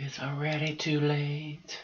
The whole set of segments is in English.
It's already too late.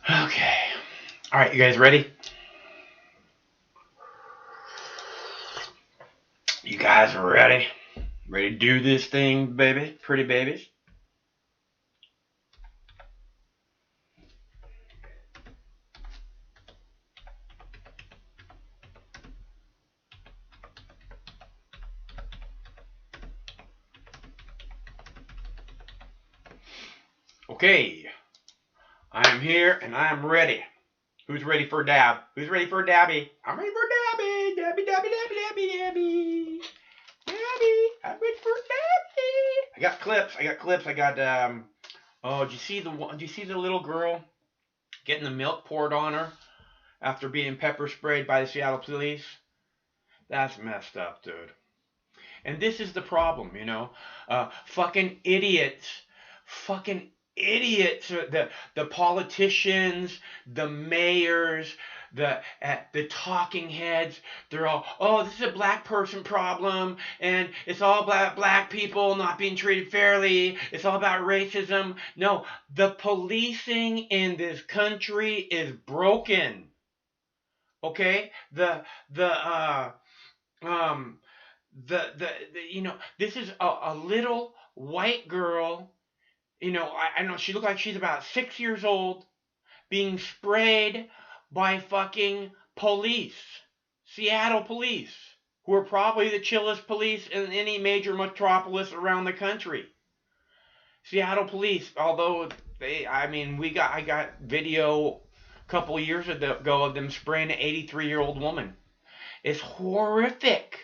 Okay. All right, you guys ready? You guys ready? Ready to do this thing, baby? Pretty babies? Okay. I am here and I am ready. Who's ready for a dab? Who's ready for a dabby? I'm ready for a dabby. Dabby, dabby, dabby, dabby, dabby. Dabby. I'm ready for a dabby. I got clips. I got oh, do you see the little girl getting the milk poured on her after being pepper sprayed by the Seattle police? That's messed up, dude. And this is the problem, you know. Fucking idiots. Fucking idiots. The politicians, the mayors, the talking heads. They're all, oh, this is a black person problem, and it's all about black people not being treated fairly. It's all about racism. No, the policing in this country is broken. Okay, um you know, this is a little white girl, you know. I know she looked like she's about 6 years old, being sprayed by fucking police, Seattle police, who are probably the chillest police in any major metropolis around the country. Seattle police, although I got video a couple of years ago of them spraying an 83-year-old woman. It's horrific.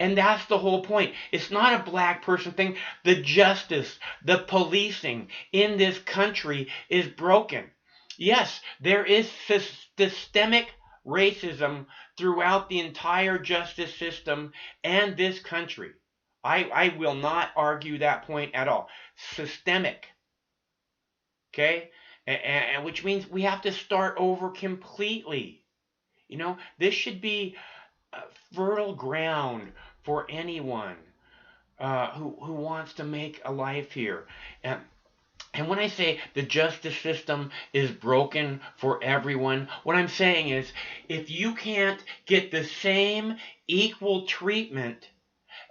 And that's the whole point. It's not a black person thing. The justice, the policing in this country is broken. Yes, there is systemic racism throughout the entire justice system and this country. I will not argue that point at all. Systemic. Okay? And which means we have to start over completely. You know, this should be fertile ground for anyone who wants to make a life here. And when I say the justice system is broken for everyone, what I'm saying is if you can't get the same equal treatment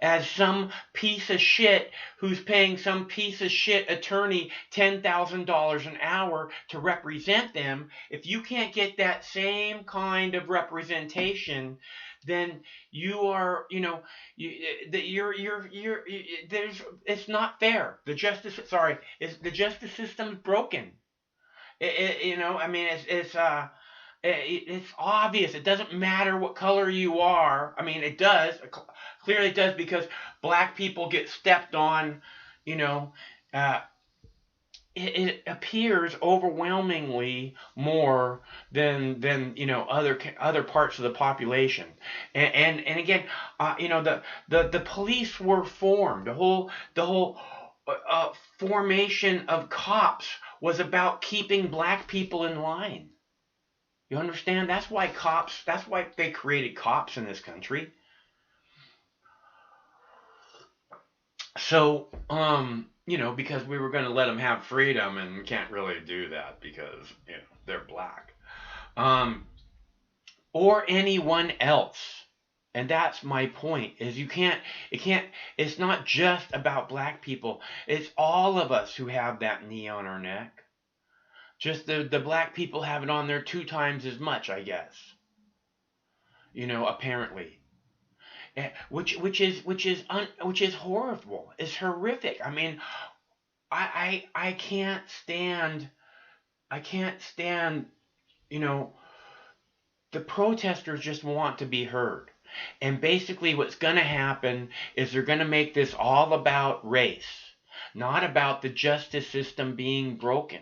as some piece of shit who's paying some piece of shit attorney $10,000 an hour to represent them, if you can't get that same kind of representation, then you are, you know, there's, it's not fair. The justice system is broken. You know, I mean, it's obvious. It doesn't matter what color you are. I mean, it does. Clearly it does, because black people get stepped on, you know. It appears overwhelmingly more than you know, other parts of the population. And again, you know, the police were formed. The whole formation of cops was about keeping black people in line. You understand? That's why they created cops in this country. So, you know, because we were going to let them have freedom, and we can't really do that because, you know, they're black. Um, or anyone else. And that's my point, is it's not just about black people. It's all of us who have that knee on our neck. Just the black people have it on there 2 times as much, I guess. Apparently. Which is horrible. It's horrific. I mean, I can't stand you know the protesters just want to be heard. And basically what's going to happen is they're going to make this all about race, not about the justice system being broken.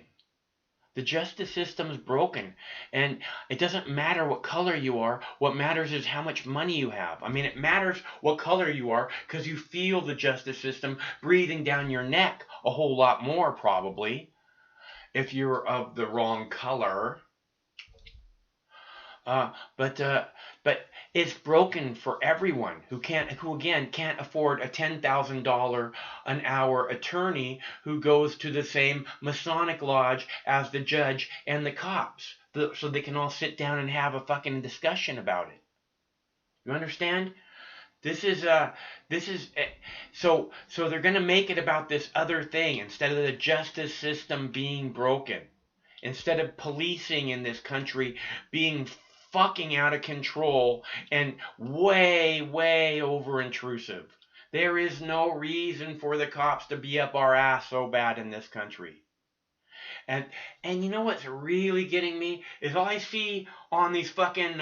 The justice system's broken, and it doesn't matter what color you are. What matters is how much money you have. I mean, it matters what color you are because you feel the justice system breathing down your neck a whole lot more, probably, if you're of the wrong color. But it's broken for everyone who again can't afford a $10,000 an hour attorney who goes to the same Masonic lodge as the judge and the cops, so they can all sit down and have a fucking discussion about it. You understand? This is so they're gonna make it about this other thing instead of the justice system being broken, instead of policing in this country being fucking out of control and way, way over intrusive. There is no reason for the cops to be up our ass so bad in this country. And you know what's really getting me is all I see on these fucking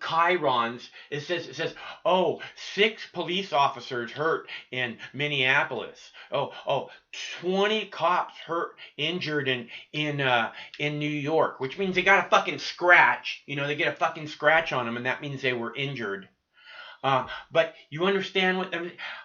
chyrons. It says, oh, 6 police officers hurt in Minneapolis. 20 cops injured in New York, which means they got a fucking scratch. They get a fucking scratch on them, and that means they were injured. But you understand what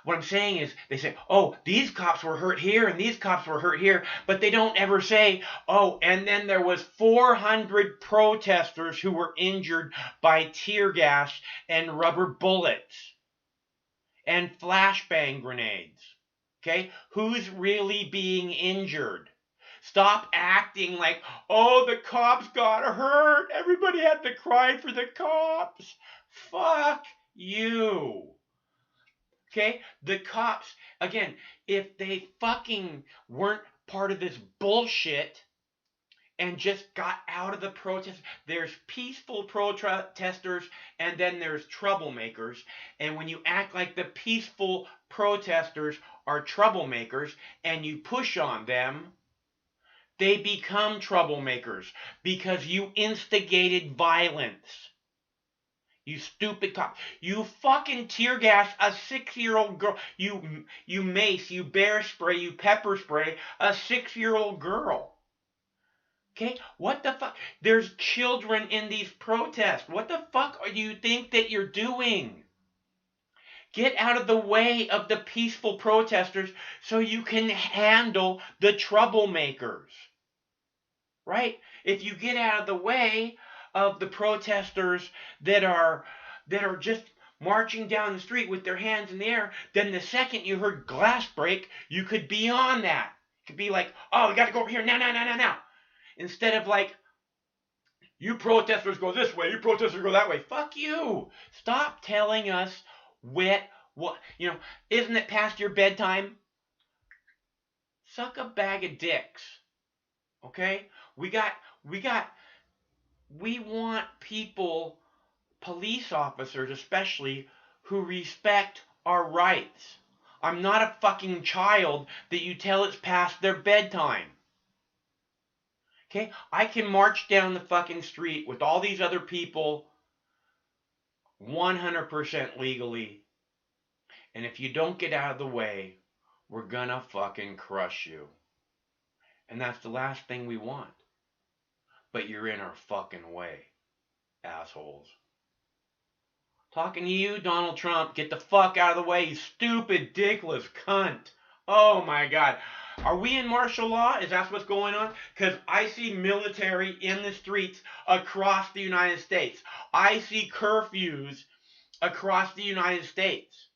I'm saying is they say, oh, these cops were hurt here and these cops were hurt here, but they don't ever say, oh, and then there was 400 protesters who were injured by tear gas and rubber bullets and flashbang grenades. Okay? Who's really being injured? Stop acting like, oh, the cops got hurt. Everybody had to cry for the cops. Fuck you. Okay? The cops, again, if they fucking weren't part of this bullshit and just got out of the protest, there's peaceful protesters and then there's troublemakers. And when you act like the peaceful protesters are troublemakers and you push on them, they become troublemakers because you instigated violence. You stupid cop. You fucking tear gas a 6-year-old girl. You mace, you bear spray, you pepper spray a 6-year-old girl. Okay? What the fuck? There's children in these protests. What the fuck do you think that you're doing? Get out of the way of the peaceful protesters so you can handle the troublemakers. Right? If you get out of the way of the protesters that are just marching down the street with their hands in the air, then the second you heard glass break, you could be on that. You could be like, oh, we got to go over here now. Instead of like, you protesters go this way, you protesters go that way. Fuck you. Stop telling us what, isn't it past your bedtime? Suck a bag of dicks. Okay? We want people, police officers especially, who respect our rights. I'm not a fucking child that you tell it's past their bedtime. Okay? I can march down the fucking street with all these other people 100% legally. And if you don't get out of the way, we're gonna fucking crush you. And that's the last thing we want. But you're in our fucking way, assholes. Talking to you, Donald Trump. Get the fuck out of the way, you stupid, dickless cunt. Oh my God. Are we in martial law? Is that what's going on? Because I see military in the streets across the United States. I see curfews across the United States.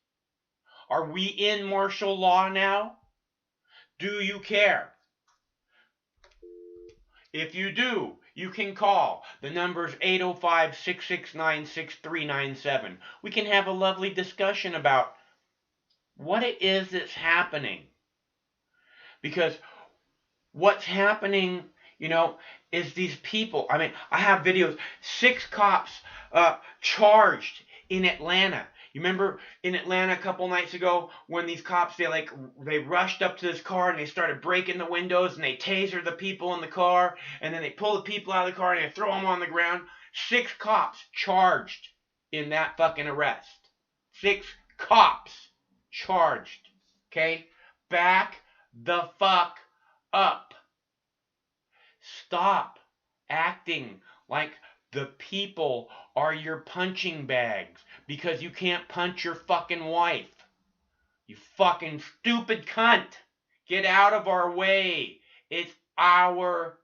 Are we in martial law now? Do you care? If you do, you can call. The number's 805-669-6397. We can have a lovely discussion about what it is that's happening. Because what's happening you know, is these people. I mean, I have videos. 6 cops charged in Atlanta. You remember in Atlanta a couple nights ago when these cops they rushed up to this car and they started breaking the windows and they tasered the people in the car and then they pull the people out of the car and they throw them on the ground. 6 cops charged in that fucking arrest. 6 cops charged. Okay? Back the fuck up. Stop acting like the people are your punching bags because you can't punch your fucking wife. You fucking stupid cunt. Get out of our way. It's our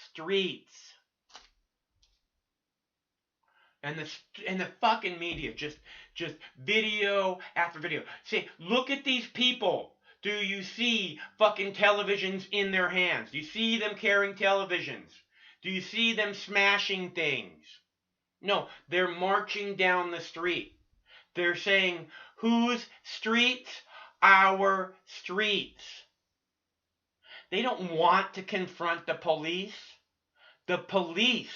streets. And the fucking media just video after video. Say, look at these people. Do you see fucking televisions in their hands? Do you see them carrying televisions? Do you see them smashing things? No, they're marching down the street. They're saying, whose streets? Our streets. They don't want to confront the police. The police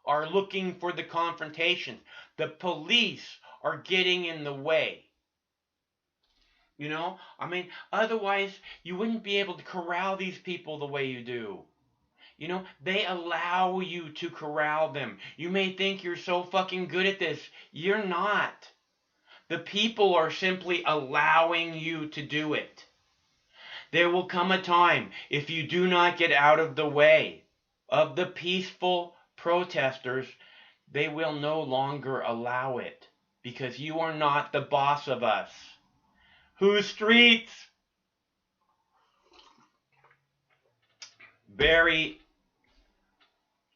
are looking for the confrontation. The police are getting in the way. You know, I mean, otherwise you wouldn't be able to corral these people the way you do. You know, they allow you to corral them. You may think you're so fucking good at this. You're not. The people are simply allowing you to do it. There will come a time, if you do not get out of the way of the peaceful protesters, they will no longer allow it. Because you are not the boss of us. Whose streets? Barry,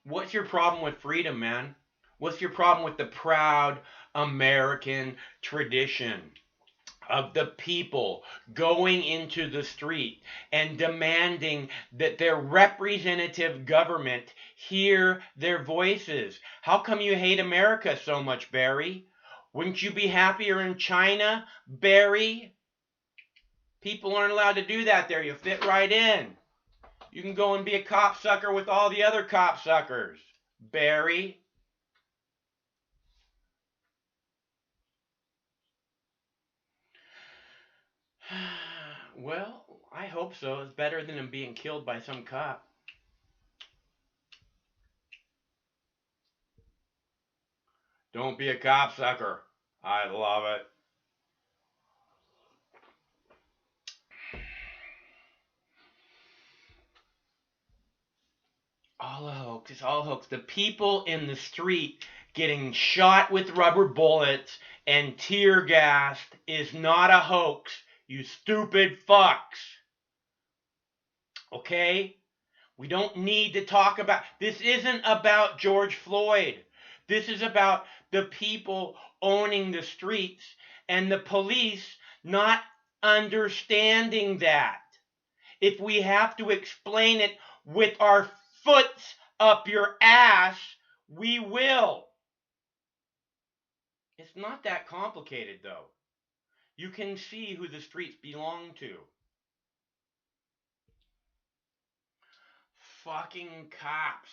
what's your problem with freedom, man? What's your problem with the proud American tradition of the people going into the street and demanding that their representative government hear their voices? How come you hate America so much, Barry? Wouldn't you be happier in China, Barry? People aren't allowed to do that there. You fit right in. You can go and be a copsucker with all the other copsuckers, Barry. Well, I hope so. It's better than him being killed by some cop. Don't be a copsucker. I love it. All a hoax. It's all a hoax. The people in the street getting shot with rubber bullets and tear gassed is not a hoax, you stupid fucks. Okay? We don't need to talk about... This isn't about George Floyd. This is about the people owning the streets and the police not understanding that. If we have to explain it with our foots up your ass, we will. It's not that complicated, though. You can see who the streets belong to. Fucking cops.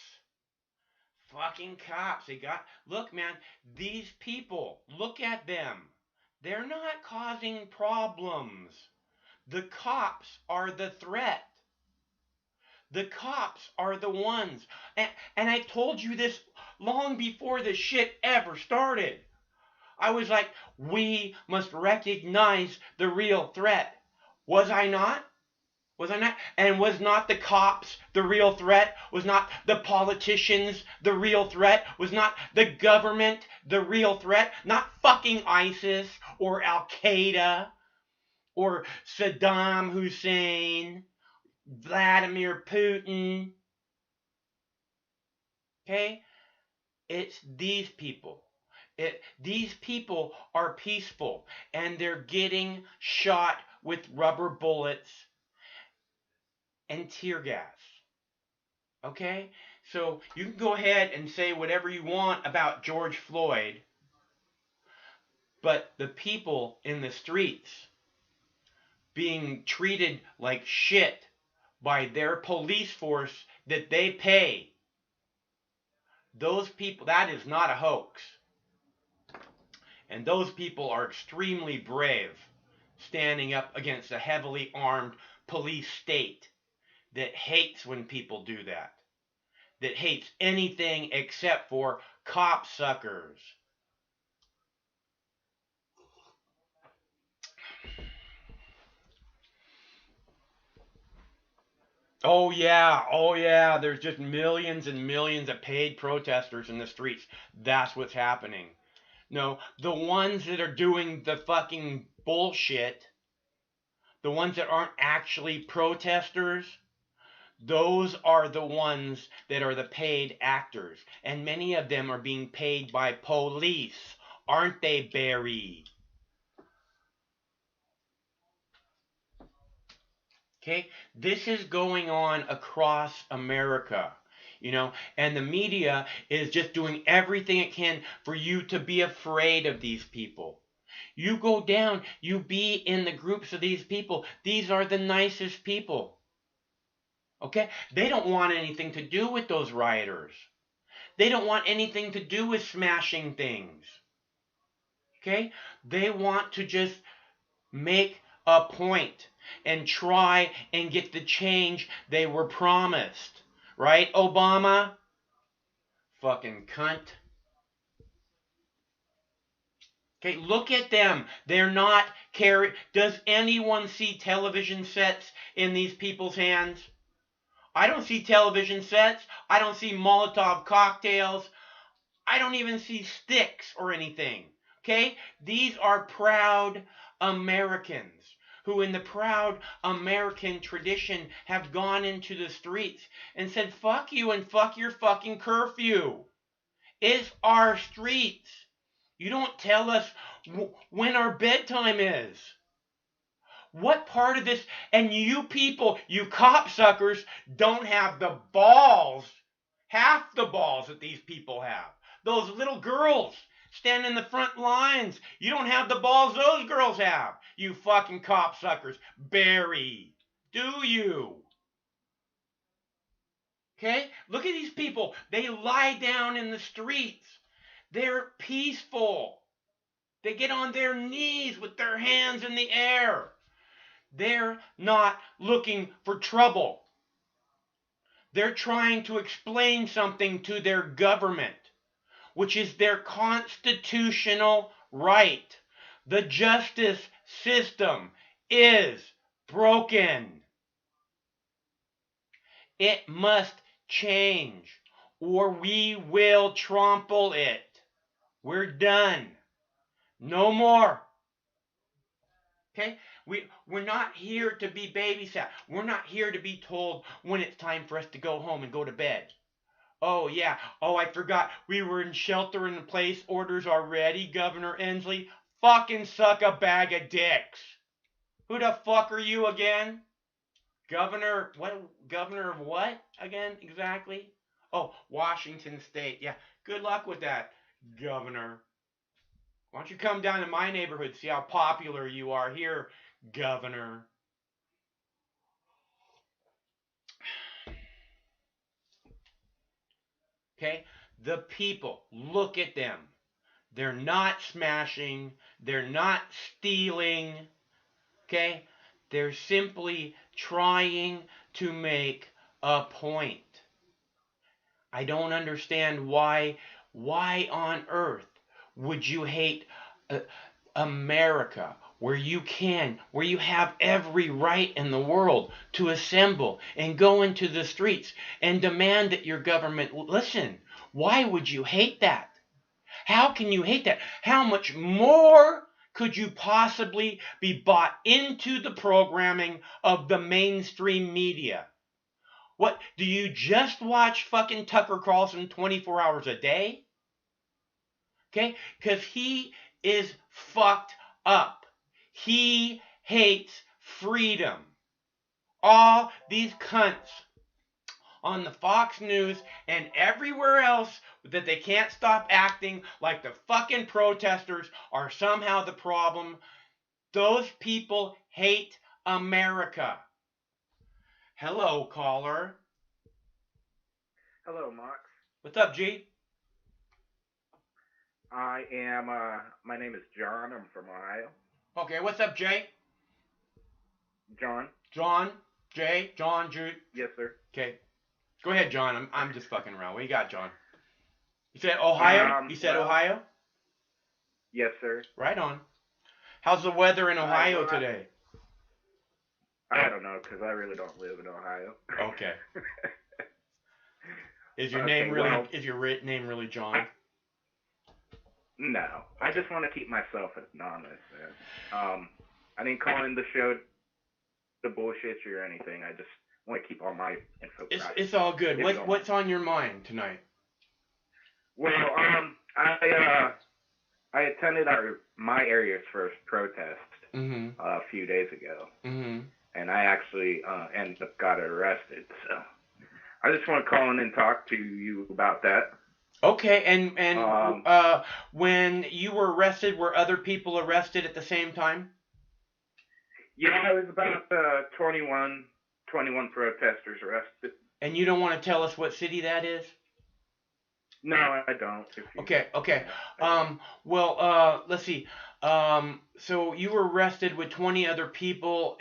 Fucking cops. They got... Look, man, these people, look at them. They're not causing problems. The cops are the threat. The cops are the ones. And I told you this long before this shit ever started. I was like, we must recognize the real threat. Was I not? Was I not? And was not the cops the real threat? Was not the politicians the real threat? Was not the government the real threat? Not fucking ISIS or Al-Qaeda or Saddam Hussein, Vladimir Putin. Okay? It's these people. These people are peaceful and they're getting shot with rubber bullets and tear gas. Okay? So you can go ahead and say whatever you want about George Floyd, but the people in the streets being treated like shit by their police force that they pay, those people, that is not a hoax. And those people are extremely brave, standing up against a heavily armed police state that hates when people do that. That hates anything except for cop suckers. Oh yeah, there's just millions and millions of paid protesters in the streets. That's what's happening. No, the ones that are doing the fucking bullshit, the ones that aren't actually protesters, those are the ones that are the paid actors. And many of them are being paid by police. Aren't they, Barry? Okay? This is going on across America. And the media is just doing everything it can for you to be afraid of these people. You go down, you be in the groups of these people. These are the nicest people. Okay? They don't want anything to do with those rioters. They don't want anything to do with smashing things. Okay? They want to just make a point and try and get the change they were promised. Right, Obama? Fucking cunt. Okay, look at them. They're not carrying. Does anyone see television sets in these people's hands? I don't see television sets. I don't see Molotov cocktails. I don't even see sticks or anything. Okay? These are proud Americans who, in the proud American tradition, have gone into the streets and said, fuck you and fuck your fucking curfew. It's our streets. You don't tell us when our bedtime is. What part of this, and you people, you copsuckers, don't have the balls, half the balls that these people have. Those little girls stand in the front lines. You don't have the balls those girls have. You fucking copsuckers. Barry, do you? Okay? Look at these people. They lie down in the streets. They're peaceful. They get on their knees with their hands in the air. They're not looking for trouble. They're trying to explain something to their government, which is their constitutional right. The justice system is broken. It must change, or we will trample it. We're done. No more. Okay? We're not here to be babysat. We're not here to be told when it's time for us to go home and go to bed. Oh, yeah. Oh, I forgot. We were in shelter-in-place orders already, Governor Inslee. Fucking suck a bag of dicks. Who the fuck are you again? Governor, what? Governor of what again, exactly? Oh, Washington State. Yeah, good luck with that, Governor. Why don't you come down to my neighborhood, see how popular you are here, Governor. Okay? The people, look at them. They're not smashing. They're not stealing. Okay? They're simply trying to make a point. I don't understand why on earth would you hate America, where you have every right in the world to assemble and go into the streets and demand that your government listen? Why would you hate that? How can you hate that? How much more could you possibly be bought into the programming of the mainstream media? What, do you just watch fucking Tucker Carlson 24 hours a day? Okay? Because he is fucked up. He hates freedom. All these cunts on the Fox News and everywhere else that they can't stop acting like the fucking protesters are somehow the problem. Those people hate America. Hello, caller. Hello, Max. What's up, G? My name is John. I'm from Ohio. Okay, what's up, Jay? John? John? Jay? John? Jude? Yes, sir. Okay. Go ahead, John. I'm just fucking around. What you got, John? You said Ohio? You said Well, Ohio? yes, sir. Right on. How's the weather in All right, Ohio well, today? I don't know, because I really don't live in Ohio. Okay. Okay, well, Is your name really I, John? no. I Okay. just want to keep myself anonymous, man. I didn't call in the show to bullshit you or anything. I just want to keep all my info private, It's all good. if you don't mind. What's on your mind tonight? Well, I attended my area's first protest Mm-hmm. a few days ago, Mm-hmm. and I actually ended up got arrested. So I just want to call in and talk to you about that. Okay, and Um, when you were arrested, were other people arrested at the same time? yeah, it was about 21 protesters arrested. And you don't want to tell us what city that is? No, I don't. If you, Okay, okay. I don't. Well, let's see. So you were arrested with 20 other people,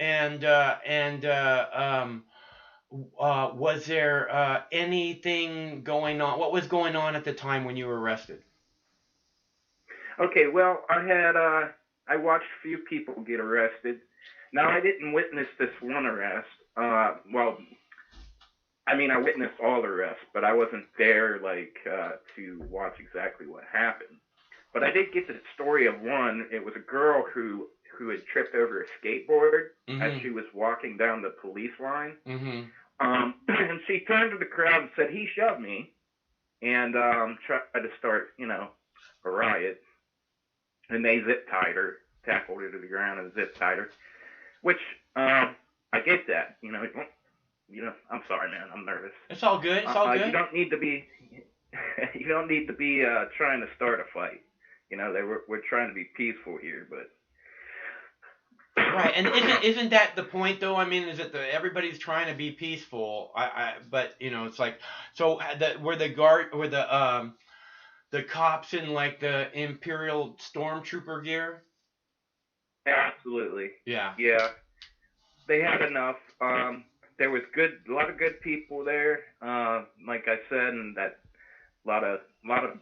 was there anything going on? What was going on at the time when you were arrested? Okay, well, I watched a few people get arrested. Now I didn't witness this one arrest. Well, I mean, I witnessed all the arrests, but I wasn't there to watch exactly what happened. But I did get the story of one. It was a girl who had tripped over a skateboard as Mm-hmm. she was walking down the police line. Mm-hmm. And she turned to the crowd and said, "He shoved me," and tried to start, a riot. And they zip tied her, tackled her to the ground and zip tied her. Which I get that. I'm sorry, man. I'm nervous. It's all good. It's all You good. don't need to be you don't need to be trying to start a fight. We're trying to be peaceful here, but Right, and isn't that the point though? I mean, is it the everybody's trying to be peaceful? But it's like so were the guard were the cops in like the Imperial Stormtrooper gear? absolutely, Yeah. yeah, they had enough. There was a lot of good people there. Like I said, and that lot of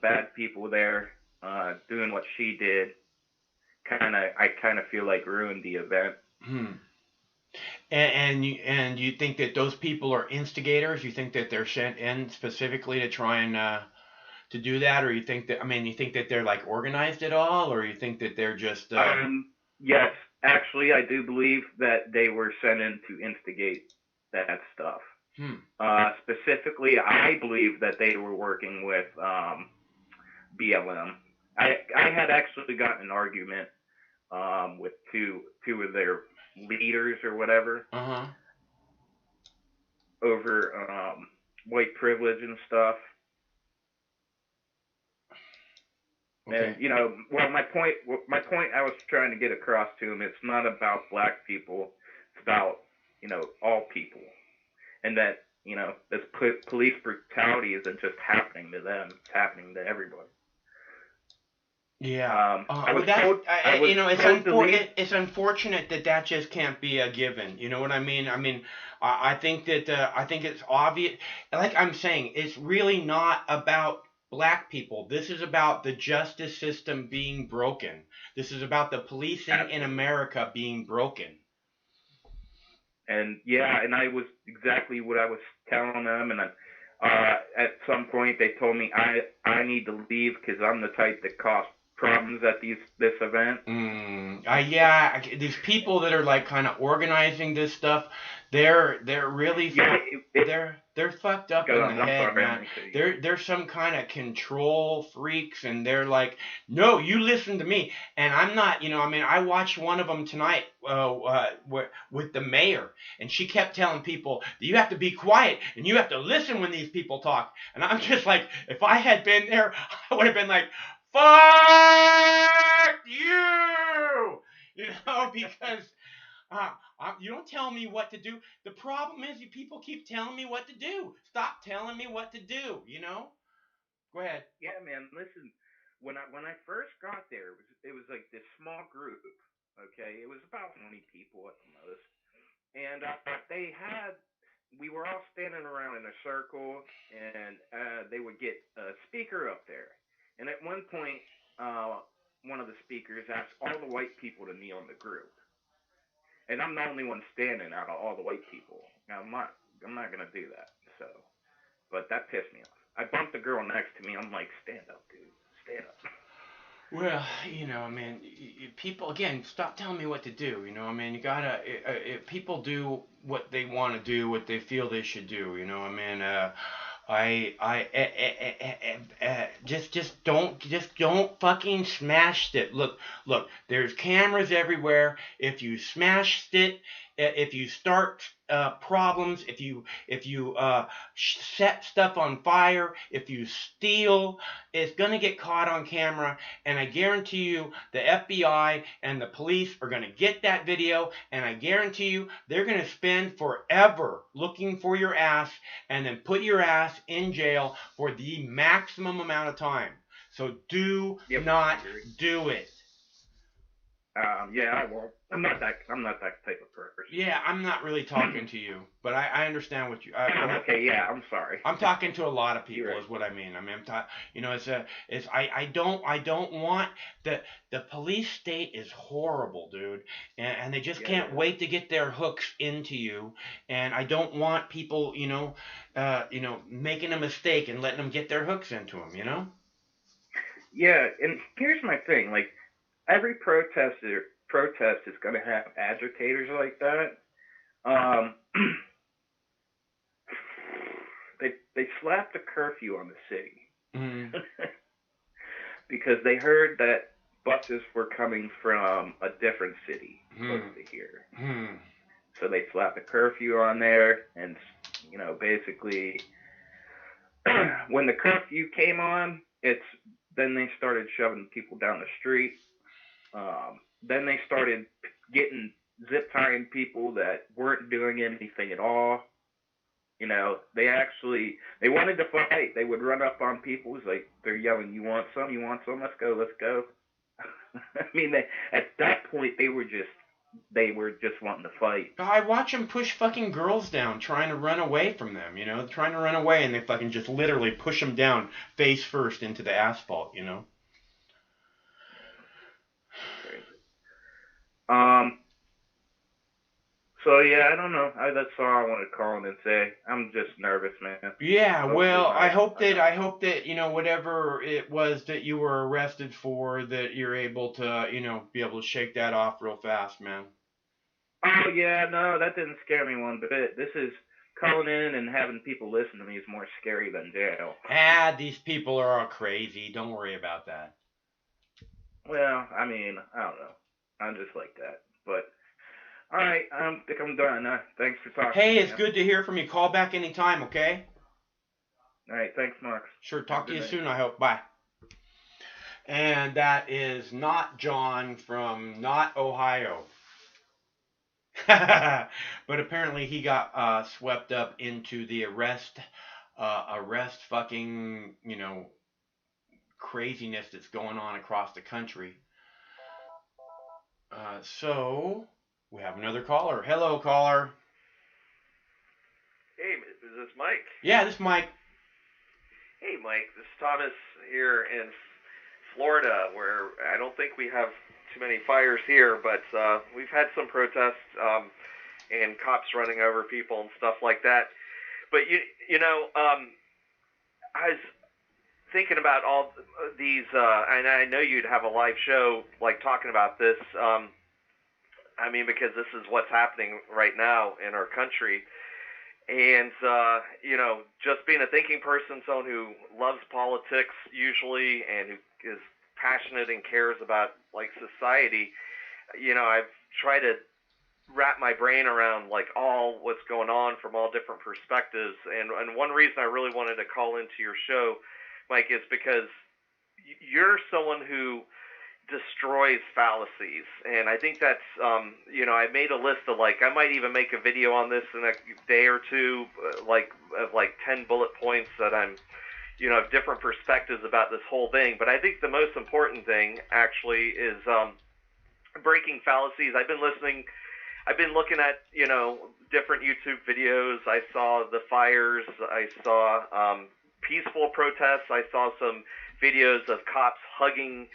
bad people there doing what she did. I kind of feel like ruined the event. Hmm. And you think that those people are instigators? You think that they're sent in specifically to try and to do that, or you think that they're like organized at all, or you think that they're just Yes, actually, I do believe that they were sent in to instigate that stuff. hmm. Specifically, I believe that they were working with BLM. I had actually gotten an argument with two of their leaders or whatever Uh huh. over white privilege and stuff. And Okay. well, my point I was trying to get across to him, it's not about black people, it's about all people, and that this police brutality isn't just happening to them; it's happening to everybody. Yeah. I Well, was told I was told to leave. it's unfortunate that that just can't be a given. You know what I mean? I think that I think it's obvious. Like I'm saying, it's really not about black people. This is about the justice system being broken. This is about the policing in Absolutely. America being broken. And yeah, and I was exactly what I was telling them. And at some point, they told me I need to leave because I'm the type that cause problems at this event. Yeah, these people that are like kind of organizing this stuff, they're really Yeah, they're fucked up go in the on. I'm head, sorry, I man. didn't say you. They're some kind of control freaks, and they're like, no, you listen to me. And I'm not, I watched one of them tonight with the mayor, and she kept telling people that you have to be quiet and you have to listen when these people talk. And I'm just like, if I had been there, I would have been like, fuck you, because you don't tell tell me what to do. The problem is you people keep telling me what to do. Stop telling me what to do, you know? Go ahead. Yeah, man. Listen, when I first got there, it was like this small group. Okay, it was about 20 people at the most, and we were all standing around in a circle, and they would get a speaker up there, and at one point, one of the speakers asked all the white people to kneel in the group, and I'm the only one standing out of all the white people. Now I'm not gonna do that. So, but that pissed me off. I bumped the girl next to me. I'm like, stand up, dude, stand up. Well, you know, I mean, people again, stop telling me what to do. You know, I mean, you gotta. People do what they want to do, what they feel they should do. You know, I mean, just don't fucking smash it. Look, there's cameras everywhere. If you smashed it, if you start problems, if you set stuff on fire, if you steal, it's gonna get caught on camera, and I guarantee you the FBI and the police are gonna get that video, and I guarantee you they're gonna spend forever looking for your ass and then put your ass in jail for the maximum amount of time. So do not do it. Yeah, I won't. I'm not that type of person. Yeah, I'm not really talking to you, but I understand what you. Okay, yeah, I'm sorry. I'm talking to a lot of people, Right. is what I mean. I mean, you know, I don't want the police state is horrible, dude, and they just can't wait to get their hooks into you, and I don't want people, making a mistake and letting them get their hooks into them, you know. Yeah, and here's my thing. Like, every protest is going to have agitators like that. They slapped a curfew on the city Mm. because they heard that buses were coming from a different city close to here. So they slapped a curfew on there, and basically, when the curfew came on, then they started shoving people down the street. Then they started getting zip tying people that weren't doing anything at all. They wanted to fight. They would run up on people. It's like they're yelling, "You want some? You want some? Let's go, let's go." I mean, at that point they were just wanting to fight. I watch them push fucking girls down, trying to run away from them. You know, trying to run away, and they fucking just literally push them down face first into the asphalt. You know. So yeah, I don't know. That's all I want to call in and say. I'm just nervous, man. Yeah, well, I hope that whatever it was that you were arrested for, that you're able to be able to shake that off real fast, man. Oh yeah, no, that didn't scare me one bit. This is calling in and having people listen to me is more scary than jail. These people are all crazy. Don't worry about that. Well, I mean, I don't know. I'm just like that. But all right, I think I'm done. Thanks for talking. Hey, it's good to hear from you. Call back anytime, okay? All right, thanks, Mark. Sure, talk to you soon, I hope. Bye. And that is not John from not Ohio. But apparently he got swept up into the arrest fucking, craziness that's going on across the country. So we have another caller. Hello, caller. Hey, is this Mike? Yeah, this is Mike. Hey, Mike. This is Thomas here in Florida, where I don't think we have too many fires here, but we've had some protests and cops running over people and stuff like that. But I was thinking about all these, and I know you'd have a live show like talking about this. I mean, because this is what's happening right now in our country. And, just being a thinking person, someone who loves politics usually and who is passionate and cares about, like, society, I've tried to wrap my brain around, like, all what's going on from all different perspectives. And one reason I really wanted to call into your show, Mike, is because you're someone who destroys fallacies. And I think that's, I made a list of, like, I might even make a video on this in a day or two, of 10 bullet points that I'm, have different perspectives about this whole thing. But I think the most important thing actually is breaking fallacies. I've been looking at, different YouTube videos. I saw the fires. I saw peaceful protests. I saw some videos of cops hugging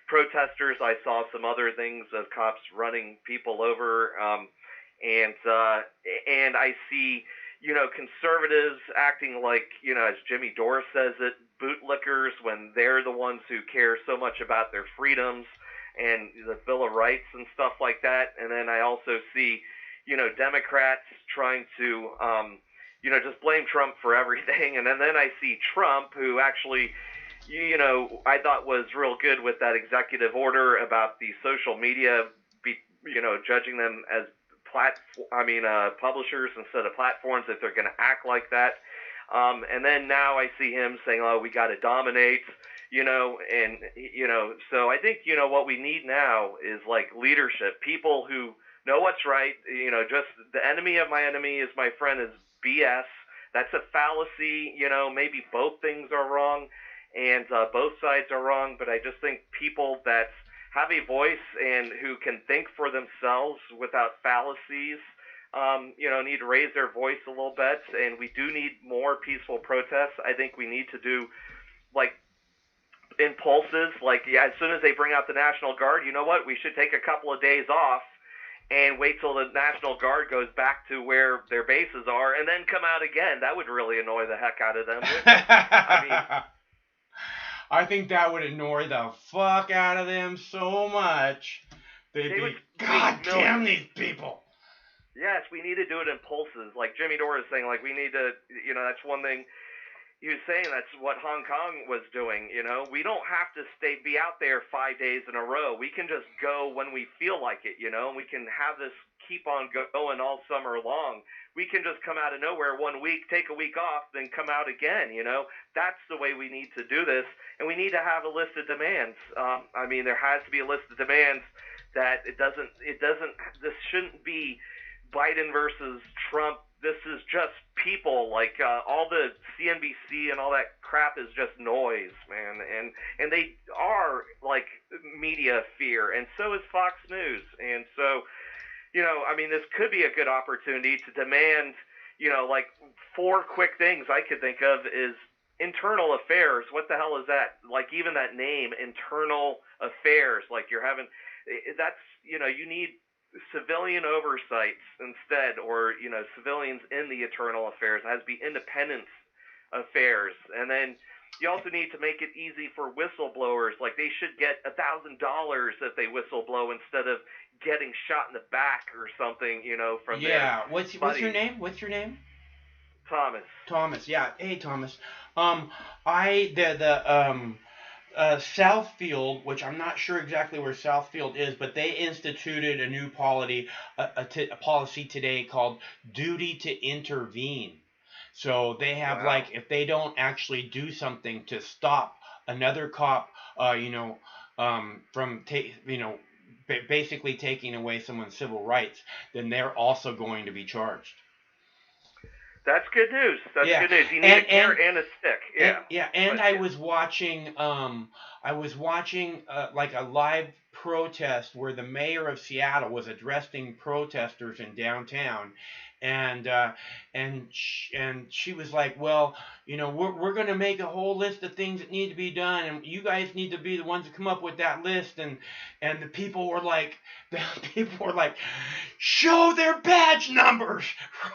protesters. I saw some other things of cops running people over. And I see, conservatives acting like, as Jimmy Dore says it, bootlickers, when they're the ones who care so much about their freedoms and the Bill of Rights and stuff like that. And then I also see, Democrats trying to, just blame Trump for everything. And then I see Trump, who actually, I thought was real good with that executive order about the social media, judging them as publishers instead of platforms if they're going to act like that. And then now I see him saying, "Oh, we got to dominate," So I think what we need now is like leadership, people who know what's right. Just the enemy of my enemy is my friend is BS. That's a fallacy. Maybe both things are wrong, and both sides are wrong. But I just think people that have a voice and who can think for themselves without fallacies, need to raise their voice a little bit. And we do need more peaceful protests. I think we need to do impulses. As soon as they bring out the National Guard, you know what? We should take a couple of days off and wait till the National Guard goes back to where their bases are, and then come out again. That would really annoy the heck out of them. I think that would annoy the fuck out of them so much. They'd be, God damn these people. Yes, we need to do it in pulses. Like Jimmy Dore is saying, we need to, that's one thing. He was saying that's what Hong Kong was doing. We don't have to be out there 5 days in a row. We can just go when we feel like it, and we can have this keep on going all summer long. We can just come out of nowhere 1 week, take a week off, then come out again. That's the way we need to do this, and we need to have a list of demands. There has to be a list of demands that this shouldn't be Biden versus Trump. This is just people, all the CNBC and all that crap is just noise, man. And they are media fear, and so is Fox News. And so, this could be a good opportunity to demand, 4 quick things I could think of is internal affairs. What the hell is that? Even that name, internal affairs, that's, you need civilian oversights instead, or civilians in the internal affairs. It has to be independent affairs. And then you also need to make it easy for whistleblowers. They should get $1,000 if they whistleblow instead of getting shot in the back or something, from their what's your name? What's your name? Thomas. Yeah. Hey, Thomas. Southfield, which I'm not sure exactly where Southfield is, but they instituted a new policy today called duty to intervene. So they have if they don't actually do something to stop another cop, from basically taking away someone's civil rights, then they're also going to be charged. That's good news. That's good news. You need a carrot and a stick. I was watching a live protest where the mayor of Seattle was addressing protesters in downtown, and she was like, well, we're going to make a whole list of things that need to be done, and you guys need to be the ones to come up with that list. And the people were like, show their badge numbers,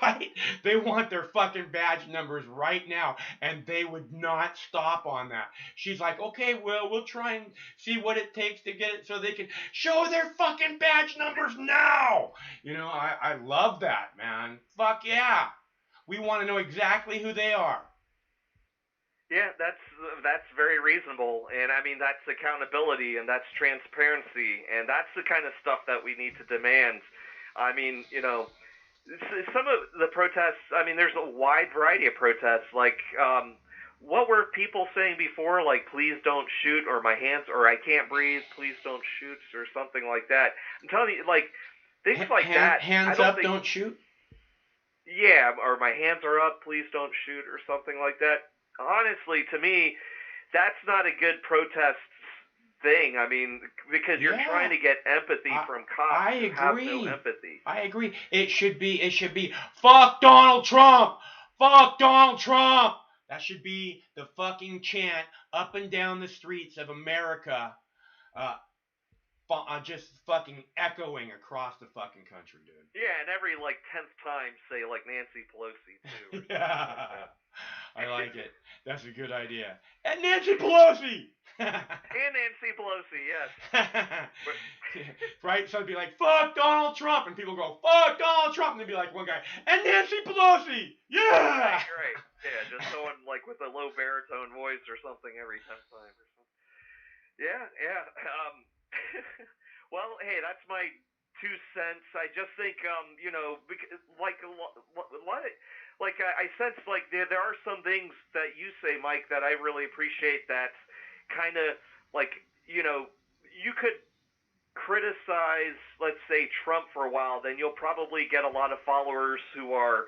right? They want their fucking badge numbers right now, and they would not stop on that. She's like, okay, well, we'll try and see what it takes to get it so they can show their fucking badge numbers now. I love that, man. Fuck yeah. We want to know exactly who they are. Yeah, that's very reasonable, and that's accountability, and that's transparency, and that's the kind of stuff that we need to demand. Some of the protests, there's a wide variety of protests, what were people saying before? Like, please don't shoot, or my hands, or I can't breathe. Please don't shoot, or something like that. I'm telling you, like things like that. I Hands don't up, think. don't shoot. Yeah, or my hands are up. Please don't shoot, or something like that. Honestly, to me, that's not a good protest thing. I mean, because you're Yeah. trying to get empathy from cops I who have no agree. empathy. I agree. It should be fuck Donald Trump. Fuck Donald Trump. That should be the fucking chant up and down the streets of America. Just fucking echoing across the fucking country, dude. Yeah, and every like 10th time say like Nancy Pelosi too. Yeah. I like it. That's a good idea. And Nancy Pelosi. And Nancy Pelosi, yes. Right? So it'd be like, fuck Donald Trump. And people go, fuck Donald Trump. And they'd be like, one guy, and Nancy Pelosi. Yeah. Right. Yeah, just someone like with a low baritone voice or something every 10th time or something. Yeah. Well, hey, that's my 2 cents. I just think, like a lot, like I sense like there are some things that you say, Mike, that I really appreciate. That kind of like you could criticize, let's say, Trump for a while, then you'll probably get a lot of followers who are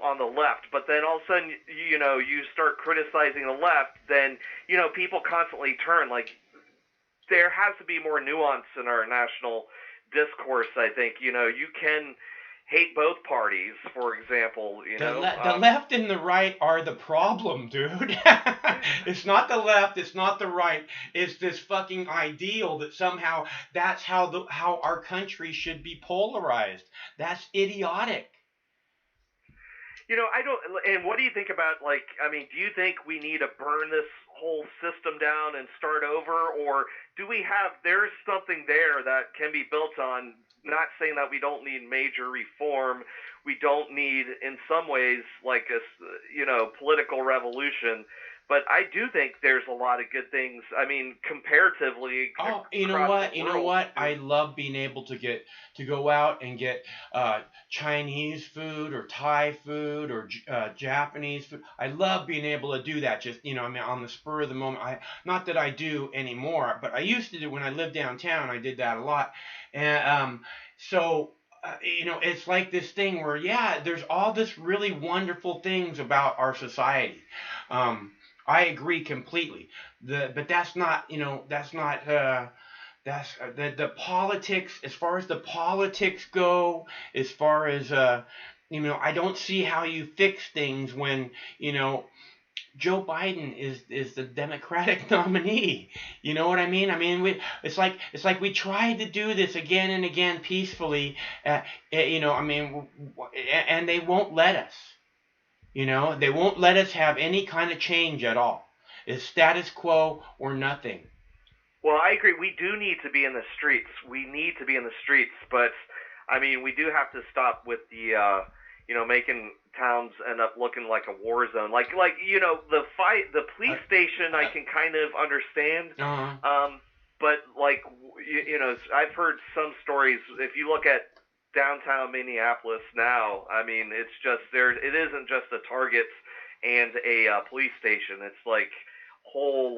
on the left. But then all of a sudden, you start criticizing the left, then people constantly turn. Like there has to be more nuance in our national discourse. I think you can hate both parties, for example. The left and the right are the problem, dude. It's not the left, it's not the right. It's this fucking ideal that somehow that's how our country should be polarized. That's idiotic. I don't. And what do you think about do you think we need to burn this whole system down and start over, or do we have? There's something there that can be built on. Not saying that we don't need major reform. We don't need, in some ways, like a political revolution. But I do think there's a lot of good things. I mean, comparatively. Oh, you know what? I love being able to go out and get Chinese food or Thai food or Japanese food. I love being able to do that. Just on the spur of the moment. Not that I do anymore, but I used to do when I lived downtown. I did that a lot, and so. It's like this thing where, there's all this really wonderful things about our society. I agree completely. But that's not, that's the politics. As far as the politics go, as far as I don't see how you fix things when Joe Biden is the Democratic nominee. You know what I mean? It's like we tried to do this again and again peacefully. And they won't let us. They won't let us have any kind of change at all. It's status quo or nothing. Well, I agree. We do need to be in the streets. We need to be in the streets, but we do have to stop with the making towns end up looking like a war zone. Like the police station I can kind of understand. But I've heard some stories. If you look at downtown Minneapolis now, it's just it isn't just a Target and a police station. It's like whole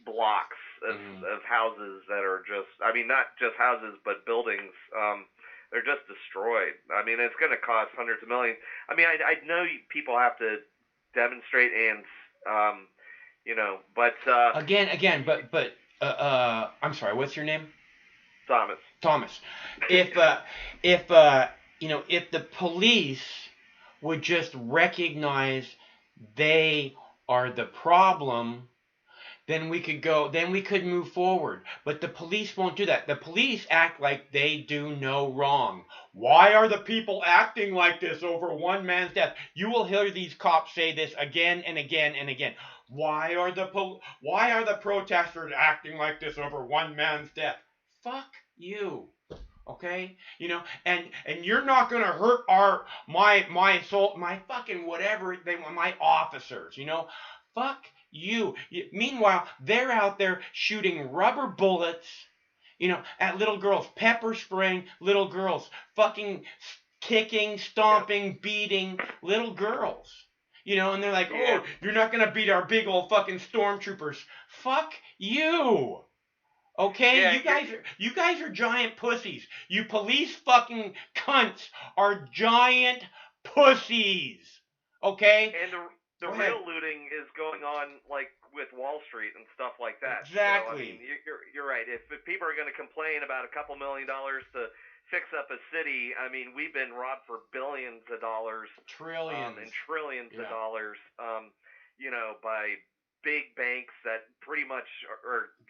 blocks of houses that are just not just houses but buildings. They're just destroyed. It's going to cost hundreds of millions. I know people have to demonstrate and but I'm sorry. What's your name? Thomas. If the police would just recognize they are the problem, then we could move forward. But the police won't do that. The police act like they do no wrong. Why are the people acting like this over one man's death? You will hear these cops say this again and again and again. Why are the protesters acting like this over one man's death? Fuck you. Okay? And you're not gonna hurt my soul, my fucking whatever they want, my officers, Fuck you. Meanwhile, they're out there shooting rubber bullets, at little girls, pepper spraying little girls, fucking kicking, stomping, beating little girls. You know, and they're like, Yeah. oh, you're not going to beat our big old fucking stormtroopers. Fuck you. Okay, Yeah, you guys are giant pussies. You police fucking cunts are giant pussies. Okay? and the Go ahead. real looting is going on like with Wall Street and stuff like that. So I mean, Exactly. you're right. If people are going to complain about a couple $1 million to fix up a city, I mean, we've been robbed for billions of dollars, Trillions. and trillions of Yeah. dollars, by big banks that pretty much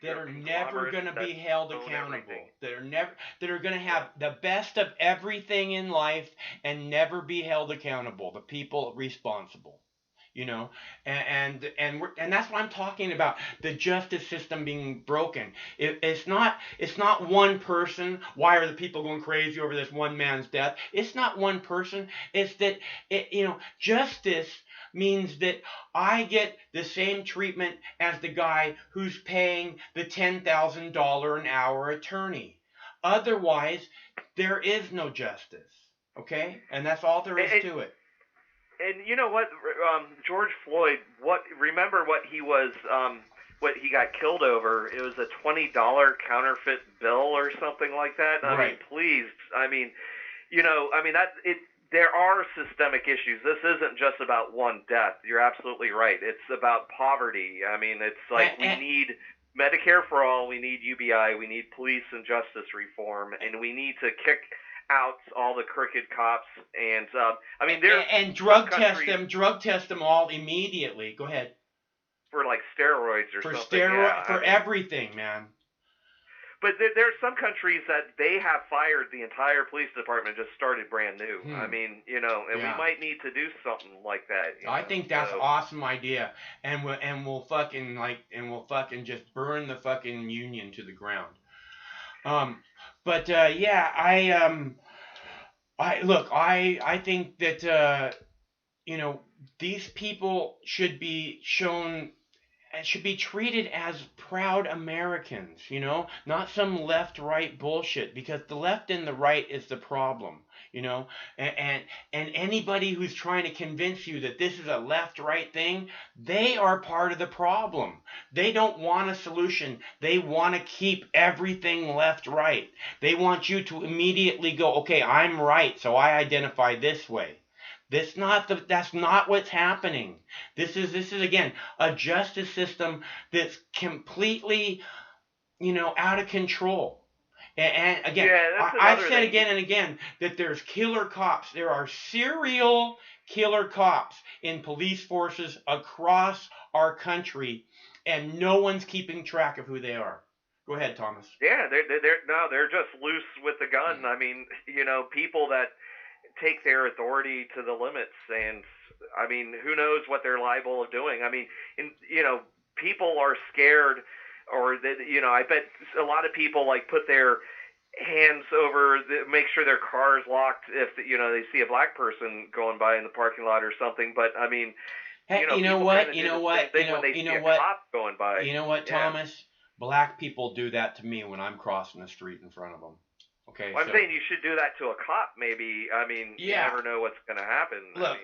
That are never conglomerates going to that be held own accountable. everything. That are going to have the best of everything in life and never be held accountable. The people responsible. You know, and that's what I'm talking about. The justice system being broken. It's not one person. Why are the people going crazy over this one man's death? It's not one person. It's that justice means that I get the same treatment as the guy who's paying the $10,000 an hour attorney. Otherwise, there is no justice. Okay, and that's all there is to it. And you know what, George Floyd? Remember what he was? What he got killed over? It was a $20 counterfeit bill or something like that. I mean, please. I mean, there are systemic issues. This isn't just about one death. You're absolutely right. It's about poverty. I mean, it's like we need Medicare for all. We need UBI. We need police and justice reform, and we need to kick out all the crooked cops, and drug test them all immediately. Go ahead. For like steroids or something. For everything, man. But there's some countries that they have fired the entire police department, just started brand new. I mean, we might need to do something like that. I think that's an awesome idea, and we'll fucking just burn the fucking union to the ground. I think that these people should be shown and should be treated as proud Americans, not some left-right bullshit, because the left and the right is the problem, and anybody who's trying to convince you that this is a left-right thing, they are part of the problem. They don't want a solution. They want to keep everything left-right. They want you to immediately go, okay, I'm right, so I identify this way. That's not what's happening. This is again a justice system that's completely, out of control. And again, I've said again and again that there's killer cops. There are serial killer cops in police forces across our country, and no one's keeping track of who they are. Go ahead, Thomas. Yeah, they're just loose with the gun. I mean, people that take their authority to the limits, and I mean, who knows what they're liable of doing. I mean, people are scared, or I bet a lot of people like put their hands over, make sure their car is locked if they see a black person going by in the parking lot or something. But I mean, you know what, cop going by. You know what, Thomas? Black people do that to me when I'm crossing the street in front of them. Okay, well, I'm saying you should do that to a cop, maybe. I mean, you never know what's going to happen. Look,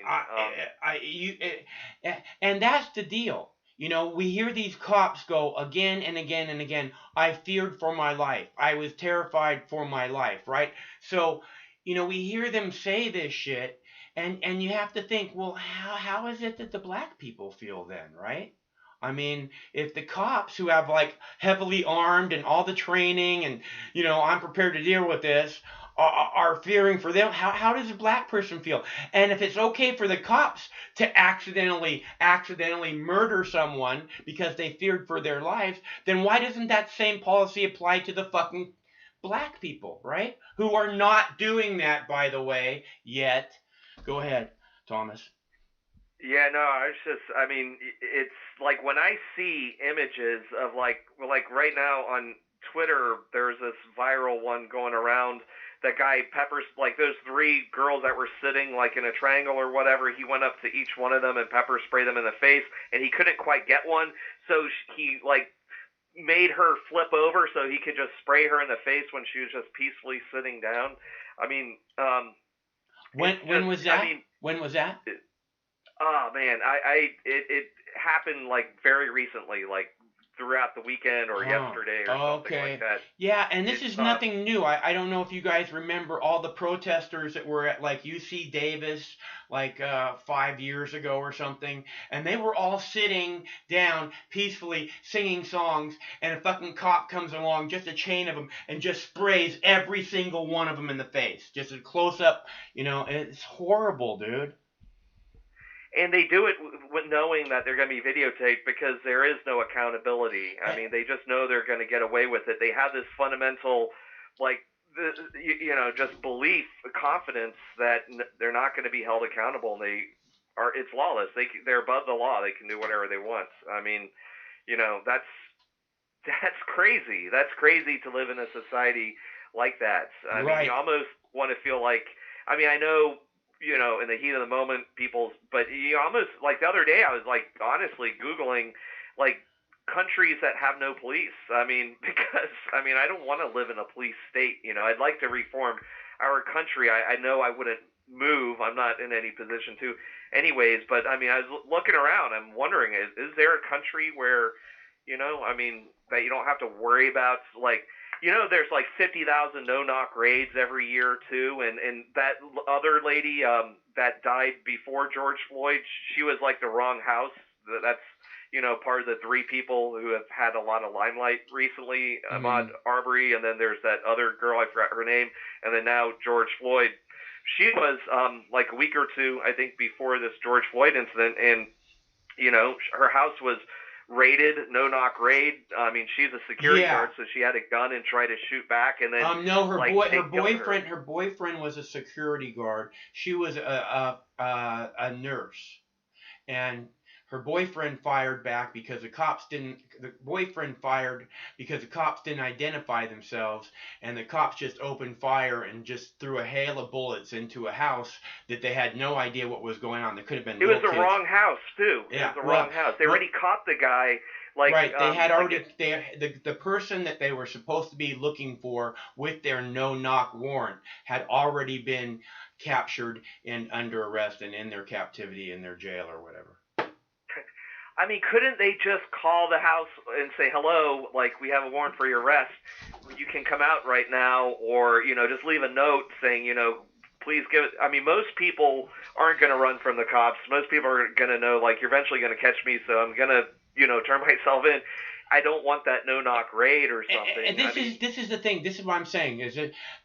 and that's the deal. We hear these cops go again and again and again, I feared for my life. I was terrified for my life, right? So, we hear them say this shit, and you have to think, well, how is it that the black people feel then, right? I mean, if the cops who have like heavily armed and all the training and, I'm prepared to deal with this, are fearing for them, how does a black person feel? And if it's okay for the cops to accidentally murder someone because they feared for their lives, then why doesn't that same policy apply to the fucking black people, right? Who are not doing that, by the way, yet. Go ahead, Thomas. Yeah, no, it's like when I see images of like right now on Twitter, there's this viral one going around. That guy like those 3 girls that were sitting like in a triangle or whatever, he went up to each one of them and pepper sprayed them in the face, and he couldn't quite get one, so he like made her flip over so he could just spray her in the face when she was just peacefully sitting down. I mean, when was that? When was that? Oh man, it happened like very recently, like throughout the weekend or Oh, yesterday or something like okay. that. Yeah, and this It's is nothing new. I don't know if you guys remember all the protesters that were at like UC Davis like 5 years ago or something, and they were all sitting down peacefully singing songs, and a fucking cop comes along, just a chain of them, and just sprays every single one of them in the face, just a close up. It's horrible, dude. and they do it with knowing that they're going to be videotaped because there is no accountability. I And, mean, they just know they're going to get away with it. They have this fundamental, like, just belief, confidence that they're not going to be held accountable. And they are. It's lawless. They're above the law. They can do whatever they want. I mean, that's crazy. That's crazy to live in a society like that. I mean, you right. almost want to feel like. I mean, I know, in the heat of the moment, but you almost like the other day, I was like honestly googling, like countries that have no police. I mean, because I don't want to live in a police state. I'd like to reform our country. I know I wouldn't move. I'm not in any position to, anyways. But I mean, I was looking around. I'm wondering, is there a country where that you don't have to worry about, like, there's like 50,000 no-knock raids every year too, and that other lady that died before George Floyd, she was like the wrong house. That's part of the three people who have had a lot of limelight recently, Ahmaud Mm, Arbery, and then there's that other girl, I forgot her name, and then now George Floyd. She was like a week or two, I think, before this George Floyd incident, and her house was raided, no knock raid. I mean, she's a security yeah. guard, so she had a gun and tried to shoot back, and then No, like her take gun her. boyfriend was a security guard. She was a nurse, and her boyfriend fired back because the cops didn't. The boyfriend fired because the cops didn't identify themselves, and the cops just opened fire and just threw a hail of bullets into a house that they had no idea what was going on. There could have been It was little the kids. wrong house too. It was Yeah, the well, wrong house. They well, already caught the guy. Like right. They had like already it. the person that they were supposed to be looking for with their no knock warrant had already been captured and under arrest and in their captivity in their jail or whatever. I mean, couldn't they just call the house and say, "Hello, like we have a warrant for your arrest. You can come out right now," or just leave a note saying, please give it. I mean, most people aren't going to run from the cops. Most people are going to know, like, you're eventually going to catch me, so I'm going to, turn myself in. I don't want that no knock raid or And something. I mean, this is the thing. This is what I'm saying is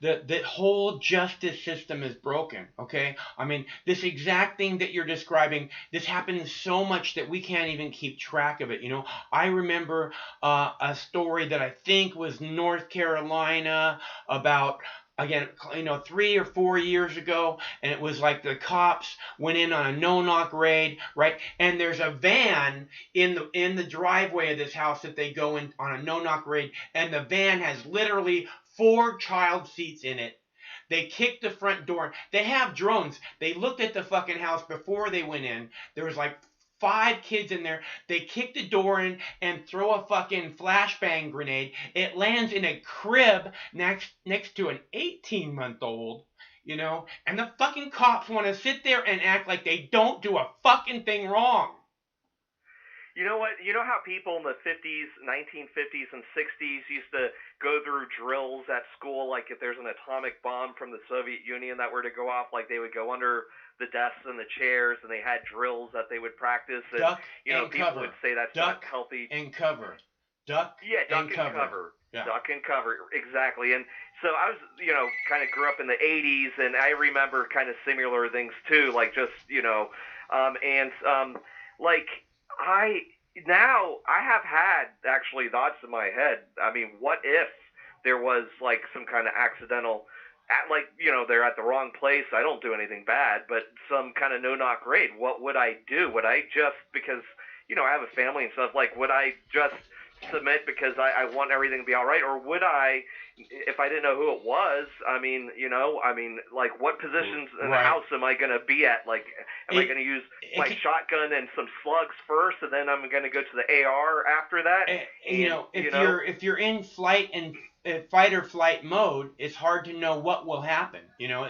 that the whole justice system is broken. Okay, I mean this exact thing that you're describing. This happens so much that we can't even keep track of it. I remember a story that I think was North Carolina about. Again, 3 or 4 years ago, and it was like the cops went in on a no-knock raid, right? And there's a van in the driveway of this house that they go in on a no knock raid, and the van has literally 4 child seats in it. They kicked the front door. They have drones. They looked at the fucking house before they went in. There was like 5 kids in there. They kick the door in and throw a fucking flashbang grenade. It lands in a crib next to an 18-month-old. And the fucking cops want to sit there and act like they don't do a fucking thing wrong. you know what? You know how people in the 50s, 1950s, and 60s used to go through drills at school, like if there's an atomic bomb from the Soviet Union that were to go off, like they would go under the desks and the chairs, and they had drills that they would practice, and Duck and people cover. would say that's not Duck healthy. and cover. Duck Yeah, and duck and cover. cover. Yeah. Duck and cover, exactly. And so I was, kind of grew up in the 80s, and I remember kind of similar things too, like just, like I have had actually thoughts in my head. I mean, what if there was like some kind of accidental, they're at the wrong place. I don't do anything bad, but some kind of no knock raid. What would I do? Would I just, because I have a family and stuff, like would I just submit because I want everything to be all right, or would I, if I didn't know who it was? Like what positions in the Right. house am I going to be at? Like, am I going to use my shotgun and some slugs first, and then I'm going to go to the AR after that? If you're in flight and fight or flight mode, it's hard to know what will happen. You know,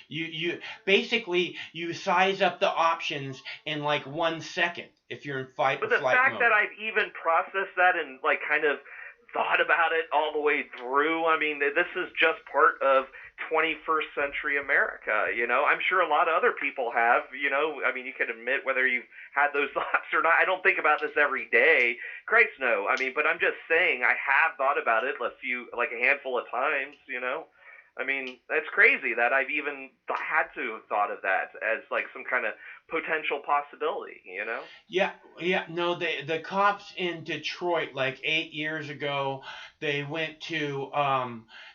you basically you size up the options in like 1 second if you're in fight or But the flight fact mode. that I've even processed that and like kind of thought about it all the way through, I mean, this is just part of 21st century America, you know? I'm sure a lot of other people have, you know? I mean, you can admit whether you've had those thoughts or not. I don't think about this every day. Christ, no. I mean, but I'm just saying I have thought about it like a handful of times, you know? I mean, that's crazy that I've even had to have thought of that as like some kind of potential possibility, you know? Yeah, yeah, no, the cops in Detroit like 8 years ago, they went to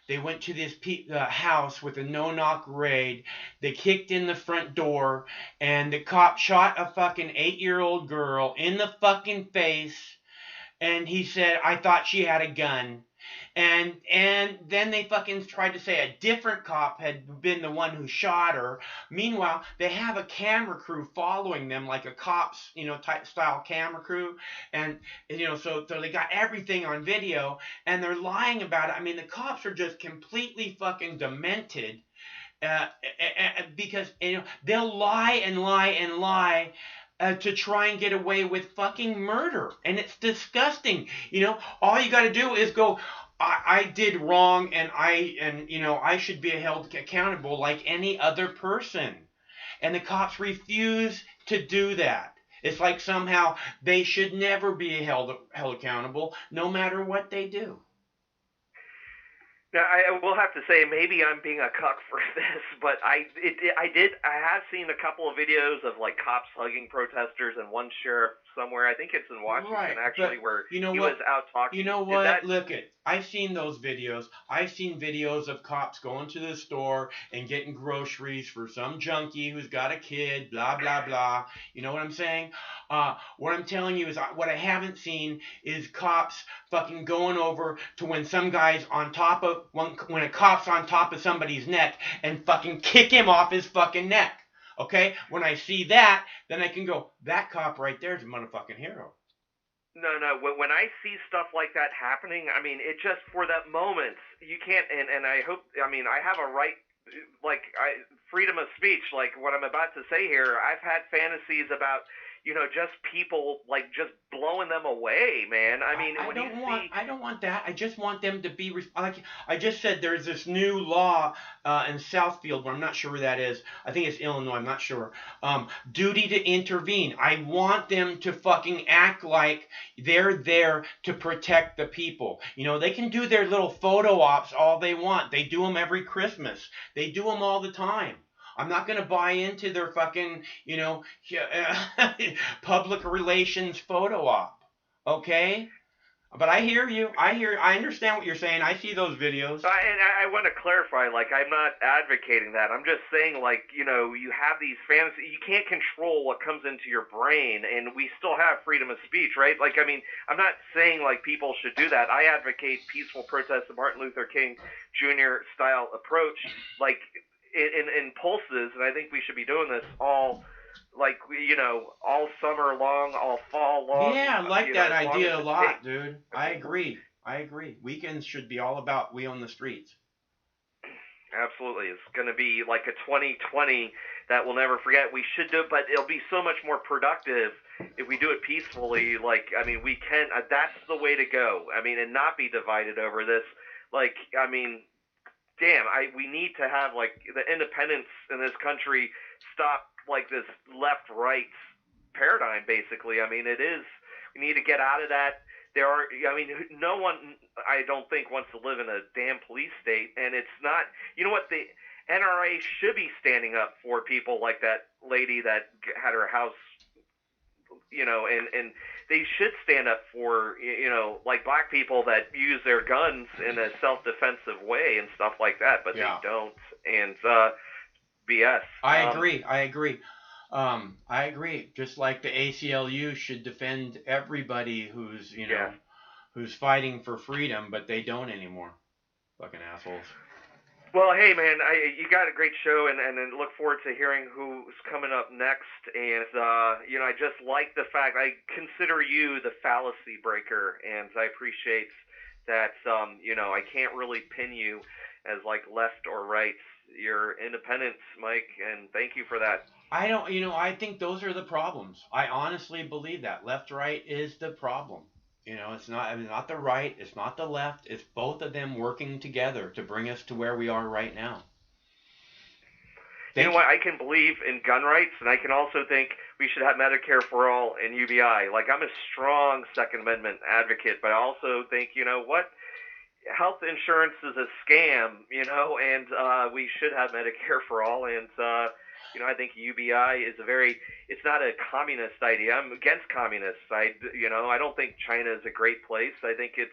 this house with a no-knock raid. They kicked in the front door, and the cop shot a fucking 8-year-old girl in the fucking face, and he said, "I thought she had a gun." And then they fucking tried to say a different cop had been the one who shot her. Meanwhile, they have a camera crew following them, like a cops, type style camera crew, and so they got everything on video, and they're lying about it. I mean, the cops are just completely fucking demented. Because they'll lie and lie and lie to try and get away with fucking murder, and it's disgusting. All you got to do is go, I did wrong, and I should be held accountable like any other person. And the cops refuse to do that. It's like somehow they should never be held accountable, no matter what they do. Now, I will have to say, maybe I'm being a cuck for this, but I have seen a couple of videos of like cops hugging protesters and one sheriff somewhere. I think it's in Washington, Right, actually, but where you know he what? was out talking. You know Is what? that Look it. I've seen those videos. I've seen videos of cops going to the store and getting groceries for some junkie who's got a kid, blah, blah, blah. You know what I'm saying? What I'm telling you is what I haven't seen is cops fucking going over to when some guy's on top of, when a cop's on top of somebody's neck and fucking kick him off his fucking neck. Okay? When I see that, then I can go, that cop right there is a motherfucking hero. No, no. When I see stuff like that happening, I mean, it just for that moment you can't. And I hope. I mean, I have a right, like freedom of speech. Like what I'm about to say here, I've had fantasies about, just people like just blowing them away, man. I mean, I when you don't see. I don't want that. I just want them to be like I just said. There's this new law in Southfield, where I'm not sure where that is. I think it's Illinois. I'm not sure. Duty to intervene. I want them to fucking act like they're there to protect the people. They can do their little photo ops all they want. They do them every Christmas. They do them all the time. I'm not going to buy into their fucking, public relations photo op. Okay? But I hear you. I understand what you're saying. I see those videos. And I want to clarify, like, I'm not advocating that. I'm just saying, like, you have these fantasies. You can't control what comes into your brain, and we still have freedom of speech, right? Like, I mean, I'm not saying, like, people should do that. I advocate peaceful protest, the Martin Luther King Jr. style approach, like, in pulses, and I think we should be doing this all, like, all summer long, all fall long. Yeah, I like that idea a lot, takes. dude. I agree. Weekends should be all about we on the streets. Absolutely. It's going to be like a 2020 that we'll never forget. We should do it, but it'll be so much more productive if we do it peacefully. Like, I mean, we can, that's the way to go. I mean, and not be divided over this. Like, I mean, damn, we need to have, like, the independence in this country stop, like, this left-right paradigm, basically. I mean, we need to get out of that. No one, I don't think, wants to live in a damn police state, and it's not, what, the NRA should be standing up for people like that lady that had her house, and they should stand up for, like black people that use their guns in a self-defensive way and stuff like that, but yeah. They don't, and BS. I agree. I agree. Just like the ACLU should defend everybody who's, who's fighting for freedom, but they don't anymore. Fucking assholes. Well, hey, man, you got a great show, and look forward to hearing who's coming up next. And, I just like the fact, I consider you the fallacy breaker, and I appreciate that I can't really pin you as like left or right. Your independence, Mike, and thank you for that. I don't, I think those are the problems. I honestly believe that left right is the problem. It's not the right, it's not the left, it's both of them working together to bring us to where we are right now. You know Thank you. what? I can believe in gun rights, and I can also think we should have Medicare for all and UBI. Like, I'm a strong Second Amendment advocate, but I also think, you know what? Health insurance is a scam, and we should have Medicare for all. And, I think UBI is it's not a communist idea. I'm against communists. I don't think China is a great place. I think it's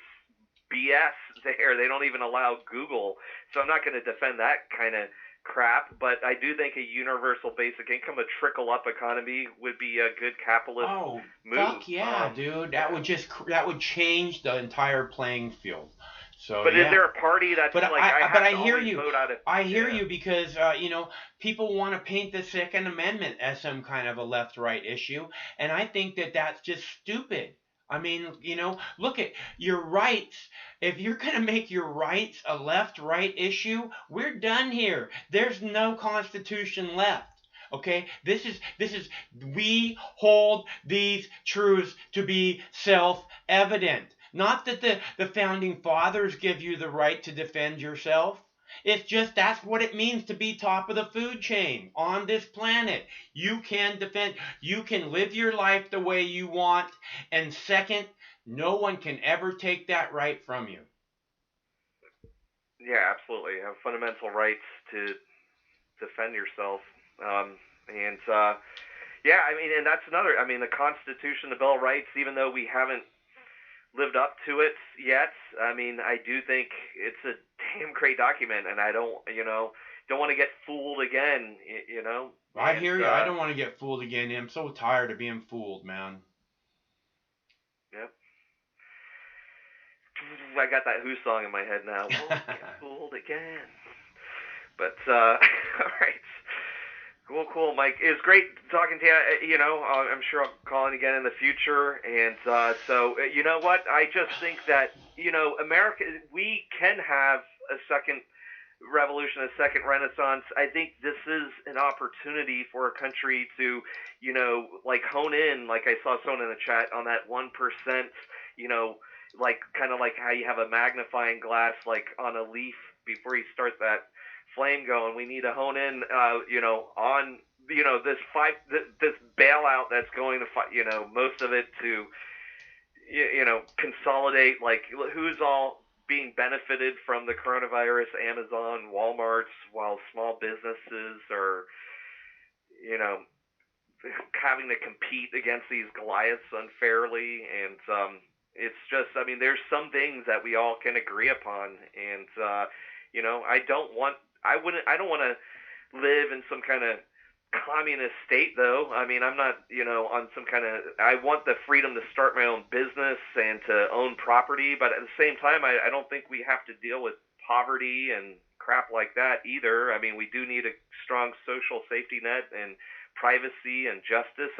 BS there. They don't even allow Google. So I'm not going to defend that kind of crap, but I do think a universal basic income, a trickle-up economy would be a good capitalist move. Fuck yeah, dude. That would change the entire playing field. So, but is there a party that's I hear you. Vote out of, I hear you because people want to paint the Second Amendment as some kind of a left-right issue, and I think that that's just stupid. I mean, look at your rights. If you're going to make your rights a left-right issue, we're done here. There's no constitution left. Okay? We hold these truths to be self-evident. Not that the founding fathers give you the right to defend yourself. It's just that's what it means to be top of the food chain on this planet. You can live your life the way you want, and second, no one can ever take that right from you. Yeah, absolutely. You have fundamental rights to defend yourself. And that's another, the Constitution, the Bill of Rights, even though we haven't lived up to it yet, I do think it's a damn great document, and I don't want to get fooled again, I hear you. I don't want to get fooled again. I'm so tired of being fooled, man. Yep. I got that Who song in my head now. Won't get fooled again. But, all right. Cool, Mike. It was great talking to you. I'm sure I'll call in again in the future. And so, you know what? I just think that, America, we can have a second revolution, a second renaissance. I think this is an opportunity for a country to, hone in, like I saw someone in the chat, on that 1%, kind of like how you have a magnifying glass, like on a leaf before you start that flame going. We need to hone in, on, this bailout that's going to, most of it to, consolidate, like who's all being benefited from the coronavirus, Amazon, Walmart's, while small businesses are, having to compete against these Goliaths unfairly. And, it's just, there's some things that we all can agree upon. And, I don't want to live in some kind of communist state, though. I'm not, on some kind of, I want the freedom to start my own business and to own property, but at the same time, I don't think we have to deal with poverty and crap like that either. We do need a strong social safety net and privacy and justice.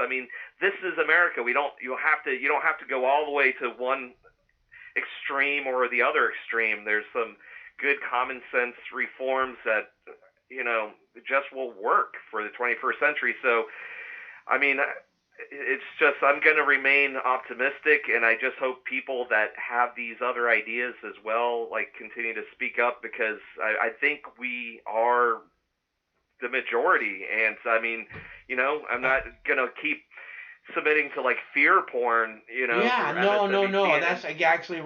This is America. You don't have to go all the way to one extreme or the other extreme. There's some good common sense reforms that just will work for the 21st century. So it's just, I'm going to remain optimistic, and I just hope people that have these other ideas as well continue to speak up, because I think we are the majority. And I'm not going to keep submitting to fear porn, Yeah, no. That's exactly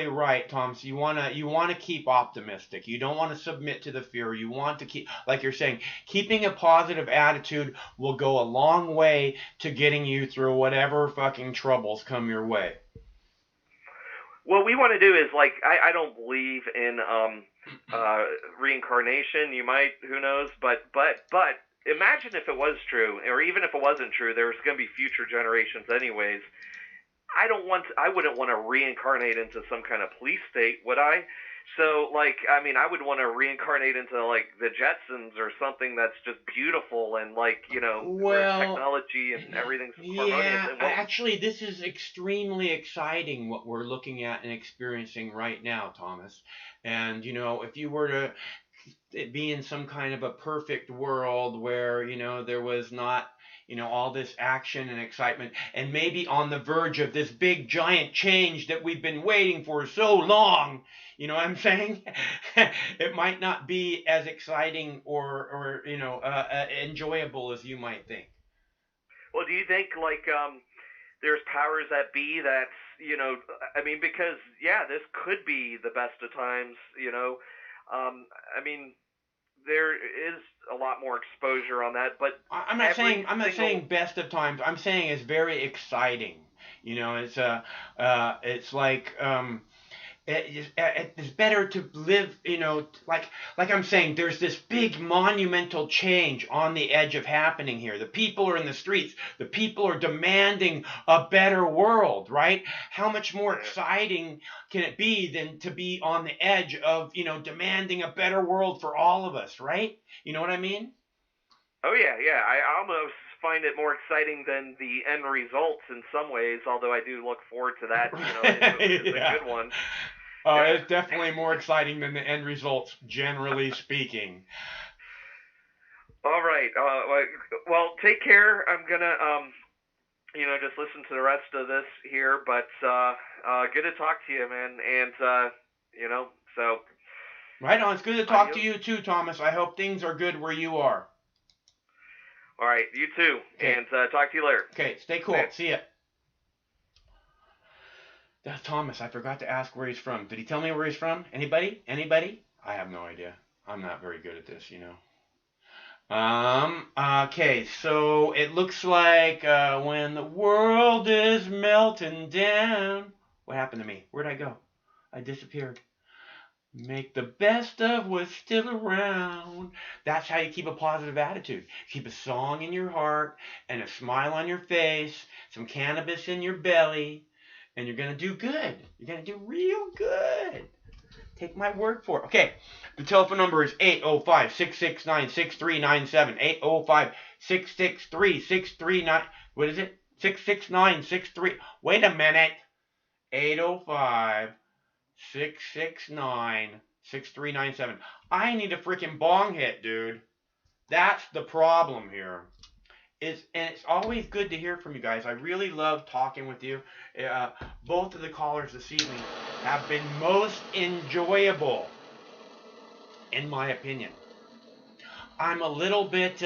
right, Tom. So you wanna keep optimistic. You don't want to submit to the fear. You want to keep, like you're saying, keeping a positive attitude will go a long way to getting you through whatever fucking troubles come your way. What we want to do is I don't believe in reincarnation. You might, who knows, but imagine if it was true, or even if it wasn't true, there's going to be future generations anyways. I wouldn't want to reincarnate into some kind of police state, would I? So, like, I mean, I would want to reincarnate into, like, the Jetsons or something that's just beautiful and, like, where Well, technology and everything's harmonious. yeah, And what, actually, this is extremely exciting what we're looking at and experiencing right now, Thomas. And, if you were to be in some kind of a perfect world where, there was not, all this action and excitement, and maybe on the verge of this big giant change that we've been waiting for so long, you know what I'm saying? It might not be as exciting or enjoyable as you might think. well, do you think, like, there's powers that be that's, I mean, because, yeah, this could be the best of times, I mean, there is a lot more exposure on that, but every I'm not single saying best of times. I'm saying it's very exciting. It's like it's better to live, like I'm saying, there's this big monumental change on the edge of happening here. The people are in the streets. The people are demanding a better world, right? How much more exciting can it be than to be on the edge of, demanding a better world for all of us, right? You know what I mean? Oh yeah, yeah. I almost find it more exciting than the end results in some ways. Although I do look forward to that. If it's a Yeah. good one. It's definitely more exciting than the end results, generally speaking. All right. Well, take care. I'm gonna just listen to the rest of this here. But good to talk to you, man. And so Right on. It's good to talk to adios. you too, Thomas. I hope things are good where you are. All right. You too. Okay. And talk to you later. Okay. Stay cool. Later. See ya. That's Thomas. I forgot to ask where he's from. Did he tell me where he's from? Anybody? Anybody? I have no idea. I'm not very good at this. Okay, so it looks like when the world is melting down. What happened to me? Where'd I go? I disappeared. Make the best of what's still around. That's how you keep a positive attitude. Keep a song in your heart and a smile on your face, some cannabis in your belly, and you're going to do good. You're going to do real good. Take my word for it. Okay, the telephone number is 805-669-6397. 805-663-639. What is it? 669-63. Wait a minute. 805-669-6397. I need a freaking bong hit, dude. That's the problem here. And it's always good to hear from you guys. I really love talking with you. Both of the callers this evening have been most enjoyable, in my opinion. I'm a little bit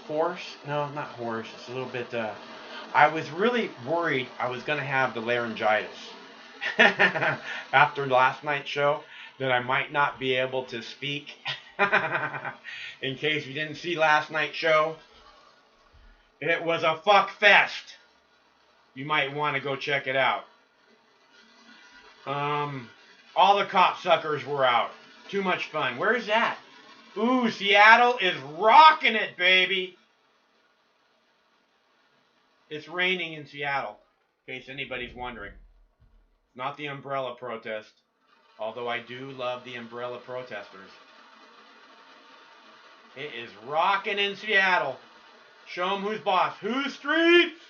hoarse. No, not hoarse. It's a little bit. I was really worried I was going to have the laryngitis after last night's show, that I might not be able to speak. In case you didn't see last night's show, it was a fuck fest. You might want to go check it out. All the cocksuckers were out. Too much fun. Where's that? Ooh, Seattle is rocking it, baby. It's raining in Seattle, in case anybody's wondering. Not the umbrella protest, although I do love the umbrella protesters. It is rocking in Seattle. Show them who's boss. Who's streets?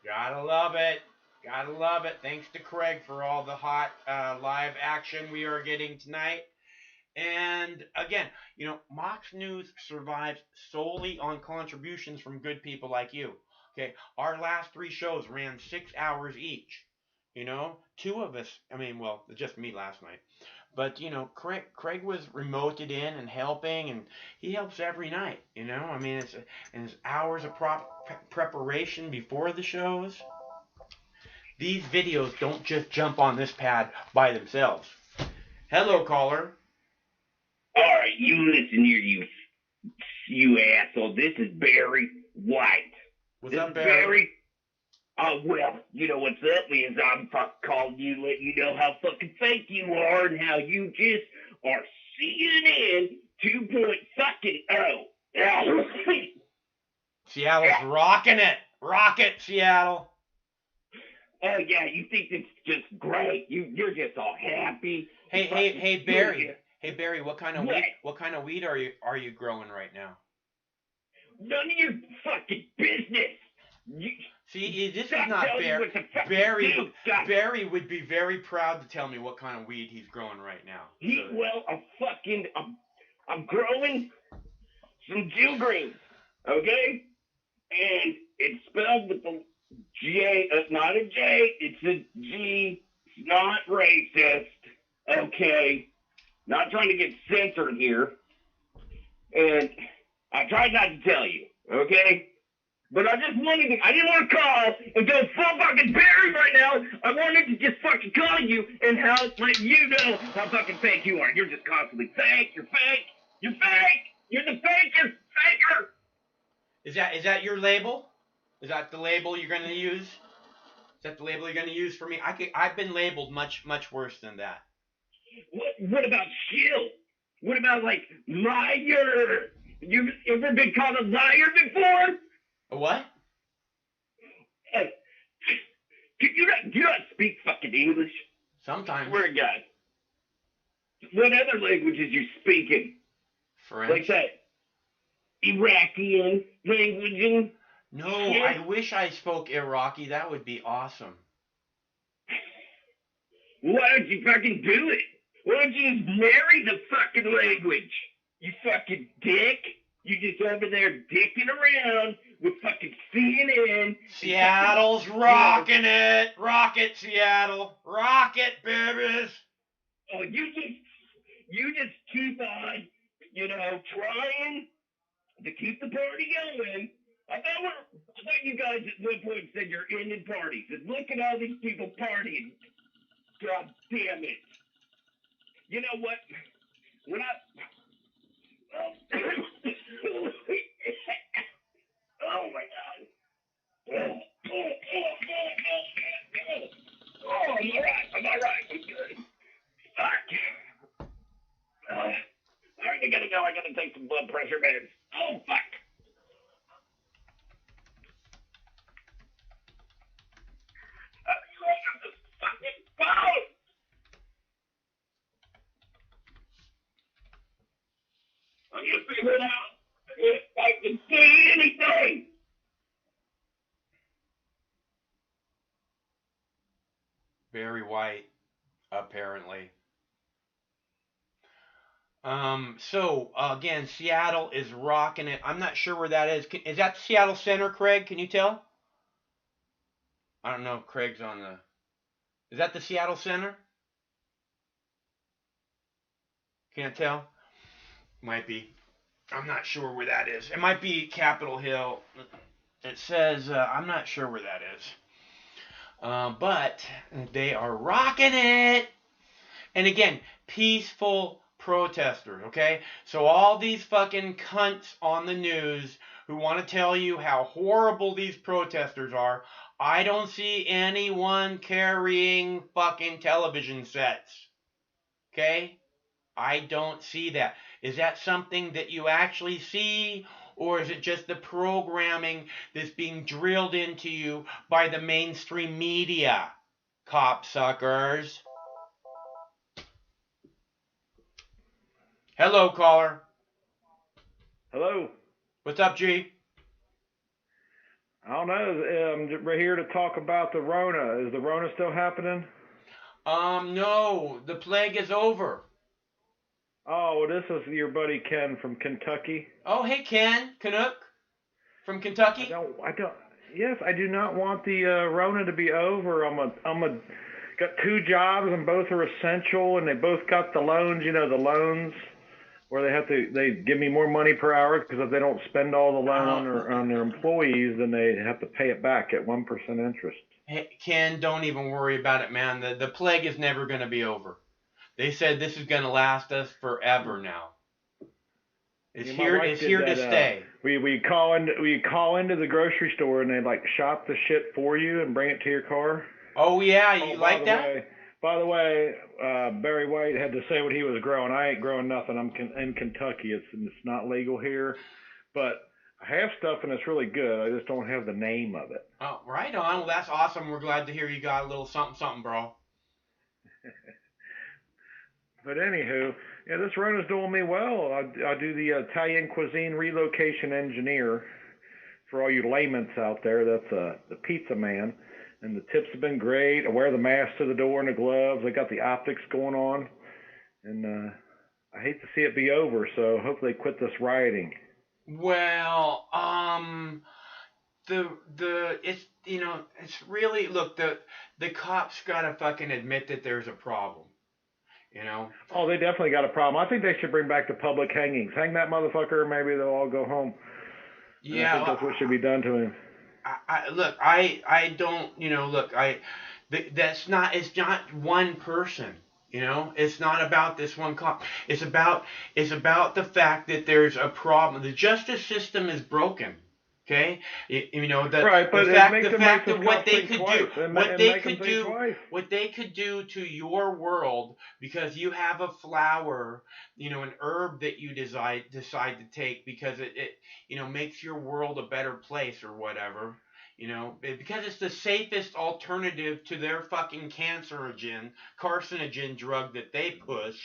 Gotta love it. Gotta love it. Thanks to Craig for all the hot live action we are getting tonight. And again, Mox News survives solely on contributions from good people like you. Okay, our last 3 shows ran 6 hours each. 2 of us, just me last night. But, Craig was remoted in and helping, and he helps every night, it's hours of preparation before the shows. These videos don't just jump on this pad by themselves. Hello, caller. All right, you listen here, you asshole. This is Barry White. What's this up, is Barry? Well, you know what's up is I'm calling you, letting you know how fucking fake you are and how you just are CNN 2.0. Seattle's rocking it. Rock it, Seattle. Oh yeah, you think it's just great. You're just all happy. Hey, Barry. Hey, Barry, what kind of What? weed? What kind of weed are you growing right now? None of your fucking business. You, See, this is stop not telling me Barry. what to fucking Barry, do. Stop. Barry would be very proud to tell me what kind of weed he's growing right now. I'm growing some Jew greens, okay? And it's spelled with the J, not a J, it's a G. It's not racist, okay? Not trying to get censored here. And I tried not to tell you, okay? But I didn't want to call and go full fucking Barry right now. I wanted to just fucking call you and let you know how fucking fake you are. You're just constantly fake, you're fake, you're fake, you're the faker. Is that your label? Is that the label you're gonna use? Is that the label you're gonna use for me? I've been labeled much worse than that. What about shill? What about like liar? You ever been called a liar before? A what? Do you not speak fucking English? Sometimes. Swear to God. What other languages you speaking? French. Like that Iraqi language? No, I wish I spoke Iraqi. That would be awesome. Why don't you fucking do it? Why don't you just marry the fucking language? You fucking dick. You just over there dicking around with fucking CNN. Seattle's rocking it. Rock it, Seattle. Rock it, babies. Oh, you just keep on, trying to keep the party going. I thought you guys at one point said you're ending parties. And look at all these people partying. God damn it. You know what? When oh my God. Oh, I'm all right. I'm good. Fuck. All right, I gotta go. I gotta take some blood pressure meds. Oh, fuck. You hang up this fucking phone. You figure it out. If I can see anything. Barry White, apparently. So again, Seattle is rocking it. I'm not sure where that is. Is that Seattle Center, Craig? Can you tell? I don't know if Craig's on the... Is that the Seattle Center? Can't tell? Might be. I'm not sure where that is. It might be Capitol Hill. It says, I'm not sure where that is. But they are rocking it. And again, peaceful protesters, okay? So all these fucking cunts on the news who want to tell you how horrible these protesters are, I don't see anyone carrying fucking television sets. Okay? I don't see that. Is that something that you actually see? Or is it just the programming that's being drilled into you by the mainstream media? Copsuckers. Hello, caller. Hello. What's up, G? I don't know. We're here to talk about the Rona. Is the Rona still happening? No. The plague is over. Oh, well, this is your buddy Ken from Kentucky. Oh, hey, Ken. Canuck from Kentucky. Yes, I do not want the Rona to be over. Got 2 jobs and both are essential, and they both got the loans. You know, the loans where they give me more money per hour because if they don't spend all the loan on their employees, then they have to pay it back at 1% interest. Hey, Ken, don't even worry about it, man. The plague is never going to be over. They said this is going to last us forever now. It's here to stay. We call into the grocery store and they like shop the shit for you and bring it to your car. Oh yeah, you like that? By the way, Barry White had to say what he was growing. I ain't growing nothing. I'm in Kentucky. It's not legal here, but I have stuff and it's really good. I just don't have the name of it. Oh, right on. Well, that's awesome. We're glad to hear you got a little something, something, bro. But anywho, yeah, this Rona's doing me well. I do the Italian cuisine relocation engineer. For all you laymen out there, that's the pizza man. And the tips have been great. I wear the mask to the door and the gloves. I got the optics going on. And I hate to see it be over, so hopefully they quit this rioting. Well, it's, you know, it's really, look, the cops gotta fucking admit that there's a problem. You know? Oh, they definitely got a problem. I think they should bring back the public hangings. Hang that motherfucker, maybe they'll all go home. And Yeah. I think that's what should be done to him. I don't, you know, look, that's not, it's not one person. You know, it's not about this one cop. It's about the fact that there's a problem. The justice system is broken. Okay, you know right, but the fact of what they could do to your world because you have a flower, you know, an herb that you decide to take because it you know makes your world a better place or whatever. You know, because it's the safest alternative to their fucking carcinogen drug that they push.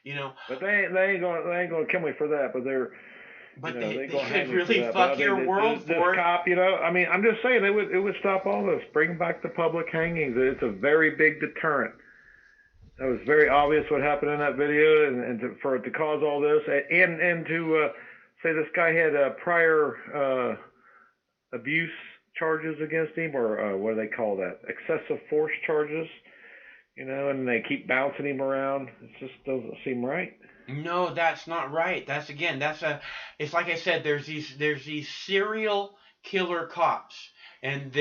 You know, but they ain't gonna kill me for that. But but you know, they gonna should really fuck your world for it. Cop, you know, I mean, I'm just saying it would stop all this. Bring back the public hangings. It's a very big deterrent. That was very obvious what happened in that video, and for it to cause all this, and to say this guy had prior abuse charges against him, or what do they call that? Excessive force charges, you know, and they keep bouncing him around. It just doesn't seem right. No, that's not right. It's like I said, there's these serial killer cops and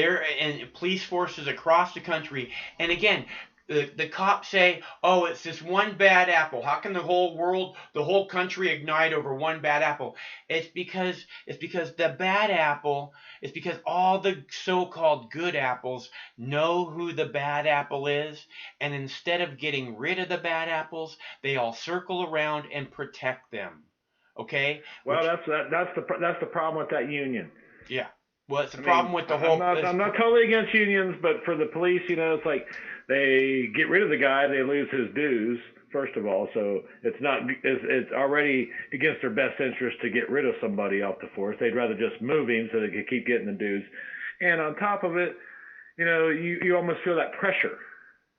police forces across the country. And again, the cops say, oh, it's this one bad apple. How can the whole country ignite over one bad apple? It's because all the so-called good apples know who the bad apple is, and instead of getting rid of the bad apples, they all circle around and protect them. Okay? Well, that's the problem with that union. Yeah. Well, it's the problem with the whole. I'm not totally against unions, but for the police, you know, it's like they get rid of the guy, they lose his dues. First of all, so it's already against their best interest to get rid of somebody off the force. They'd rather just move him so they could keep getting the dues. And on top of it, you know, you almost feel that pressure,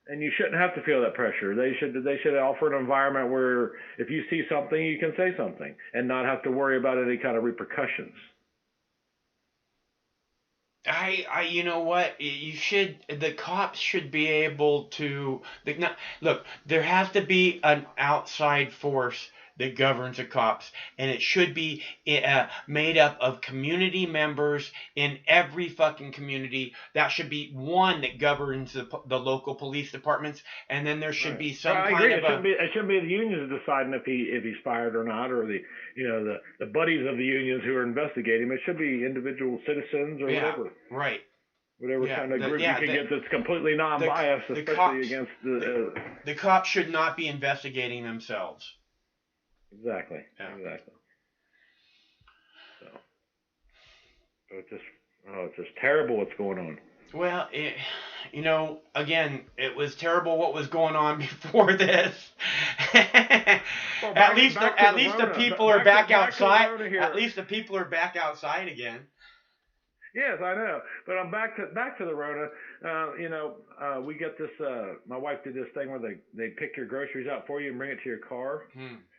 and you shouldn't have to feel that pressure. They should offer an environment where if you see something, you can say something and not have to worry about any kind of repercussions. You know what? The cops should be able to, look, there has to be an outside force that governs the cops, and it should be made up of community members in every fucking community. That should be one that governs the local police departments, and then there should be some I kind agree. of It shouldn't be the unions deciding if he's fired or not, or the buddies of the unions who are investigating him. It should be individual citizens or whatever. Right. Whatever kind of group you can get that's completely non-biased, especially against the cops should not be investigating themselves. Exactly. Yeah. Exactly. So it's just terrible what's going on. Well, you know, again, it was terrible what was going on before this. At least the people are back outside. At least the people are back outside again. Yes, I know. But I'm back to the Rona. You know, we get this. My wife did this thing where they pick your groceries out for you and bring it to your car.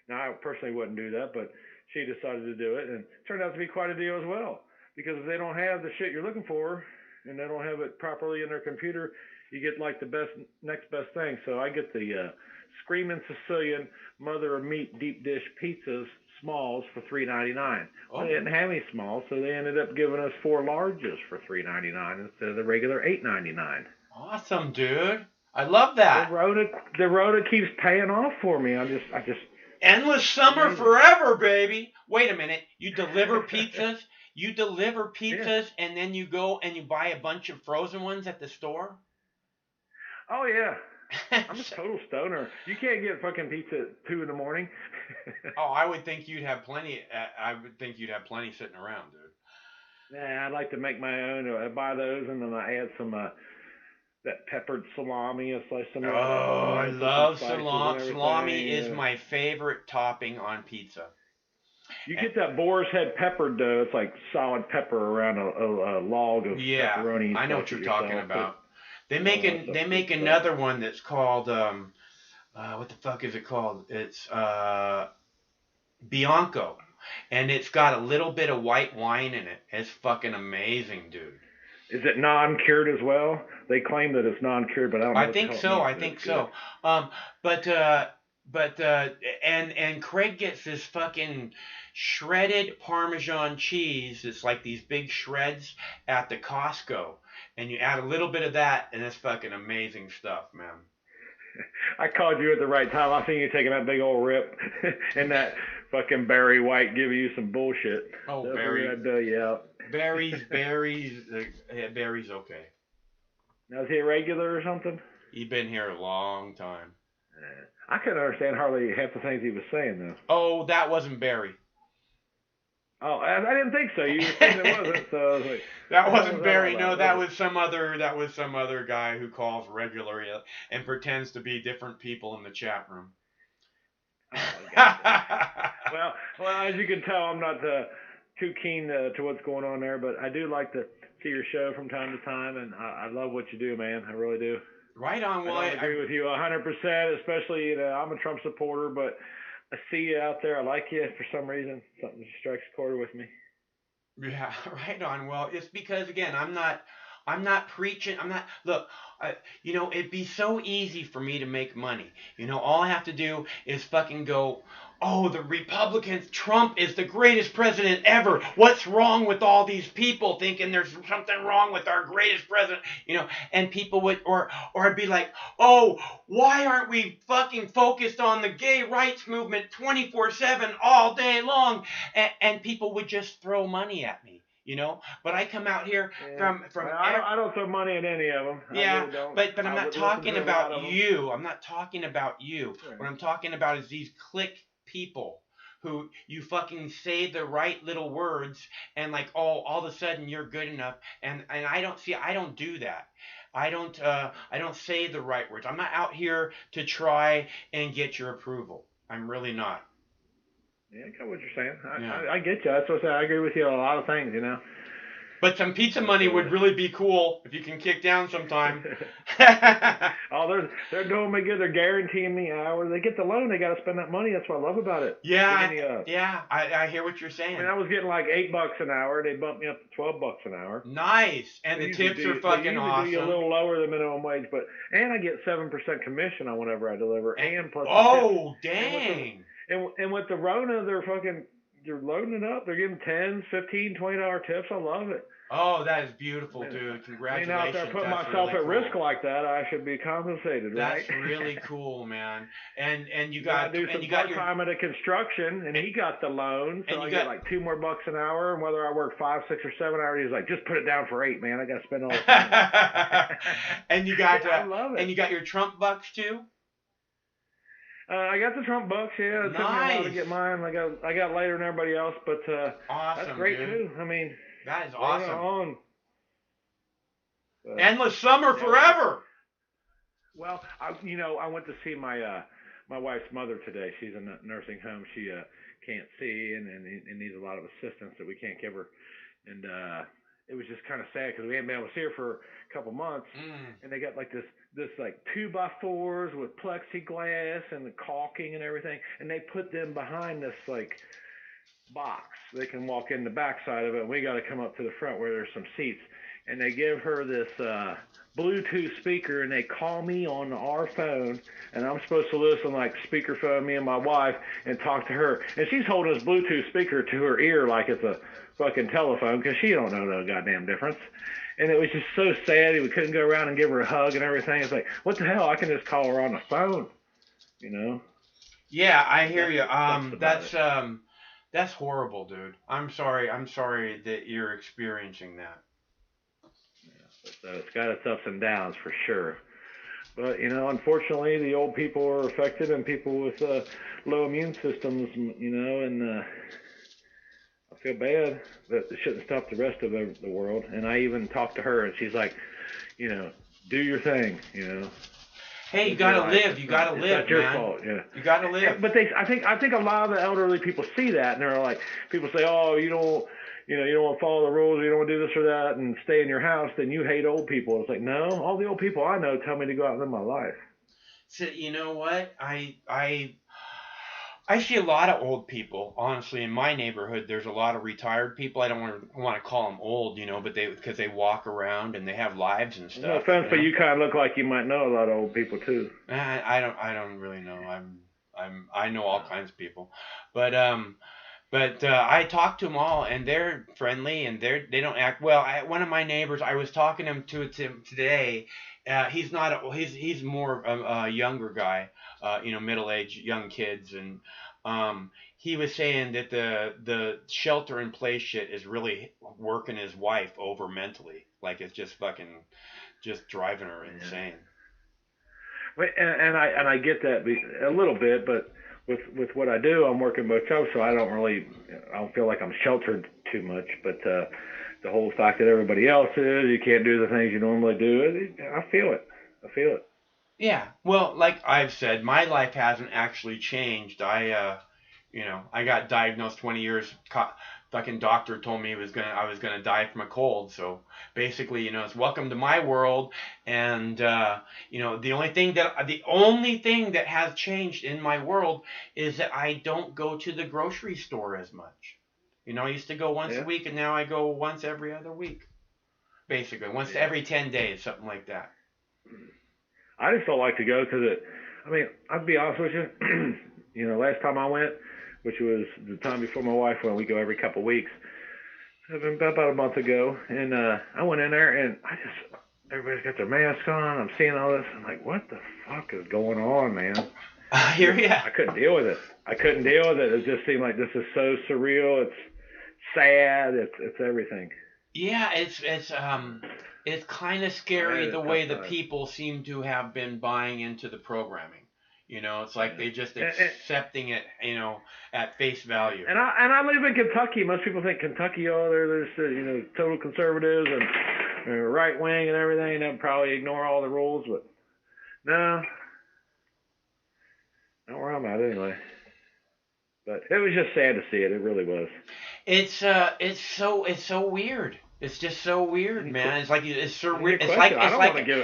Now, I personally wouldn't do that, but she decided to do it, and it turned out to be quite a deal as well. Because if they don't have the shit you're looking for, and they don't have it properly in their computer, you get like the next best thing. So I get the Screaming Sicilian Mother of Meat deep dish pizzas smalls for $3.99. Well, they didn't have any smalls, so they ended up giving us 4 larges for $3.99 instead of the regular $8.99. Awesome, dude. I love that. The Rona keeps paying off for me. I just endless summer forever, baby. Wait a minute. You deliver pizzas? You deliver pizzas, and then you go and you buy a bunch of frozen ones at the store? Oh, yeah. I'm a total stoner. You can't get fucking pizza at 2 in the morning. Oh, I would think you'd have plenty. I would think you'd have plenty sitting around, dude. Nah, I'd like to make my own. I buy those and then I add some that peppered salami. I slice some Oh, of that up on there I and put some love spices and salami. everything. Salami is Yeah. my favorite topping on pizza. You get that boar's head peppered though. It's like solid pepper around a log of Yeah, pepperoni. And I know stuff what you're yourself. talking about. They Oh, make that's they a make good another one that's called what the fuck is it called? It's Bianco, and it's got a little bit of white wine in it. It's fucking amazing, dude. Is it non-cured as well? They claim that it's non-cured, but I don't know. I what the think hell it so. means, I but think it's so. But and Craig gets this fucking shredded Parmesan cheese. It's like these big shreds at the Costco, and you add a little bit of that, and it's fucking amazing stuff, man. I called you at the right time. I seen you taking that big old rip, and that fucking Barry White giving you some bullshit. Oh, That's Barry. what I'd do you out. Barry's yeah, Barry's okay. Now, is he a regular or something? He's been here a long time. I couldn't understand hardly half the things he was saying though. Oh, that wasn't Barry. Oh, I didn't think so. You were saying it wasn't, so I was like, That what wasn't was Barry. all No, about? that was some other guy who calls regularly and pretends to be different people in the chat room. Oh, gotcha. well, as you can tell, I'm not too keen to what's going on there, but I do like to see your show from time to time, and I love what you do, man. I really do. Right on. Well, I don't agree with you 100%, especially, I'm a Trump supporter, but I see you out there. I like you for some reason. Something just strikes a chord with me. yeah, right on. Well, it's because again, I'm not preaching. Look, it'd be so easy for me to make money. All I have to do is fucking go, oh, the Republicans, Trump is the greatest president ever. What's wrong with all these people thinking there's something wrong with our greatest president? And people would, or I'd be like, oh, why aren't we fucking focused on the gay rights movement 24/7 all day long? And people would just throw money at me. But I come out here from Well, I don't throw money at any of them. yeah, I really don't. but I'm I not would listen talking to a lot about of 'em. you. I'm not talking about you. Sure. What I'm talking about is these clique people who you fucking say the right little words and like, oh, all of a sudden you're good enough. And I don't do that. I don't say the right words. I'm not out here to try and get your approval. I'm really not. Yeah, I get what you're saying. Yeah. I get you. That's what I say. I agree with you on a lot of things, But some pizza money would really be cool if you can kick down sometime. Oh, they're doing me good. They're guaranteeing me hours. They get the loan. They got to spend that money. That's what I love about it. Yeah, They give me, yeah, I hear what you're saying. I mean, I was getting like $8 an hour. They bumped me up to $12 an hour. Nice, and They the usually tips do- are fucking they usually awesome. do you a little lower than minimum wage, and I get 7% commission on whenever I deliver, and plus. the Oh, tip. dang! And with the Rona, they're loading it up. They're giving $10, $15, $20 tips. I love it. Oh, that is beautiful, Yeah. dude. I mean, Congratulations. out there putting That's myself really at risk cool. like that, I should be compensated, That's right? really cool, man. And you I got do some and you got part your time at a construction, and he got the loan, so and you I got- get like $2 more an hour. And whether I work 5, 6, or 7 hours, he's like, just put it down for 8, man. I got to spend all the time. and you got I love it. and you got your Trump bucks too. I got the Trump bucks. Yeah, it took me a while to Nice. get mine. I got later than everybody else, but Awesome, that's great dude. too. I mean, That is right awesome. on. Endless summer Yeah. forever. Well, I went to see my wife's mother today. She's in a nursing home. She can't see and needs a lot of assistance that we can't give her. And it was just kind of sad because we hadn't been able to see her for a couple months. And they got like this like 2x4s with plexiglass and the caulking and everything, and they put them behind this like box. They can walk in the backside of it, and we got to come up to the front where there's some seats. And they give her this Bluetooth speaker, and they call me on our phone, and I'm supposed to listen like speakerphone me and my wife and talk to her. And she's holding this Bluetooth speaker to her ear like it's a fucking telephone because she don't know no goddamn difference. And it was just so sad. We couldn't go around and give her a hug and everything. It's like, what the hell? I can just call her on the phone, Yeah, I hear you. That's about That's horrible, dude. I'm sorry that you're experiencing that. So it's got its ups and downs for sure. But unfortunately, the old people are affected, and people with low immune systems, and I feel bad, but it shouldn't stop the rest of the world. And I even talked to her, and she's like, do your thing, Hey, you live your gotta life. live. You gotta It's live, not your man. fault, yeah. You gotta live. But I think a lot of the elderly people see that, and they're like, people say, oh, you don't want to follow the rules, you don't want to do this or that, and stay in your house, then you hate old people. It's like, no, all the old people I know tell me to go out and live my life. So you know what? I see a lot of old people. Honestly, in my neighborhood, there's a lot of retired people. I don't want to call them old, but because they walk around and they have lives and stuff. No offense, but you kind of look like you might know a lot of old people too. I don't really know. I know all kinds of people, but I talk to them all, and they're friendly, and they don't act well. One of my neighbors, I was talking to him today. He's he's more of a younger guy, middle-aged young kids, and he was saying that the shelter-in-place shit is really working his wife over mentally. Like it's just just driving her insane. And I get that a little bit, but with what I do, I'm working both jobs, so I don't feel like I'm sheltered too much. But the whole fact that everybody else is, you can't do the things you normally do, I feel it. Yeah, well, like I've said, my life hasn't actually changed. I got diagnosed 20 years. Fucking doctor told me I was gonna die from a cold. So basically, it's welcome to my world. And the only thing that has changed in my world is that I don't go to the grocery store as much. I used to go once a week, and now I go once every other week. Basically, once every 10 days, something like that. I just don't like to go because I'd be honest with you. Last time I went, which was the time before my wife went, we go every couple of weeks. About a month ago, and I went in there, and everybody's got their mask on. I'm seeing all this. I'm like, what the fuck is going on, man? I hear ya. I couldn't deal with it. It just seemed like this is so surreal. It's sad. It's everything. Yeah, it's kind of scary the way the people seem to have been buying into the programming. It's like they just accepting it, at face value. And I live in Kentucky. Most people think Kentucky, they're just total conservatives and right wing and everything. They'll probably ignore all the rules, but no, not where I'm at anyway. But it was just sad to see it. It really was. It's so weird. It's just so weird, man. It's like it's so weird. I don't want to give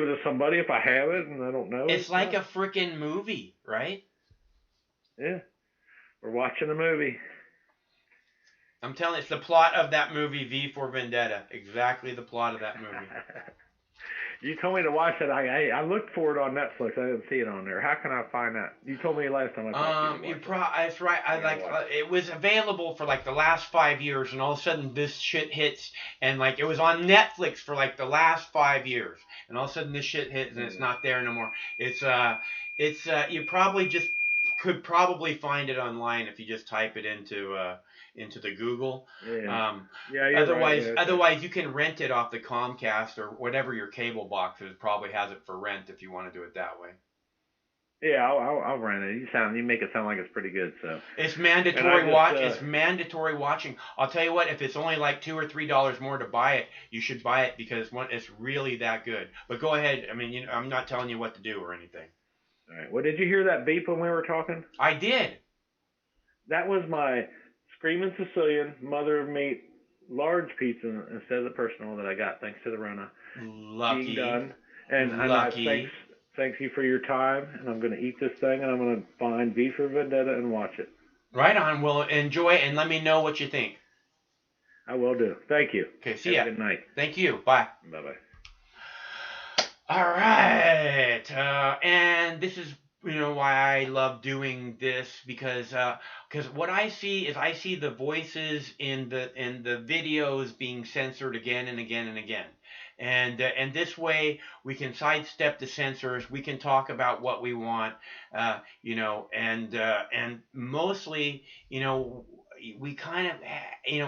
it to somebody if I have it and I don't know. It's like a freaking movie, right? Yeah, we're watching a movie. I'm telling you, it's the plot of that movie, V for Vendetta. Exactly the plot of that movie. You told me to watch it. I looked for it on Netflix. I didn't see it on there. How can I find that? You told me last time I talked to you. That's right. It was available for like the last 5 years, and all of a sudden this shit hits, and like it was on Netflix for like the last 5 years, and all of a sudden this shit hits, and it's not there no more. It's you could probably find it online if you just type it into the Google. Yeah. Otherwise you can rent it off the Comcast or whatever your cable box is. Probably has it for rent if you want to do it that way. Yeah, I'll rent it. You make it sound like it's pretty good. So it's mandatory watch. It's mandatory watching. I'll tell you what. If it's only like $2 or $3 more to buy it, you should buy it because it's really that good. But go ahead. I'm not telling you what to do or anything. All right. Well, did you hear that beep when we were talking? I did. That was my Screaming Sicilian mother of meat large pizza instead of the personal that I got thanks to the Rona. Lucky. Being done. And Lucky. Thanks you for your time. And I'm going to eat this thing and I'm going to find V for Vendetta and watch it. Right on. Well, enjoy it and let me know what you think. I will do. Thank you. Okay. See ya. Good night. Thank you. Bye. Bye-bye. All right, and this is why I love doing this because what I see is the voices in the videos being censored again and again and again, and this way we can sidestep the censors. We can talk about what we want, and mostly we kind of,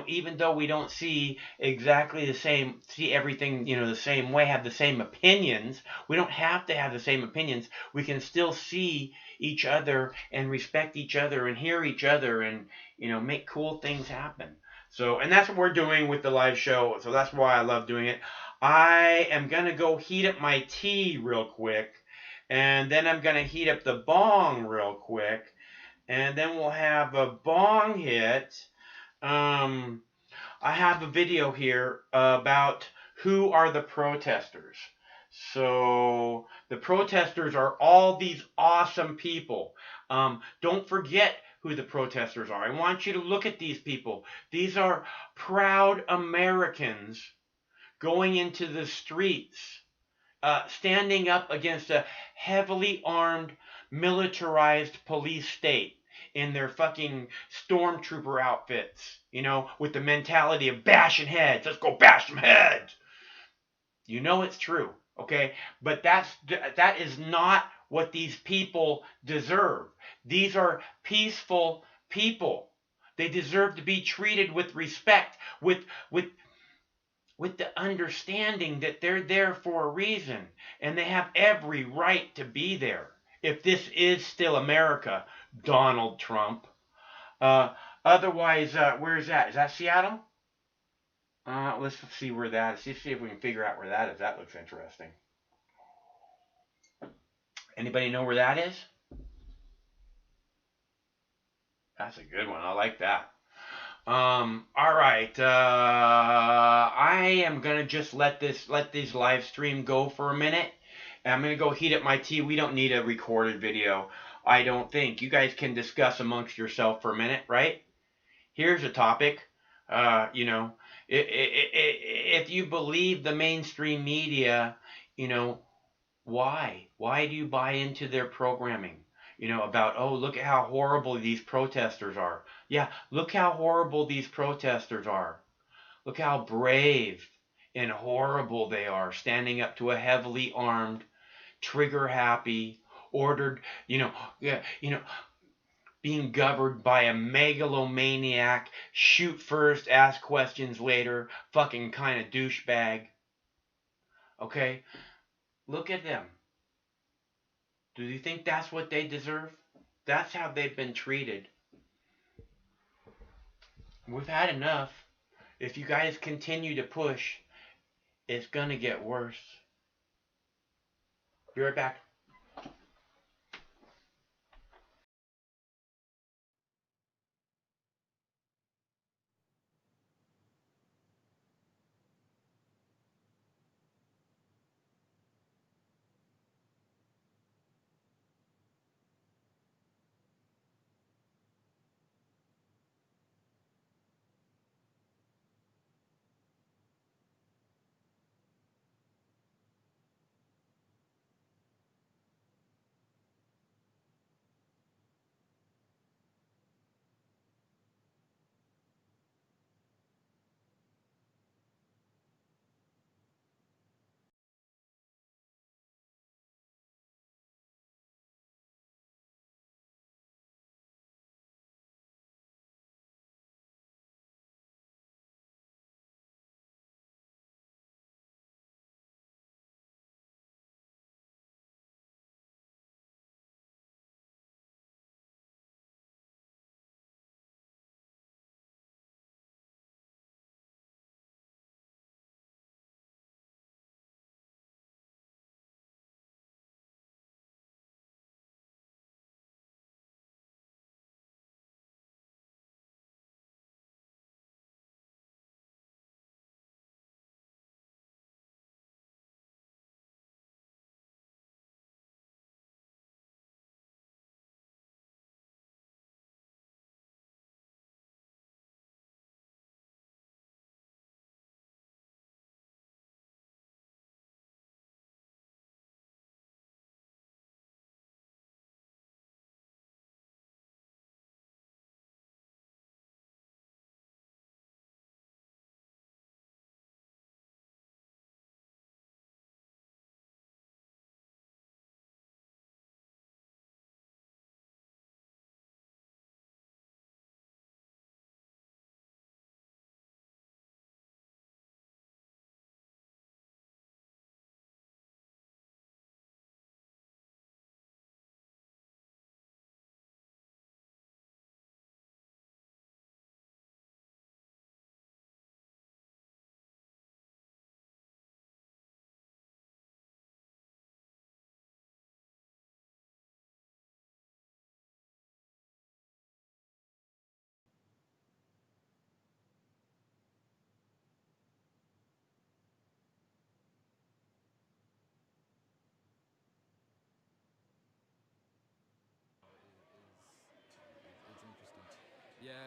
even though we don't see exactly the same, see everything, the same way, have the same opinions, we don't have to have the same opinions. We can still see each other and respect each other and hear each other and, make cool things happen. So, and that's what we're doing with the live show. So that's why I love doing it. I am going to go heat up my tea real quick. And then I'm going to heat up the bong real quick. And then we'll have a bong hit. I have a video here about who are the protesters. So the protesters are all these awesome people. Don't forget who the protesters are. I want you to look at these people. These are proud Americans going into the streets, standing up against a heavily armed, militarized police state in their fucking stormtrooper outfits, with the mentality of bashing heads. Let's go bash some heads. It's true, okay? But that is not what these people deserve. These are peaceful people. They deserve to be treated with respect, with the understanding that they're there for a reason, and they have every right to be there. If this is still America, Donald Trump. Otherwise, where is that? Is that Seattle? Let's see where that is. Let's see if we can figure out where that is. That looks interesting. Anybody know where that is? That's a good one. I like that. All right. I am gonna just let this live stream go for a minute. And I'm gonna go heat up my tea. We don't need a recorded video, I don't think. You guys can discuss amongst yourself for a minute, right? Here's a topic. If you believe the mainstream media, why? Why do you buy into their programming? About, oh, look at how horrible these protesters are. Yeah, look how horrible these protesters are. Look how brave and horrible they are, standing up to a heavily armed, trigger-happy, ordered, being governed by a megalomaniac, shoot first, ask questions later, fucking kind of douchebag. Okay? Look at them. Do you think that's what they deserve? That's how they've been treated. We've had enough. If you guys continue to push, it's gonna get worse. Be right back.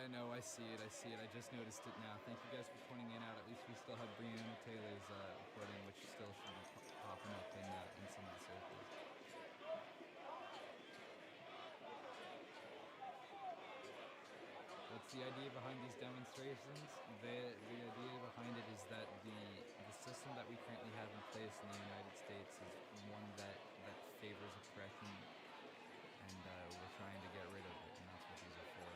Yeah, no, I see it. I just noticed it now. Thank you guys for pointing it out. At least we still have Breonna Taylor's recording, which still should be popping up in some of the circles. What's the idea behind these demonstrations? The idea behind it is that the system that we currently have in place in the United States is one that favors oppression, and we're trying to get rid of it, and that's what these are for.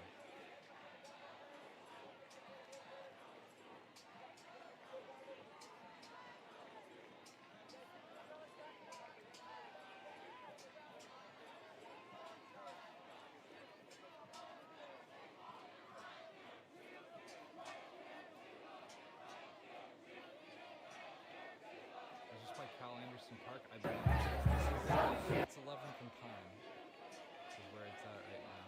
It's just by Cal Anderson Park, I believe. It's 11th and Pine. This is where it's at right now.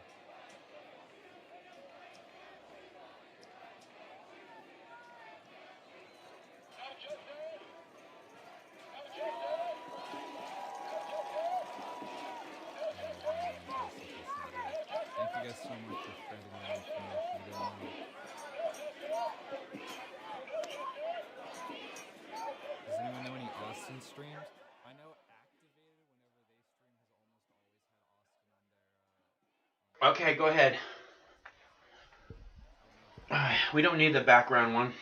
Thank you guys so much for spreading that information. You don't know. Does anyone know any Austin streams? I know Activated, whenever they stream, has almost always had Austin on their. Okay, go ahead. We don't need the background one.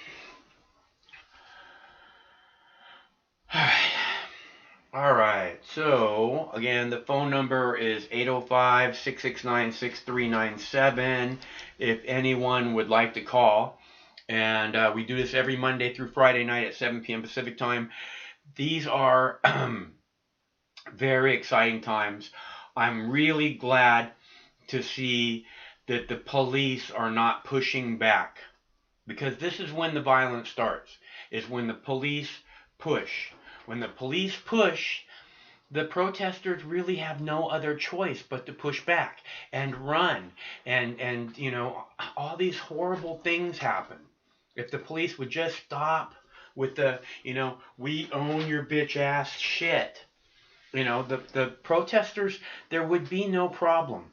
All right. So, again, the phone number is 805-669-6397 if anyone would like to call. And we do this every Monday through Friday night at 7 p.m. Pacific time. These are very exciting times. I'm really glad to see that the police are not pushing back, because this is when the violence starts, is when the police push. When the police push, the protesters really have no other choice but to push back and run. And you know, all these horrible things happen. If the police would just stop with the, you know, we own your bitch ass shit, you know, the protesters, there would be no problem.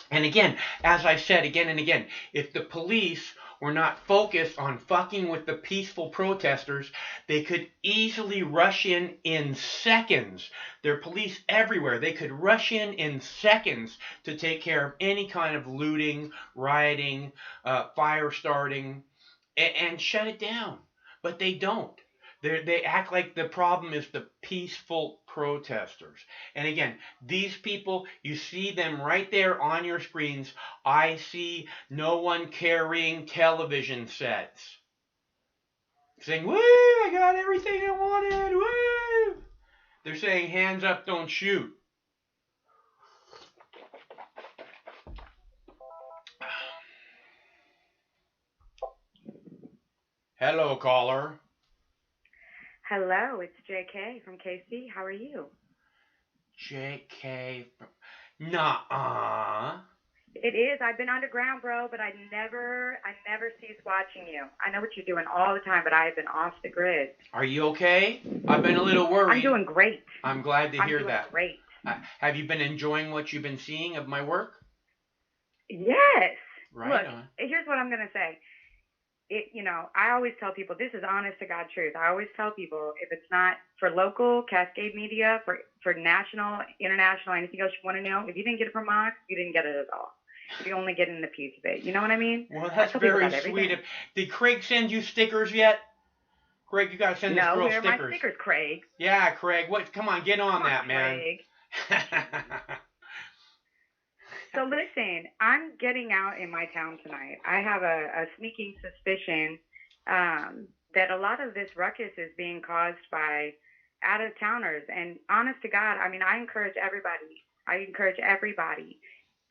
And again, as I said again and again, if the police were not focused on fucking with the peaceful protesters, they could easily rush in seconds. There are police everywhere. They could rush in seconds to take care of any kind of looting, rioting, fire starting, and shut it down. But they don't. They act like the problem is the peaceful protesters. And again, these people, you see them right there on your screens. I see no one carrying television sets, saying, woo, I got everything I wanted, woo. They're saying, hands up, don't shoot. Hello, caller. Hello, it's JK from KC. How are you? JK from... Nuh-uh. It is. I've been underground, bro, but I never cease watching you. I know what you're doing all the time, but I have been off the grid. Are you okay? I've been a little worried. I'm doing great. I'm glad to hear that. I'm doing great. Have you been enjoying what you've been seeing of my work? Yes. Right Look, on. here's what I'm going to say. You know, I always tell people, this is honest to God truth. I always tell people, if it's not for local, Cascade Media, for national, international, anything else you want to know, if you didn't get it from Mox, you didn't get it at all. You only get in a piece of it. You know what I mean? Well, that's very sweet. Did Craig send you stickers yet? Craig, you got to send this girl stickers. No, where are my stickers, Craig? Yeah, Craig. What? Come on, get on that, man. Craig. So listen, I'm getting out in my town tonight. I have a sneaking suspicion that a lot of this ruckus is being caused by out-of-towners. And honest to God, I mean, I encourage everybody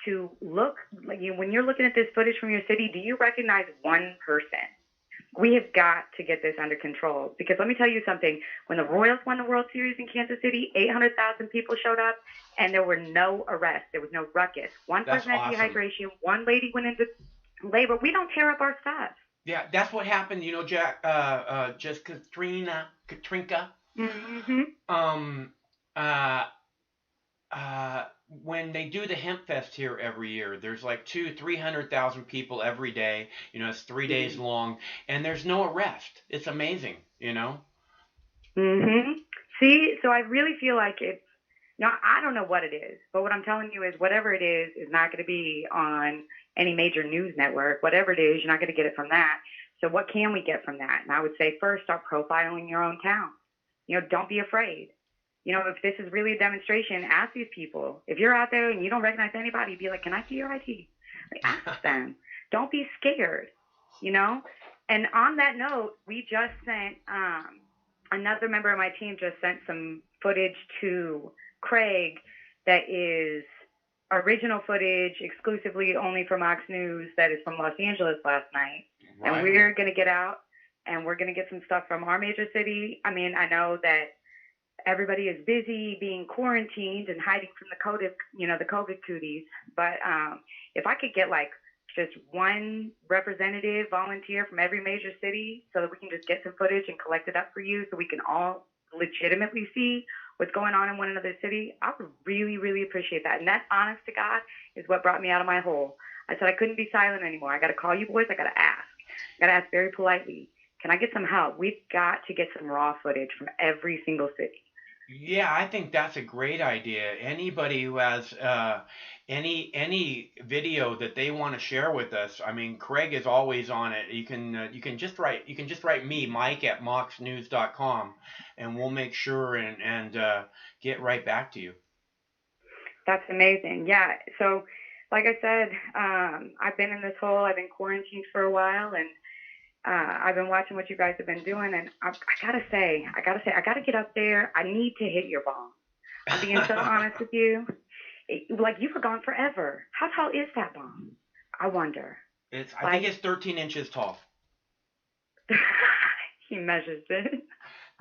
to look. When you're looking at this footage from your city, do you recognize one person? We have got to get this under control, because let me tell you something. When the Royals won the World Series in Kansas City, 800,000 people showed up, and there were no arrests. There was no ruckus. One person had dehydration. One lady went into labor. We don't tear up our stuff. Yeah, that's what happened. You know, Jack, just Katrinka. Mm-hmm. when they do the Hemp Fest here every year, there's like 300,000 people every day. You know, it's 3 days long, and there's no arrest. It's amazing. You know. See, so I really feel like it's no, I don't know what it is, but what I'm telling you is whatever it is not going to be on any major news network. Whatever it is, you're not going to get it from that. So what can we get from that? And I would say first, start profiling your own town. You know, don't be afraid. You know, if this is really a demonstration, ask these people. If you're out there and you don't recognize anybody, be like, can I see your ID? Like, ask them. Don't be scared, you know? And on that note, we just sent, another member of my team just sent some footage to Craig that is original footage exclusively only for Fox News that is from Los Angeles last night. Right. And we're going to get out and we're going to get some stuff from our major city. I mean, I know that everybody is busy being quarantined and hiding from the COVID cooties. But if I could get like just one representative volunteer from every major city so that we can just get some footage and collect it up for you so we can all legitimately see what's going on in one another's city, I would really, really appreciate that. And that, honest to God, is what brought me out of my hole. I said I couldn't be silent anymore. I got to call you boys. I got to ask. I got to ask very politely. Can I get some help? We've got to get some raw footage from every single city. Yeah, I think that's a great idea. Anybody who has any video that they want to share with us, I mean, Craig is always on it. You can just write me, Mike at moxnews.com, and we'll make sure and get right back to you. That's amazing. Yeah. So, like I said, I've been in this hole. I've been quarantined for a while, and I've been watching what you guys have been doing, and I gotta say, I gotta get up there. I need to hit your bomb. I'm being so honest with you. Like, you were gone forever. How tall is that bomb? I wonder. I think it's 13 inches tall. He measures it.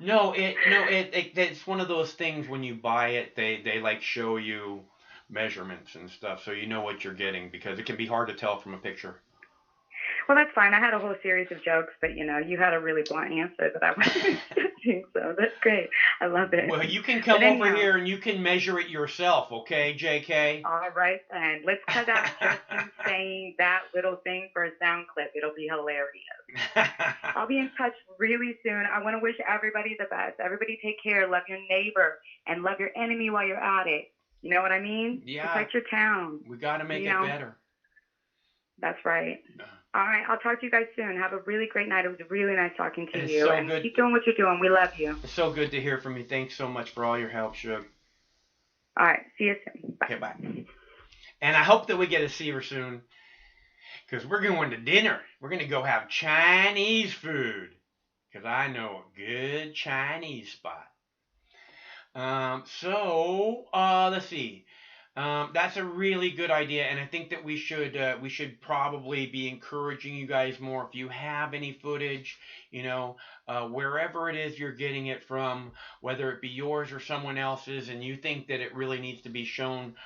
No, it's one of those things when you buy it, they like show you measurements and stuff, so you know what you're getting, because it can be hard to tell from a picture. Well, that's fine. I had a whole series of jokes, but, you had a really blunt answer that I wasn't expecting, so that's great. I love it. Well, you can come over here and you can measure it yourself, okay, JK? All right, and let's cut out Justin saying that little thing for a sound clip. It'll be hilarious. I'll be in touch really soon. I want to wish everybody the best. Everybody take care. Love your neighbor and love your enemy while you're at it. You know what I mean? Yeah. Protect your town. We got to make it better. That's right. All right, I'll talk to you guys soon. Have a really great night. It was really nice talking to you. So and good. Keep doing what you're doing. We love you. It's so good to hear from you. Thanks so much for all your help, Shug. All right, see you soon. Bye. Okay, bye. And I hope that we get to see her soon, because we're going to dinner. We're going to go have Chinese food, because I know a good Chinese spot. Let's see. That's a really good idea, and I think that we should probably be encouraging you guys more. If you have any footage, wherever it is you're getting it from, whether it be yours or someone else's, and you think that it really needs to be shown,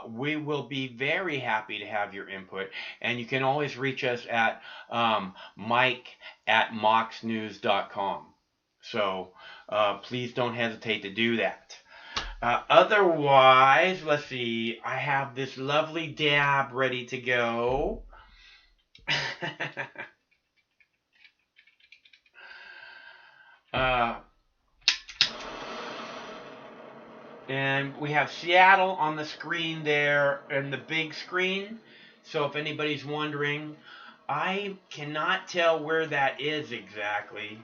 we will be very happy to have your input. And you can always reach us at mike@moxnews.com. So please don't hesitate to do that. Otherwise, let's see, I have this lovely dab ready to go. And we have Seattle on the screen there, and the big screen. So if anybody's wondering, I cannot tell where that is exactly.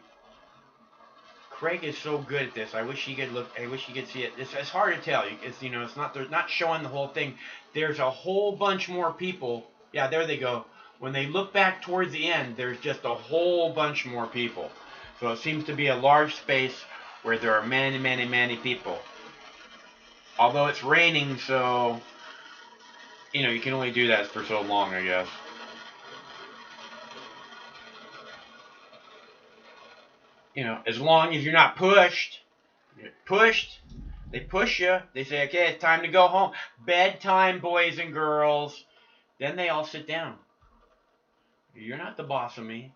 Craig is so good at this. I wish he could look. I wish you could see it. It's hard to tell. It's not. They're not showing the whole thing. There's a whole bunch more people. Yeah, there they go. When they look back towards the end, there's just a whole bunch more people. So it seems to be a large space where there are many, many, many people. Although it's raining, so you can only do that for so long, I guess. As long as you're not pushed. They push you. They say, okay, it's time to go home. Bedtime, boys and girls. Then they all sit down. You're not the boss of me.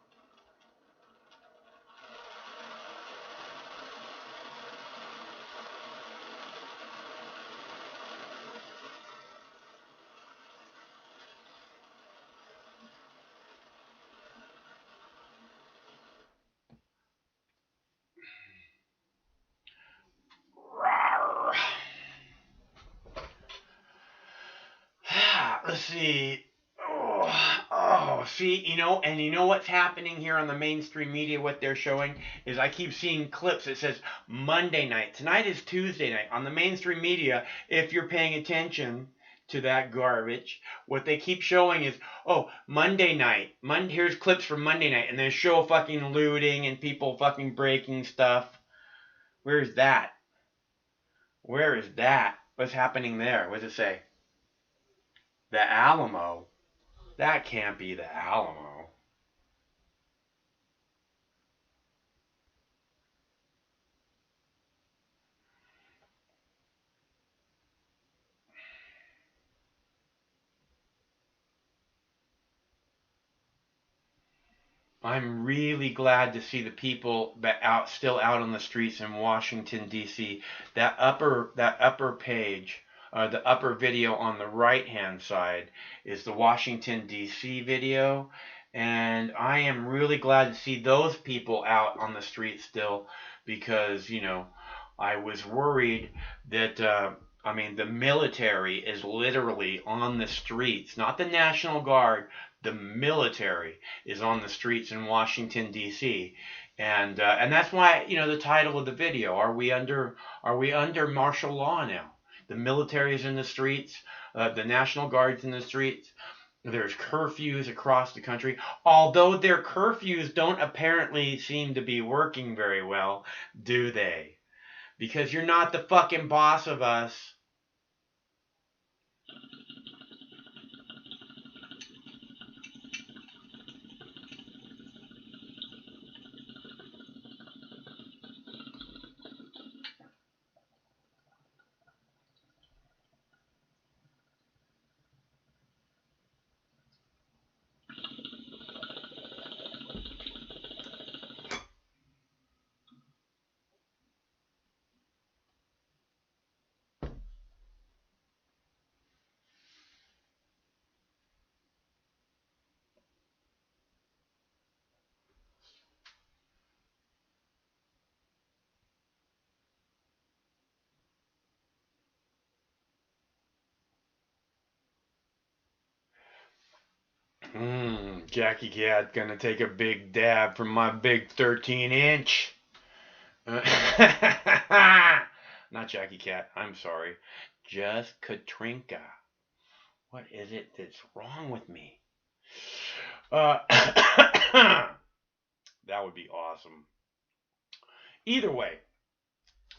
see. See, and you know what's happening here on the mainstream media, what they're showing is I keep seeing clips that says Monday night. Tonight is Tuesday night. On the mainstream media, if you're paying attention to that garbage, what they keep showing is, Monday night. Here's clips from Monday night, and they show fucking looting and people fucking breaking stuff. Where's that? Where is that? What's happening there? What does it say? The Alamo. That can't be the Alamo. I'm really glad to see the people that still out on the streets in Washington D.C. That upper page, the upper video on the right-hand side is the Washington D.C. video, and I am really glad to see those people out on the street still, because I was worried that the military is literally on the streets, not the National Guard. The military is on the streets in Washington D.C. and that's why the title of the video: Are we under martial law now? The military is in the streets. The National Guard's in the streets. There's curfews across the country. Although their curfews don't apparently seem to be working very well, do they? Because you're not the fucking boss of us. Jackie Cat gonna take a big dab from my big 13-inch. Not Jackie Cat, I'm sorry. Just Katrinka. What is it that's wrong with me? That would be awesome. Either way,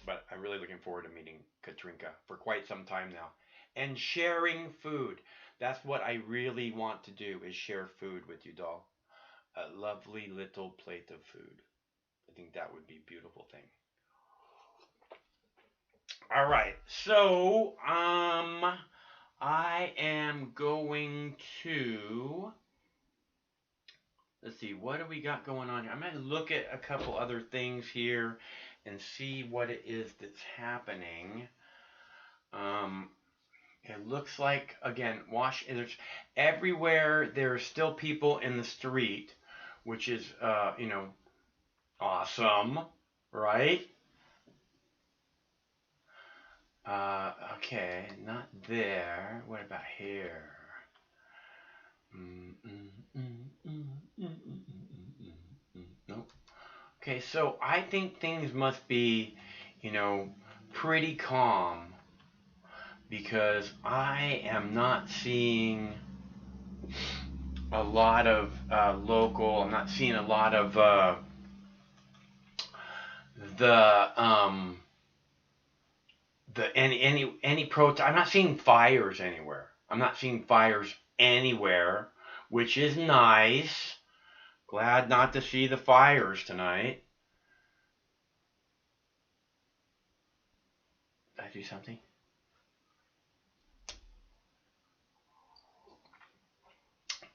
but I'm really looking forward to meeting Katrinka for quite some time now. And sharing food. That's what I really want to do, is share food with you, doll. A lovely little plate of food. I think that would be a beautiful thing. All right, so I am going to, let's see, what do we got going on here? I'm going to look at a couple other things here and see what it is that's happening. It looks like, again, there's everywhere there's still people in the street, which is, awesome, right? Okay, not there. What about here? Nope. Okay, so I think things must be, pretty calm, because I am not seeing a lot of local. I'm not seeing a lot of any protest. I'm not seeing fires anywhere. Which is nice. Glad not to see the fires tonight. Did I do something?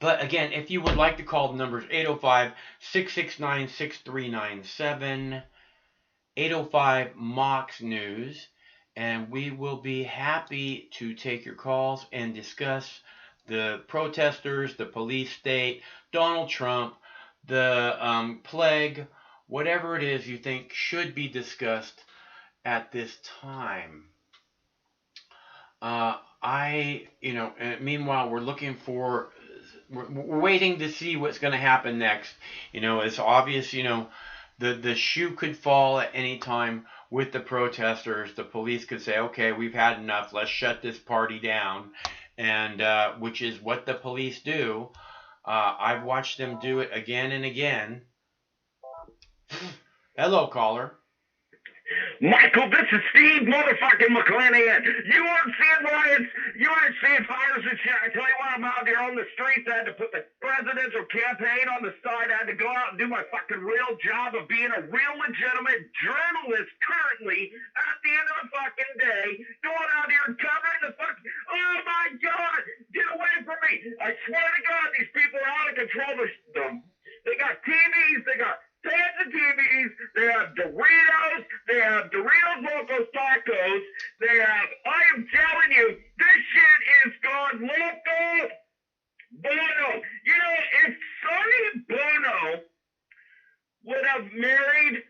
But again, if you would like to call, the number is 805-669-6397, 805 Mox News, and we will be happy to take your calls and discuss the protesters, the police state, Donald Trump, the plague, whatever it is you think should be discussed at this time. meanwhile, we're waiting to see what's going to happen next. It's obvious, the shoe could fall at any time with the protesters. The police could say, okay, we've had enough. Let's shut this party down. And which is what the police do. I've watched them do it again and again. Hello, caller. Michael, this is Steve motherfucking McClanahan. You aren't seeing riots. You aren't seeing fires and shit. I tell you what, I'm out here on the streets. I had to put the presidential campaign on the side. I had to go out and do my fucking real job of being a real legitimate journalist currently at the end of the fucking day, going out here and covering the fuck. Oh my God, get away from me. I swear to God, these people are out of control. They got TVs, they got fans of TVs, they have Doritos, they have Doritos Locos Tacos, they have, I am telling you, this shit is gone loco bono. If Sonny Bono would have married,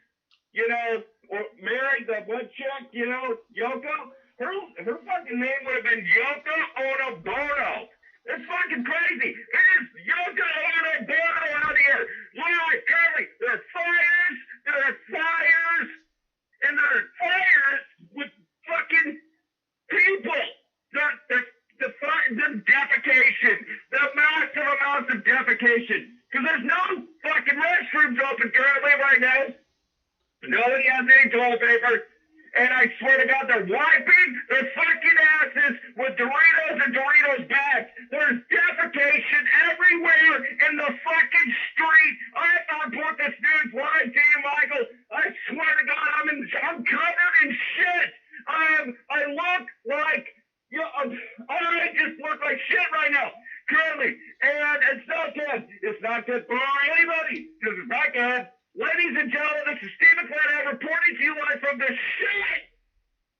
or married the what chick, Yoko, her fucking name would have been Yoko Ono Bono. It's fucking crazy. It is Yoko Ono Bono out here. Literally, currently, there are fires, and there are fires with fucking people. The defecation, the massive amounts of defecation. Because there's no fucking restrooms open currently right now. Nobody has any toilet paper. And I swear to God, they're wiping their fucking asses with Doritos and Doritos bags. There's defecation everywhere in the fucking street. I thought I put this news live to you, Michael. I swear to God, I'm covered in shit. I look like, I just look like shit right now, currently. And it's not good. It's not good for anybody, because it's not good. Ladies and gentlemen, this is Steve McClanahan reporting to you live from the shit.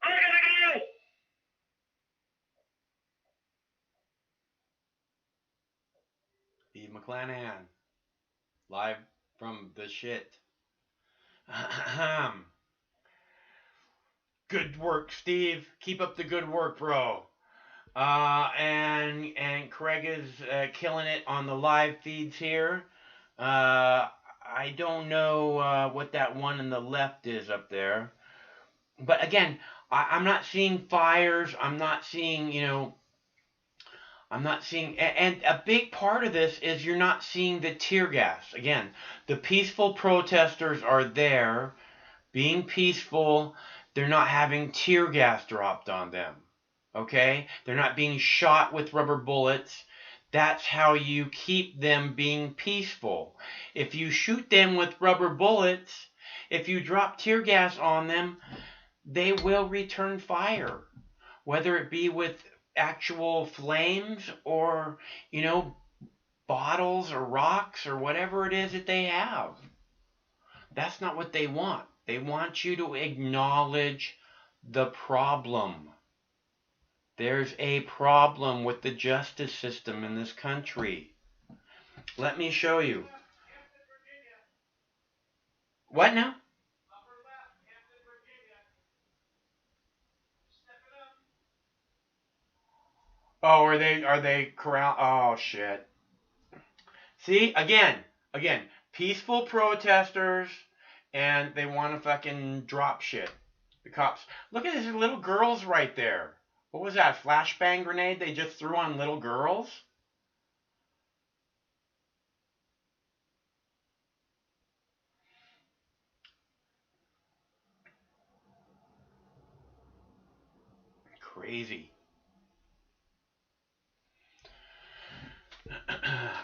I gotta go. Steve McClanahan, live from the shit. Good work, Steve. Keep up the good work, bro. And Craig is killing it on the live feeds here. I don't know what that one on the left is up there. But again, I'm not seeing fires. I'm not seeing, and a big part of this is you're not seeing the tear gas. Again, the peaceful protesters are there, being peaceful. They're not having tear gas dropped on them. Okay? They're not being shot with rubber bullets. That's how you keep them being peaceful. If you shoot them with rubber bullets, if you drop tear gas on them, they will return fire. Whether it be with actual flames or, bottles or rocks or whatever it is that they have. That's not what they want. They want you to acknowledge the problem. There's a problem with the justice system in this country. Let me show you. What now? Oh, are they corral? Oh, shit. See, again, peaceful protesters, and they want to fucking drop shit. The cops. Look at these little girls right there. What was that, flashbang grenade they just threw on little girls? Crazy.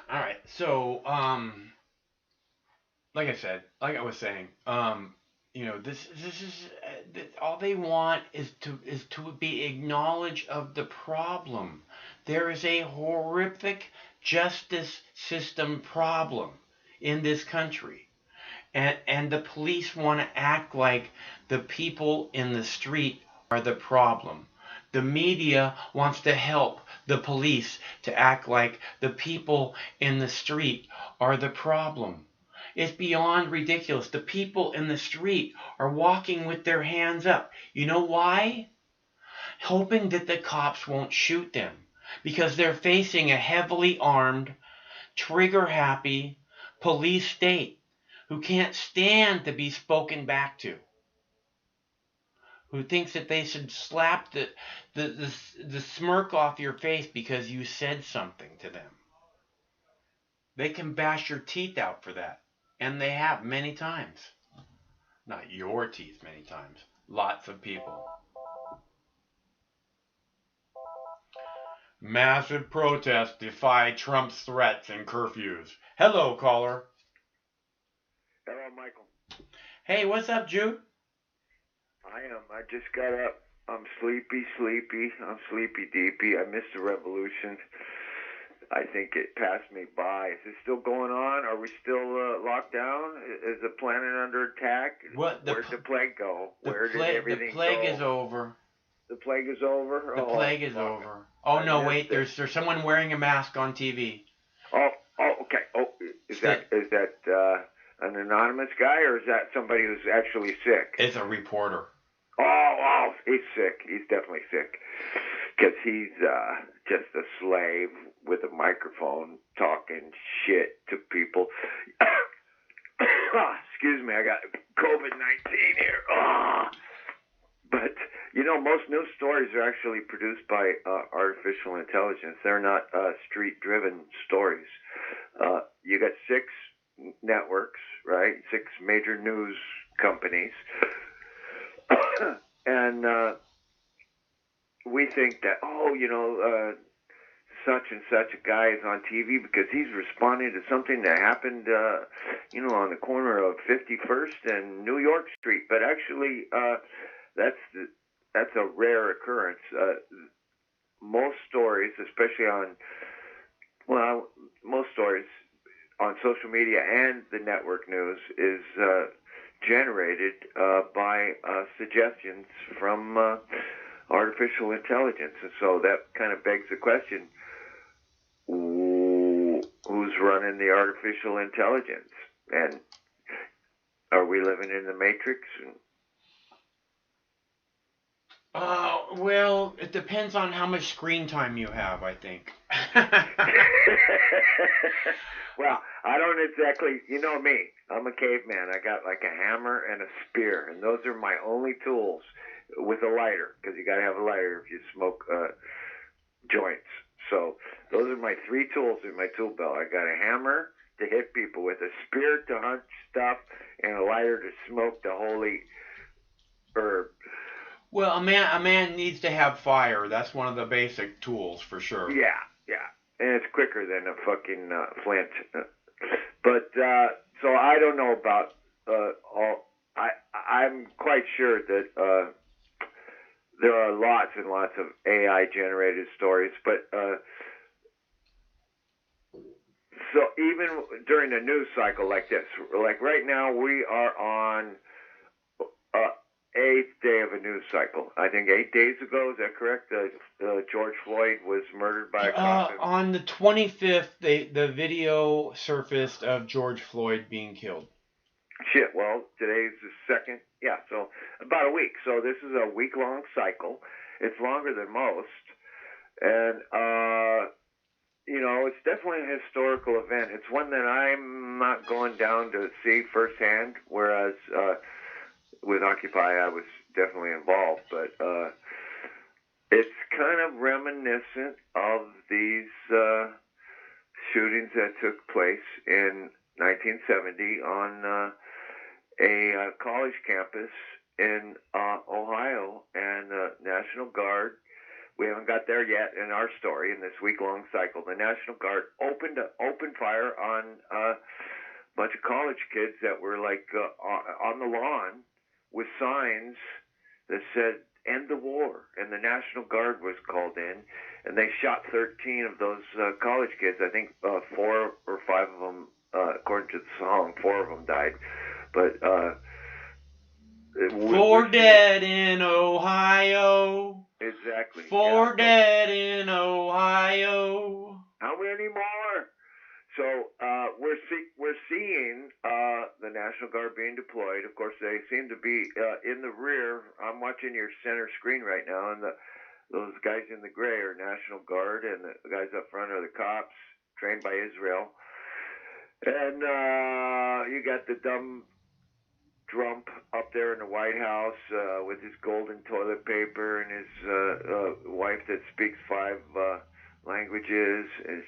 All right, so, like I was saying, this is all they want is to be acknowledged of the problem. There is a horrific justice system problem in this country, and the police want to act like the people in the street are the problem. The media wants to help the police to act like the people in the street are the problem. It's beyond ridiculous. The people in the street are walking with their hands up. You know why? hoping that the cops won't shoot them because they're facing a heavily armed, trigger-happy police state who can't stand to be spoken back to, who thinks that they should slap the smirk off your face because you said something to them. They can bash your teeth out for that, and they have many times. Not your teeth many times. Lots of people. Massive protests defy Trump's threats and curfews. Hello, caller. Hello, Michael. Hey, what's up, Jude? I just got up. I'm sleepy. I'm sleepy deepy. I missed the revolution. I think it passed me by. Is it still going on? Are we still locked down? Is the planet under attack? What? Where'd the plague go? Where did everything The plague go? is over. The plague is over? The plague is over. Oh, no, wait. There's someone wearing a mask on TV. Oh, okay. Oh, is that an anonymous guy, or is that somebody who's actually sick? It's a reporter. Oh, he's sick. He's definitely sick. Because he's just a slave with a microphone talking shit to people. Excuse me, I got COVID-19 here. But, most news stories are actually produced by artificial intelligence. They're not street-driven stories. You got 6 networks, right? 6 major news companies. And we think that, such and such a guy is on TV because he's responding to something that happened, on the corner of 51st and New York Street. But actually, that's a rare occurrence. Most stories, especially most stories on social media and the network news is generated by suggestions from artificial intelligence. And so that kind of begs the question, who's running the artificial intelligence? And are we living in the Matrix? Well, it depends on how much screen time you have, I think. Well, I don't exactly, you know me, I'm a caveman. I got like a hammer and a spear, and those are my only tools with a lighter, because you got to have a lighter if you smoke joints. So those are my 3 tools in my tool belt. I got a hammer to hit people with, a spear to hunt stuff, and a lighter to smoke the holy herb. Well, a man needs to have fire. That's one of the basic tools for sure. Yeah. And it's quicker than a fucking flint. But so I don't know about I'm quite sure that there are lots and lots of AI generated stories. But so even during a news cycle like this, like right now we are on 8th day of a news cycle. I think 8 days ago, is that correct? George Floyd was murdered by a cop. On the 25th, the video surfaced of George Floyd being killed. Shit, well, today's the 2nd. Yeah, so about a week. So this is a week-long cycle. It's longer than most. And, it's definitely a historical event. It's one that I'm not going down to see firsthand, whereas with Occupy, I was definitely involved, but it's kind of reminiscent of these shootings that took place in 1970 on a college campus in Ohio, and the National Guard. We haven't got there yet in our story in this week-long cycle. The National Guard opened fire on a bunch of college kids that were like on the lawn with signs that said, "End the war," and the National Guard was called in, and they shot 13 of those college kids. I think 4 or 5 of them, according to the song, 4 of them died. But 4 dead in Ohio. Exactly. 4 dead in Ohio. How many more? So we're seeing the National Guard being deployed. Of course, they seem to be in the rear. I'm watching your center screen right now, and Those guys in the gray are National Guard, and the guys up front are the cops trained by Israel. And you got the dumb Trump up there in the White House with his golden toilet paper and his wife that speaks 5 languages. And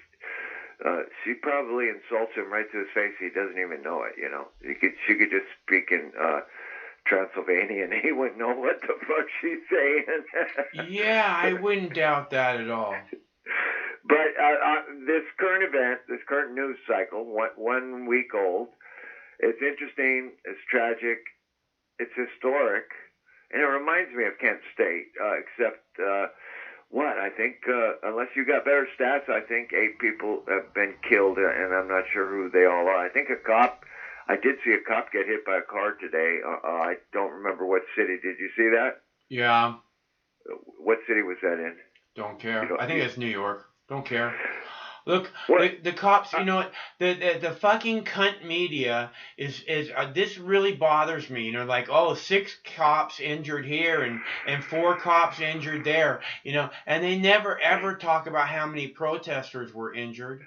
she probably insults him right to his face. He doesn't even know it, you know. She could just speak in Transylvanian and he wouldn't know what the fuck she's saying. Yeah, I wouldn't doubt that at all. But this current event, this current news cycle, 1 week old, it's interesting, it's tragic, it's historic, and it reminds me of Kent State, except, I think, unless you got better stats, I think 8 people have been killed, and I'm not sure who they all are. I think I did see a cop get hit by a car today. I don't remember what city. Did you see that? Yeah. What city was that in? Don't care. I think it's New York. Don't care. Look, the cops, you know what, the fucking cunt media is this really bothers me, you know, like, 6 cops injured here and 4 cops injured there, you know, and they never ever talk about how many protesters were injured.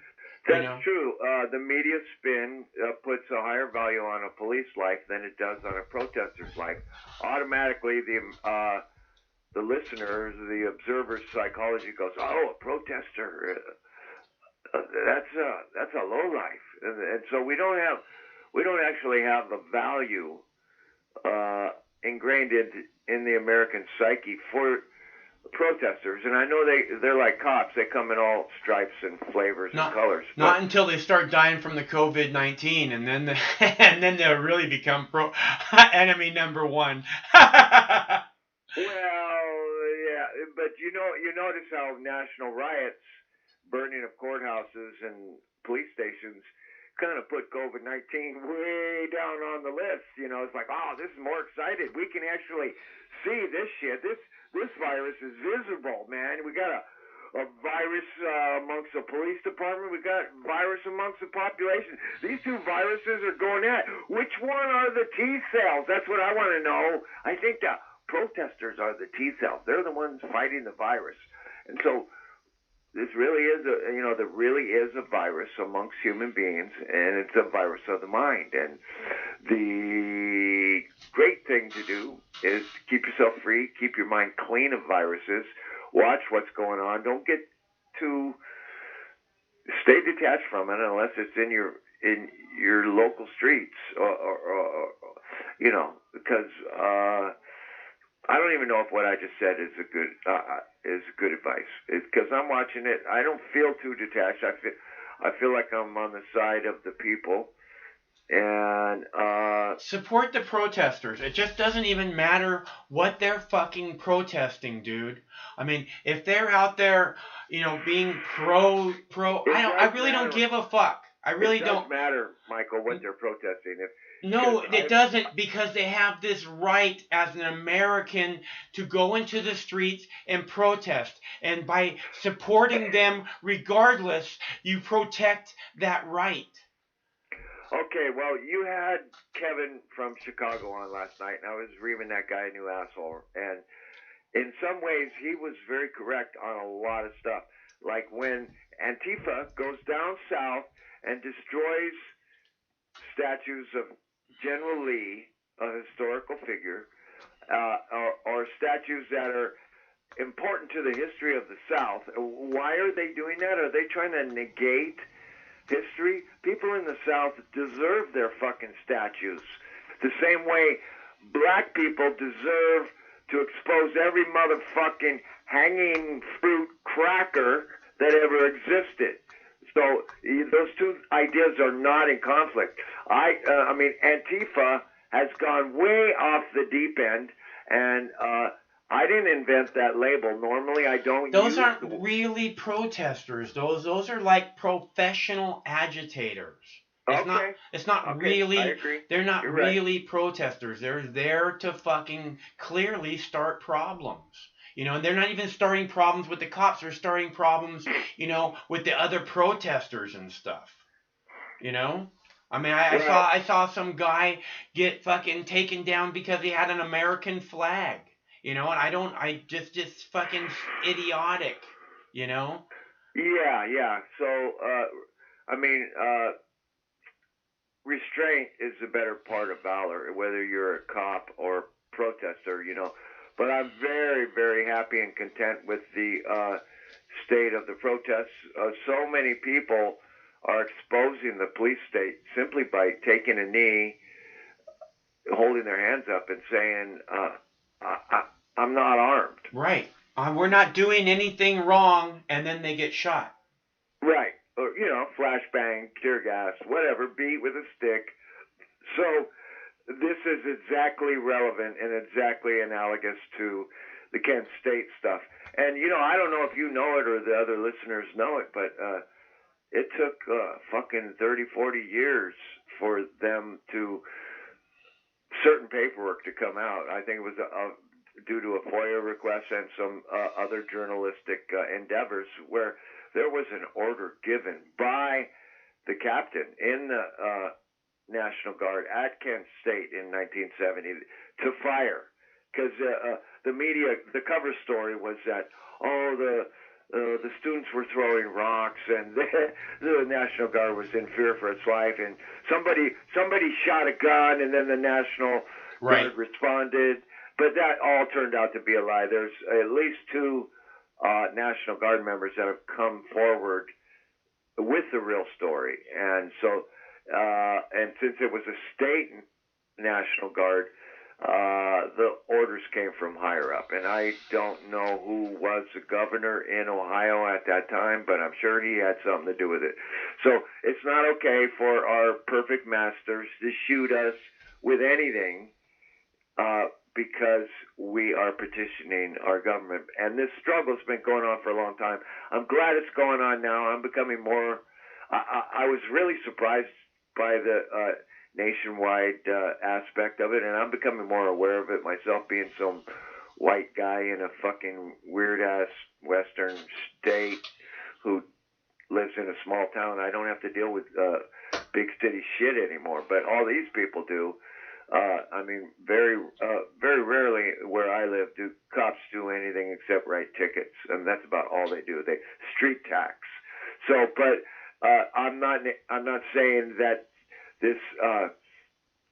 That's true. The media spin puts a higher value on a police life than it does on a protester's life. Automatically, the listeners, the observer's psychology goes, a protester, that's a low life, and so we don't actually have the value ingrained in the American psyche for protesters. And I know they're like cops. They come in all stripes and flavors and colors. Not until they start dying from the COVID-19, and then they'll really become enemy number 1. Well, yeah, but you notice how national riots, burning of courthouses and police stations, kind of put COVID-19 way down on the list. You know, it's like, this is more excited. We can actually see this shit. This virus is visible, man. We got a virus amongst the police department. We got virus amongst the population. These 2 viruses are going at. Which one are the T cells? That's what I want to know. I think the protesters are the T cells. They're the ones fighting the virus. And so this really is there really is a virus amongst human beings, and it's a virus of the mind. And the great thing to do is keep yourself free, keep your mind clean of viruses, watch what's going on. Don't get too stay detached from it unless it's in your local streets, or because I don't even know if what I just said is good advice. It's because I'm watching it. I don't feel too detached. I feel like I'm on the side of the people. And support the protesters. It just doesn't even matter what they're fucking protesting, dude. I mean, if they're out there, being pro, I really don't give a fuck. I really don't. It doesn't matter, Michael, what they're protesting. No, it doesn't, because they have this right as an American to go into the streets and protest. And by supporting them regardless, you protect that right. Okay, well, you had Kevin from Chicago on last night, and I was reaming that guy a new asshole. And in some ways, he was very correct on a lot of stuff. Like when Antifa goes down south and destroys statues of General Lee, a historical figure, or statues that are important to the history of the South. Why are they doing that? Are they trying to negate history? People in the South deserve their fucking statues. The same way black people deserve to expose every motherfucking hanging fruit cracker that ever existed. So those 2 ideas are not in conflict. I mean, Antifa has gone way off the deep end, and I didn't invent that label. Normally, I don't. Those aren't really protesters. Those are like professional agitators. It's not really. I agree. They're not You're really right. protesters. They're there to fucking clearly start problems. And they're not even starting problems with the cops. They're starting problems, with the other protesters and stuff. I mean, I saw some guy get fucking taken down because he had an American flag. And I just fucking idiotic, Yeah. So, I mean, restraint is the better part of valor, whether you're a cop or protester. But I'm very, very happy and content with the state of the protests. So many people are exposing the police state simply by taking a knee, holding their hands up, and saying, I'm not armed. Right. We're not doing anything wrong, and then they get shot. Right. Or, flashbang, tear gas, whatever, beat with a stick. So this is exactly relevant and exactly analogous to the Kent State stuff. And, I don't know if you know it or the other listeners know it, but it took fucking 30, 40 years for them to, certain paperwork to come out. I think it was due to a FOIA request and some other journalistic endeavors where there was an order given by the captain in the National Guard at Kent State in 1970 to fire. Because the media, the cover story was that, the students were throwing rocks and the National Guard was in fear for its life, and somebody shot a gun, and then the National Guard responded. But that all turned out to be a lie. There's at least 2 National Guard members that have come forward with the real story. And so, and since it was a state National Guard, the orders came from higher up. And I don't know who was the governor in Ohio at that time, but I'm sure he had something to do with it. So it's not okay for our perfect masters to shoot us with anything, because we are petitioning our government. And this struggle's been going on for a long time. I'm glad it's going on now. I'm becoming more, I was really surprised by the nationwide aspect of it, and I'm becoming more aware of it myself, being some white guy in a fucking weird-ass western state who lives in a small town. I don't have to deal with big city shit anymore, but all these people do. I mean, very rarely where I live do cops do anything except write tickets, and that's about all they do. They street tax. So, but I'm not saying that this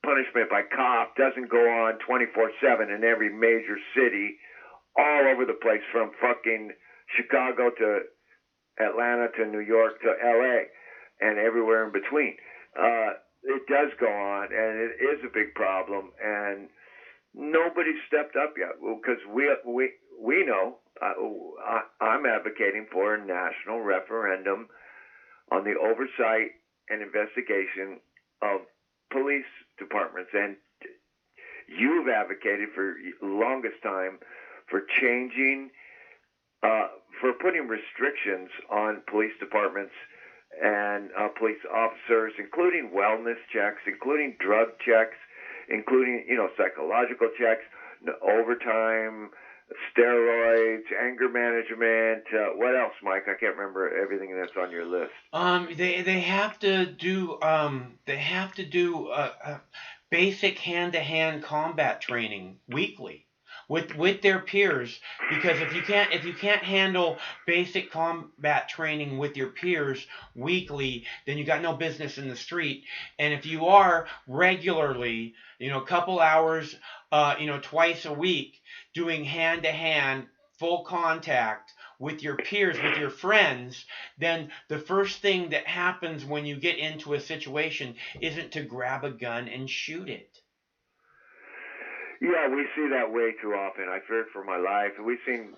punishment by cop doesn't go on 24/7 in every major city, all over the place, from fucking Chicago to Atlanta to New York to L.A. and everywhere in between. It does go on, and it is a big problem, and nobody's stepped up yet, because we know. I'm advocating for a national referendum on the oversight and investigation of police departments, and you've advocated for the longest time for changing, for putting restrictions on police departments and police officers, including wellness checks, including drug checks, including, psychological checks, overtime, steroids, anger management. What else, Mike? I can't remember everything that's on your list. They have to do basic hand-to-hand combat training weekly with their peers, because if you can't handle basic combat training with your peers weekly, then you got no business in the street. And if you are regularly, a couple hours, twice a week, doing hand-to-hand full contact with your peers, with your friends, then the first thing that happens when you get into a situation isn't to grab a gun and shoot it. Yeah, we see that way too often. I feared for my life. We've seen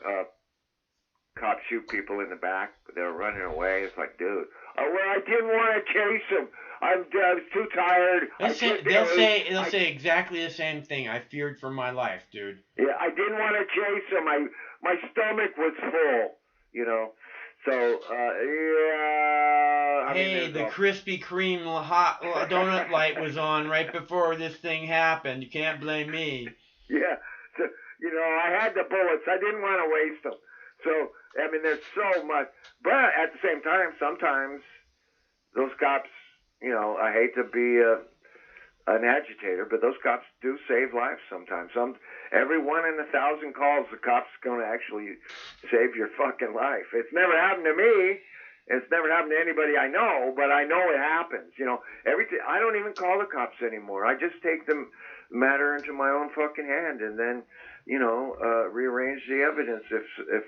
cops shoot people in the back. They're running away. It's like, dude, I didn't want to chase them. I was too tired. They'll say exactly the same thing. I feared for my life, dude. Yeah, I didn't want to chase them. My stomach was full, So, yeah. Hey, the Krispy Kreme hot donut light was on right before this thing happened. You can't blame me. Yeah. So, I had the bullets. I didn't want to waste them. So, there's so much. But at the same time, sometimes those cops, I hate to be an agitator, but those cops do save lives sometimes. Every 1 in 1,000 calls, the cop's going to actually save your fucking life. It's never happened to me. It's never happened to anybody I know, but I know it happens. You know, I don't even call the cops anymore. I just take the matter into my own fucking hand, and then, you know, rearrange the evidence. If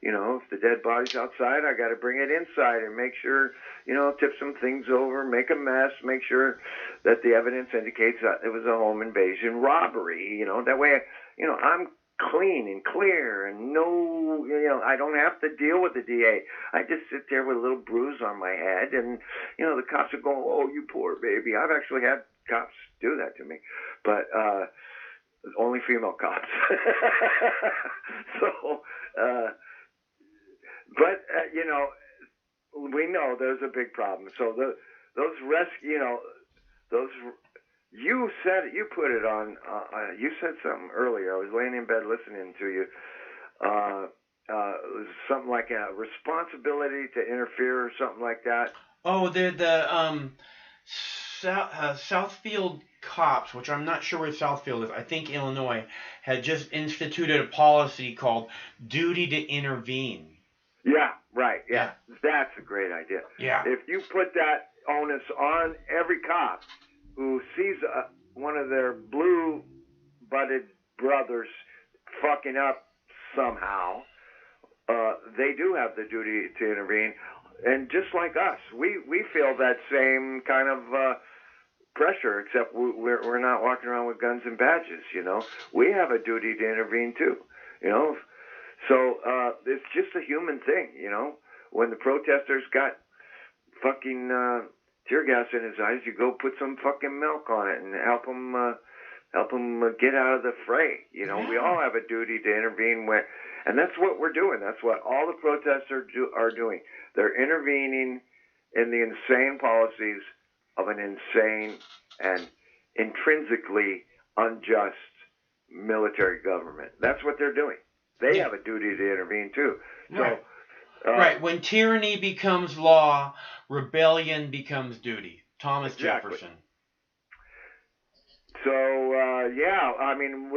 you know, if the dead body's outside, I got to bring it inside and make sure, you know, tip some things over, make a mess, make sure that the evidence indicates that it was a home invasion robbery. You know, that way, you know, I'm clean and clear, and no, you know, I don't have to deal with the DA. I just sit there with a little bruise on my head, and, you know, the cops are going, "Oh, you poor baby." I've actually had cops do that to me, but only female cops. So, but you know, we know there's a big problem. So those rescue, you know, those. You put it on. You said something earlier. I was laying in bed listening to you. It was something like a responsibility to interfere or something like that. Oh, the Southfield cops, which I'm not sure where Southfield is. I think Illinois had just instituted a policy called duty to intervene. Yeah, right. Yeah, that's a great idea. Yeah. If you put that onus on every cop who sees one of their blue-butted brothers fucking up somehow, they do have the duty to intervene. And just like us, we feel that same kind of pressure, except we're not walking around with guns and badges, you know. We have a duty to intervene too, you know. So it's just a human thing, you know. When the protesters got fucking tear gas in his eyes, you go put some fucking milk on it and help him get out of the fray. You know, we all have a duty to intervene when, and that's what we're doing. That's what all the protesters are doing. They're intervening in the insane policies of an insane and intrinsically unjust military government. That's what they're doing. They have a duty to intervene too. So, right. Right. When tyranny becomes law, rebellion becomes duty. Thomas Jefferson. So yeah, I mean,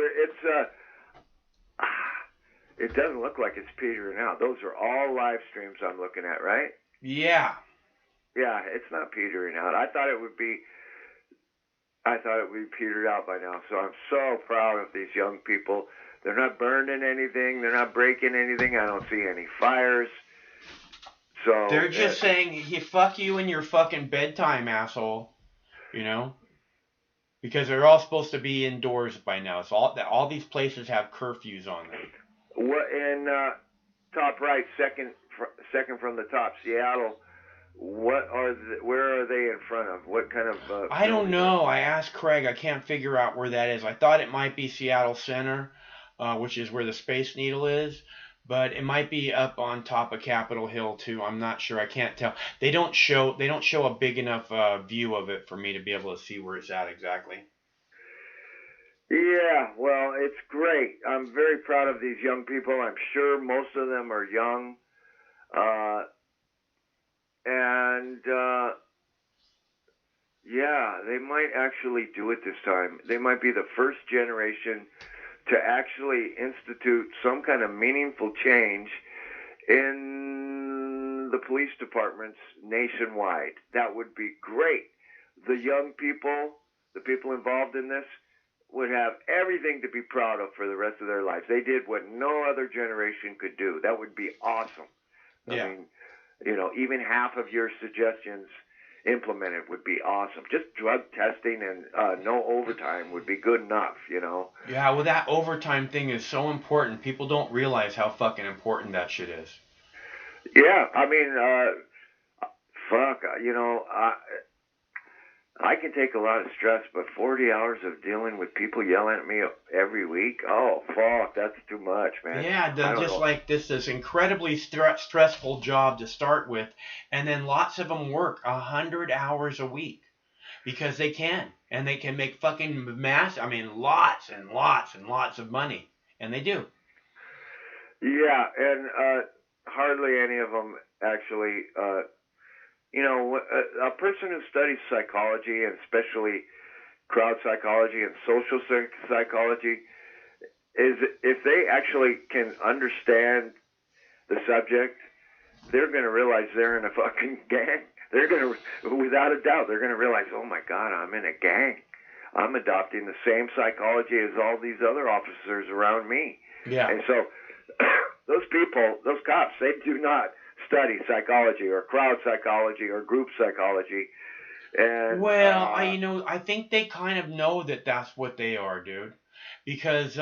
it doesn't look like it's petering out. Those are all live streams I'm looking at, right? Yeah. Yeah, it's not petering out. I thought it would be petered out by now. So I'm so proud of these young people. They're not burning anything. They're not breaking anything. I don't see any fires. So they're just saying, "Hey, fuck you in your fucking bedtime, asshole." You know, because they're all supposed to be indoors by now. So all these places have curfews on them. What in top right, second from the top, Seattle? Where are they in front of? What kind of? I don't know. I asked Craig. I can't figure out where that is. I thought it might be Seattle Center, which is where the Space Needle is, but it might be up on top of Capitol Hill too. I'm not sure. I can't tell. They don't show a big enough view of it for me to be able to see where it's at exactly. Yeah, well, it's great. I'm very proud of these young people. I'm sure most of them are young. Yeah, they might actually do it this time. They might be the first generation to actually institute some kind of meaningful change in the police departments nationwide. That would be great. The young people, the people involved in this, would have everything to be proud of for the rest of their lives. They did what no other generation could do. That would be awesome. I mean, you know, even half of your suggestions implemented would be awesome. Just drug testing and no overtime would be good enough, you know. Yeah, well, that overtime thing is so important. People don't realize how fucking important that shit is. Yeah, I mean, you know, I can take a lot of stress, but 40 hours of dealing with people yelling at me every week, oh, fuck, that's too much, man. Yeah, just like this incredibly stressful job to start with, and then lots of them work 100 hours a week because they can, and they can make fucking lots and lots and lots of money, and they do. Yeah, and hardly any of them actually... you know, a person who studies psychology, and especially crowd psychology and social psychology, is if they actually can understand the subject, they're going to realize they're in a fucking gang. They're going to, without a doubt, they're going to realize, oh my God, I'm in a gang. I'm adopting the same psychology as all these other officers around me. Yeah. And so those people, those cops, they do not study psychology or crowd psychology or group psychology. And Well, I think they kind of know that that's what they are, dude. Because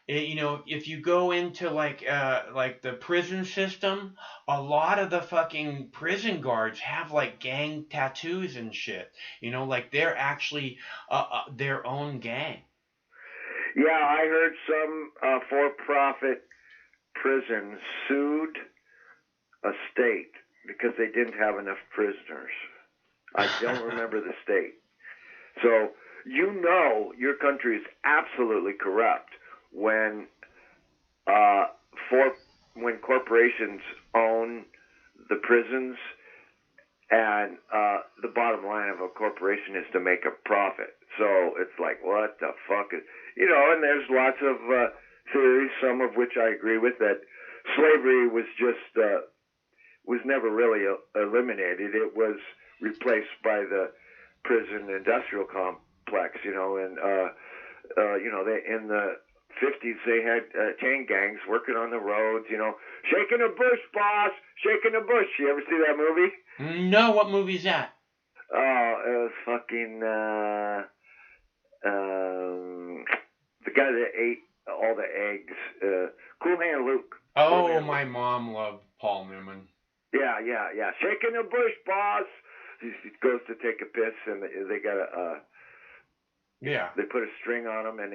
if you go into like the prison system, a lot of the fucking prison guards have like gang tattoos and shit. Like they're actually their own gang. yeah, I heard some for-profit prison sued a state because they didn't have enough prisoners. I don't remember the state. So your country is absolutely corrupt when when corporations own the prisons, and the bottom line of a corporation is to make a profit. So it's like, what the fuck is, and there's lots of theories, some of which I agree with, that slavery was just was never really eliminated. It was replaced by the prison industrial complex, and they in the 50s they had chain gangs working on the roads, shaking a bush, boss, shaking a bush. You ever see that movie? No, what movie's that? Oh, it was fucking the guy that ate all the eggs, Cool Hand Luke. Oh, Cool Hand my Luke. mom loved Paul Newman. Yeah, shaking a bush, boss. He goes to take a piss, and they got a Yeah. they put a string on him, and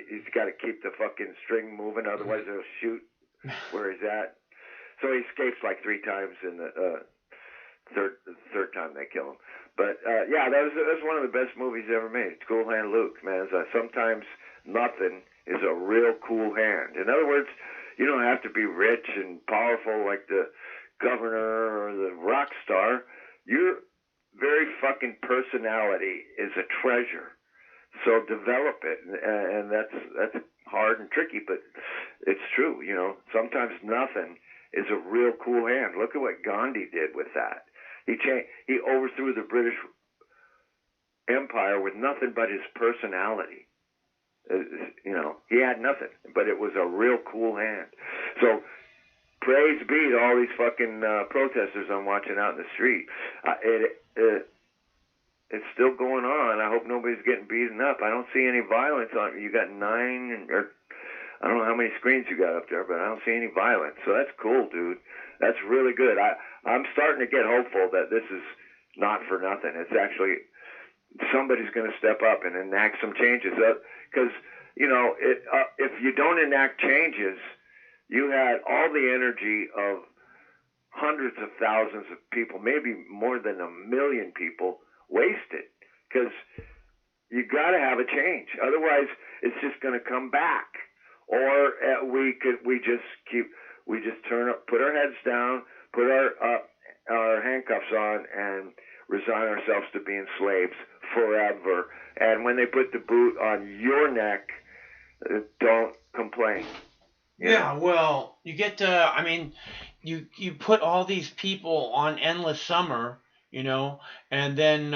he's got to keep the fucking string moving, otherwise they'll shoot where he's at. So he escapes like 3 times, in the third time they kill him. But yeah, that was one of the best movies ever made. Cool Hand Luke, man. Sometimes nothing is a real cool hand. In other words, you don't have to be rich and powerful like the governor or the rock star. Your very fucking personality is a treasure. So develop it, and that's hard and tricky, but it's true. Sometimes nothing is a real cool hand. Look at what Gandhi did with that. He overthrew the British Empire with nothing but his personality. He had nothing, but it was a real cool hand. So praise be to all these fucking protesters I'm watching out in the street. It's still going on. I hope nobody's getting beaten up. I don't see any violence on. You got 9, or I don't know how many screens you got up there, but I don't see any violence. So that's cool, dude. That's really good. I'm starting to get hopeful that this is not for nothing. It's actually somebody's going to step up and enact some changes. Because if you don't enact changes, you had all the energy of hundreds of thousands of people, maybe more than 1 million people, wasted, because you got to have a change. Otherwise, it's just going to come back. Or we just turn up, put our heads down, put our handcuffs on, and resign ourselves to being slaves forever. And when they put the boot on your neck, don't complain. Yeah, well, you get to, you put all these people on endless summer, and then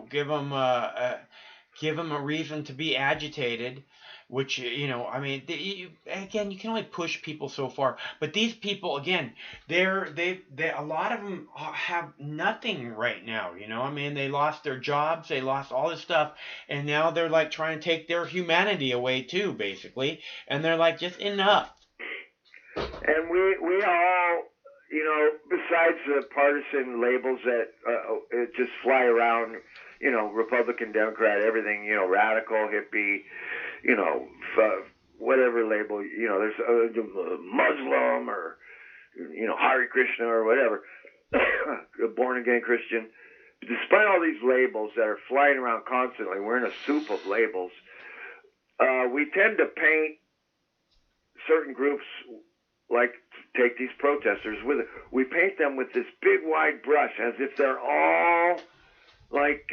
give them a reason to be agitated, which again, you can only push people so far. But these people, again, they a lot of them have nothing right now. They lost their jobs, they lost all this stuff, and now they're like trying to take their humanity away too, basically, and they're like, just enough. And we all, besides the partisan labels that just fly around, Republican, Democrat, everything, radical, hippie, whatever label, there's Muslim or, Hare Krishna or whatever, born again Christian. Despite all these labels that are flying around constantly, we're in a soup of labels. We tend to paint certain groups, like take these protesters with it. We paint them with this big wide brush as if they're all Like,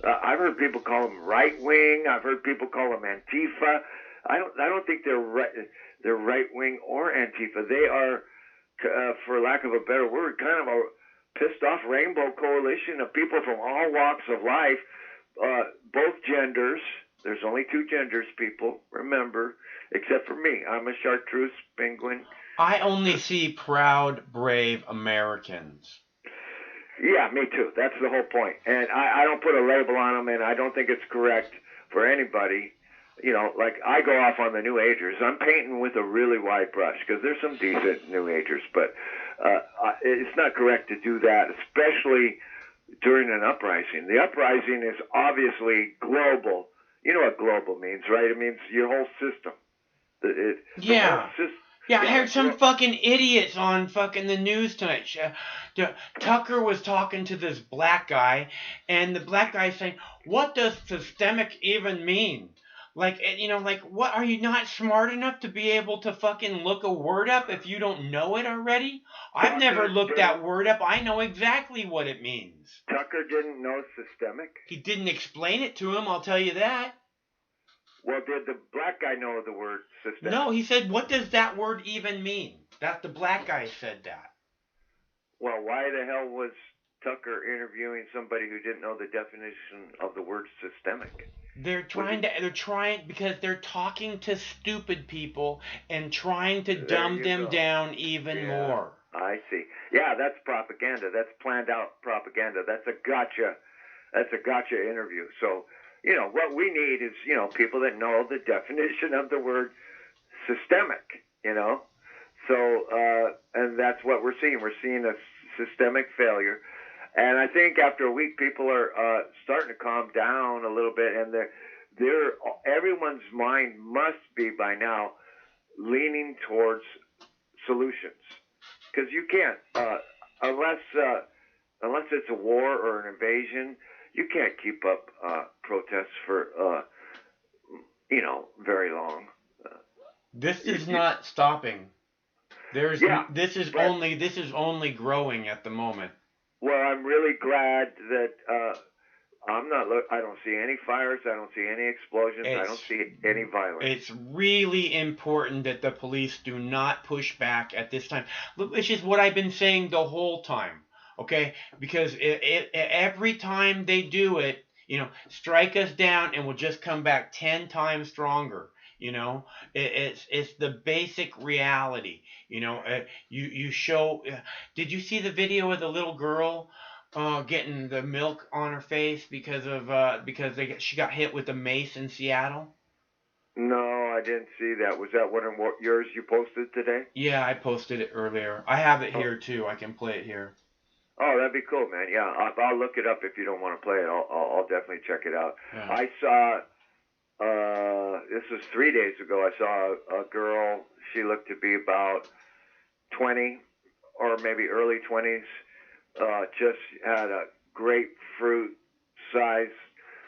I've heard people call them right wing. I've heard people call them Antifa. I don't think they're right wing or Antifa. They are, for lack of a better word, kind of a pissed off rainbow coalition of people from all walks of life, both genders. There's only two genders, people. Remember, except for me. I'm a chartreuse penguin. I only see proud, brave Americans. Yeah, me too. That's the whole point. And I don't put a label on them, and I don't think it's correct for anybody. Like I go off on the New Agers. I'm painting with a really wide brush because there's some decent New Agers, but it's not correct to do that, especially during an uprising. The uprising is obviously global. You know what global means, right? It means your whole system. Yeah. Yeah, I heard some fucking idiots on fucking the news tonight. Tucker was talking to this black guy, and the black guy saying, "What does systemic even mean?" Like, what, are you not smart enough to be able to fucking look a word up if you don't know it already? I've never looked that word up. I know exactly what it means. Tucker didn't know systemic? He didn't explain it to him, I'll tell you that. Well, did the black guy know the word systemic? No, he said, "What does that word even mean?" That the black guy said that. Well, why the hell was Tucker interviewing somebody who didn't know the definition of the word systemic? They're trying because they're talking to stupid people and trying to dumb them down even more. I see. Yeah, that's propaganda. That's planned out propaganda. That's a gotcha interview. So, what we need is, people that know the definition of the word systemic, So, and that's what we're seeing. We're seeing a systemic failure. And I think after a week, people are starting to calm down a little bit, and everyone's mind must be by now leaning towards solutions, because you can't unless it's a war or an invasion, you can't keep up protests for very long. This is not stopping. This is only growing at the moment. Well, I'm really glad that I don't see any fires. I don't see any explosions. I don't see any violence. It's really important that the police do not push back at this time, which is what I've been saying the whole time. Okay, because every time they do it, strike us down, and we'll just come back 10 times stronger. It's the basic reality. You show. Did you see the video of the little girl getting the milk on her face because she got hit with a mace in Seattle? No, I didn't see that. Was that one of yours you posted today? Yeah, I posted it earlier. I have it here too. I can play it here. Oh, that'd be cool, man. Yeah, I'll look it up if you don't want to play it. I'll definitely check it out. Yeah. I saw. This was 3 days ago. I saw a girl. She looked to be about 20 or maybe early 20s. Just had a grapefruit-sized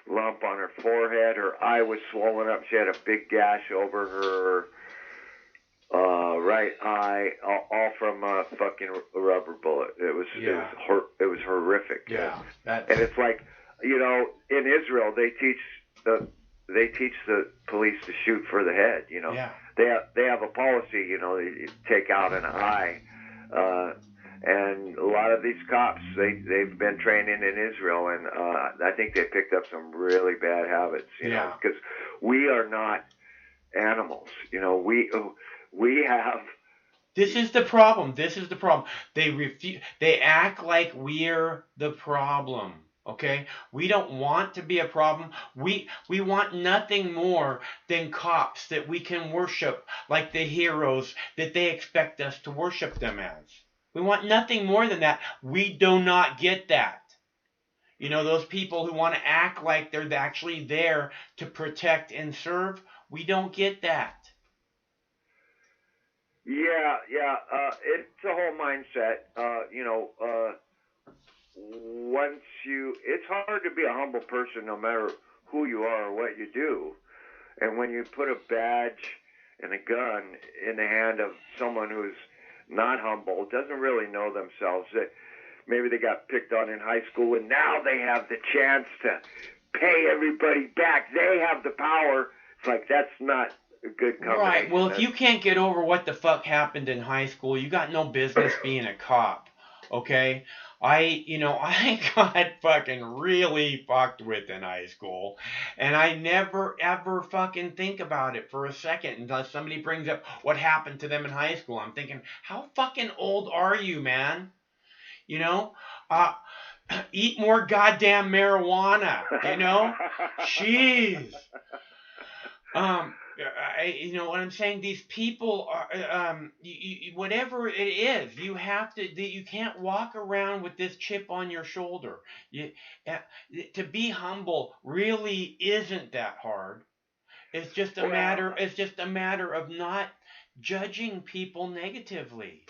lump on her forehead. Her eye was swollen up. She had a big gash over her right eye, all from a fucking rubber bullet. It was horrific. Yeah, and it's like, in Israel they teach the police to shoot for the head. Yeah. They have a policy. They take out an eye. And a lot of these cops, they've been training in Israel, and I think they picked up some really bad habits, because we are not animals. We have. This is the problem. They act like we're the problem. Okay? We don't want to be a problem. We want nothing more than cops that we can worship like the heroes that they expect us to worship them as. We want nothing more than that. We do not get that. Those people who want to act like they're actually there to protect and serve, we don't get that. Yeah. It's a whole mindset. It's hard to be a humble person no matter who you are or what you do. And when you put a badge and a gun in the hand of someone who's not humble, doesn't really know themselves, maybe they got picked on in high school, and now they have the chance to pay everybody back. They have the power. It's like, that's not a good combination. Right. Well, if you can't get over what the fuck happened in high school, you got no business being a cop. Okay? I got fucking really fucked with in high school, and I never ever fucking think about it for a second until somebody brings up what happened to them in high school. I'm thinking, how fucking old are you, man? You know? Eat more goddamn marijuana, you know? Jeez. You know what I'm saying? These people are, whatever it is, you have to. You can't walk around with this chip on your shoulder. To be humble really isn't that hard. It's just a matter. It's just a matter of not judging people negatively.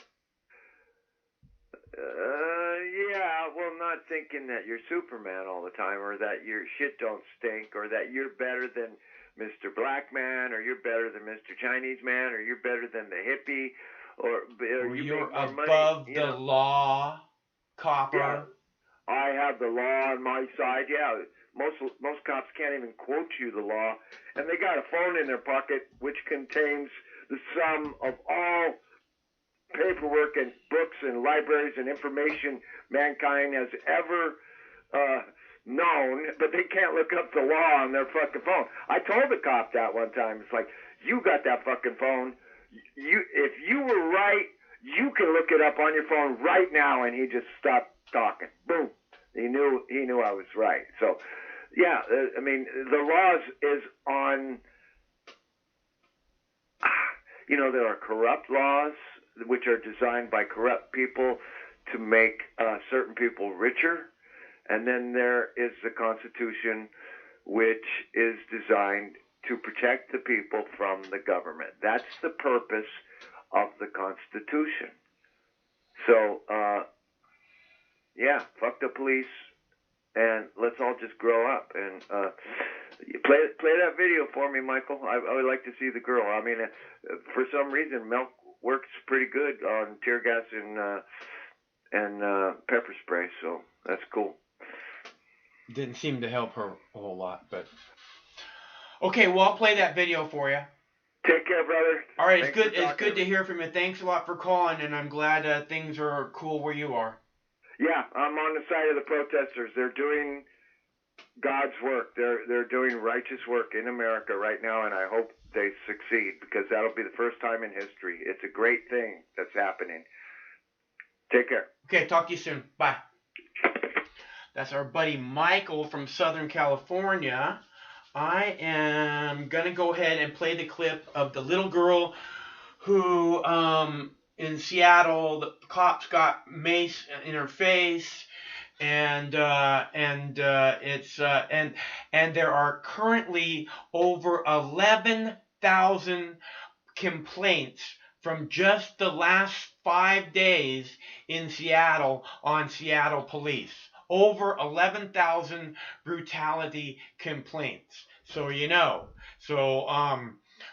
Yeah, well, not thinking that you're Superman all the time, or that your shit don't stink, or that you're better than Mr. Black Man, or you're better than Mr. Chinese Man, or you're better than the hippie, or you're above the law, copper. Yeah, I have the law on my side. Yeah, most cops can't even quote you the law, and they got a phone in their pocket which contains the sum of all paperwork and books and libraries and information mankind has ever known, but they can't look up the law on their fucking phone. I told the cop that one time. It's like, you got that fucking phone. If you were right, you can look it up on your phone right now. And he just stopped talking. Boom. He knew I was right. So, yeah, I mean, the law is on. There are corrupt laws which are designed by corrupt people to make certain people richer. And then there is the Constitution, which is designed to protect the people from the government. That's the purpose of the Constitution. So, fuck the police, and let's all just grow up. And play that video for me, Michael. I would like to see the girl. I mean, for some reason, Milk works pretty good on tear gas and pepper spray, so that's cool. Didn't seem to help her a whole lot, but okay. Well, I'll play that video for you. Take care, brother. All right, it's good to hear from you. Thanks a lot for calling, and I'm glad things are cool where you are. Yeah, I'm on the side of the protesters. They're doing God's work. They're doing righteous work in America right now, and I hope they succeed, because that'll be the first time in history. It's a great thing that's happening. Take care. Okay, talk to you soon. Bye. That's our buddy Michael from Southern California. I am going to go ahead and play the clip of the little girl who, in Seattle, the cops got mace in her face, and there are currently over 11,000 complaints from just the last 5 days in Seattle on Seattle police. Over 11,000 brutality complaints. So you know. So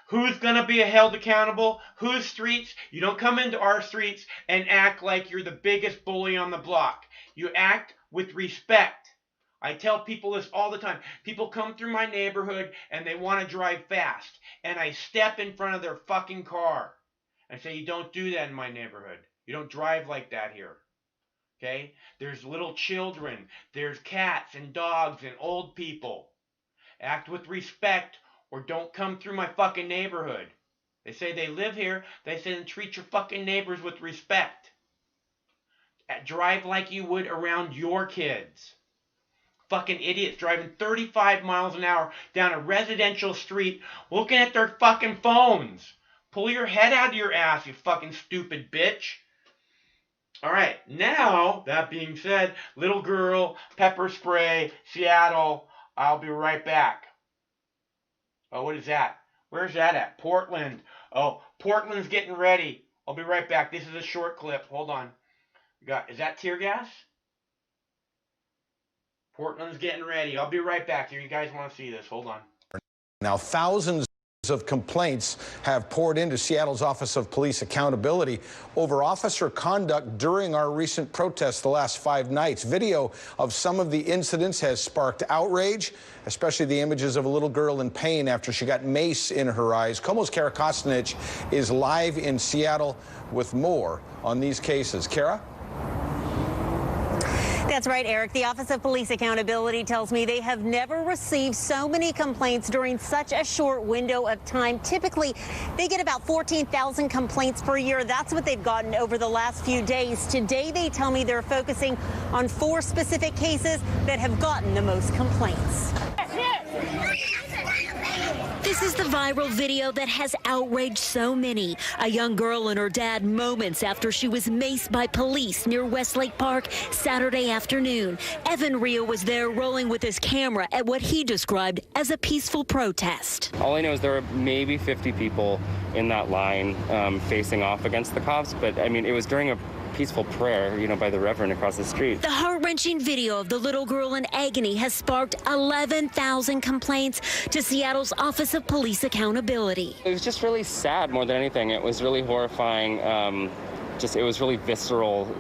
who's gonna be held accountable? Whose streets? You don't come into our streets and act like you're the biggest bully on the block. You act with respect. I tell people this all the time. People come through my neighborhood and they want to drive fast, and I step in front of their fucking car. I say, you don't do that in my neighborhood. You don't drive like that here. Okay? There's little children, there's cats and dogs and old people. Act with respect, or don't come through my fucking neighborhood. They say they live here, they say then treat your fucking neighbors with respect. Drive like you would around your kids. Fucking idiots driving 35 miles an hour down a residential street looking at their fucking phones. Pull your head out of your ass, you fucking stupid bitch. Alright, now, that being said, little girl, pepper spray, Seattle, I'll be right back. Oh, what is that? Where's that at? Portland. Oh, Portland's getting ready. I'll be right back. This is a short clip. Hold on. Is that tear gas? Portland's getting ready. I'll be right back here. You guys want to see this. Hold on. Now, thousands of complaints have poured into Seattle's Office of Police Accountability over officer conduct during our recent protests the last 5 nights. Video of some of the incidents has sparked outrage, especially the images of a little girl in pain after she got mace in her eyes. KOMO's Kara Kostinich is live in Seattle with more on these cases. Kara? That's right, Eric. The Office of Police Accountability tells me they have never received so many complaints during such a short window of time. Typically, they get about 14,000 complaints per year. That's what they've gotten over the last few days. Today, they tell me they're focusing on 4 specific cases that have gotten the most complaints. This is the viral video that has outraged so many. A young girl and her dad moments after she was maced by police near Westlake Park Saturday afternoon. Evan Rio was there rolling with his camera at what he described as a peaceful protest. All I know is there were maybe 50 people in that line facing off against the cops, but I mean, it was during a peaceful prayer, by the Reverend across the street. The heart-wrenching video of the little girl in agony has sparked 11,000 complaints to Seattle's Office of Police Accountability. It was just really sad more than anything. It was really horrifying. It was really visceral.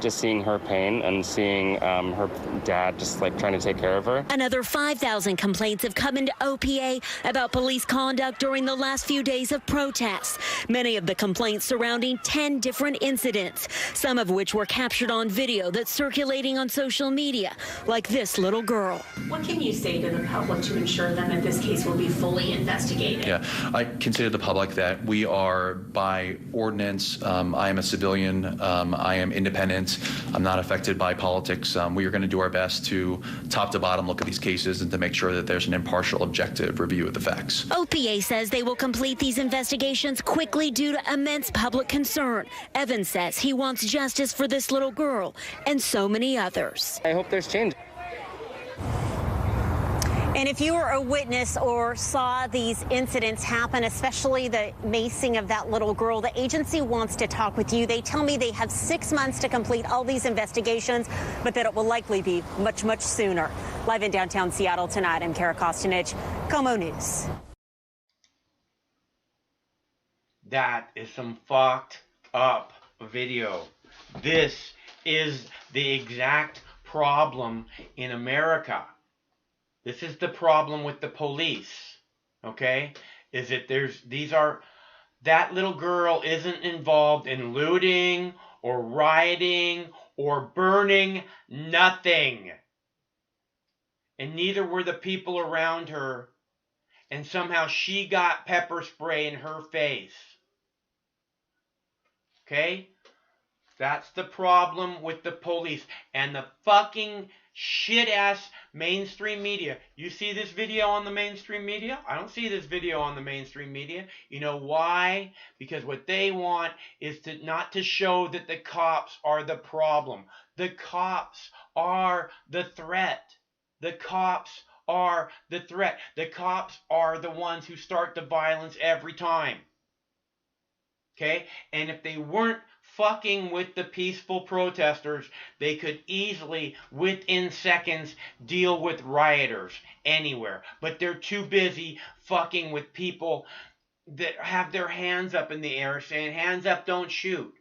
Just seeing her pain and seeing her dad just trying to take care of her. Another 5,000 complaints have come into OPA about police conduct during the last few days of protests. Many of the complaints surrounding 10 different incidents, some of which were captured on video that's circulating on social media, like this little girl. What can you say to the public to ensure then that this case will be fully investigated? Yeah, I consider the public that we are, by ordinance, I am a civilian, I am independent, I'm not affected by politics. We are going to do our best to top to bottom look at these cases and to make sure that there's an impartial, objective review of the facts. OPA says they will complete these investigations quickly due to immense public concern. Evans says he wants justice for this little girl and so many others. I hope there's change. And if you were a witness or saw these incidents happen, especially the macing of that little girl, the agency wants to talk with you. They tell me they have 6 months to complete all these investigations, but that it will likely be much, much sooner. Live in downtown Seattle tonight, I'm Kara Kostinich, KOMO News. That is some fucked up video. This is the exact problem in America. This is the problem with the police, okay? Is that that little girl isn't involved in looting or rioting or burning, nothing. And neither were the people around her. And somehow she got pepper spray in her face. Okay? That's the problem with the police and the fucking shit-ass mainstream media. You see this video on the mainstream media? I don't see this video on the mainstream media. You know why? Because what they want is not to show that the cops are the problem. The cops are the threat. The cops are the threat. The cops are the ones who start the violence every time. Okay? And if they weren't fucking with the peaceful protesters, they could easily, within seconds, deal with rioters anywhere. But they're too busy fucking with people that have their hands up in the air saying, hands up, don't shoot.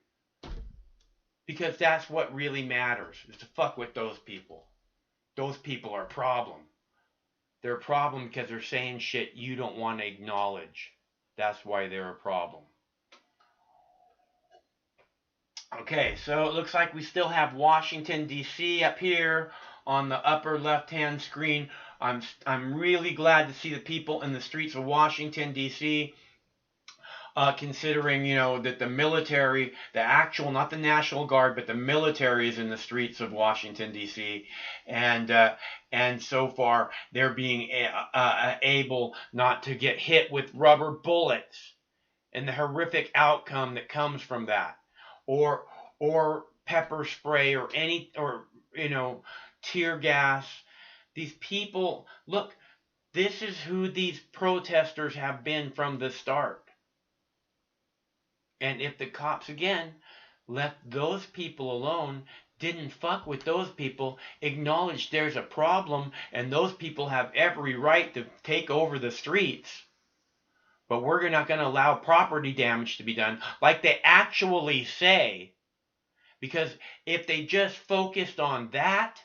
Because that's what really matters, is to fuck with those people. Those people are a problem. They're a problem because they're saying shit you don't want to acknowledge. That's why they're a problem. Okay, so it looks like we still have Washington, D.C. up here on the upper left-hand screen. I'm really glad to see the people in the streets of Washington, D.C., considering, that the military, the actual, not the National Guard, but the military is in the streets of Washington, D.C., and so far they're being able not to get hit with rubber bullets and the horrific outcome that comes from that. Or pepper spray or tear gas. These people, look, this is who these protesters have been from the start. And if the cops, again, left those people alone, didn't fuck with those people, acknowledged there's a problem, and those people have every right to take over the streets, but we're not going to allow property damage to be done like they actually say. Because if they just focused on that,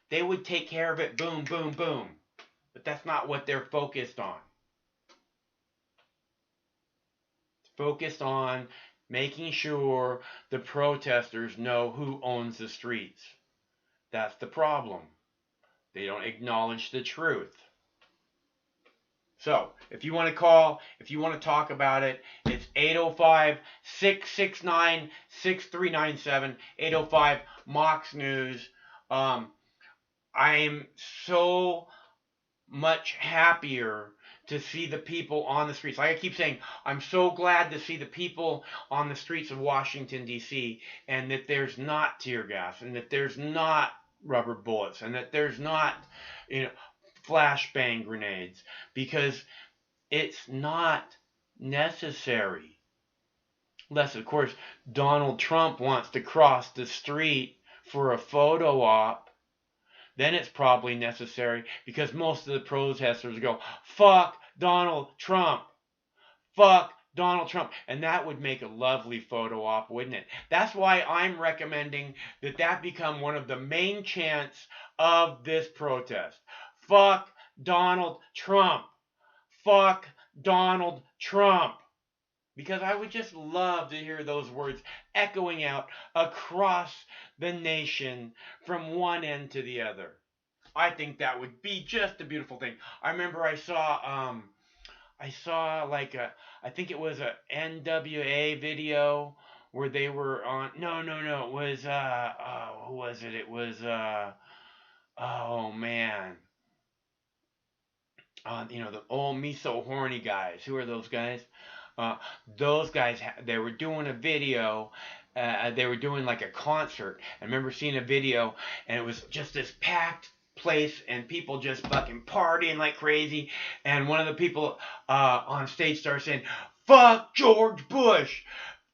they would take care of it, boom, boom, boom. But that's not what they're focused on. Focused on making sure the protesters know who owns the streets. That's the problem. They don't acknowledge the truth. So, if you want to call, if you want to talk about it, it's 805-669-6397, 805 Mox News. I'm so much happier to see the people on the streets. Like I keep saying, I'm so glad to see the people on the streets of Washington, D.C., and that there's not tear gas, and that there's not rubber bullets, and that there's not, flashbang grenades, because it's not necessary. Unless, of course, Donald Trump wants to cross the street for a photo op, then it's probably necessary, because most of the protesters go, fuck Donald Trump. Fuck Donald Trump. And that would make a lovely photo op, wouldn't it? That's why I'm recommending that become one of the main chants of this protest. Fuck Donald Trump. Fuck Donald Trump. Because I would just love to hear those words echoing out across the nation from one end to the other. I think that would be just a beautiful thing. I remember I saw like I think it was a NWA video where they were on, no, it was, who was it? It was, oh man. The old Me So Horny guys. Who are those guys? Those guys, they were doing a video. They were doing like a concert. I remember seeing a video, and it was just this packed place, and people just fucking partying like crazy. And one of the people on stage started saying, "Fuck George Bush,"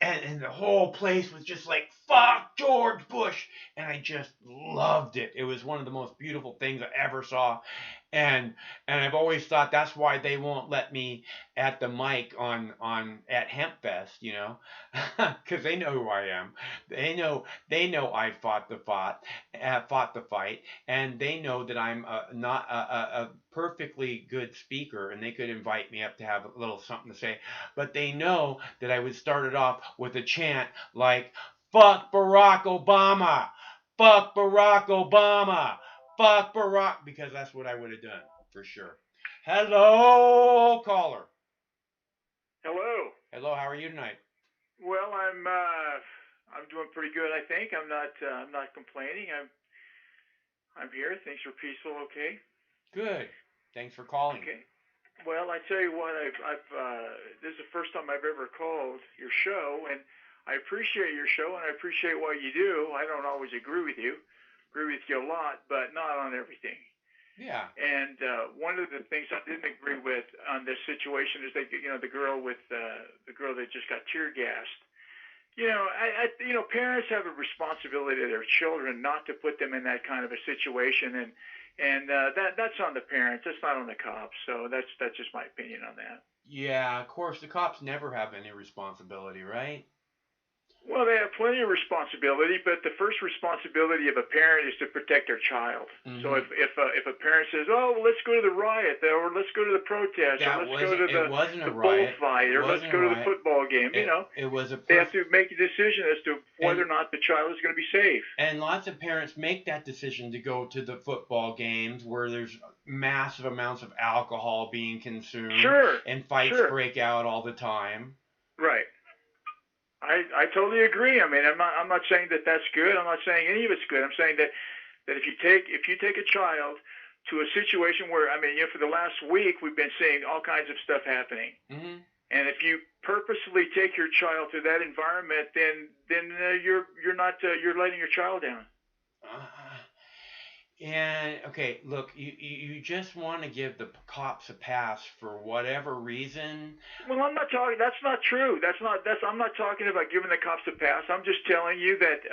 and the whole place was just like, "Fuck George Bush," and I just loved it. It was one of the most beautiful things I ever saw. And I've always thought that's why they won't let me at the mic at HempFest, because they know who I am. They know I fought the fight, and they know that I'm not a perfectly good speaker, and they could invite me up to have a little something to say. But they know that I would start it off with a chant like, "Fuck Barack Obama, fuck Barack Obama. Fuck Barack," because that's what I would have done, for sure. Hello, caller. Hello. Hello, how are you tonight? Well, I'm doing pretty good, I think. I'm not complaining. I'm here. Things are peaceful, okay? Good. Thanks for calling. Okay. Well, I tell you what, this is the first time I've ever called your show, and I appreciate your show, and I appreciate what you do. I don't always agree with you a lot, but not on everything. Yeah. And one of the things I didn't agree with on this situation is that the girl that just got tear gassed. Parents have a responsibility to their children not to put them in that kind of a situation, and that's on the parents. That's not on the cops. So that's just my opinion on that. Yeah, of course, the cops never have any responsibility, right? Well, they have plenty of responsibility, but the first responsibility of a parent is to protect their child. Mm-hmm. So if a parent says, "Oh, well, let's go to the riot," or "Let's go to the protest," or "Let's go to the bullfight," or "Let's go to the football game," they have to make a decision as to whether or not the child is going to be safe. And lots of parents make that decision to go to the football games where there's massive amounts of alcohol being consumed, sure, and fights break out all the time. Right. I totally agree. I mean, I'm not saying that that's good. I'm not saying any of it's good. I'm saying that if you take a child to a situation where, for the last week we've been seeing all kinds of stuff happening, mm-hmm. and if you purposely take your child to that environment, then you're letting your child down. And okay, look, you just want to give the cops a pass for whatever reason. Well, I'm not talking. That's not true. I'm not talking about giving the cops a pass. I'm just telling you that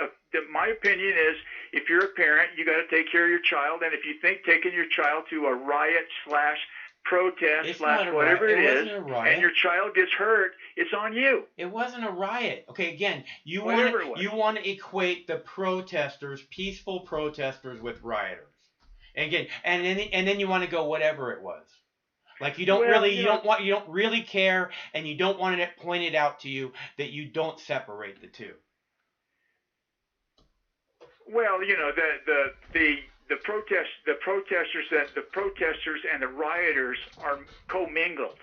my opinion is, if you're a parent, you got to take care of your child, and if you think taking your child to a riot / protest It's slash not a whatever riot. it It is, wasn't a riot. and your child gets hurt, it's on you. It wasn't a riot. Okay, again, you Whatever it was. want to equate the protesters, peaceful protesters, with rioters. And again, and then you want to go whatever it was. Like you don't Well, really you know- you don't really care, and you don't want it pointed out to you that you don't separate the two. Well, you know, the protesters and the rioters are commingled.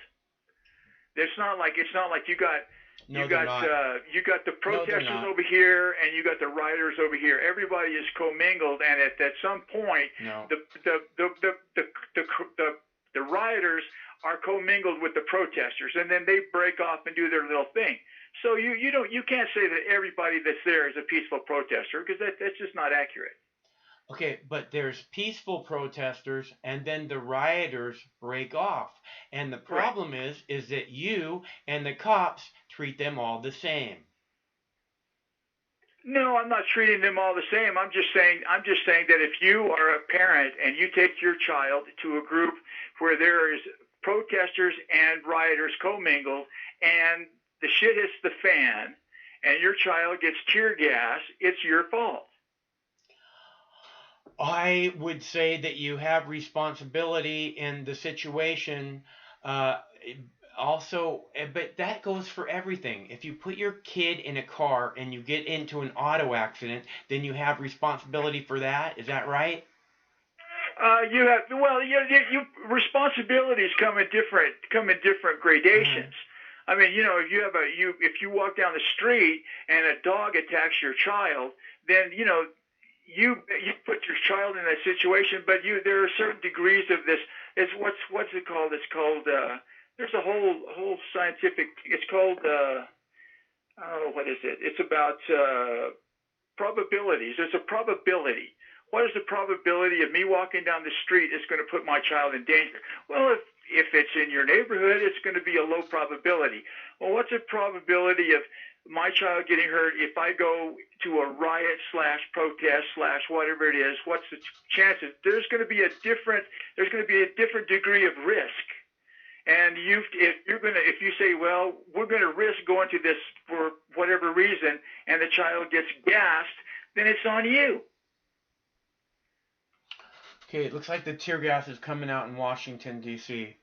It's not like you got No, you they're got not. you got the protesters not. over here and you got the rioters over here. Everybody is commingled, and at some point, No. the rioters are commingled with the protesters, and then they break off and do their little thing. So you can't say that everybody that's there is a peaceful protester, because that's just not accurate. Okay, but there's peaceful protesters, and then the rioters break off. And the problem is that you and the cops treat them all the same. No, I'm not treating them all the same. I'm just saying that if you are a parent and you take your child to a group where there is protesters and rioters commingled, and the shit hits the fan, and your child gets tear gas, it's your fault. I would say that you have responsibility in the situation. Also, but that goes for everything. If you put your kid in a car and you get into an auto accident, then you have responsibility for that. Is that right? You have responsibilities come in different gradations. I mean, you know, if you walk down the street and a dog attacks your child, then you know you put your child in that situation. But there are certain degrees of this. It's what's it called? It's called. There's a whole scientific. It's called. What is it? It's about probabilities. There's a probability. What is the probability of me walking down the street is going to put my child in danger? Well, if it's in your neighborhood, it's going to be a low probability. Well, what's the probability of my child getting hurt if I go to a riot slash protest slash whatever it is? What's the chances? There's going to be a different degree of risk. And if you say, well, we're going to risk going to this for whatever reason, and the child gets gassed, then it's on you. Okay, it looks like the tear gas is coming out in Washington, D.C.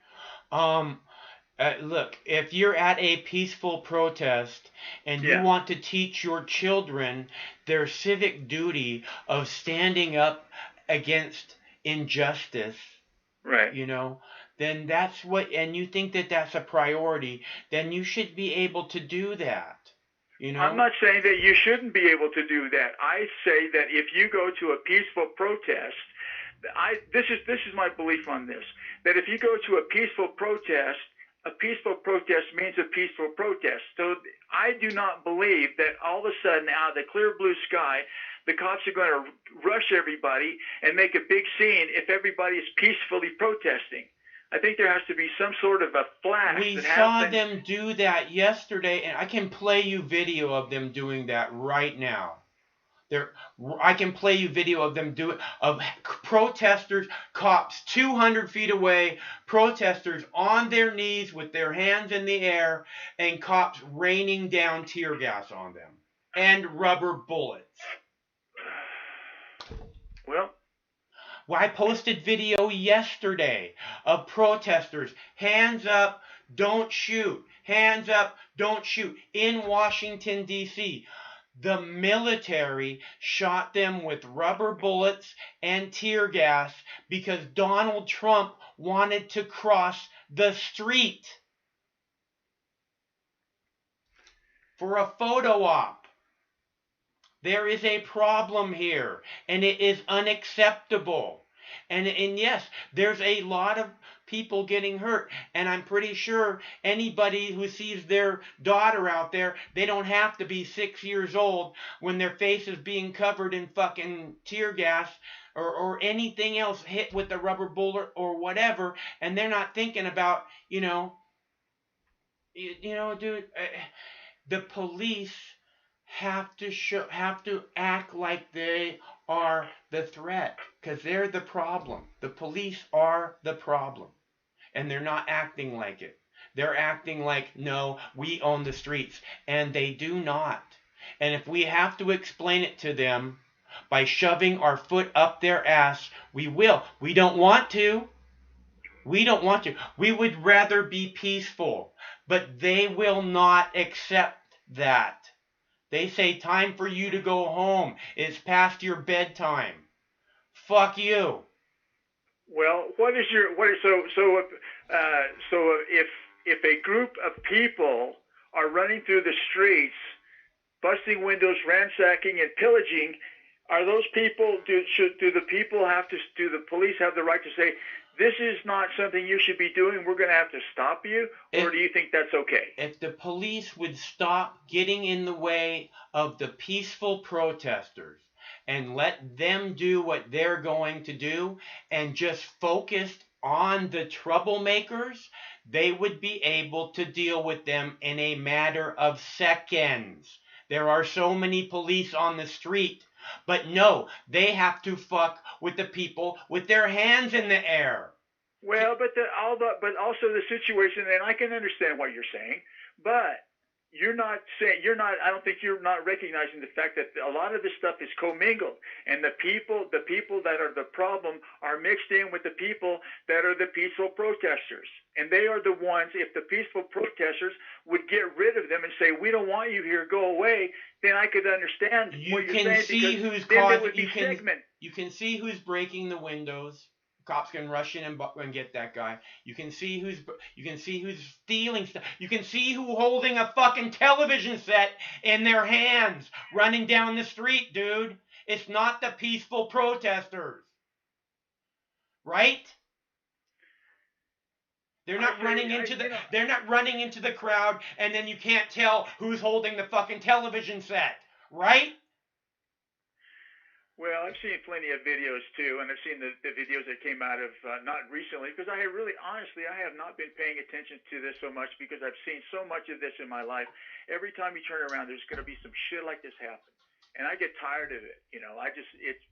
Look, if you're at a peaceful protest and you want to teach your children their civic duty of standing up against injustice, right? You know, then that's what, and you think that that's a priority, then you should be able to do that. You know? I'm not saying that you shouldn't be able to do that. I say that if you go to a peaceful protest, this is my belief on this, that if you go to a peaceful protest means a peaceful protest. So I do not believe that all of a sudden out of the clear blue sky, the cops are going to rush everybody and make a big scene if everybody is peacefully protesting. I think there has to be some sort of a flash. We saw them do that yesterday, and I can play you video of them doing that right now. I can play you video of them of protesters, cops 200 feet away, protesters on their knees with their hands in the air, and cops raining down tear gas on them and rubber bullets. Well, I posted video yesterday of protesters, hands up, don't shoot, hands up, don't shoot, in Washington, D.C. The military shot them with rubber bullets and tear gas because Donald Trump wanted to cross the street for a photo op. There is a problem here, and it is unacceptable. And yes, there's a lot of people getting hurt, and I'm pretty sure anybody who sees their daughter out there, they don't have to be 6 years old when their face is being covered in fucking tear gas or anything else, hit with a rubber bullet or whatever, and they're not thinking about, dude, the police have to act like they are the threat, because they're the problem. The police are the problem. and they're not acting like it. They're acting like, no, we own the streets, and they do not. And if we have to explain it to them by shoving our foot up their ass, we will. We don't want to. We don't want to. We would rather be peaceful, but they will not accept that. They say, time for you to go home. It's past your bedtime. Fuck you. Well, if a group of people are running through the streets, busting windows, ransacking and pillaging, are those people? Do the police have the right to say, this is not something you should be doing, we're going to have to stop you? Or do you think that's okay? If the police would stop getting in the way of the peaceful protesters and let them do what they're going to do and just focused on the troublemakers, they would be able to deal with them in a matter of seconds. There are so many police on the street. But no, they have to fuck with the people with their hands in the air. Well, but also the situation, and I can understand what you're saying, but I don't think you're not recognizing the fact that a lot of this stuff is commingled, and the people that are the problem are mixed in with the people that are the peaceful protesters. And they are the ones, if the peaceful protesters would get rid of them and say, we don't want you here, go away, then I could understand what you're saying. You can see who's breaking the windows. Cops can rush in and get that guy. You can see who's stealing stuff. You can see who's holding a fucking television set in their hands, running down the street, dude. It's not the peaceful protesters, right? They're not running into the crowd, and then you can't tell who's holding the fucking television set, right? Well, I've seen plenty of videos too, and I've seen the videos that came out of not recently, because I have not been paying attention to this so much because I've seen so much of this in my life. Every time you turn around, there's going to be some shit like this happen, and I get tired of it. It's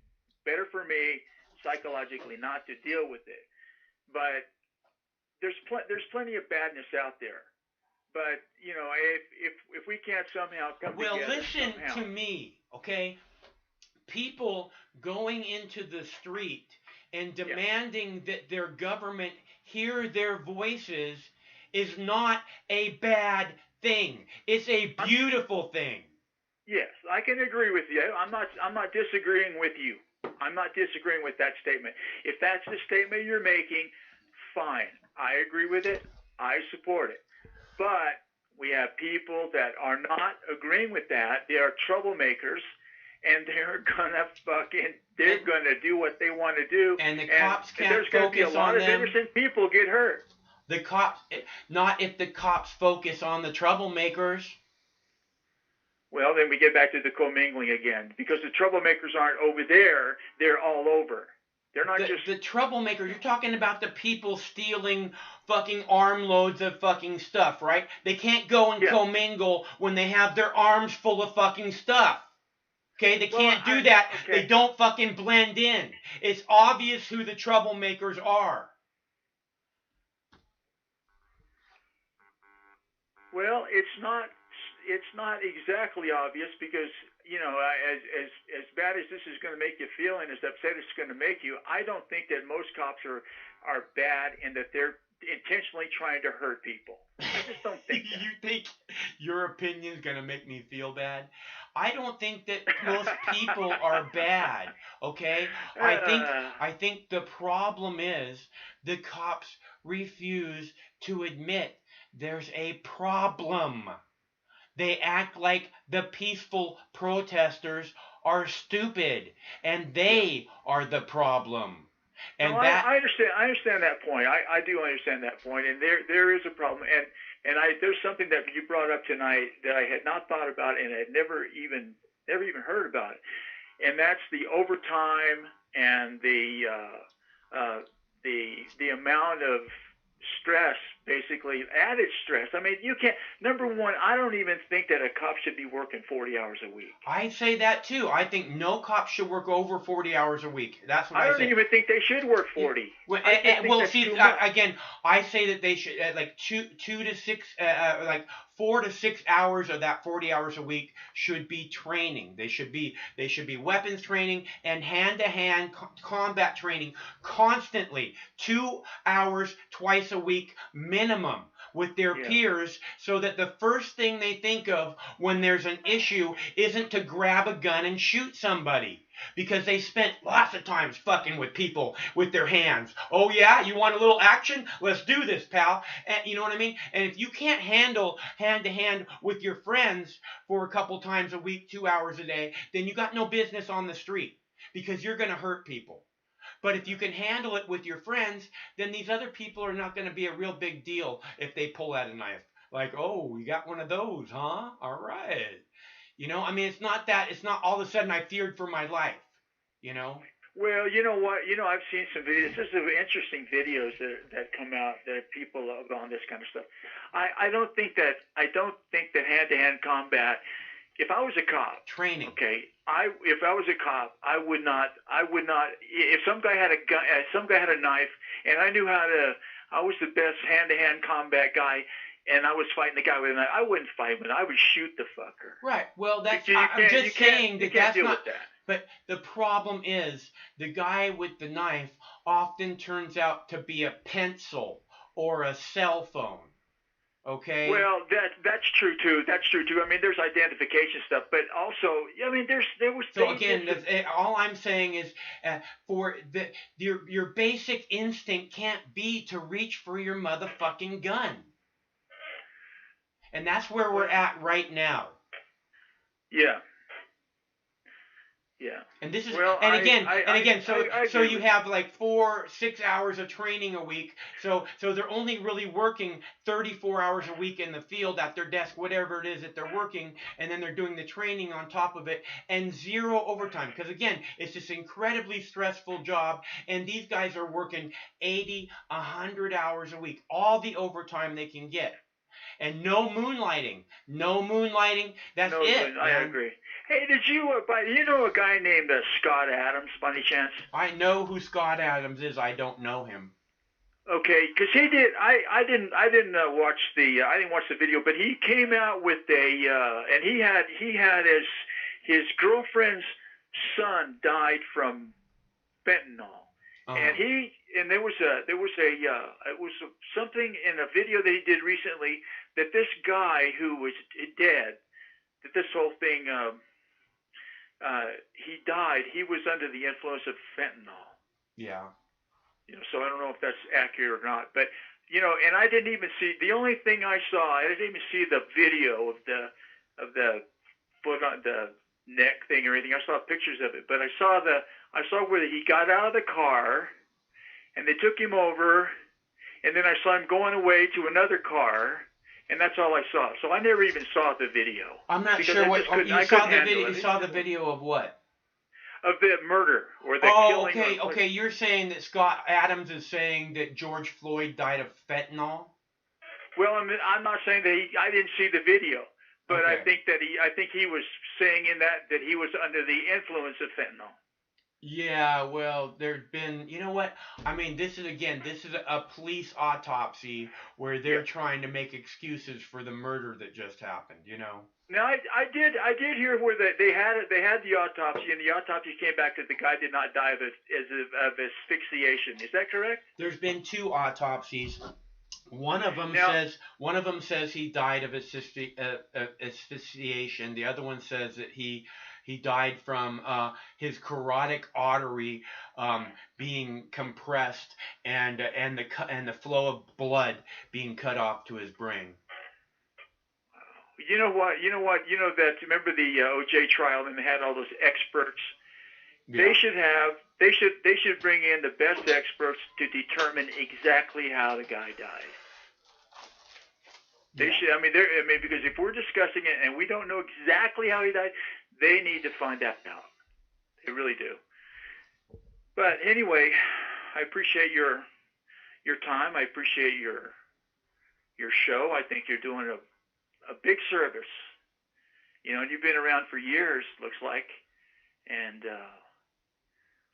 better for me psychologically not to deal with it. But there's plenty of badness out there. But if we can't somehow come together. Well, listen to me, okay? People going into the street and demanding that their government hear their voices is not a bad thing. It's a beautiful thing. Yes, I can agree with you. I'm not disagreeing with you. I'm not disagreeing with that statement. If that's the statement you're making, fine. I agree with it. I support it. But we have people that are not agreeing with that. They are troublemakers. And they're gonna do what they want to do. And the cops can't there's gonna be a lot of innocent people get hurt. Not if the cops focus on the troublemakers. Well, then we get back to the commingling again, because the troublemakers aren't over there; they're all over. They're not just the troublemakers. You're talking about the people stealing fucking armloads of fucking stuff, right? They can't go and commingle when they have their arms full of fucking stuff. Okay, they can't do that. Okay. They don't fucking blend in. It's obvious who the troublemakers are. Well, it's not exactly obvious because, as bad as this is going to make you feel and as upset it's going to make you, I don't think that most cops are bad and that they're intentionally trying to hurt people. I just don't think that. You think your opinion is going to make me feel bad? I don't think that most people are bad, okay? I think the problem is the cops refuse to admit there's a problem. They act like the peaceful protesters are stupid, and they are the problem. And I understand that point. I do understand that point, and there is a problem. And there's something that you brought up tonight that I had not thought about and had never even heard about it, and that's the overtime and the amount of stress, basically added stress. I mean, you can't. Number one, I don't even think that a cop should be working 40 hours a week. I say that too. I think no cop should work over 40 hours a week. That's what I say. I don't even think they should work 40. Well, see, again, I say that they should like 2 to 6, like 4 to 6 hours of that 40 hours a week should be training. They should be weapons training and hand-to-hand combat training constantly, 2 hours twice a week minimum with their peers, so that the first thing they think of when there's an issue isn't to grab a gun and shoot somebody. Because they spent lots of times fucking with people with their hands. Oh yeah, you want a little action? Let's do this, pal. And you know what I mean? And if you can't handle hand-to-hand with your friends for a couple times a week, 2 hours a day, then you got no business on the street, because you're going to hurt people. But if you can handle it with your friends, then these other people are not going to be a real big deal if they pull out a knife. Like, oh, we got one of those, huh? All right. You know, I mean, it's not all of a sudden I feared for my life, you know? Well, you know what? You know, I've seen some videos. There's some interesting videos that come out that people on this kind of stuff. I don't think that hand-to-hand combat. If I was a cop, training. Okay, if I was a cop, I would not. If some guy had a gun, some guy had a knife, and I knew how to. I was the best hand-to-hand combat guy. And I was fighting the guy with a knife. I wouldn't fight him. I would shoot the fucker. Right. Well, that's I'm just saying that that's not. But the problem is the guy with the knife often turns out to be a pencil or a cell phone. Okay. Well, that's true too. That's true too. I mean, there's identification stuff, but also, I mean, there was. So again, all I'm saying is, your basic instinct can't be to reach for your motherfucking gun. And that's where we're at right now. Yeah. Yeah. And this is, well, so you have like 4-6 hours of training a week. So they're only really working 34 hours a week in the field at their desk, whatever it is that they're working, and then they're doing the training on top of it, and 0 overtime. Because again, it's this incredibly stressful job, and these guys are working 80, 100 hours a week, all the overtime they can get. And no moonlighting. That's it. I agree. Hey, did you know a guy named Scott Adams by any chance? I know who Scott Adams is. I don't know him. Okay, because he did. I didn't watch the video, but he came out with and he had his girlfriend's son died from fentanyl, and there was something in a video that he did recently that this guy who was dead, that this whole thing, he died. He was under the influence of fentanyl. Yeah. You know, so I don't know if that's accurate or not, but you know, and I didn't even see. The only thing I saw, I didn't even see the video of the foot on the neck thing or anything. I saw pictures of it, but I saw where he got out of the car, and they took him over, and then I saw him going away to another car, and that's all I saw. So I never even saw the video. I'm not sure what you saw the video. You saw the video of what? Of the murder or the killing. Okay. You're saying that Scott Adams is saying that George Floyd died of fentanyl? Well, I'm not saying that I didn't see the video, but okay. I think he was saying in that he was under the influence of fentanyl. Yeah, well, there's been, you know what? I mean, this is a police autopsy where they're trying to make excuses for the murder that just happened, you know? Now, I did hear where they had the autopsy, and the autopsy came back that the guy did not die of asphyxiation. Is that correct? There's been 2 autopsies. One of them says he died of asphyxiation. The other one says that he died from his carotid artery being compressed and the flow of blood being cut off to his brain. You know what? Remember the OJ trial, and they had all those experts. Yeah. They should bring in the best experts to determine exactly how the guy died. They should. I mean, because if we're discussing it and we don't know exactly how he died, they need to find that out. They really do. But anyway, I appreciate your your time. I appreciate your show. I think you're doing a big service. You know, and you've been around for years, looks like, and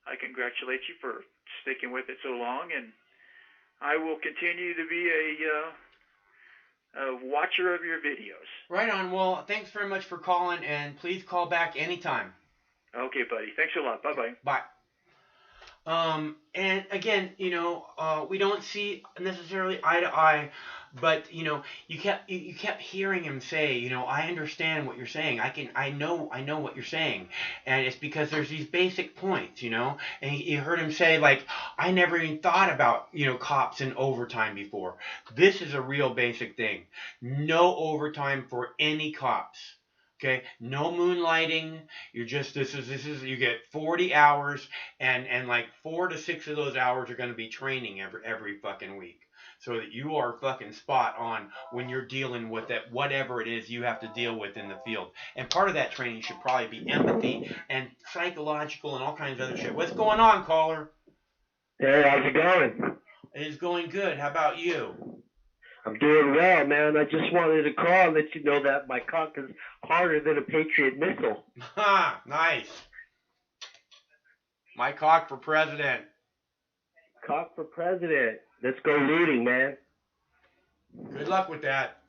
I congratulate you for sticking with it so long. And I will continue to be a watcher of your videos. Right on. Well, thanks very much for calling, and please call back anytime. Okay, buddy. Thanks a lot. Bye-bye. Bye. And again, you know, we don't see necessarily eye to eye, but you know, you kept hearing him say, you know, I understand what you're saying. I know what you're saying, and it's because there's these basic points, you know. And you heard him say, like, I never even thought about, you know, cops in overtime before. This is a real basic thing. No overtime for any cops. Okay, no moonlighting. You're just this is you get 40 hours, and like 4 to 6 of those hours are going to be training every fucking week, so that you are fucking spot on when you're dealing with it, whatever it is you have to deal with in the field. And part of that training should probably be empathy and psychological and all kinds of other shit. What's going on, caller? Hey, how's it going? It's going good. How about you? I'm doing well, man. I just wanted to call and let you know that my cock is harder than a Patriot missile. Ha! Nice. My cock for president. Cock for president. Let's go looting, man. Good luck with that.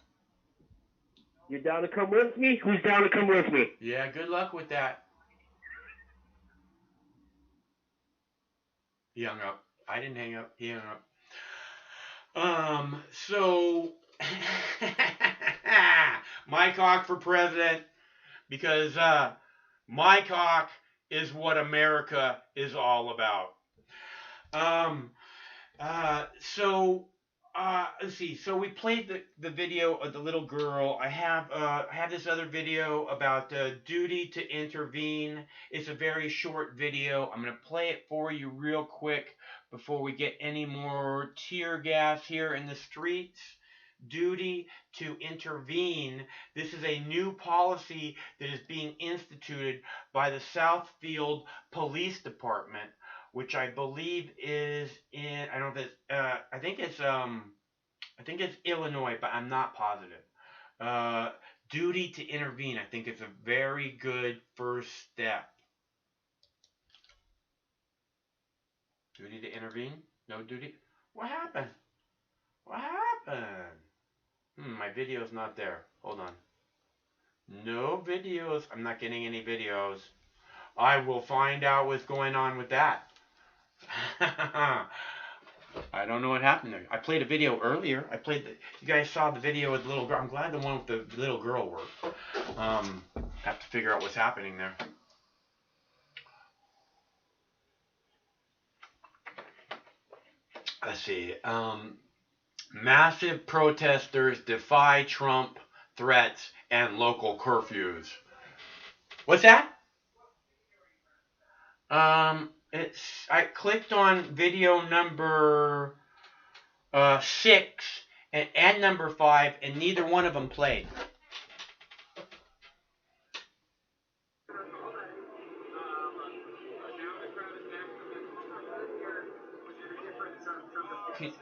You down to come with me? Who's down to come with me? Yeah, good luck with that. He hung up. I didn't hang up. He hung up. So my cock for president, because my cock is what America is all about. Let's see. So we played the video of the little girl. I have this other video about duty to intervene. It's a very short video. I'm gonna play it for you real quick before we get any more tear gas here in the streets. Duty to intervene. This is a new policy that is being instituted by the Southfield Police Department, which I believe is in, I don't know if it's, I think it's Illinois, but I'm not positive. Duty to intervene. I think it's a very good first step. Duty to intervene? No duty? What happened? What happened? My video's not there. Hold on. No videos. I'm not getting any videos. I will find out what's going on with that. I don't know what happened there. I played a video earlier. You guys saw the video with the little girl. I'm glad the one with the little girl worked. Have to figure out what's happening there. Let's see. Massive protesters defy Trump threats and local curfews. What's that? I clicked on video number 6 and number 5, and neither one of them played.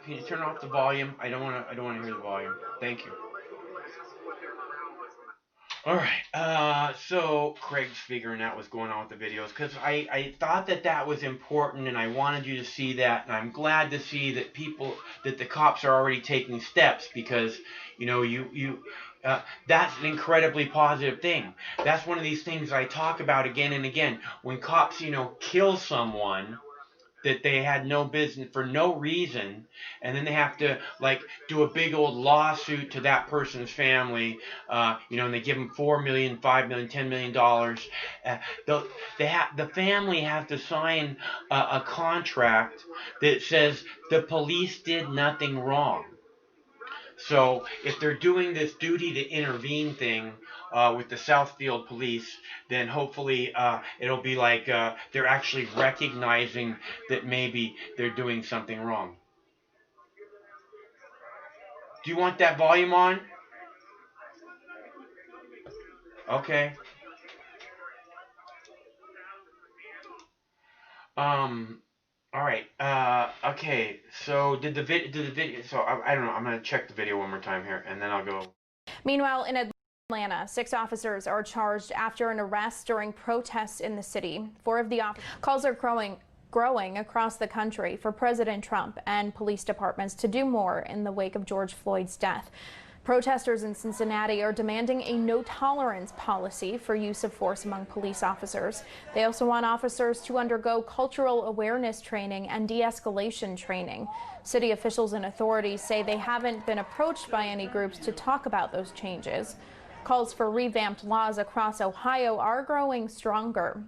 Can you turn off the volume? I don't want to hear the volume. Thank you. All right. So Craig's figuring out what's going on with the videos, because I thought that was important, and I wanted you to see that, and I'm glad to see that the cops are already taking steps, because you know that's an incredibly positive thing. That's one of these things I talk about again and again. When cops kill someone that they had no business for no reason, and then they have to do a big old lawsuit to that person's family, and they give them $4 million, $5 million, $10 million. The family has to sign a contract that says the police did nothing wrong. So if they're doing this duty to intervene thing with the Southfield police, then hopefully it'll be like they're actually recognizing that maybe they're doing something wrong. Do you want that volume on? Okay. All right. Okay. So did the video? So I don't know. I'm gonna check the video one more time here, and then I'll go. Meanwhile, in Atlanta, 6 officers are charged after an arrest during protests in the city. 4 of the calls are growing across the country for President Trump and police departments to do more in the wake of George Floyd's death. Protesters in Cincinnati are demanding a no-tolerance policy for use of force among police officers. They also want officers to undergo cultural awareness training and de-escalation training. City officials and authorities say they haven't been approached by any groups to talk about those changes. Calls for revamped laws across Ohio are growing stronger.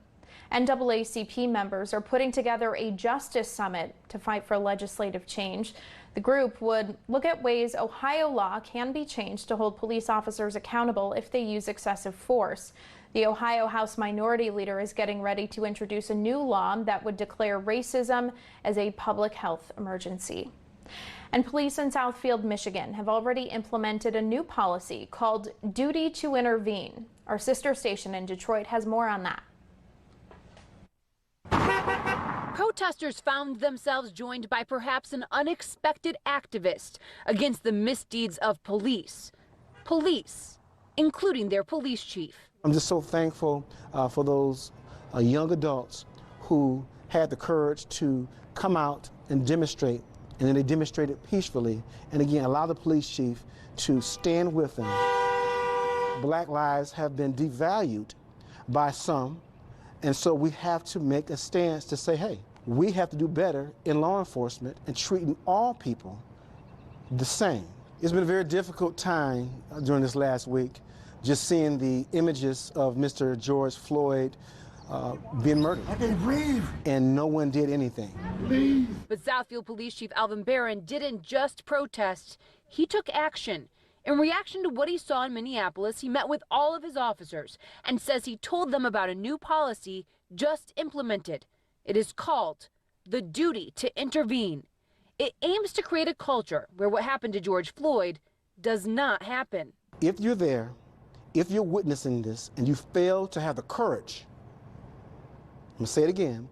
NAACP members are putting together a justice summit to fight for legislative change. The group would look at ways Ohio law can be changed to hold police officers accountable if they use excessive force. The Ohio House Minority Leader is getting ready to introduce a new law that would declare racism as a public health emergency. And police in Southfield, Michigan have already implemented a new policy called Duty to Intervene. Our sister station in Detroit has more on that. Protesters found themselves joined by perhaps an unexpected activist against the misdeeds of police. Police, including their police chief. I'm just so thankful for those young adults who had the courage to come out and demonstrate, and then they demonstrated peacefully, and again, allow the police chief to stand with them. Black lives have been devalued by some, and so we have to make a stance to say, hey, we have to do better in law enforcement and treating all people the same. It's been a very difficult time during this last week, just seeing the images of Mr. George Floyd being murdered. I can't breathe. And no one did anything. Please. But Southfield Police Chief Alvin Barron didn't just protest, he took action. In reaction to what he saw in Minneapolis, he met with all of his officers and says he told them about a new policy just implemented. It is called the Duty to Intervene. It aims to create a culture where what happened to George Floyd does not happen. If you're there, if you're witnessing this, and you fail to have the courage, I'm going to say it again,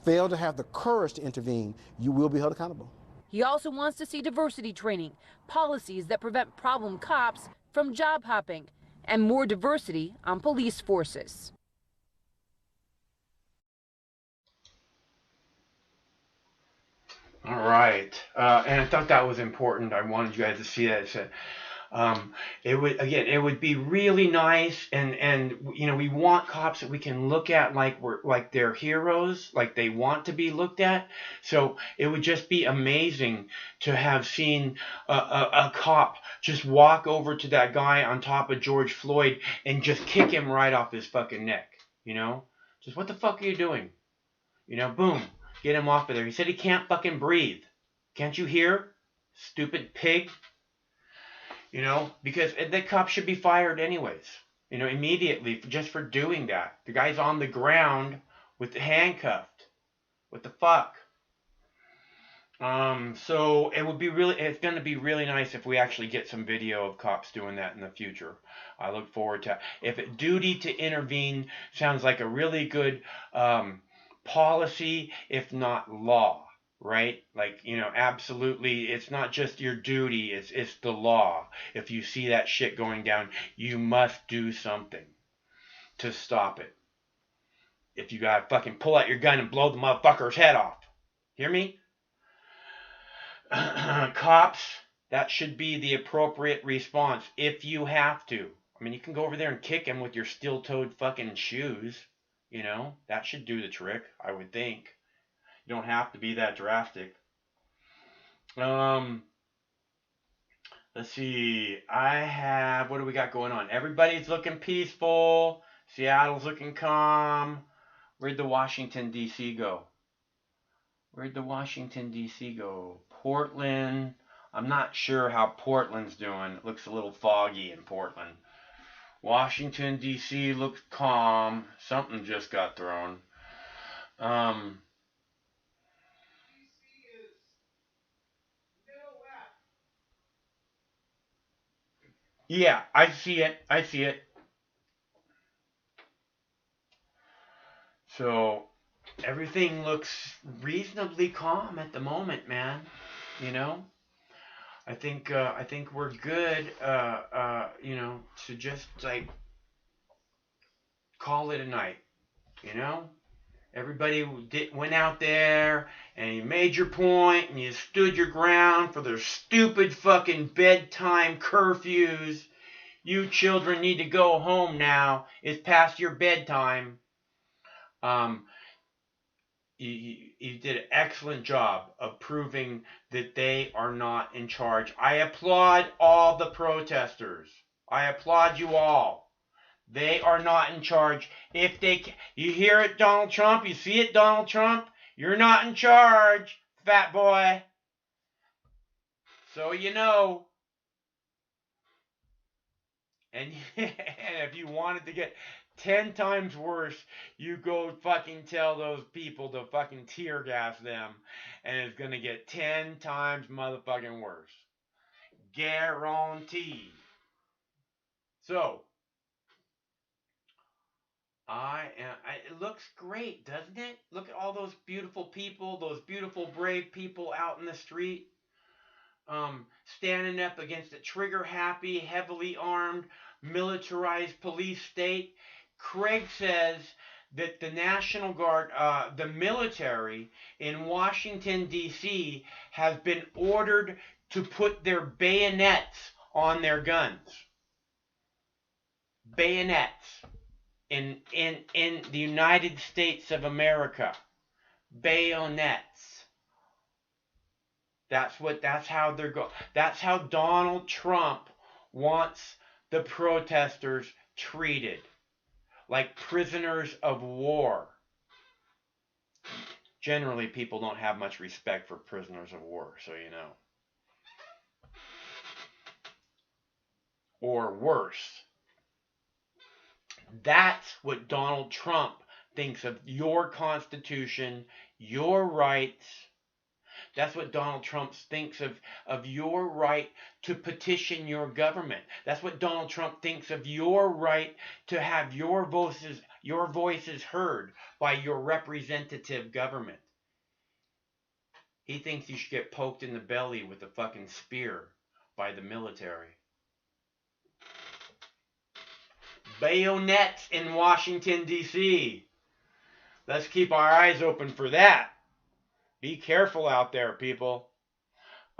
fail to have the courage to intervene, you will be held accountable. He also wants to see diversity training, policies that prevent problem cops from job hopping, and more diversity on police forces. All right, and I thought that was important. I wanted you guys to see that. It would be really nice, and you know, we want cops that we can look at like they're heroes, like they want to be looked at. So it would just be amazing to have seen a cop just walk over to that guy on top of George Floyd and just kick him right off his fucking neck. You know, just what the fuck are you doing? You know, boom. Get him off of there. He said he can't fucking breathe. Can't you hear? Stupid pig. You know, because the cop should be fired anyways. You know, immediately just for doing that. The guy's on the ground with the handcuffed. What the fuck? So it's going to be really nice if we actually get some video of cops doing that in the future. I look forward to it. Duty to intervene sounds like a really good policy, if not law, right? Like, you know, absolutely, it's not just your duty, it's the law. If you see that shit going down, you must do something to stop it. If you gotta fucking pull out your gun and blow the motherfucker's head off. Hear me? Cops, that should be the appropriate response if you have to. I mean, you can go over there and kick him with your steel-toed fucking shoes. You know, that should do the trick, I would think. You don't have to be that drastic. Let's see. What do we got going on? Everybody's looking peaceful. Seattle's looking calm. Where'd the Washington, D.C. go? Portland. I'm not sure how Portland's doing. It looks a little foggy in Portland. Washington, D.C. looks calm. Something just got thrown. Yeah, I see it. So, everything looks reasonably calm at the moment, man. You know, I think we're good. You know, to just like call it a night. You know, everybody went out there and you made your point and you stood your ground for their stupid fucking bedtime curfews. You children need to go home now. It's past your bedtime. You did an excellent job of proving that they are not in charge. I applaud all the protesters. I applaud you all. They are not in charge. If they, you hear it, Donald Trump? You see it, Donald Trump? You're not in charge, fat boy. So you know. And if you wanted to get 10 times worse, you go fucking tell those people to fucking tear gas them, and it's gonna get 10 times motherfucking worse. Guaranteed. So, it looks great, doesn't it? Look at all those beautiful people, those beautiful, brave people out in the street, standing up against a trigger-happy, heavily armed, militarized police state. Craig says that the National Guard, the military in Washington, D.C., has been ordered to put their bayonets on their guns. Bayonets. In the United States of America. Bayonets. That's how they're going. That's how Donald Trump wants the protesters treated. Like prisoners of war. Generally, people don't have much respect for prisoners of war, so you know. Or worse. That's what Donald Trump thinks of your Constitution, your rights. That's what Donald Trump thinks of your right to petition your government. That's what Donald Trump thinks of your right to have your voices heard by your representative government. He thinks you should get poked in the belly with a fucking spear by the military. Bayonets in Washington, D.C. Let's keep our eyes open for that. Be careful out there, people.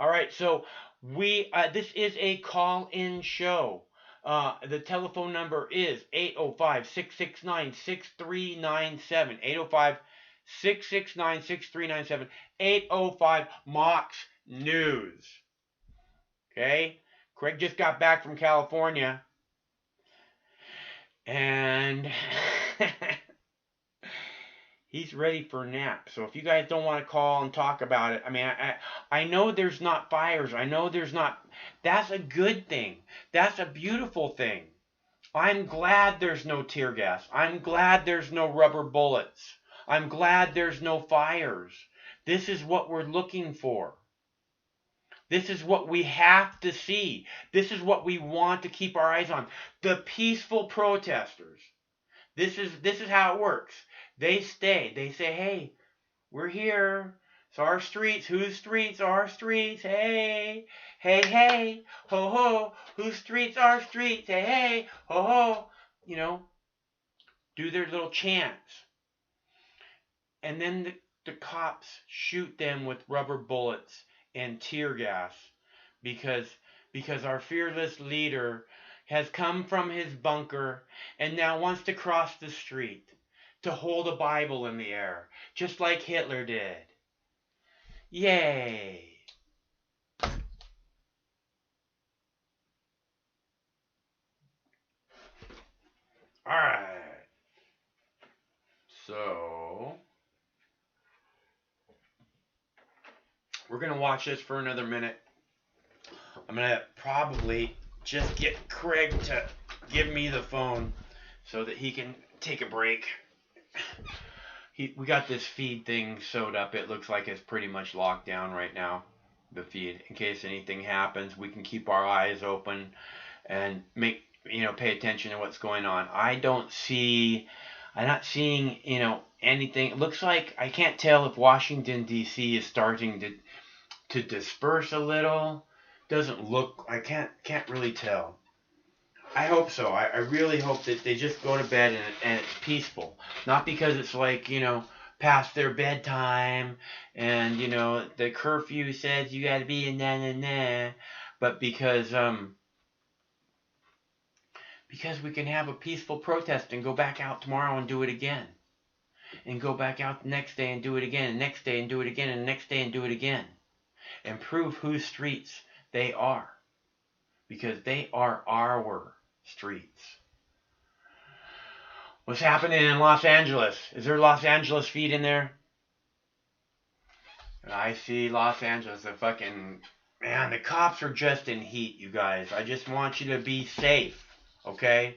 All right, so this is a call-in show. The telephone number is 805-669-6397. 805-669-6397. 805 Mox News. Okay? Craig just got back from California. And he's ready for a nap. So if you guys don't want to call and talk about it, I mean, I know there's not fires. I know there's not. That's a good thing. That's a beautiful thing. I'm glad there's no tear gas. I'm glad there's no rubber bullets. I'm glad there's no fires. This is what we're looking for. This is what we have to see. This is what we want to keep our eyes on. The peaceful protesters. This is how it works. They stay. They say, hey, we're here. It's our streets. Whose streets? Our streets. Hey, hey, hey, ho, ho. Whose streets? Our streets. Hey, hey, ho, ho. You know, do their little chants. And then the cops shoot them with rubber bullets and tear gas because our fearless leader has come from his bunker and now wants to cross the street to hold a Bible in the air, just like Hitler did. Yay! Alright. So we're going to watch this for another minute. I'm going to probably just get Craig to give me the phone so that he can take a break. We got this feed thing sewed up. It looks like it's pretty much locked down right now, the feed. In case anything happens, we can keep our eyes open and pay attention to what's going on. I don't see I'm not seeing, anything. It looks like I can't tell if Washington D.C. is starting to disperse a little. Doesn't look. I can't really tell. I hope so. I really hope that they just go to bed and it's peaceful. Not because it's like, past their bedtime and, the curfew says you got to be in na, but because we can have a peaceful protest and go back out tomorrow and do it again. And go back out the next day and do it again, and next day and do it again, and the next day and do it again. And prove whose streets they are. Because they are our streets. What's happening in Los Angeles? Is there Los Angeles feed in there? I see Los Angeles. Man, the cops are just in heat, you guys. I just want you to be safe. Okay?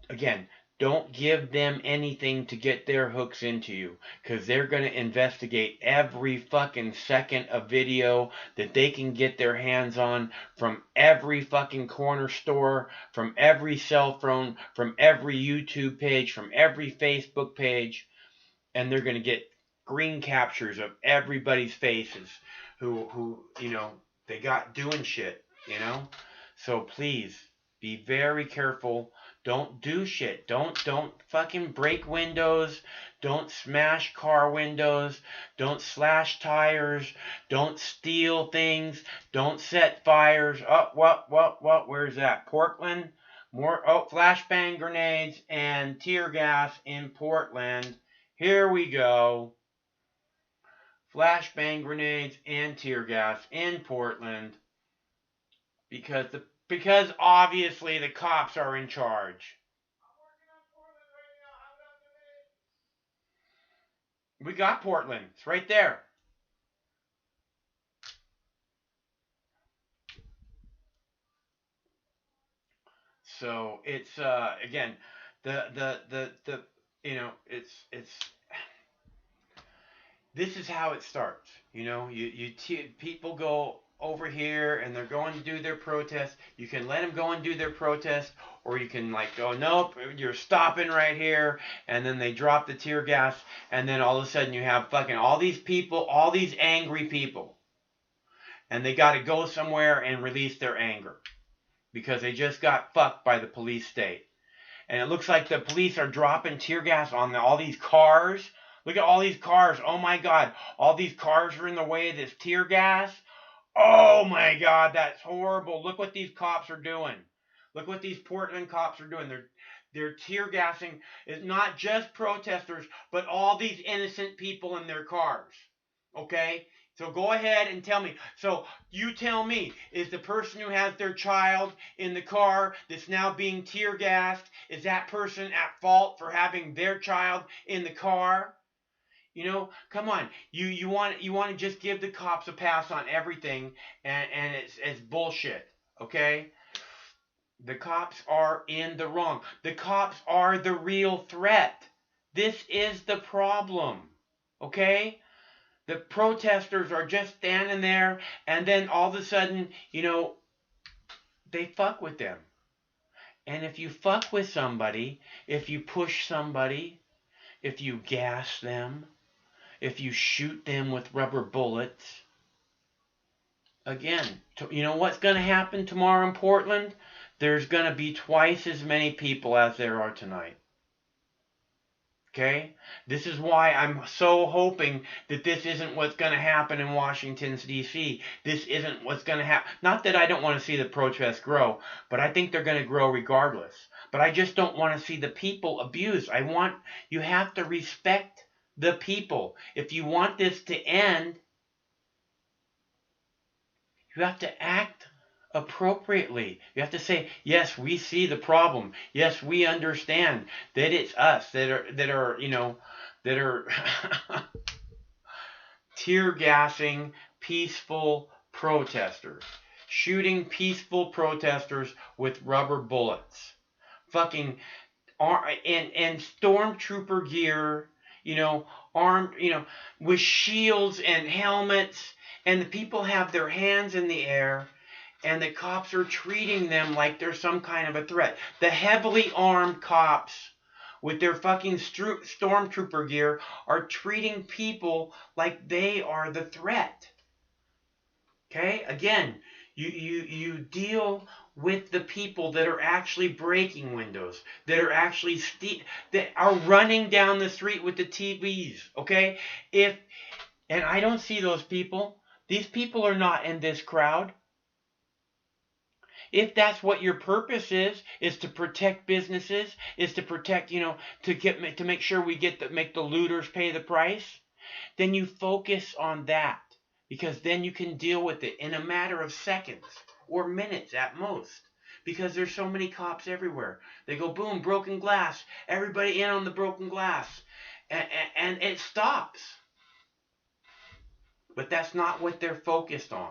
Again, don't give them anything to get their hooks into you, because they're going to investigate every fucking second of video that they can get their hands on from every fucking corner store, from every cell phone, from every YouTube page, from every Facebook page, and they're going to get screen captures of everybody's faces who they got doing shit, So please be very careful. Don't do shit. Don't fucking break windows. Don't smash car windows. Don't slash tires. Don't steal things. Don't set fires. Oh, what? Where's that? Portland? More flashbang grenades and tear gas in Portland. Here we go. Flashbang grenades and tear gas in Portland. Because obviously the cops are in charge. We got Portland. It's right there. So it's again this is how it starts. People go over here and they're going to do their protest. You can let them go and do their protest, or you can go, nope, you're stopping right here, and then they drop the tear gas, and then all of a sudden you have fucking all these people, all these angry people, and they got to go somewhere and release their anger because they just got fucked by the police state. And it looks like the police are dropping tear gas on all these cars. Look at all these cars. Oh my God, all these cars are in the way of this tear gas. Oh my God, that's horrible. Look what these cops are doing. Look what these Portland cops are doing. They're tear gassing. It's not just protesters, but all these innocent people in their cars. Okay? So go ahead and tell me. So you tell me, is the person who has their child in the car that's now being tear gassed, is that person at fault for having their child in the car? Come on. You want to just give the cops a pass on everything, and it's bullshit. Okay? The cops are in the wrong. The cops are the real threat. This is the problem. Okay? The protesters are just standing there, and then all of a sudden, they fuck with them. And if you fuck with somebody, if you push somebody, if you gas them, if you shoot them with rubber bullets, again, what's going to happen tomorrow in Portland? There's going to be twice as many people as there are tonight. Okay? This is why I'm so hoping that this isn't what's going to happen in Washington, D.C. This isn't what's going to happen. Not that I don't want to see the protests grow, but I think they're going to grow regardless. But I just don't want to see the people abused. You have to respect the people. If you want this to end, you have to act appropriately. You have to say, yes, we see the problem. Yes, we understand that it's us that are tear gassing peaceful protesters, shooting peaceful protesters with rubber bullets, fucking and stormtrooper gear, armed, with shields and helmets, and the people have their hands in the air, and the cops are treating them like they're some kind of a threat. The heavily armed cops with their fucking stormtrooper gear are treating people like they are the threat. Okay? Again, you deal with the people that are actually breaking windows, that are actually that are running down the street with the TVs. Okay? And I don't see those people. These people are not in this crowd. If that's what your purpose is to protect businesses, is to protect, to make sure we make the looters pay the price, then you focus on that, because then you can deal with it in a matter of seconds or minutes at most, because there's so many cops everywhere. They go boom, broken glass, everybody in on the broken glass, and it stops. But that's not what they're focused on.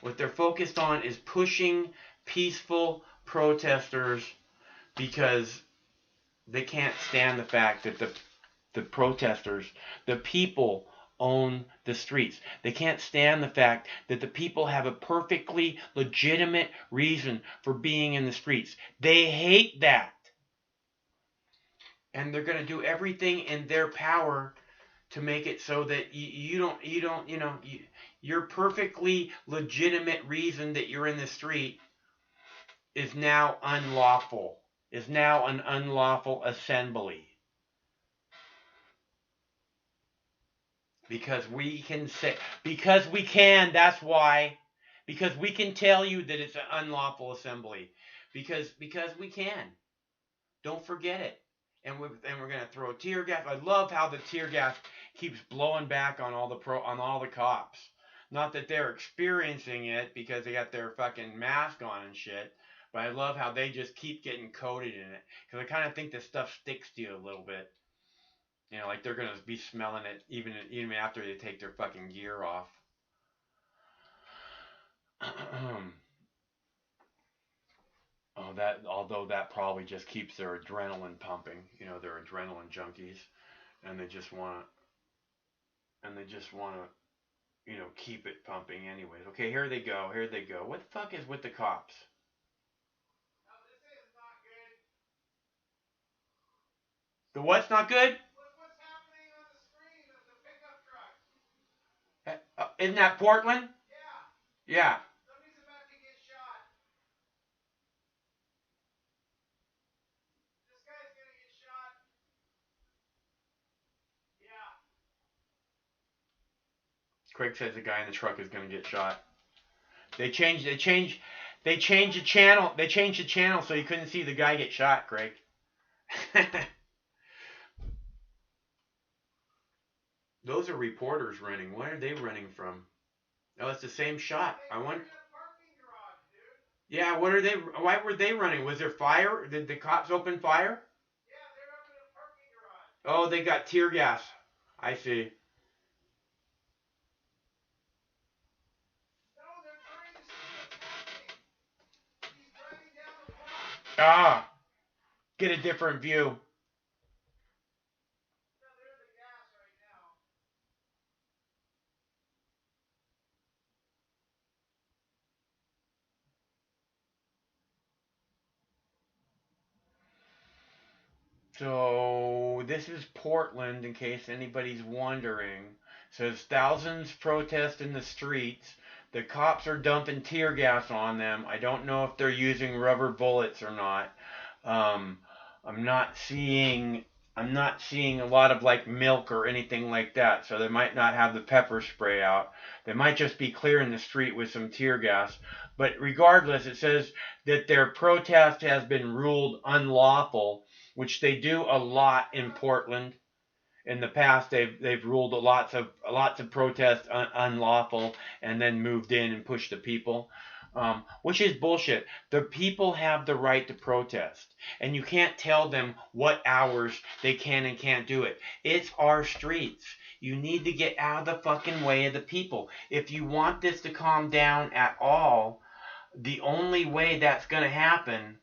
What they're focused on is pushing peaceful protesters, because they can't stand the fact that the protesters, the people, own the streets. They can't stand the fact that the people have a perfectly legitimate reason for being in the streets. They hate that. And they're going to do everything in their power to make it so that your perfectly legitimate reason that you're in the street is now unlawful, is now an unlawful assembly. Because we can, that's why. Because we can tell you that it's an unlawful assembly. Because we can. Don't forget it. And we're going to throw tear gas. I love how the tear gas keeps blowing back on all the cops. Not that they're experiencing it because they got their fucking mask on and shit. But I love how they just keep getting coated in it. Because I kind of think this stuff sticks to you a little bit. Like they're going to be smelling it even after they take their fucking gear off. Although that probably just keeps their adrenaline pumping. They're adrenaline junkies. And they just want to, keep it pumping anyways. Okay, here they go. What the fuck is with the cops? The what's not good? Isn't that Portland? Yeah. Somebody's about to get shot. This guy's gonna get shot. Yeah. Craig says the guy in the truck is gonna get shot. They changed the channel. They changed the channel so you couldn't see the guy get shot, Craig. Those are reporters running. Where are they running from? Oh, it's the same shot. I wonder. Yeah, why were they running? Was there fire? Did the cops open fire? Yeah, they're up in a parking garage. Oh, they got tear gas. I see. No, they're trying to see what's happening. He's driving down the block. Get a different view. So this is Portland, in case anybody's wondering. It says thousands protest in the streets. The cops are dumping tear gas on them. I don't know if they're using rubber bullets or not. I'm not seeing a lot of like milk or anything like that. So they might not have the pepper spray out. They might just be clearing the street with some tear gas. But regardless, it says that their protest has been ruled unlawful, which they do a lot in Portland. In the past, they've ruled lots of protests unlawful, and then moved in and pushed the people, which is bullshit. The people have the right to protest, and you can't tell them what hours they can and can't do it. It's our streets. You need to get out of the fucking way of the people. If you want this to calm down at all, the only way that's going to happen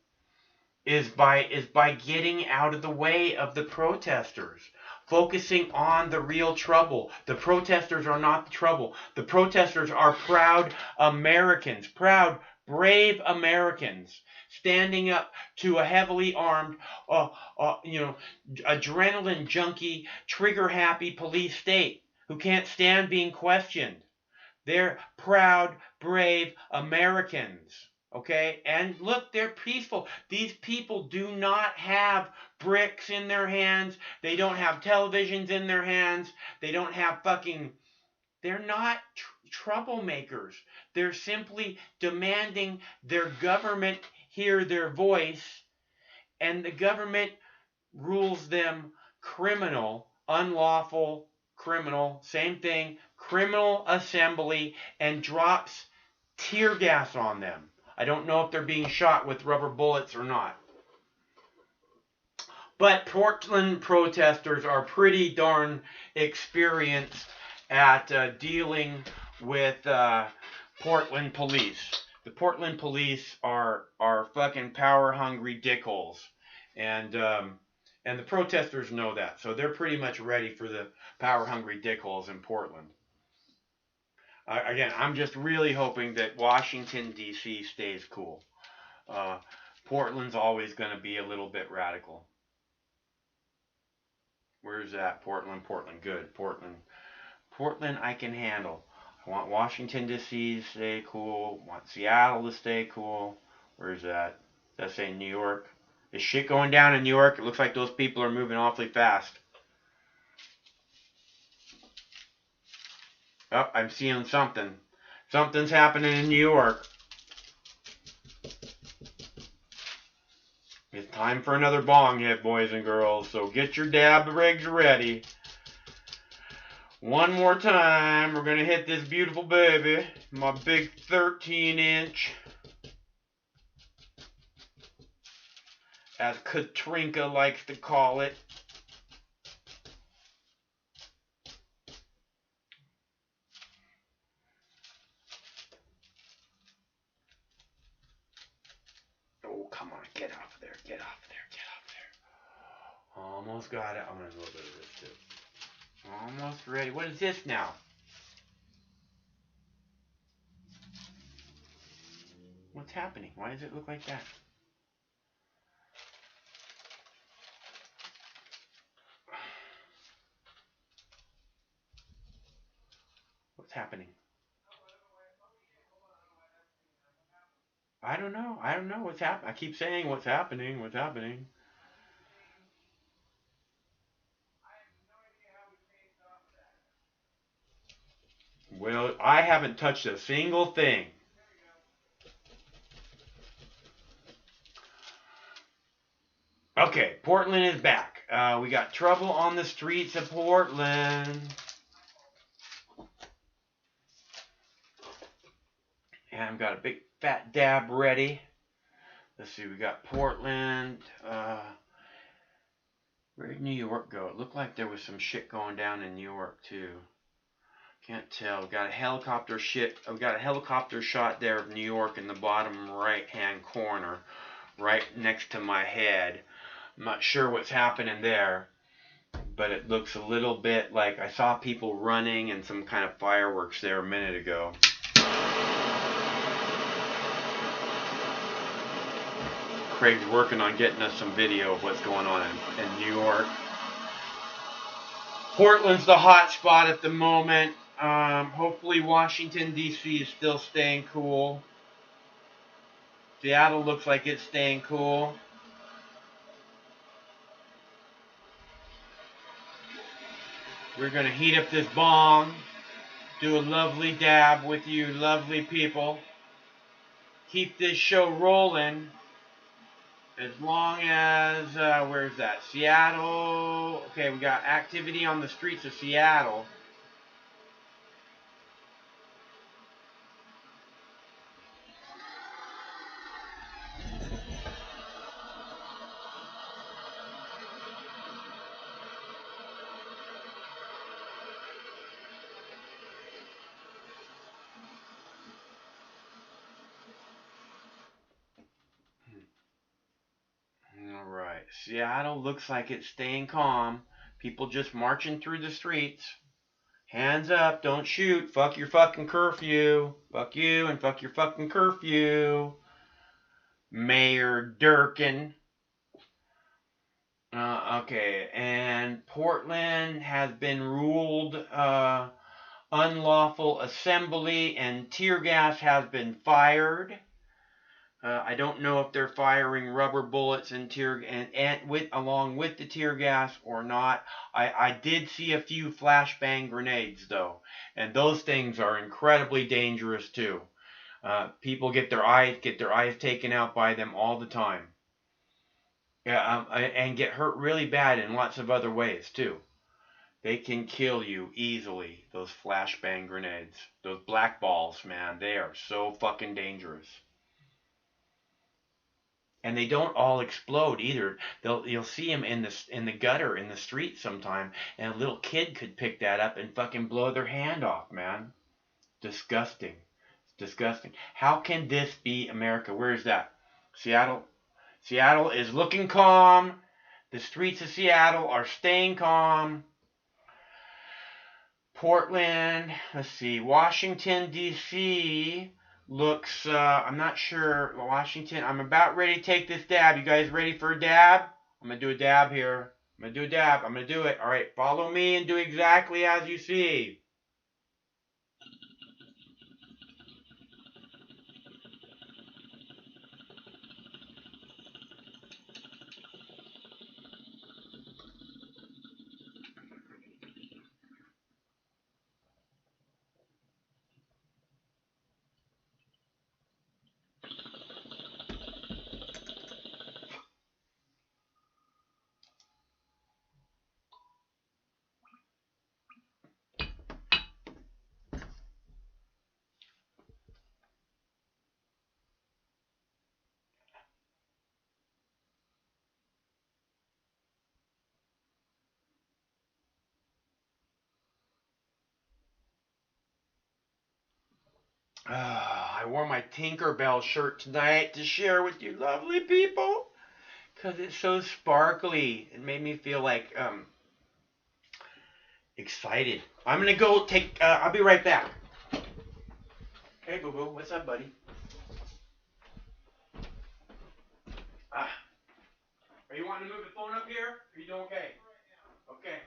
is by getting out of the way of the protesters, focusing on the real trouble. The protesters are not the trouble. The protesters are proud Americans, proud brave Americans standing up to a heavily armed, adrenaline junkie, trigger happy police state who can't stand being questioned. They're proud, brave Americans. Okay? And look, they're peaceful. These people do not have bricks in their hands. They don't have televisions in their hands. They don't have they're not troublemakers. They're simply demanding their government hear their voice, and the government rules them criminal, unlawful, criminal, same thing, criminal assembly, and drops tear gas on them. I don't know if they're being shot with rubber bullets or not. But Portland protesters are pretty darn experienced at dealing with Portland police. The Portland police are fucking power-hungry dickholes. And the protesters know that. So they're pretty much ready for the power-hungry dickholes in Portland. Again, I'm just really hoping that Washington, D.C. stays cool. Portland's always going to be a little bit radical. Where's that? Portland, good. Portland, I can handle. I want Washington, D.C. to stay cool. I want Seattle to stay cool. Where's that? Does that say New York? Is shit going down in New York? It looks like those people are moving awfully fast. Oh, I'm seeing something. Something's happening in New York. It's time for another bong hit, boys and girls. So get your dab rigs ready. One more time, we're going to hit this beautiful baby. My big 13-inch. As Katrinka likes to call it. Oh, come on, get off of there, get off of there, get off there. Almost got it. I'm going to do a little bit of this too. Almost ready. What is this now? What's happening? Why does it look like that? What's happening? I don't know. I don't know what's happening. I keep saying what's happening. What's happening? Well, I haven't touched a single thing. Okay, Portland is back. We got trouble on the streets of Portland. And I've got a big fat dab ready. Let's see, we got Portland. Where did New York go? It looked like there was some shit going down in New York too. Can't tell. We got a helicopter shot there of New York in the bottom right-hand corner, right next to my head. I'm not sure what's happening there, but it looks a little bit like I saw people running and some kind of fireworks there a minute ago. Craig's working on getting us some video of what's going on in New York. Portland's the hot spot at the moment. Hopefully Washington, D.C. is still staying cool. Seattle looks like it's staying cool. We're going to heat up this bong. Do a lovely dab with you lovely people. Keep this show rolling. As long as, where's that? Seattle. Okay, we got activity on the streets of Seattle. Alright, Seattle looks like it's staying calm. People just marching through the streets. Hands up, don't shoot. Fuck your fucking curfew. Fuck you and fuck your fucking curfew. Mayor Durkin. Okay, and Portland has been ruled unlawful assembly, and tear gas has been fired. I don't know if they're firing rubber bullets and along with the tear gas or not. I did see a few flashbang grenades though, and those things are incredibly dangerous too. People get their eyes taken out by them all the time. And get hurt really bad in lots of other ways too. They can kill you easily, those flashbang grenades. Those black balls, man, they are so fucking dangerous. And they don't all explode either. You'll see them in the gutter, in the street sometime, and a little kid could pick that up and fucking blow their hand off, man. Disgusting. It's disgusting. How can this be America? Where is that? Seattle? Seattle is looking calm. The streets of Seattle are staying calm. Portland, let's see, Washington, D.C. looks, I'm not sure, Washington, I'm about ready to take this dab. You guys ready for a dab? I'm going to do a dab here. I'm going to do a dab. I'm going to do it. All right, follow me and do exactly as you see. I wore my Tinkerbell shirt tonight to share with you lovely people because it's so sparkly. It made me feel like excited. I'm going to go take, I'll be right back. Hey, boo-boo. What's up, buddy? Are you wanting to move the phone up here? Are you doing okay? Okay.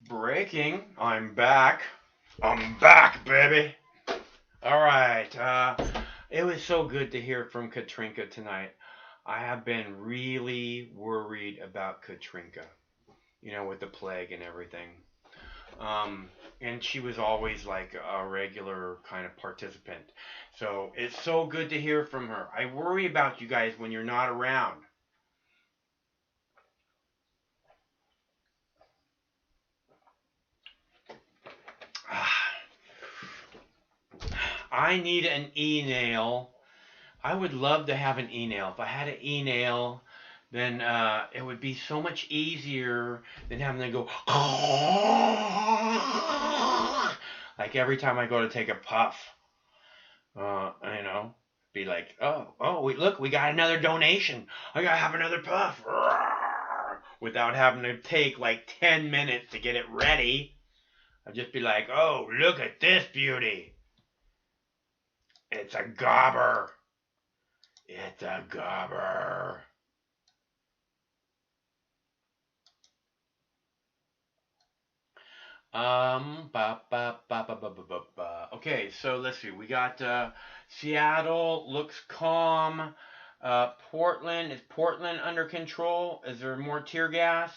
Breaking. I'm back. I'm back, baby. All right. It was so good to hear from Katrinka tonight. I have been really worried about Katrinka, you know, with the plague and everything. And she was always like a regular kind of participant. So it's so good to hear from her. I worry about you guys when you're not around. I need an e-nail. I would love to have an e-nail. If I had an e-nail, then it would be so much easier than having to go like every time I go to take a puff. You know, be like, oh, look, we got another donation. I gotta have another puff. without having to take like 10 minutes to get it ready. I'd just be like, oh, look at this beauty. It's a gobber. It's a gobber. Okay, so let's see. We got Seattle looks calm. Portland, is Portland under control? Is there more tear gas?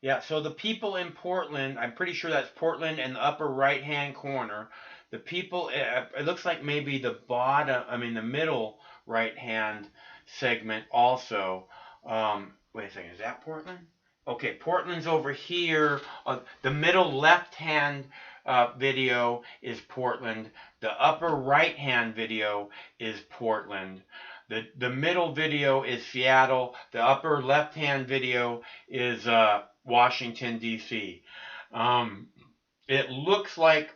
Yeah, so the people in Portland, I'm pretty sure that's Portland in the upper right-hand corner. The people, it looks like maybe the the middle right-hand segment also. Wait a second, is that Portland? Okay, Portland's over here. The middle left-hand video is Portland. The upper right-hand video is Portland. The middle video is Seattle. The upper left-hand video is Washington, D.C. It looks like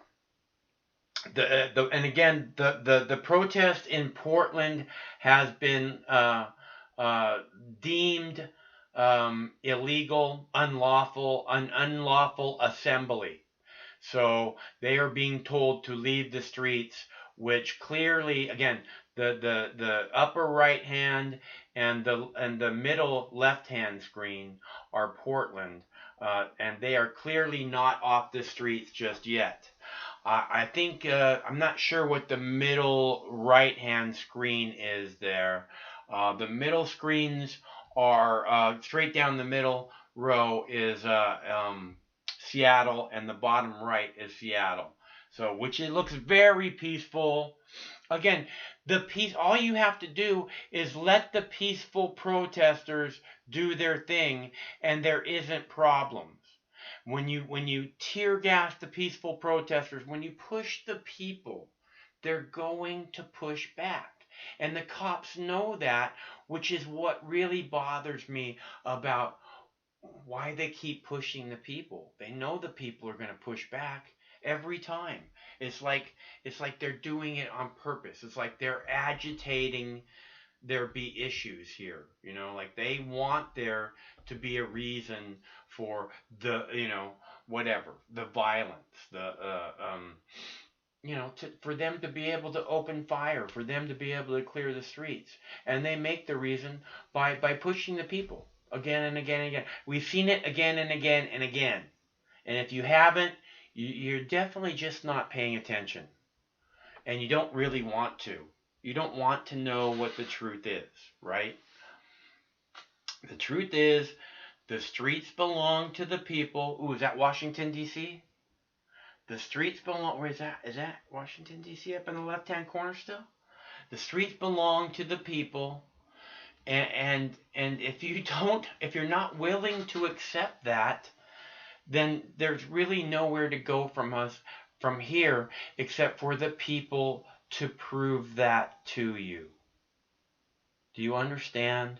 the protest in Portland has been deemed illegal, unlawful, an unlawful assembly. So they are being told to leave the streets, which clearly, again, the upper right hand and the middle left hand screen are Portland, and they are clearly not off the streets just yet. I think I'm not sure what the middle right hand screen is there. The middle screens are straight down the middle row is Seattle, and the bottom right is Seattle. So, which it looks very peaceful. Again, all you have to do is let the peaceful protesters do their thing, and there isn't problems. When you tear gas the peaceful protesters, when you push the people, they're going to push back. And the cops know that, which is what really bothers me about why they keep pushing the people. They know the people are going to push back every time. It's like they're doing it on purpose. It's like they're agitating there be issues here. You know, like they want there to be a reason for the, whatever, the violence, for them to be able to open fire, for them to be able to clear the streets. And they make the reason by pushing the people again and again and again. We've seen it again and again and again. And if you haven't, you're definitely just not paying attention. And you don't really want to. You don't want to know what the truth is, right? The truth is, the streets belong to the people. Ooh, is that Washington, D.C.? The streets belong, where is that? Is that Washington, D.C. up in the left-hand corner still? The streets belong to the people. And if you're not willing to accept that, then there's really nowhere to go from here except for the people to prove that to you. Do you understand?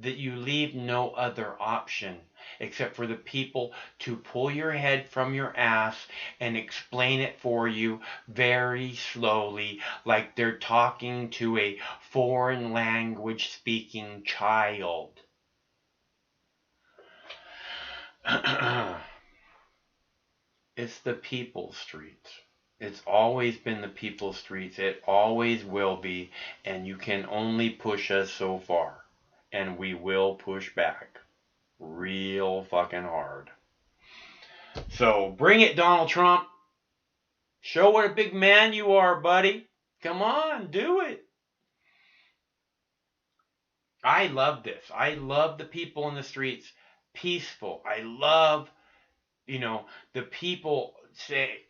That you leave no other option except for the people to pull your head from your ass and explain it for you very slowly, like they're talking to a foreign language speaking child. It's the people's streets. It's always been the people's streets. It always will be. And you can only push us so far. And we will push back real fucking hard. So bring it, Donald Trump. Show what a big man you are, buddy. Come on, do it. I love this. I love the people in the streets. Peaceful. I love, the people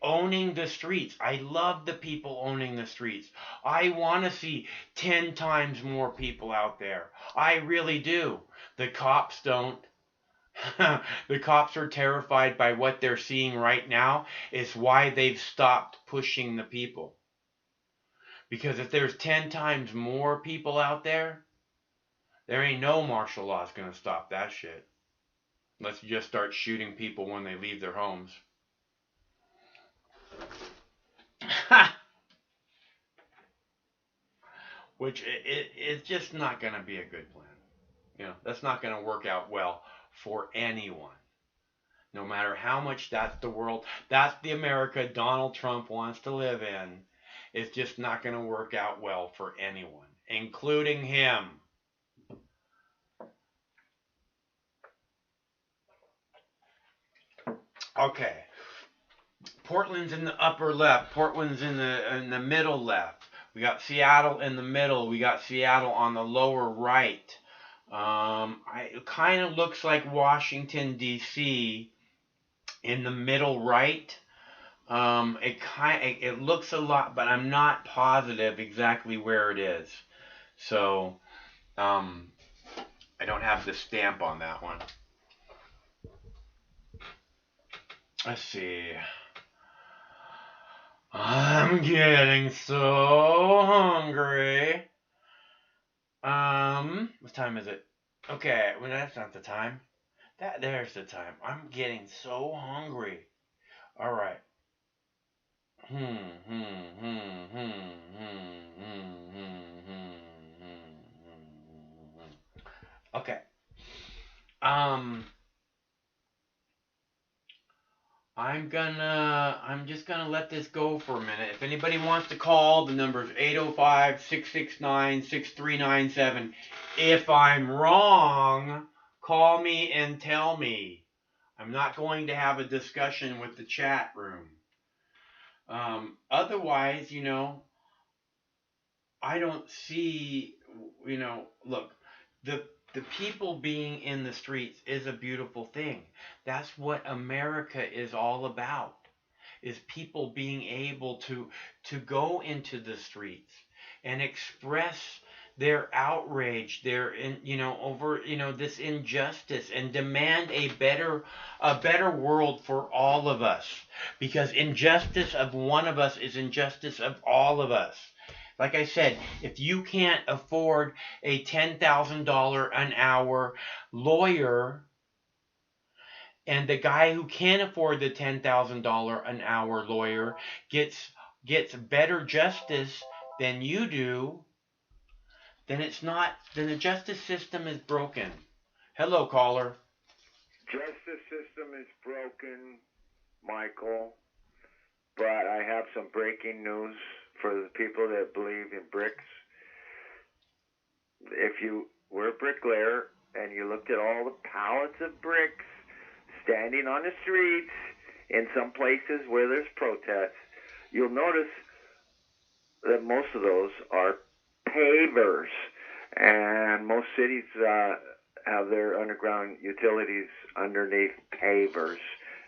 owning the streets. I love the people owning the streets. I want to see 10 times more people out there. I really do. The cops don't. The cops are terrified by what they're seeing right now. It's why they've stopped pushing the people. Because if there's 10 times more people out there, there ain't no martial law going to stop that shit. Let's just start shooting people when they leave their homes. Which it's just not going to be a good plan. That's not going to work out well for anyone. No matter how much that's the America Donald Trump wants to live in, it's just not going to work out well for anyone, including him. Okay. Portland's in the upper left. Portland's in the middle left. We got Seattle in the middle. We got Seattle on the lower right. It kind of looks like Washington, D.C. in the middle right. It looks a lot, but I'm not positive exactly where it is. So, I don't have the stamp on that one. Let's see. I'm getting so hungry. What time is it? Okay, well, that's not the time. There's the time. I'm getting so hungry. All right. Okay. I'm just gonna let this go for a minute. If anybody wants to call, the number is 805-669-6397. If I'm wrong, call me and tell me. I'm not going to have a discussion with the chat room. Otherwise, I don't see, look, the people being in the streets is a beautiful thing. That's what America is all about, is people being able to go into the streets and express their outrage, over, this injustice, and demand a better world for all of us. Because injustice of one of us is injustice of all of us. Like I said, if you can't afford a $10,000 an hour lawyer, and the guy who can afford the $10,000 an hour lawyer gets better justice than you do, then the justice system is broken. Hello, caller. Justice system is broken, Michael, but I have some breaking news for the people that believe in bricks. If you were a bricklayer and you looked at all the pallets of bricks standing on the streets in some places where there's protests, you'll notice that most of those are pavers. And most cities have their underground utilities underneath pavers,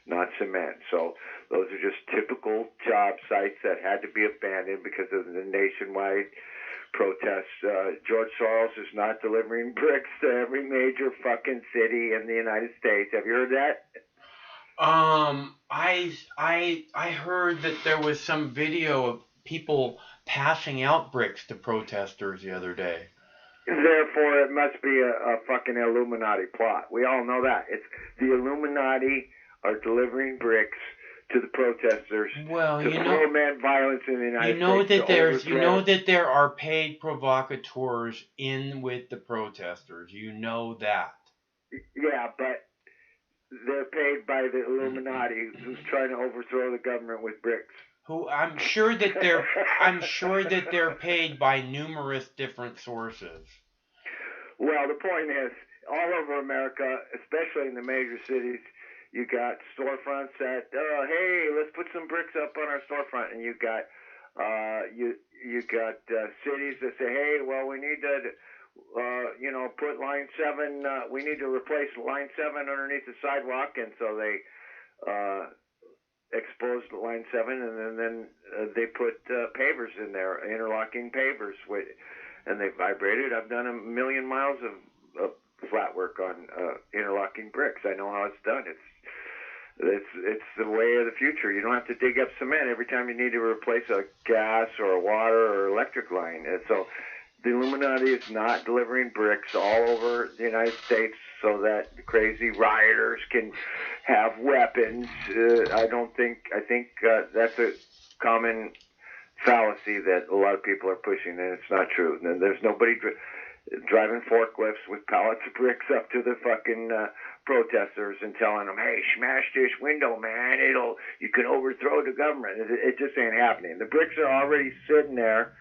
not cement. So those are just typical job sites that had to be abandoned because of the nationwide protests. George Soros is not delivering bricks to every major fucking city in the United States. Have you heard that? I heard that there was some video of people passing out bricks to protesters the other day. Therefore, it must be a fucking Illuminati plot. We all know that. It's the Illuminati are delivering bricks to the protesters to foment violence in the United States. You know that there are paid provocateurs in with the protesters. You know that. Yeah, but they're paid by the Illuminati who's trying to overthrow the government with bricks. I'm sure that they're paid by numerous different sources. Well, the point is, all over America, especially in the major cities, you got storefronts that, hey, let's put some bricks up on our storefront, and you got cities that say, hey, well, we need to, put line 7. We need to replace line 7 underneath the sidewalk, and so they exposed line 7, and then they put pavers in there, interlocking pavers, and they vibrated. I've done 1 million miles of flat work on interlocking bricks. I know how it's done. It's the way of the future. You don't have to dig up cement every time you need to replace a gas or a water or electric line. And so the Illuminati is not delivering bricks all over the United States so that crazy rioters can have weapons. I think that's a common fallacy that a lot of people are pushing, and it's not true. And there's nobody. driving forklifts with pallets of bricks up to the fucking protesters and telling them, "Hey, smash this window, man! You can overthrow the government." It just ain't happening. The bricks are already sitting there,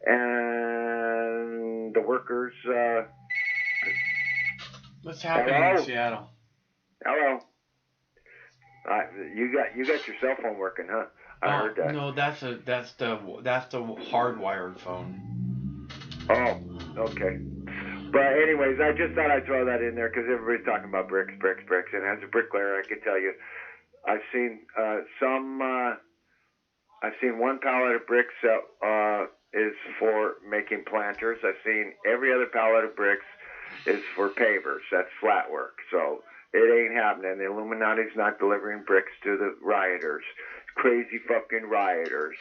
and the workers. What's happening Hello? in Seattle? Hello. You got your cell phone working, huh? I heard that. No, that's the hardwired phone. Oh, okay. But anyways, I just thought I'd throw that in there because everybody's talking about bricks, and as a bricklayer, I can tell you, I've seen I've seen one pallet of bricks that is for making planters. I've seen every other pallet of bricks is for pavers. That's flat work. So it ain't happening. The Illuminati's not delivering bricks to the rioters. Crazy fucking rioters.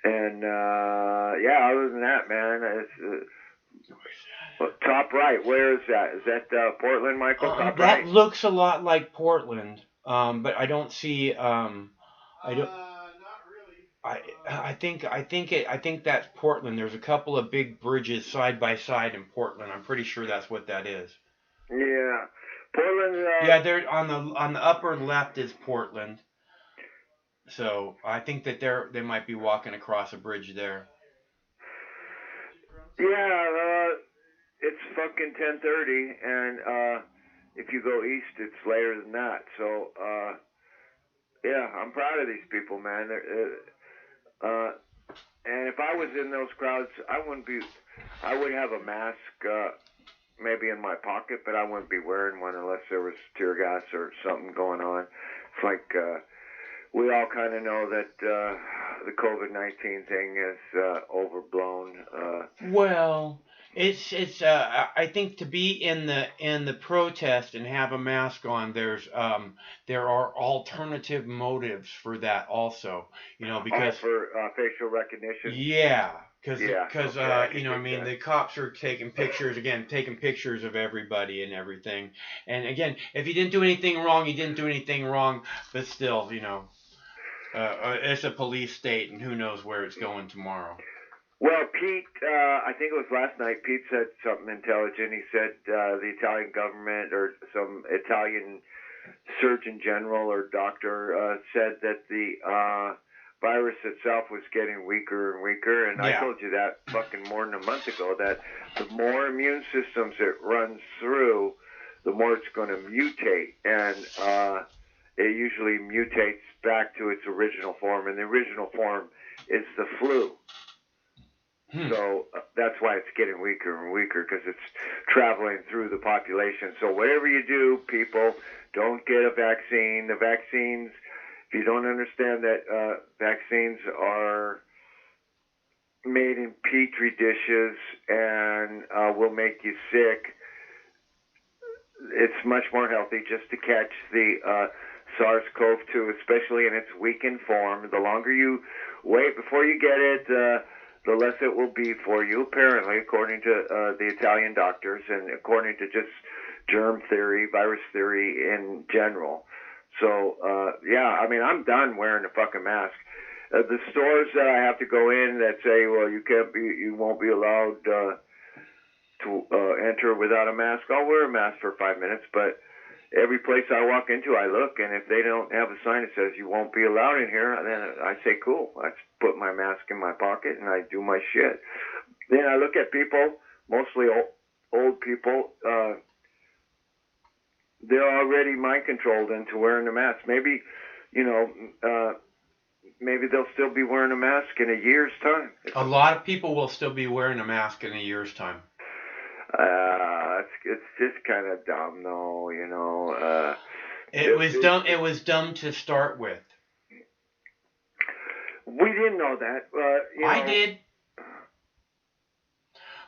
And other than that, man, it's top right. Where is that? Is that Portland, Michael? Top That right. looks a lot like Portland, but I don't see. I think that's Portland. There's a couple of big bridges side by side in Portland. I'm pretty sure that's what that is. Yeah, Portland. Yeah, they're on the upper left is Portland. So I think that they might be walking across a bridge there. Yeah, it's fucking 10:30, and if you go east, it's later than that. So yeah, I'm proud of these people, man. And if I was in those crowds, I would have a mask maybe in my pocket, but I wouldn't be wearing one unless there was tear gas or something going on. It's like we all kind of know that the COVID-19 thing is overblown. Well, it's I think to be in the protest and have a mask on, there are alternative motives for that also, because for facial recognition. Yeah, because okay, I mean, the cops are taking pictures of everybody and everything, and again, if you didn't do anything wrong, you didn't do anything wrong, but still, it's a police state, and who knows where it's going tomorrow. Well, Pete, I think it was last night, Pete said something intelligent. He said the Italian government or some Italian surgeon general or doctor said that the virus itself was getting weaker and weaker. And I told you that fucking more than a month ago, that the more immune systems it runs through, the more it's going to mutate. And it usually mutates back to its original form. And the original form is the flu. So that's why it's getting weaker and weaker, because it's traveling through the population. So whatever you do, people, don't get a vaccine. The vaccines, if you don't understand that vaccines are made in petri dishes and will make you sick, it's much more healthy just to catch the SARS-CoV-2, especially in its weakened form. The longer you wait before you get it, the less it will be for you, apparently, according to the Italian doctors and according to just germ theory, virus theory in general. So, I mean, I'm done wearing a fucking mask. The stores that I have to go in that say, well, you won't be allowed to enter without a mask, I'll wear a mask for 5 minutes, but every place I walk into, I look, and if they don't have a sign that says you won't be allowed in here, then I say, cool. I put my mask in my pocket, and I do my shit. Then I look at people, mostly old people, they're already mind-controlled into wearing a mask. Maybe, maybe they'll still be wearing a mask in a year's time. A lot of people will still be wearing a mask in a year's time. It's just kind of dumb, though, It was dumb to start with. We didn't know that. I did.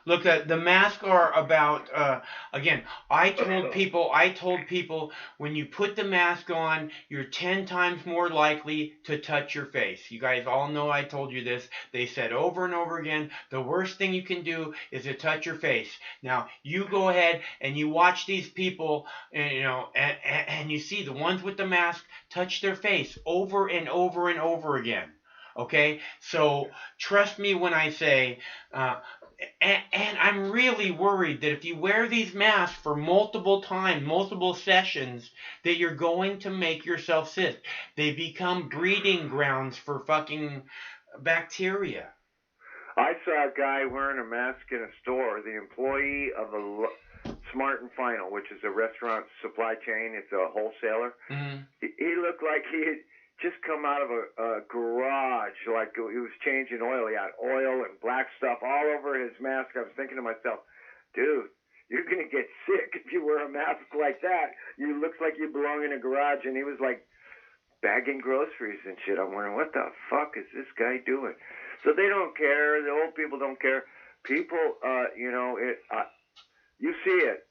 Look, the masks are about, again, I told people when you put the mask on, you're 10 times more likely to touch your face. You guys all know I told you this. They said over and over again, the worst thing you can do is to touch your face. Now, you go ahead and you watch these people, and you see the ones with the mask touch their face over and over and over again. Okay? So, trust me when I say, And I'm really worried that if you wear these masks for multiple times, multiple sessions, that you're going to make yourself sick. They become breeding grounds for fucking bacteria. I saw a guy wearing a mask in a store, the employee of a Smart and Final, which is a restaurant supply chain. It's a wholesaler. Mm-hmm. He looked like he had just come out of a garage, like he was changing oil. He had oil and black stuff all over his mask. I was thinking to myself, dude, you're going to get sick if you wear a mask like that. You look like you belong in a garage. And he was like bagging groceries and shit. I'm wondering, what the fuck is this guy doing? So they don't care. The old people don't care. People, you see it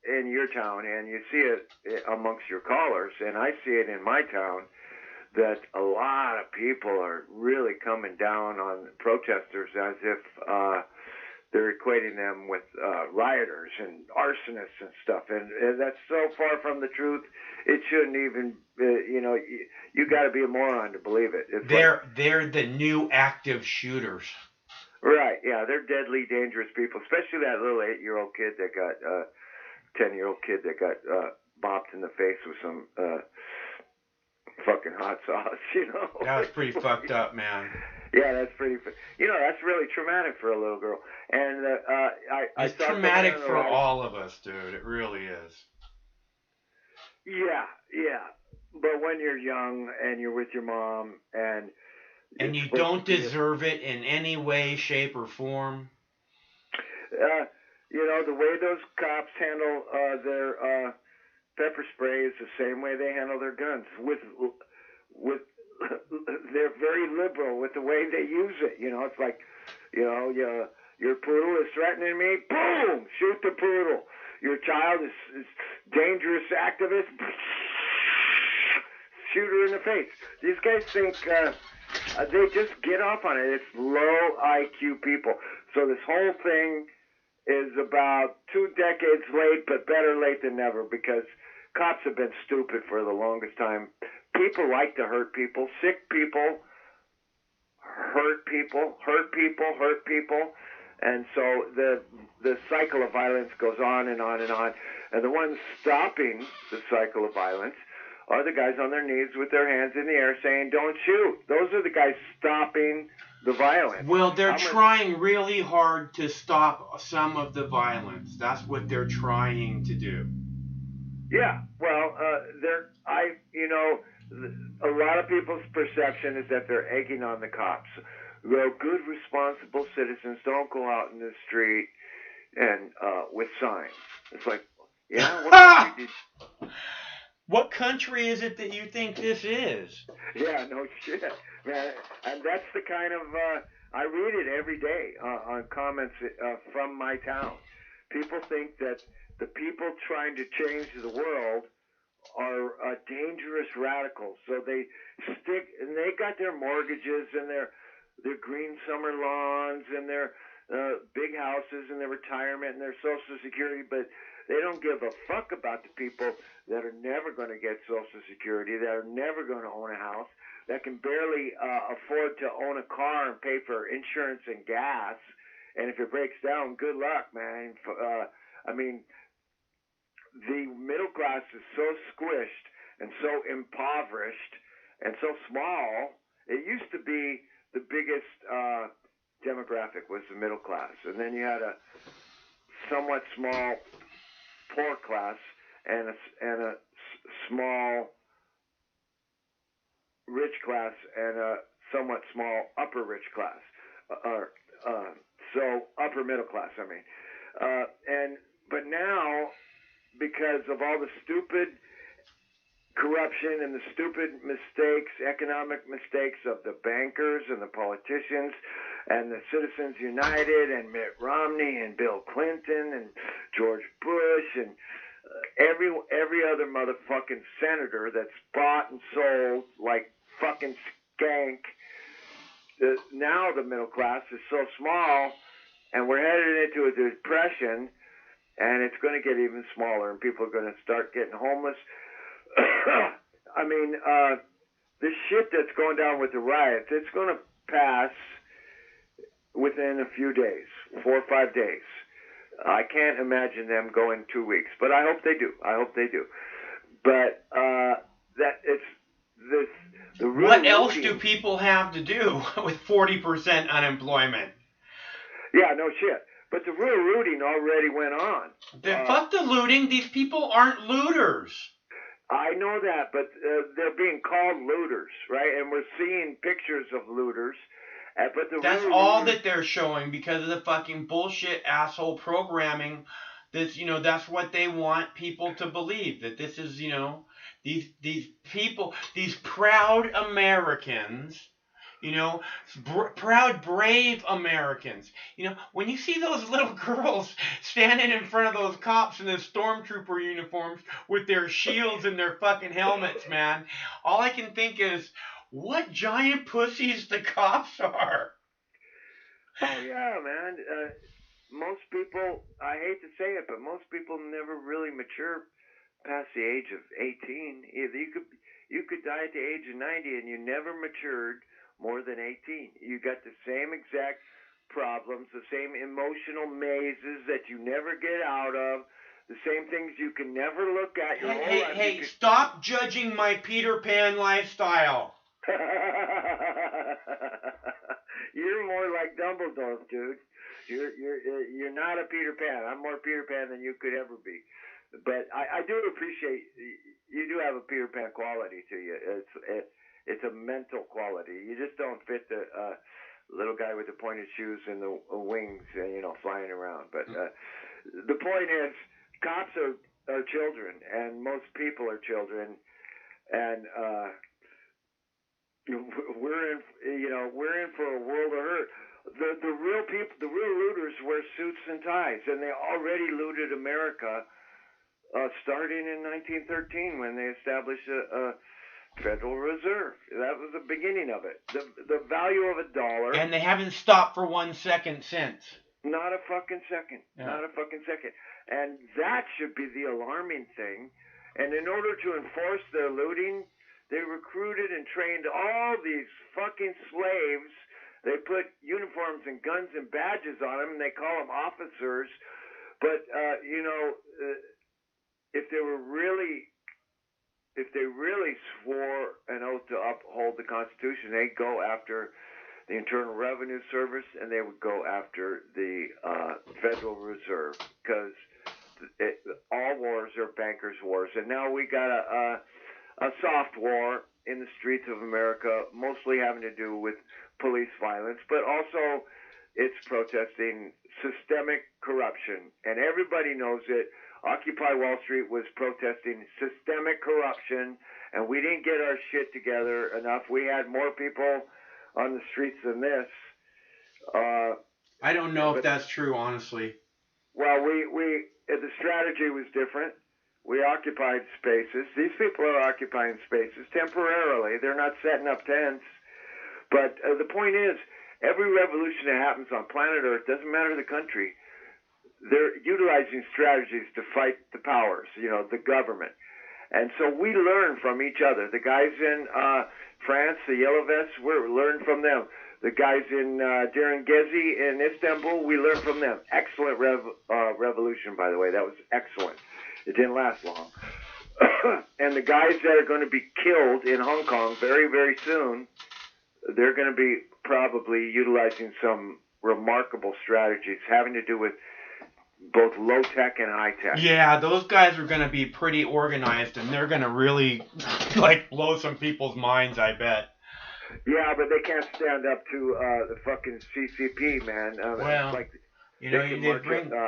in your town, and you see it amongst your callers, and I see it in my town, that a lot of people are really coming down on protesters as if they're equating them with rioters and arsonists and stuff, and that's so far from the truth. It shouldn't even, you got to be a moron to believe it. It's they're the new active shooters. Right, yeah, they're deadly dangerous people, especially that little 8-year-old kid that got, 10-year-old kid that got bopped in the face with some fucking hot sauce, That was pretty fucked up, man. Yeah, that's pretty, that's really traumatic for a little girl. And it's traumatic for all of us, dude. It really is. Yeah. But when you're young and you're with your mom and you don't deserve it in any way, shape, or form. The way those cops handle their pepper spray is the same way they handle their guns. With they're very liberal with the way they use it. It's like, your poodle is threatening me. Boom! Shoot the poodle. Your child is dangerous activist. Shoot her in the face. These guys think they just get off on it. It's low IQ people. So this whole thing is about 2 decades late, but better late than never, because cops have been stupid for the longest time. People like to hurt people. Sick people hurt people. And so the cycle of violence goes on and on and on. And the ones stopping the cycle of violence are the guys on their knees with their hands in the air saying, don't shoot. Those are the guys stopping the violence. Well, they're trying really hard to stop some of the violence. That's what they're trying to do. Yeah, well, a lot of people's perception is that they're egging on the cops. Well, good, responsible citizens don't go out in the street and with signs. It's like, what did you What country is it that you think this is? Yeah, no shit, man. And that's the kind of, I read it every day on comments from my town. People think that the people trying to change the world are dangerous radicals. So they got their mortgages and their green summer lawns and their big houses and their retirement and their Social Security, but they don't give a fuck about the people that are never going to get Social Security, that are never going to own a house, that can barely afford to own a car and pay for insurance and gas. And if it breaks down, good luck, man. The middle class is so squished and so impoverished and so small. It used to be the biggest demographic was the middle class, and then you had a somewhat small poor class and a small rich class and a somewhat small upper rich class, so upper middle class. But now, because of all the stupid corruption and the stupid mistakes, economic mistakes of the bankers and the politicians and the Citizens United and Mitt Romney and Bill Clinton and George Bush and every other motherfucking senator that's bought and sold like fucking skank. Now the middle class is so small, and we're headed into a depression, and it's going to get even smaller, and people are going to start getting homeless. The shit that's going down with the riots, it's going to pass within a few days, 4 or 5 days. I can't imagine them going 2 weeks, but I hope they do. But that it's this. What else do people have to do with 40% unemployment? Yeah, no shit. But the real looting already went on. Fuck the looting. These people aren't looters. I know that, but they're being called looters, right? And we're seeing pictures of looters. But that's all that they're showing because of the fucking bullshit asshole programming. That's what they want people to believe. That this is, these people, these proud Americans, proud, brave Americans. When you see those little girls standing in front of those cops in their stormtrooper uniforms with their shields and their fucking helmets, man, all I can think is, what giant pussies the cops are. Oh, yeah, man. Most people, I hate to say it, but most people never really mature past the age of 18. You could die at the age of 90 and you never matured more than 18. You got the same exact problems, the same emotional mazes that you never get out of, the same things you can never look at your whole life. Hey, stop judging my Peter Pan lifestyle. You're more like Dumbledore, dude. You're not a Peter Pan. I'm more Peter Pan than you could ever be. But I do appreciate you do have a Peter Pan quality to you. It's a mental quality. You just don't fit the little guy with the pointed shoes and the wings, flying around. But the point is, cops are children, and most people are children, and we're in for a world of hurt. The real people, the real looters wear suits and ties, and they already looted America, starting in 1913 when they established a Federal Reserve. That was the beginning of it. The value of $1. And they haven't stopped for 1 second since. Not a fucking second. Yeah. Not a fucking second. And that should be the alarming thing. And in order to enforce their looting, they recruited and trained all these fucking slaves. They put uniforms and guns and badges on them, and they call them officers. But, if they really swore an oath to uphold the Constitution, they'd go after the Internal Revenue Service, and they would go after the Federal Reserve, because all wars are bankers' wars. And now we got a soft war in the streets of America, mostly having to do with police violence, but also it's protesting systemic corruption. And everybody knows it. Occupy Wall Street was protesting systemic corruption, and we didn't get our shit together enough. We had more people on the streets than this. I don't know if that's true, honestly. Well, the strategy was different. We occupied spaces. These people are occupying spaces temporarily. They're not setting up tents. But the point is, every revolution that happens on planet Earth, doesn't matter the country, they're utilizing strategies to fight the powers, the government. And so we learn from each other. The guys in France, the Yellow Vests, we're learning from them. The guys in Derin Gezi in Istanbul, we learned from them. Excellent revolution, by the way. That was excellent. It didn't last long. And the guys that are going to be killed in Hong Kong very, very soon, they're going to be probably utilizing some remarkable strategies having to do with both low-tech and high-tech. Yeah, those guys are going to be pretty organized, and they're going to really, blow some people's minds, I bet. Yeah, but they can't stand up to the fucking CCP, man.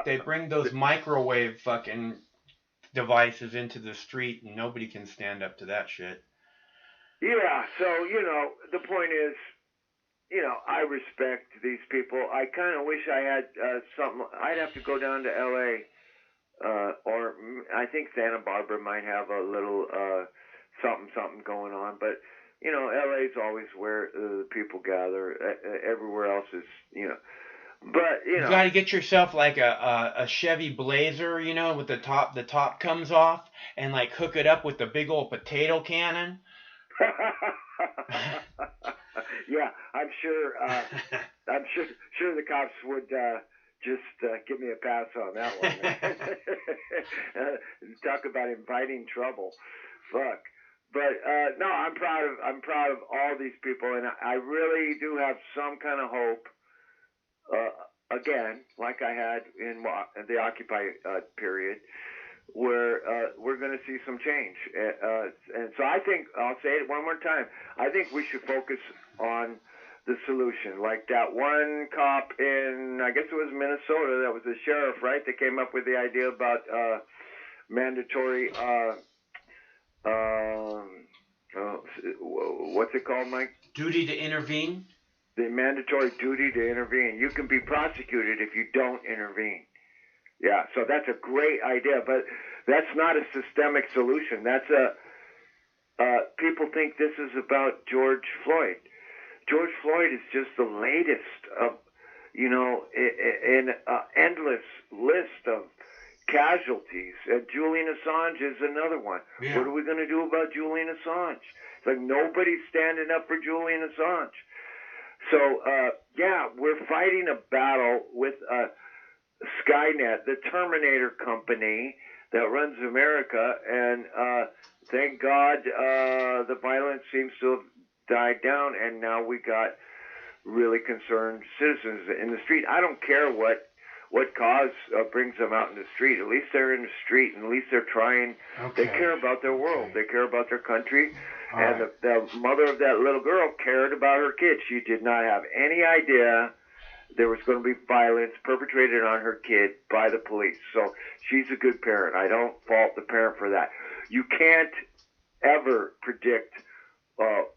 They bring those microwave fucking devices into the street, and nobody can stand up to that shit. Yeah, so, the point is, I respect these people. I kind of wish I had something. I'd have to go down to L.A. Or I think Santa Barbara might have a little something going on. But, L.A.'s always where the people gather. Everywhere else is, But, You got to get yourself like a Chevy Blazer, with the top comes off, and hook it up with the big old potato cannon. Yeah, I'm sure. I'm sure the cops would just give me a pass on that one. Talk about inviting trouble. Fuck. But no, I'm proud of all these people, and I really do have some kind of hope. Again, like I had in the Occupy period, where we're going to see some change. And so I think, I'll say it one more time, I think we should focus on the solution. Like that one cop in, I guess it was Minnesota, that was the sheriff, right? That came up with the idea about mandatory, what's it called, Mike? Duty to intervene? The mandatory duty to intervene. You can be prosecuted if you don't intervene. Yeah, so that's a great idea, but that's not a systemic solution. That's people think this is about George Floyd. George Floyd is just the latest of, in an endless list of casualties. Julian Assange is another one. Yeah. What are we going to do about Julian Assange? It's like nobody's standing up for Julian Assange. So, we're fighting a battle with Skynet, the Terminator company that runs America, and thank God the violence seems to have died down, and now we got really concerned citizens in the street. I don't care what cause brings them out in the street. At least they're in the street, and at least they're trying. Okay. They care about their world. They care about their country. All and right. the mother of that little girl cared about her kid. She did not have any idea there was going to be violence perpetrated on her kid by the police. So she's a good parent. I don't fault the parent for that. You can't ever predict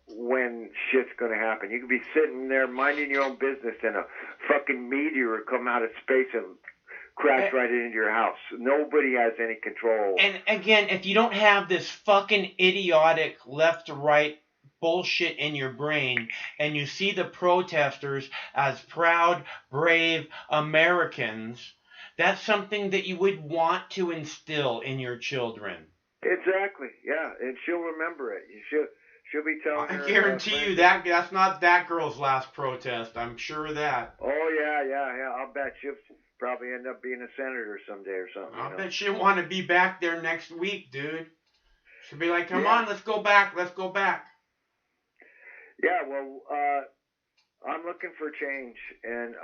when shit's going to happen. You could be sitting there minding your own business and a fucking meteor would come out of space and crash right into your house. Nobody has any control. And again, if you don't have this fucking idiotic left to right bullshit in your brain, and you see the protesters as proud, brave Americans, that's something that you would want to instill in your children. Exactly, yeah, and she'll remember it. She'll be telling her. I guarantee you that's not that girl's last protest. I'm sure of that. Oh yeah. I'll bet she'll probably end up being a senator someday or something. I bet she'll want to be back there next week, dude. She'll be like, come on, let's go back. Yeah, well, I'm looking for change, and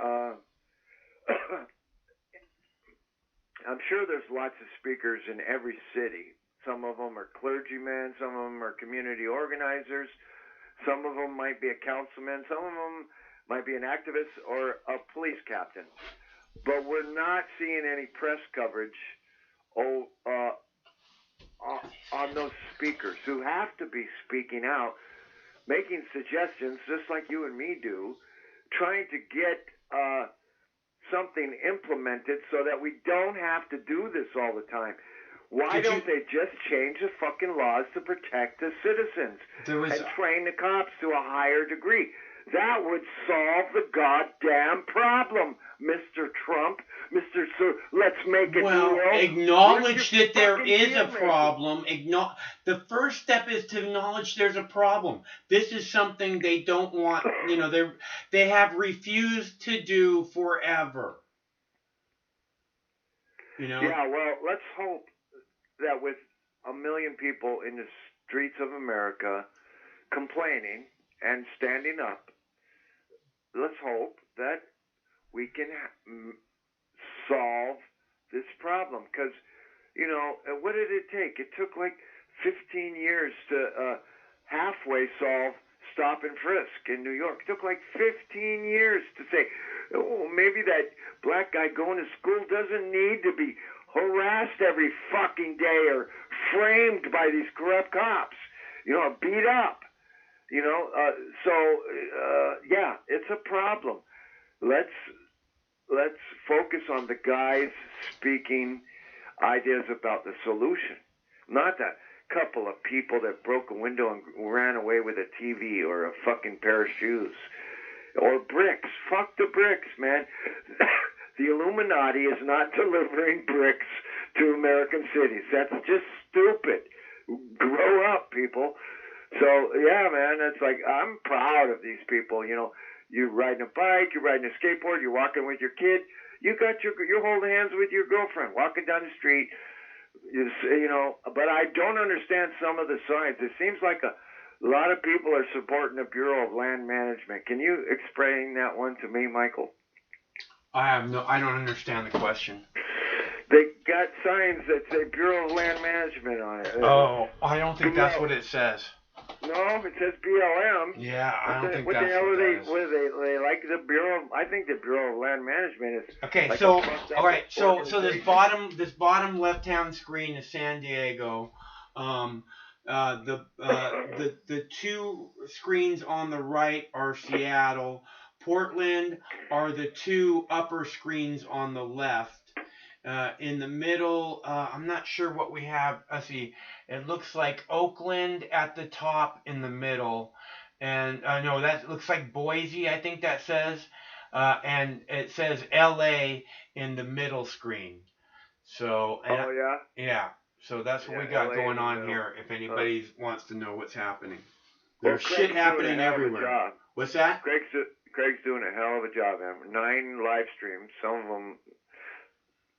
I'm sure there's lots of speakers in every city. Some of them are clergymen, some of them are community organizers, some of them might be a councilman, some of them might be an activist or a police captain. But we're not seeing any press coverage on those speakers who have to be speaking out, making suggestions just like you and me do, trying to get something implemented so that we don't have to do this all the time. Why don't they just change the fucking laws to protect the citizens and train the cops to a higher degree? That would solve the goddamn problem, Mr. Trump. Mr. Sir, let's make it Well, real. acknowledge that there is a problem. The first step is to acknowledge there's a problem. This is something they don't want, they have refused to do forever. Yeah, well, let's hope that with 1 million people in the streets of America complaining and standing up, let's hope that we can solve this problem. Because, what did it take? It took like 15 years to halfway solve stop and frisk in New York. It took like 15 years to say, oh, maybe that black guy going to school doesn't need to be harassed every fucking day or framed by these corrupt cops, beat up. Yeah, it's a problem. Let's focus on the guys speaking ideas about the solution, not that couple of people that broke a window and ran away with a TV or a fucking pair of shoes or bricks. Fuck the bricks, man. The Illuminati is not delivering bricks to American cities. That's just stupid. Grow up, people. So yeah, man, it's like I'm proud of these people. You know, you're riding a bike, you're riding a skateboard, you're walking with your kid. You're holding hands with your girlfriend, walking down the street. You know, but I don't understand some of the signs. It seems like a lot of people are supporting the Bureau of Land Management. Can you explain that one to me, Michael? I don't understand the question. They got signs that say Bureau of Land Management on it. Oh, I don't think that's what it says. No, it says BLM. Yeah, I don't think what that's the hell what are that is. What are they like the Bureau? I think the Bureau of Land Management is Okay, like so a fucked up all right, so this organization. bottom left hand screen is San Diego. The two screens on the right are Seattle. Portland are the two upper screens on the left. In the middle, I'm not sure what we have. Let's see. It looks like Oakland at the top in the middle. And no, that looks like Boise, I think that says. And it says LA in the middle screen. So, yeah. So that's what we got LA going in the on middle. here if anybody wants to know what's happening. Well, There's Craig's shit doing happening a hell of a everywhere. job. What's that? Craig's doing a hell of a job, man. 9 live streams, some of them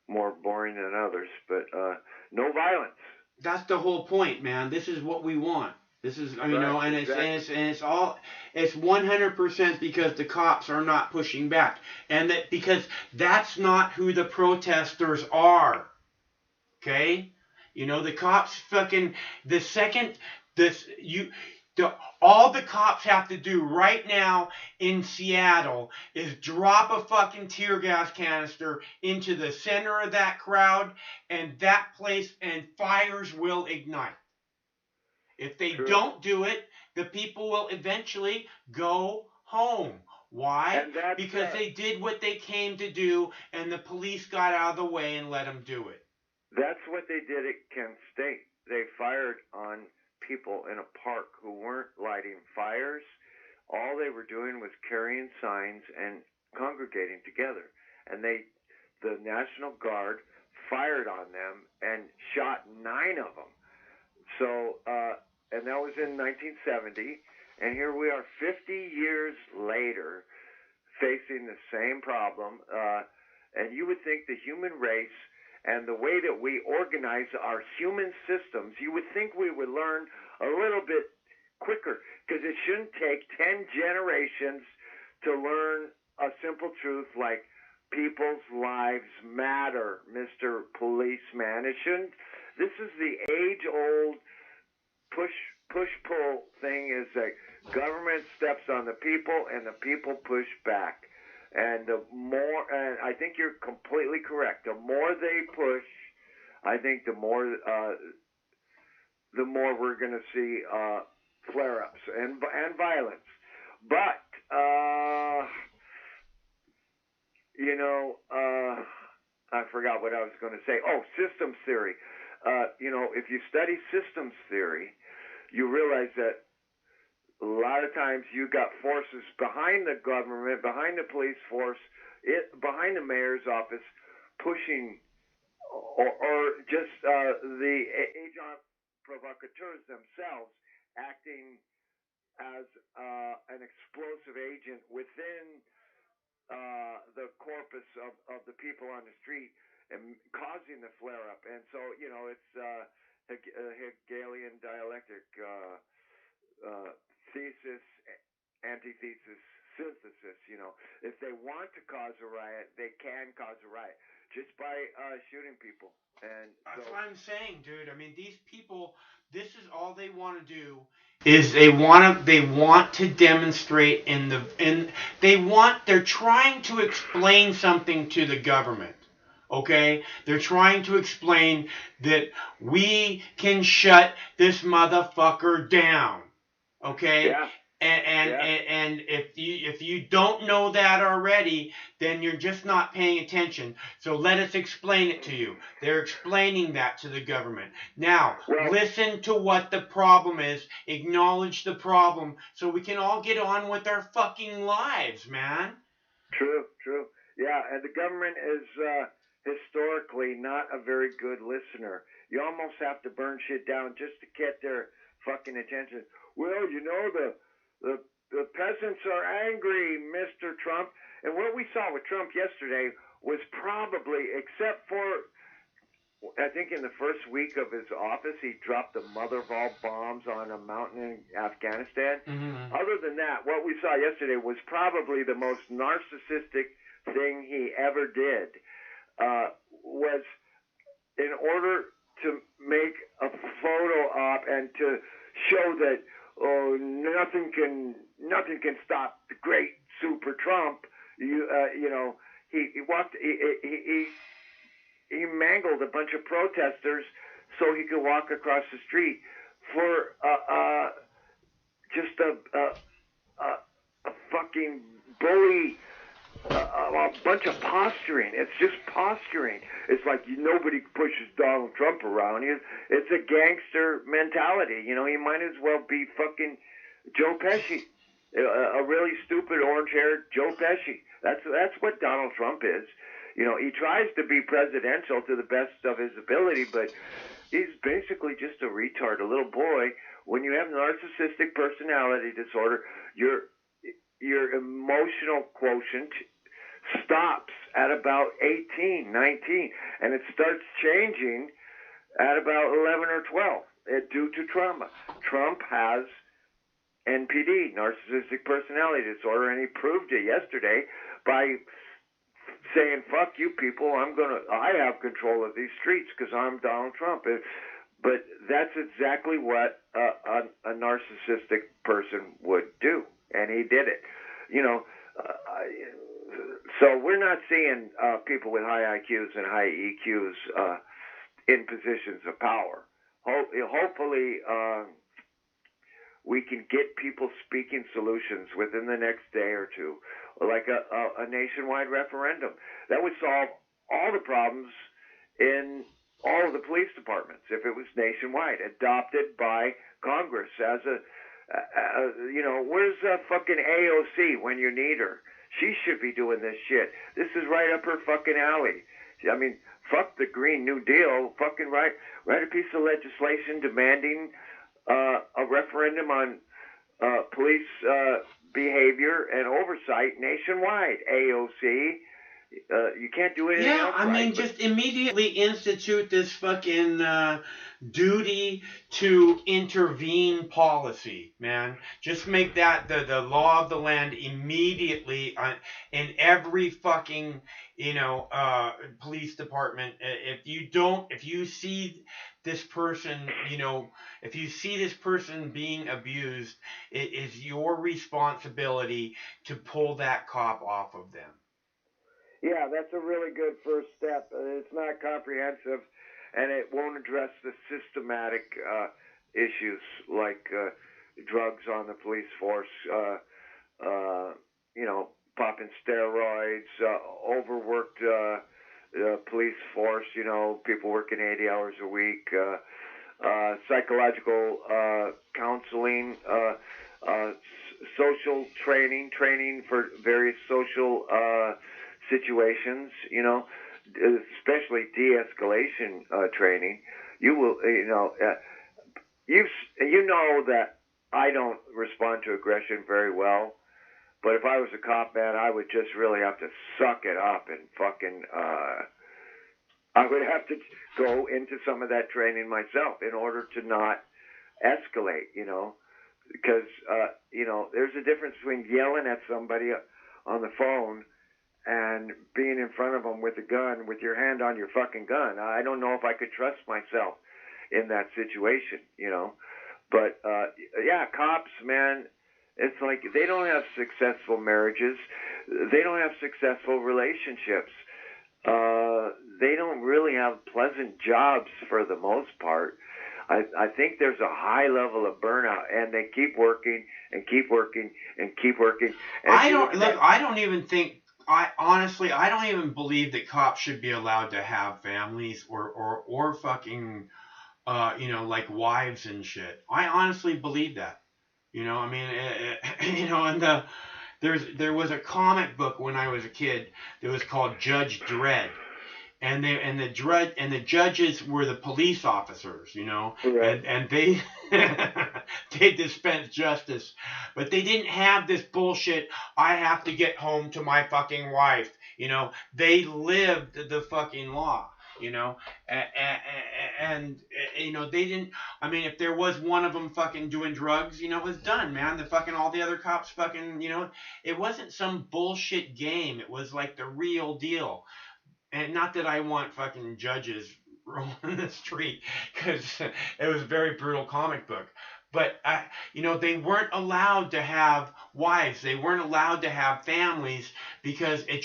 more boring than others, but no violence. That's the whole point, man. This is what we want. This is, you know, and it's 100% because the cops are not pushing back, and that because that's not who the protesters are. Okay, you know, the cops fucking all the cops have to do right now in Seattle is drop a fucking tear gas canister into the center of that crowd and that place, and fires will ignite. If they don't do it, the people will eventually go home. Why? Because they did what they came to do, and the police got out of the way and let them do it. That's what they did at Kent State. They fired on people in a park who weren't lighting fires. All they were doing was carrying signs and congregating together. And the National Guard fired on them and shot 9 of them. So, and that was in 1970. And here we are 50 years later facing the same problem. And you would think the human race and the way that we organize our human systems, you would think we would learn a little bit quicker, because it shouldn't take 10 generations to learn a simple truth like people's lives matter, Mr. Policeman. It shouldn't. This is the age-old push-pull thing, is that government steps on the people and the people push back. And the more, and I think you're completely correct, the more they push, I think the more we're going to see flare-ups and violence. But, you know, I forgot what I was going to say. Oh, systems theory. You know, if you study systems theory, you realize that a lot of times you got forces behind the government, behind the police force, behind the mayor's office, pushing, or just the agents provocateurs themselves acting as an explosive agent within the corpus of the people on the street and causing the flare-up. And so, you know, it's Hegelian dialectic, thesis, antithesis, synthesis. You know, if they want to cause a riot, they can cause a riot just by shooting people. And that's what I'm saying, dude. I mean, these people, this is all they want to do is they want to demonstrate they're trying to explain something to the government. Okay? They're trying to explain that we can shut this motherfucker down. Okay? Yeah. And if you don't know that already, then you're just not paying attention. So let us explain it to you. They're explaining that to the government. Now, listen to what the problem is. Acknowledge the problem so we can all get on with our fucking lives, man. True. Yeah, and the government is historically not a very good listener. You almost have to burn shit down just to get their fucking attention. Well, you know, the peasants are angry, Mr. Trump. And what we saw with Trump yesterday was probably, except for, I think in the first week of his office, he dropped the mother of all bombs on a mountain in Afghanistan. Mm-hmm. Other than that, what we saw yesterday was probably the most narcissistic thing he ever did. Was in order to make a photo op and to show that nothing can stop the great Super Trump. You know, he mangled a bunch of protesters so he could walk across the street for just a fucking bully. A bunch of posturing. It's just posturing. It's like nobody pushes Donald Trump around. It's a gangster mentality. You know, he might as well be fucking Joe Pesci, a really stupid orange-haired Joe Pesci. That's what Donald Trump is. You know, he tries to be presidential to the best of his ability, but he's basically just a retard, a little boy. When you have narcissistic personality disorder, your emotional quotient stops at about 18, 19, and it starts changing at about 11 or 12 due to trauma. Trump has NPD, narcissistic personality disorder, and he proved it yesterday by saying, fuck you people, I have control of these streets because I'm Donald Trump. But that's exactly what a narcissistic person would do, and he did it. You know, so we're not seeing people with high IQs and high EQs in positions of power. Hopefully, we can get people speaking solutions within the next day or two, like a nationwide referendum. That would solve all the problems in all of the police departments if it was nationwide, adopted by Congress as you know, where's fucking AOC when you need her? She should be doing this shit. This is right up her fucking alley. I mean, fuck the Green New Deal. Fucking write a piece of legislation demanding a referendum on police behavior and oversight nationwide. AOC. You can't do anything else. I mean, just immediately institute this fucking duty to intervene policy, man. Just make that the law of the land immediately in every fucking, you know, police department. If you see this person, you know, if you see this person being abused, it is your responsibility to pull that cop off of them. Yeah, that's a really good first step. It's not comprehensive, and it won't address the systematic issues like drugs on the police force, you know, popping steroids, overworked police force, you know, people working 80 hours a week, psychological counseling, social training for various social situations, you know, especially de-escalation training. You will, you know, you know that I don't respond to aggression very well, but if I was a cop, man, I would just really have to suck it up and fucking, I would have to go into some of that training myself in order to not escalate, you know, because, you know, there's a difference between yelling at somebody on the phone and being in front of them with a gun, with your hand on your fucking gun. I don't know if I could trust myself in that situation, you know. But, yeah, cops, man, it's like they don't have successful marriages. They don't have successful relationships. They don't really have pleasant jobs for the most part. I think there's a high level of burnout, and they keep working and keep working and keep working. And I don't even think, honestly, I don't even believe that cops should be allowed to have families or fucking, you know, like wives and shit. I honestly believe that. You know, I mean, you know, and there was a comic book when I was a kid that was called Judge Dredd. and the judges were the police officers, you know, Right. and they they dispensed justice, but they didn't have this bullshit. I have to get home to my fucking wife, you know. They lived the fucking law, you know, and you know they didn't. I mean, if there was one of them fucking doing drugs, you know, it was done, man. The fucking all the other cops fucking, you know, it wasn't some bullshit game. It was like the real deal. And not that I want fucking judges rolling the street, because it was a very brutal comic book. But you know, they weren't allowed to have wives. They weren't allowed to have families because it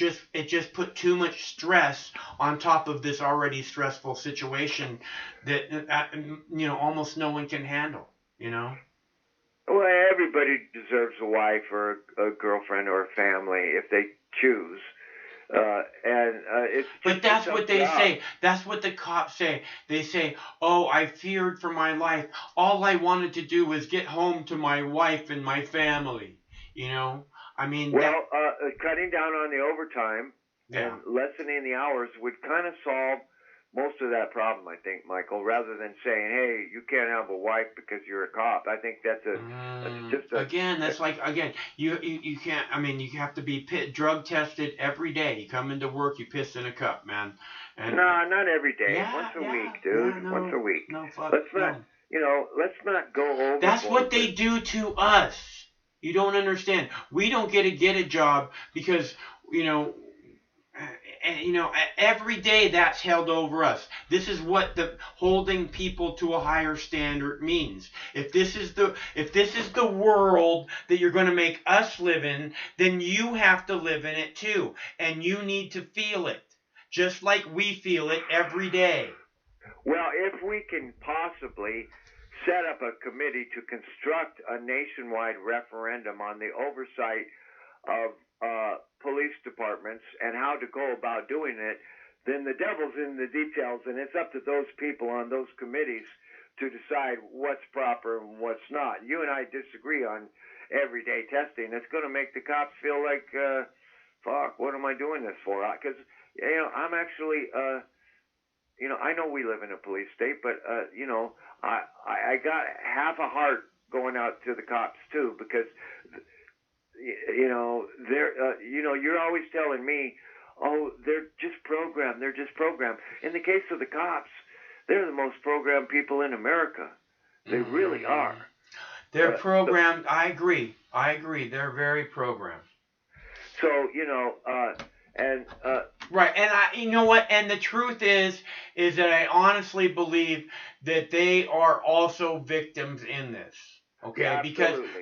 just put too much stress on top of this already stressful situation that you know almost no one can handle. You know. Well, everybody deserves a wife or a girlfriend or a family if they choose. It's But that's it's what up they to us. say. That's what the cops say. They say, "Oh, I feared for my life. All I wanted to do was get home to my wife and my family." You know, I mean, Well, cutting down on the overtime Yeah. and lessening the hours would kind of solve most of that problem, I think, Michael, rather than saying, hey, you can't have a wife because you're a cop. I think that's just a... again, that's like you can't. I mean, you have to be drug tested every day. You come into work, you piss in a cup, man. And No, not every day. Yeah, Once a yeah, week, dude. yeah, no, Once a week. no, fuck, Let's not, no. you know, let's not go over. That's what they do to us. You don't understand. We don't get a job because, you know, every day that's held over us. This is what the holding people to a higher standard means. If this is the world that you're going to make us live in, then you have to live in it too, and you need to feel it, just like we feel it every day. Well, if we can possibly set up a committee to construct a nationwide referendum on the oversight of police departments and how to go about doing it, then the devil's in the details, and it's up to those people on those committees to decide what's proper and what's not. You and I disagree on everyday testing. It's going to make the cops feel like, fuck, what am I doing this for? Because, you know, I'm actually, you know, I know we live in a police state, but, you know, I got half a heart going out to the cops, too, because... You know, you're always telling me, oh, they're just programmed. They're just programmed. In the case of the cops, they're the most programmed people in America. They really are. They're programmed. I agree. They're very programmed. So, you know, right. And you know what? And the truth is that I honestly believe that they are also victims in this. Okay, yeah,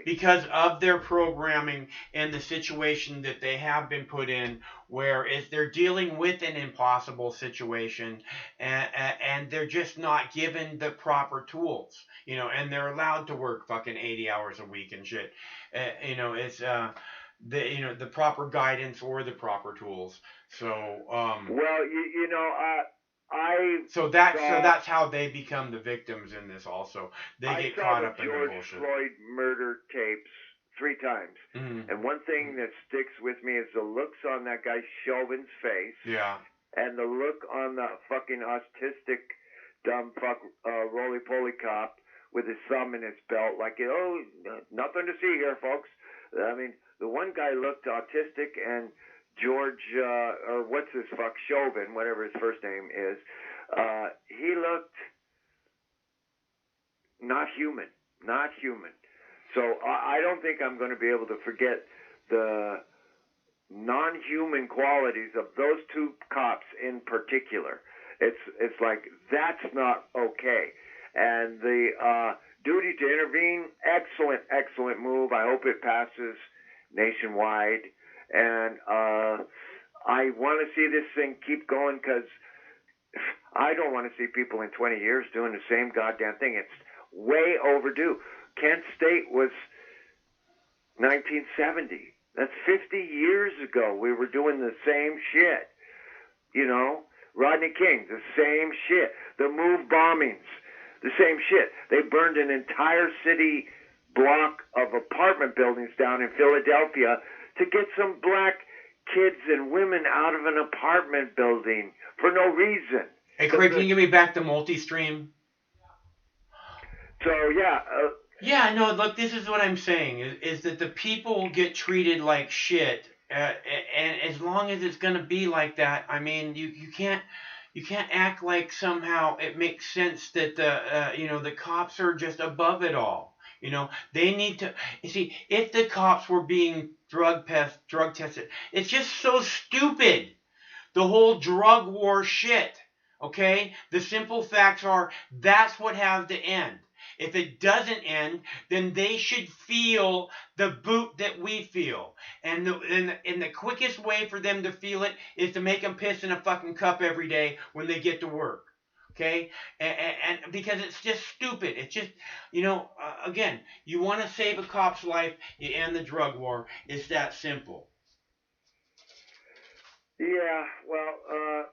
because of their programming and the situation that they have been put in, where they're dealing with an impossible situation, and they're just not given the proper tools, you know, and they're allowed to work fucking 80 hours a week and shit. You know, it's the proper guidance or the proper tools. So well, you know, So that's how they become the victims in this. Also, they get caught up in the George bullshit. Floyd murder tapes 3 times, Mhm. and one thing that sticks with me is the looks on that guy Chauvin's face. Yeah. And the look on the fucking autistic, dumb fuck, roly-poly cop with his thumb in his belt, like, oh, nothing to see here, folks. I mean, the one guy looked autistic, and George, or what's his fuck, Chauvin, whatever his first name is, he looked not human. So I don't think I'm going to be able to forget the non-human qualities of those 2 cops in particular. It's like, that's not okay. And the duty to intervene, excellent move. I hope it passes nationwide. And I want to see this thing keep going, because I don't want to see people in 20 years doing the same goddamn thing. It's way overdue. Kent State was 1970. That's 50 years ago. We were doing the same shit. You know, Rodney King, the same shit. The MOVE bombings, the same shit. They burned an entire city block of apartment buildings down in Philadelphia to get some black kids and women out of an apartment building for no reason. Hey, Craig, can you give me back the multi-stream? So, yeah. Yeah, no, look, this is what I'm saying, is that the people get treated like shit, and as long as it's going to be like that, I mean, you can't act like somehow it makes sense that the cops are just above it all. You know, they need to, you see, if the cops were being drug tested, it's just so stupid, the whole drug war shit, okay? The simple facts are, that's what has to end. If it doesn't end, then they should feel the boot that we feel. And the quickest way for them to feel it is to make them piss in a fucking cup every day when they get to work. Okay? And because it's just stupid. It's just, again, you want to save a cop's life, you end the drug war. It's that simple. Yeah, well,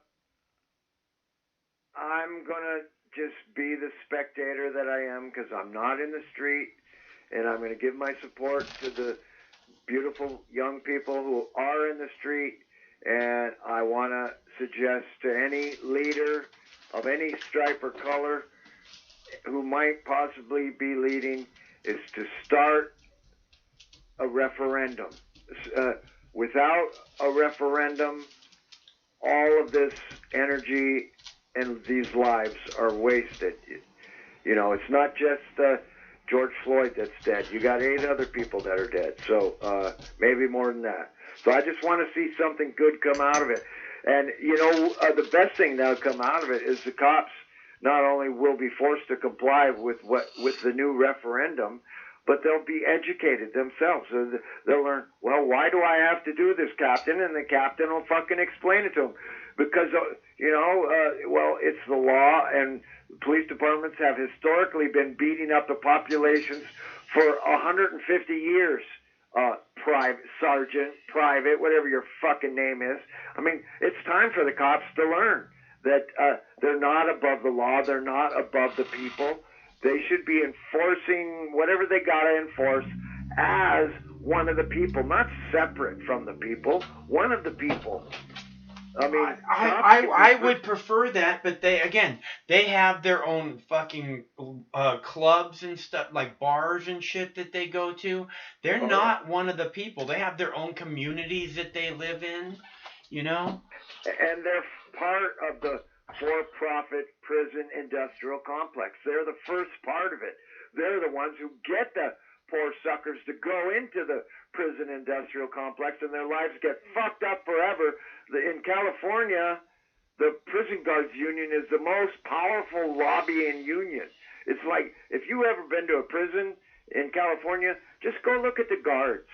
I'm going to just be the spectator that I am, because I'm not in the street, and I'm going to give my support to the beautiful young people who are in the street, and I want to suggest to any leader of any stripe or color who might possibly be leading is to start a referendum. Without a referendum, all of this energy and these lives are wasted. You know, it's not just George Floyd that's dead. You got 8 other people that are dead, so maybe more than that. So I just want to see something good come out of it. And, the best thing that'll come out of it is the cops not only will be forced to comply with the new referendum, but they'll be educated themselves. So they'll learn, well, why do I have to do this, Captain? And the captain will fucking explain it to them. Because, well, it's the law, and police departments have historically been beating up the populations for 150 years. Private, sergeant, private, whatever your fucking name is. I mean, it's time for the cops to learn that they're not above the law, they're not above the people. They should be enforcing whatever they gotta enforce as one of the people, not separate from the people, one of the people. I mean, I would prefer that, but they have their own fucking clubs and stuff, like bars and shit that they go to. They're not one of the people. They have their own communities that they live in, And they're part of the for-profit prison industrial complex. They're the first part of it. They're the ones who get the poor suckers to go into the prison industrial complex, and their lives get fucked up forever. In California, the prison guards union is the most powerful lobbying union. It's like, if you ever been to a prison in California, just go look at the guards.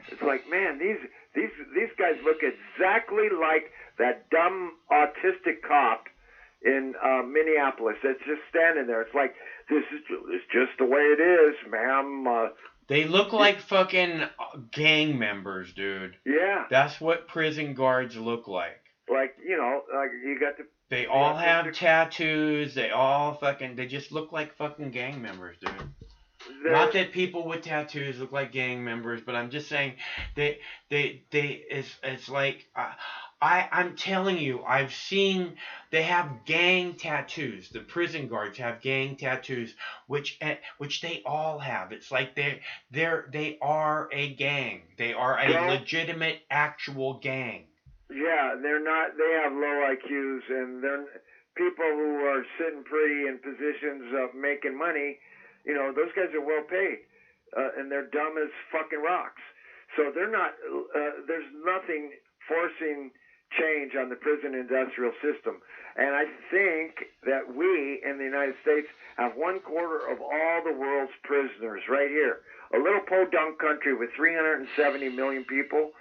It's like, man, these guys look exactly like that dumb autistic cop in Minneapolis that's just standing there. It's like, this is just the way it is, ma'am. They look like fucking gang members, dude. Yeah. That's what prison guards look like. Like, like you got the... They all have tattoos. They just look like fucking gang members, dude. Not that people with tattoos look like gang members, but I'm just saying it's like... I'm telling you, I've seen they have gang tattoos. The prison guards have gang tattoos, which they all have. It's like they are a gang. They are a legitimate, actual gang. Yeah, they're not. They have low IQs, and they're people who are sitting pretty in positions of making money. Those guys are well paid, and they're dumb as fucking rocks. So they're not. There's nothing forcing change on the prison industrial system. And I think that we in the United States have 1/4 of all the world's prisoners right here. A little podunk country with 370 million people.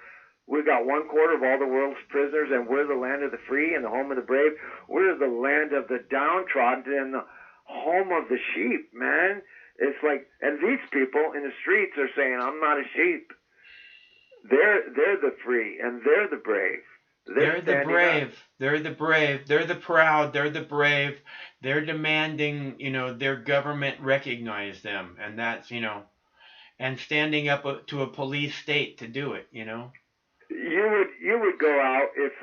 We've got 1/4 of all the world's prisoners, and we're the land of the free and the home of the brave. We're the land of the downtrodden and the home of the sheep, man. It's like, and these people in the streets are saying, I'm not a sheep. They're the free, and they're the brave. They're the brave. They're the brave. They're the proud. They're the brave. They're demanding, their government recognize them. And that's, and standing up to a police state to do it, You would go out if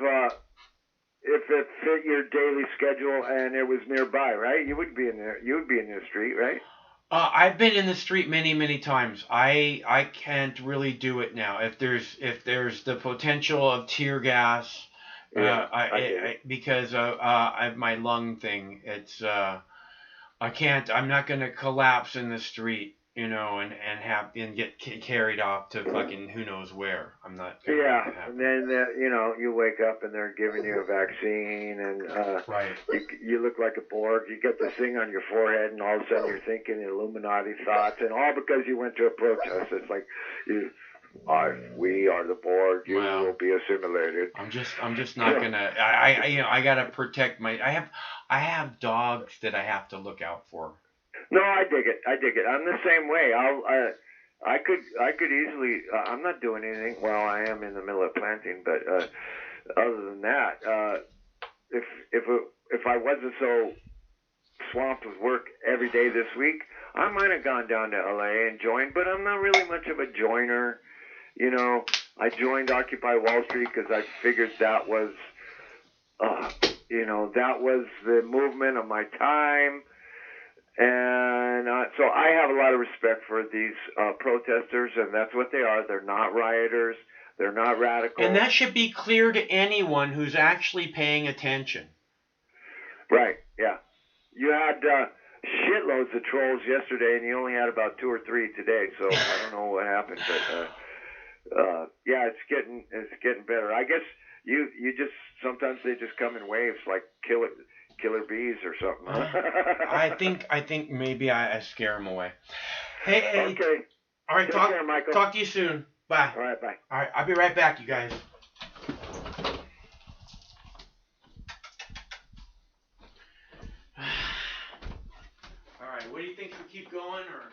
if it fit your daily schedule and it was nearby, right? You would be in there. You would be in the street, right? I've been in the street many times. I can't really do it now. If there's the potential of tear gas, because of my lung thing, it's I can't. I'm not gonna collapse in the street, and get carried off to fucking who knows where. I'm not. Yeah, and then you wake up and they're giving you a vaccine, and right. You look like a Borg. You get this thing on your forehead, and all of a sudden you're thinking Illuminati thoughts, and all because you went to a protest. It's like we are the Borg. You will be assimilated. I'm just not gonna. I gotta protect my. I have dogs that I have to look out for. No, I dig it. I'm the same way. I could easily. I'm not doing anything. Well, I am in the middle of planting, but other than that, if I wasn't so swamped with work every day this week, I might have gone down to LA and joined. But I'm not really much of a joiner. I joined Occupy Wall Street because I figured that was, that was the movement of my time. And so I have a lot of respect for these protesters, and that's what they are. They're not rioters. They're not radical. And that should be clear to anyone who's actually paying attention. Right, yeah. You had shitloads of trolls yesterday, and you only had about 2 or 3 today, so I don't know what happened. But, yeah, it's getting better. I guess you just, sometimes they just come in waves, like killer bees or something. I think maybe I scare them away. Hey. Okay. All right. Take care, Michael. Talk to you soon. Bye. All right. Bye. All right. I'll be right back, you guys. All right. What do you think? We keep going or?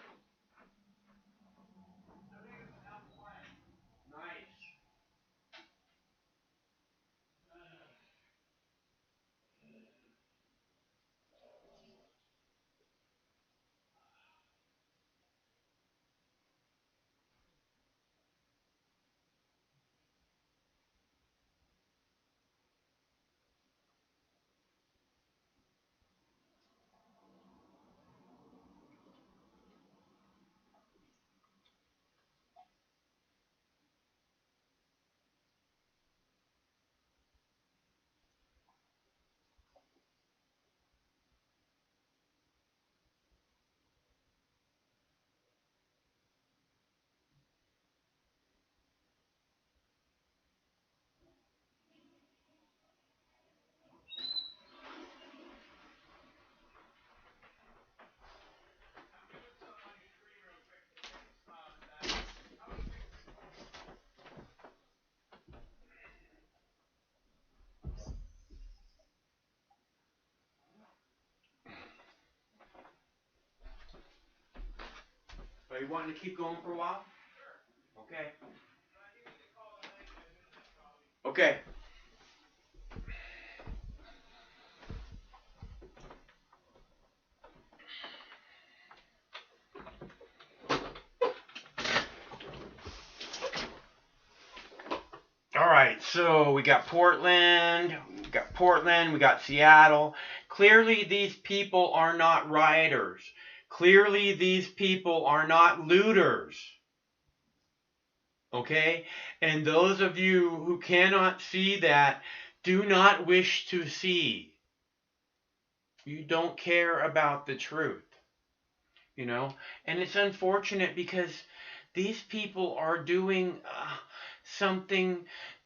Are you wanting to keep going for a while? Okay. Okay. All right, so we got Portland, we got Seattle. Clearly these people are not rioters. Clearly these people are not looters. Okay? And those of you who cannot see that do not wish to see. You don't care about the truth. And it's unfortunate because these people are doing something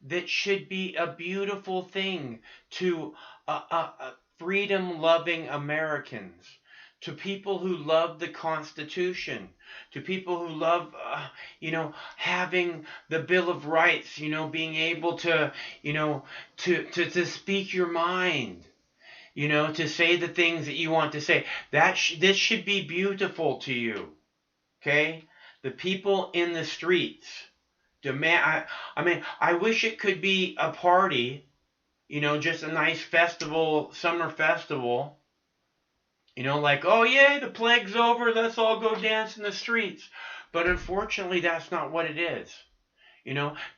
that should be a beautiful thing to freedom-loving Americans, to people who love the Constitution, to people who love, having the Bill of Rights, being able to, to speak your mind, to say the things that you want to say. This should be beautiful to you, okay? The people in the streets demand. I wish it could be a party, just a nice festival, summer festival. Like, oh yeah, the plague's over, let's all go dance in the streets. But unfortunately, that's not what it is.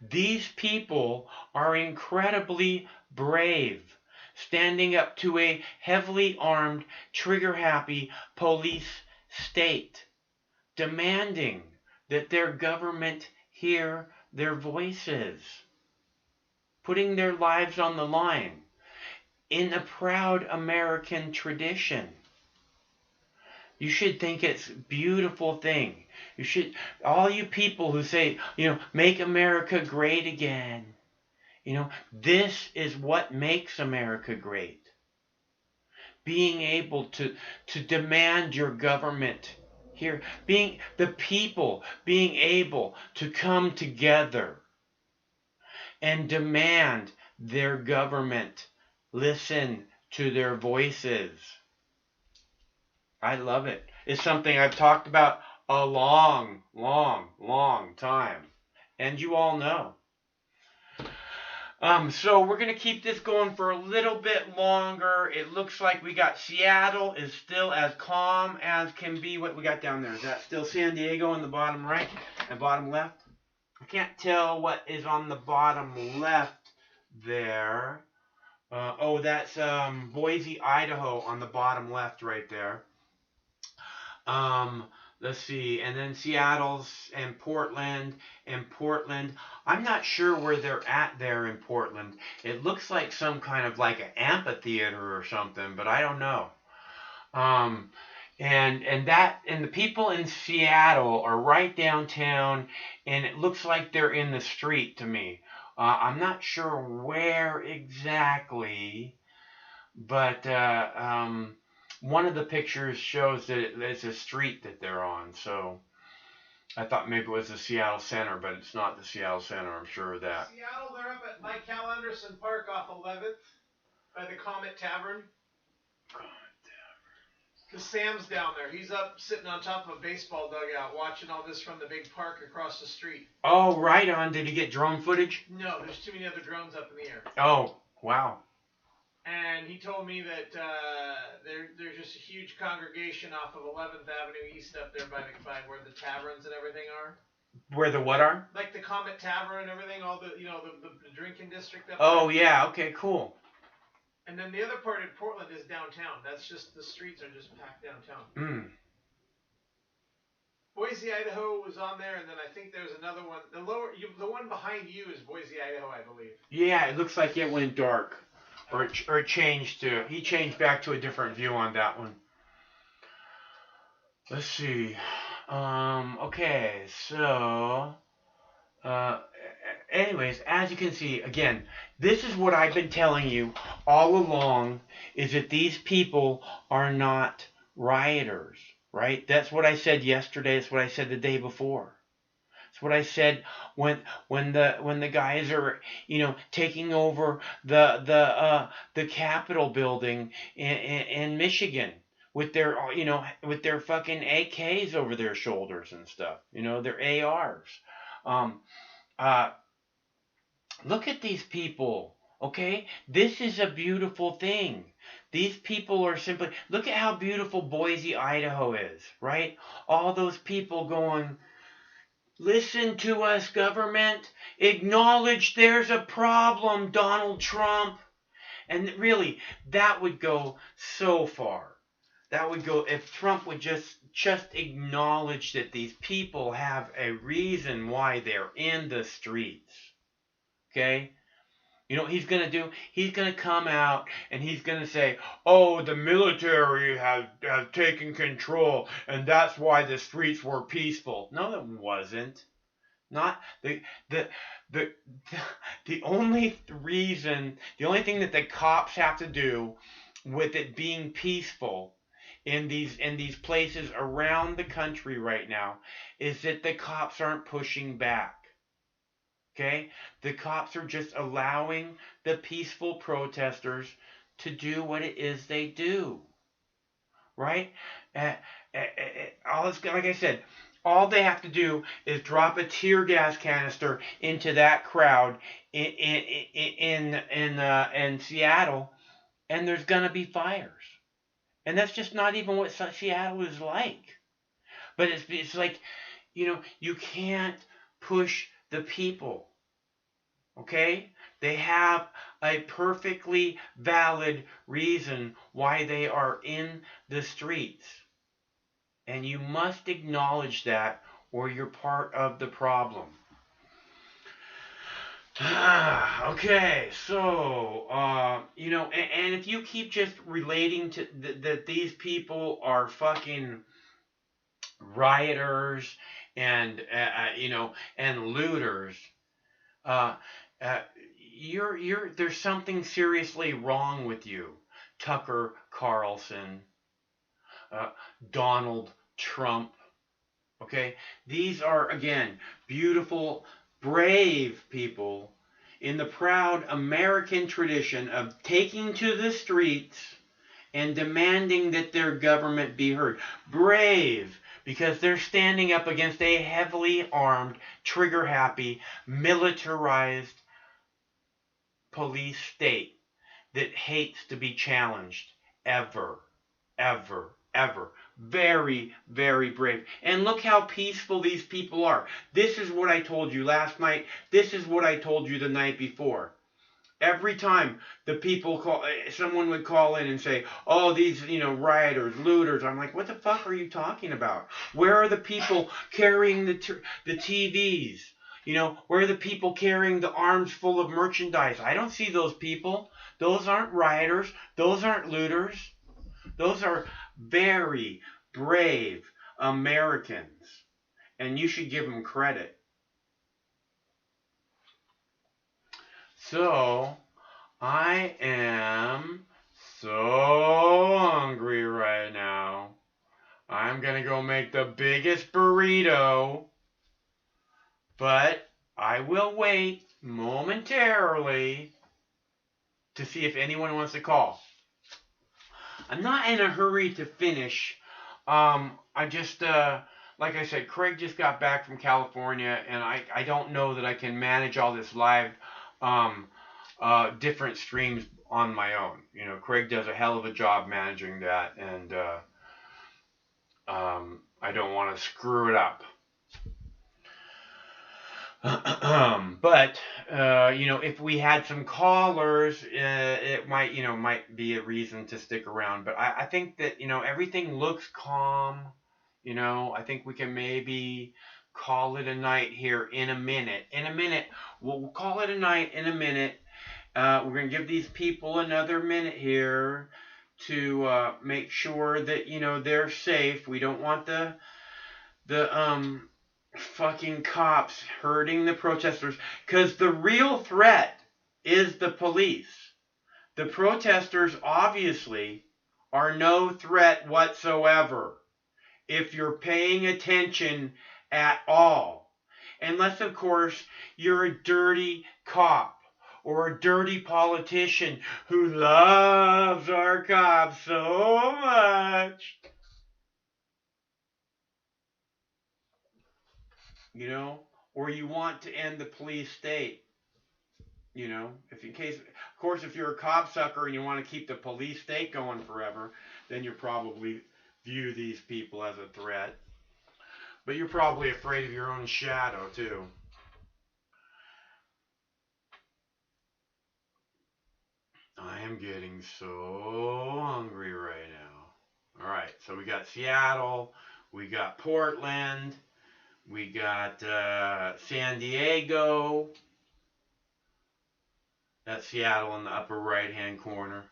These people are incredibly brave. standing up to a heavily armed, trigger-happy police state, demanding that their government hear their voices, putting their lives on the line in a proud American tradition. You should think it's a beautiful thing. You should, all you people who say, make America great again. This is what makes America great. Being able to demand your government here, being the people being able to come together and demand their government listen to their voices. I love it. It's something I've talked about a long, long, long time. And you all know. So we're going to keep this going for a little bit longer. It looks like we got Seattle is still as calm as can be. What we got down there? Is that still San Diego on the bottom right and bottom left? I can't tell what is on the bottom left there. That's Boise, Idaho on the bottom left right there. Let's see, and then Seattle's and Portland. I'm not sure where they're at there in Portland. It looks like some kind of like an amphitheater or something, but I don't know. And the people in Seattle are right downtown, and it looks like they're in the street to me. I'm not sure where exactly, but one of the pictures shows that it's a street that they're on. So I thought maybe it was the Seattle Center, but it's not the Seattle Center. I'm sure of that. Seattle, they're up at Mike Cal Anderson Park off 11th by the Comet Tavern. Because Sam's down there. He's up sitting on top of a baseball dugout watching all this from the big park across the street. Oh, right on. Did he get drone footage? No, there's too many other drones up in the air. Oh, wow. And he told me that there's just a huge congregation off of 11th Avenue East up there by where the taverns and everything are. Where the what are? Like the Comet Tavern and everything, all the the drinking district up there. Oh, there. yeah, okay, cool. And then the other part in Portland is downtown. That's just, the streets are just packed downtown. Boise, Idaho was on there, and then I think there's another one. The one behind you is Boise, Idaho, I believe. Yeah, it looks like it went dark. Or it changed to, he changed back to a different view on that one. Let's see. Okay, so, anyways, as you can see, again, this is what I've been telling you all along, is that these people are not rioters, right? That's what I said yesterday. That's what I said the day before. That's what I said when the guys are, taking over the Capitol building in Michigan with their, with their fucking AKs over their shoulders and stuff, their ARs. Look at these people, okay? This is a beautiful thing. These people are simply, look at how beautiful Boise, Idaho is, right? All those people going, listen to us, government. Acknowledge there's a problem, Donald Trump. And really, that would go so far. That would go, if Trump would just acknowledge that these people have a reason why they're in the streets. Okay? You know what he's going to do? He's going to come out and he's going to say, oh, the military has taken control and that's why the streets were peaceful. No, it wasn't. Not the only reason, the only thing that the cops have to do with it being peaceful in these places around the country right now is that the cops aren't pushing back. Okay? The cops are just allowing the peaceful protesters to do what it is they do. Right? All it's, like I said, all they have to do is drop a tear gas canister into that crowd in Seattle, and there's gonna be fires. And that's just not even what Seattle is like. But it's like, you can't push the people. Okay? They have a perfectly valid reason why they are in the streets. And you must acknowledge that, or you're part of the problem. Okay, so, and if you keep just relating to that these people are fucking rioters and, and looters, there's something seriously wrong with you. Tucker Carlson, Donald Trump, okay? These are, again, beautiful, brave people in the proud American tradition of taking to the streets and demanding that their government be heard. Brave, because they're standing up against a heavily armed, trigger-happy, militarized police state that hates to be challenged ever, ever, ever. Very, very brave. And look how peaceful these people are. This is what I told you last night. This is what I told you the night before. Every time the people call, someone would call in and say, oh, these, rioters, looters. I'm like, what the fuck are you talking about? Where are the people carrying the TVs? Where are the people carrying the arms full of merchandise? I don't see those people. Those aren't rioters. Those aren't looters. Those are very brave Americans. And you should give them credit. So, I am so hungry right now. I'm going to go make the biggest burrito. But I will wait momentarily to see if anyone wants to call. I'm not in a hurry to finish. I just, like I said, Craig just got back from California, and I don't know that I can manage all this live, different streams on my own. Craig does a hell of a job managing that, and I don't want to screw it up. But if we had some callers, it might be a reason to stick around. But I think that everything looks calm. I think we can maybe call it a night here in a minute. We'll call it a night in a minute. We're gonna give these people another minute here to make sure that they're safe. We don't want the fucking cops hurting the protesters, because the real threat is the police. The protesters obviously are no threat whatsoever if you're paying attention at all. Unless, of course, you're a dirty cop or a dirty politician who loves our cops so much. Or you want to end the police state. If you're a cop sucker and you want to keep the police state going forever, then you probably view these people as a threat. But you're probably afraid of your own shadow, too. I am getting so hungry right now. Alright, so we got Seattle, we got Portland, we got San Diego. That's Seattle in the upper right-hand corner.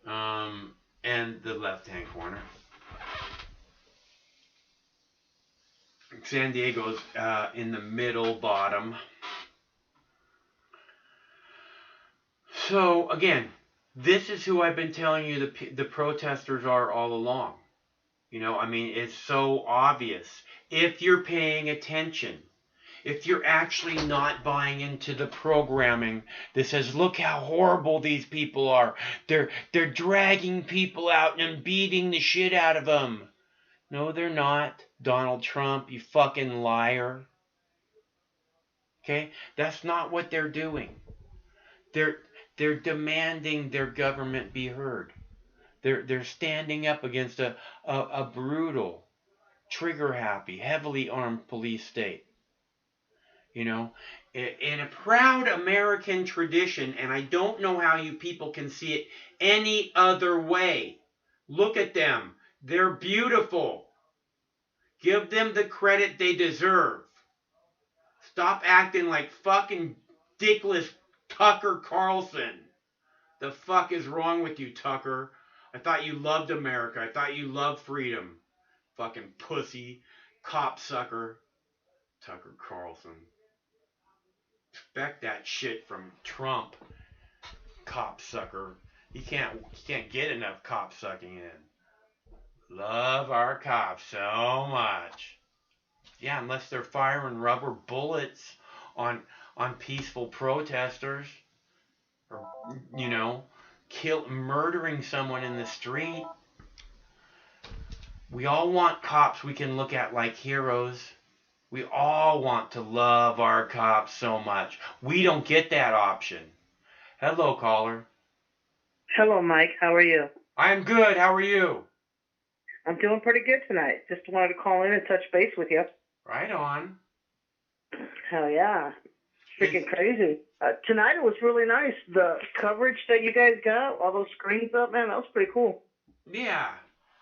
And the left-hand corner. San Diego's in the middle bottom. So, again, this is who I've been telling you the protesters are all along. It's so obvious. If you're paying attention, if you're actually not buying into the programming that says, look how horrible these people are. They're dragging people out and beating the shit out of them. No, they're not. Donald Trump, you fucking liar. Okay? That's not what they're doing. They're demanding their government be heard. They're standing up against a brutal, trigger-happy, heavily armed police state. You know, in a proud American tradition, and I don't know how you people can see it any other way. Look at them. They're beautiful. Give them the credit they deserve. Stop acting like fucking dickless Tucker Carlson. The fuck is wrong with you, Tucker? I thought you loved America. I thought you loved freedom. Fucking pussy. Cop sucker. Tucker Carlson. Expect that shit from Trump. Cop sucker. He can't get enough cop sucking in. Love our cops so much. Yeah, unless they're firing rubber bullets on peaceful protesters. Or, you know, murdering someone in the street. We all want cops we can look at like heroes. We all want to love our cops so much. We don't get that option. Hello, caller. Hello, Mike. How are you? I'm good. How are you? I'm doing pretty good tonight. Just wanted to call in and touch base with you. Right on. Hell yeah. Freaking crazy. Tonight it was really nice. The coverage that you guys got, all those screens up, man, that was pretty cool. Yeah.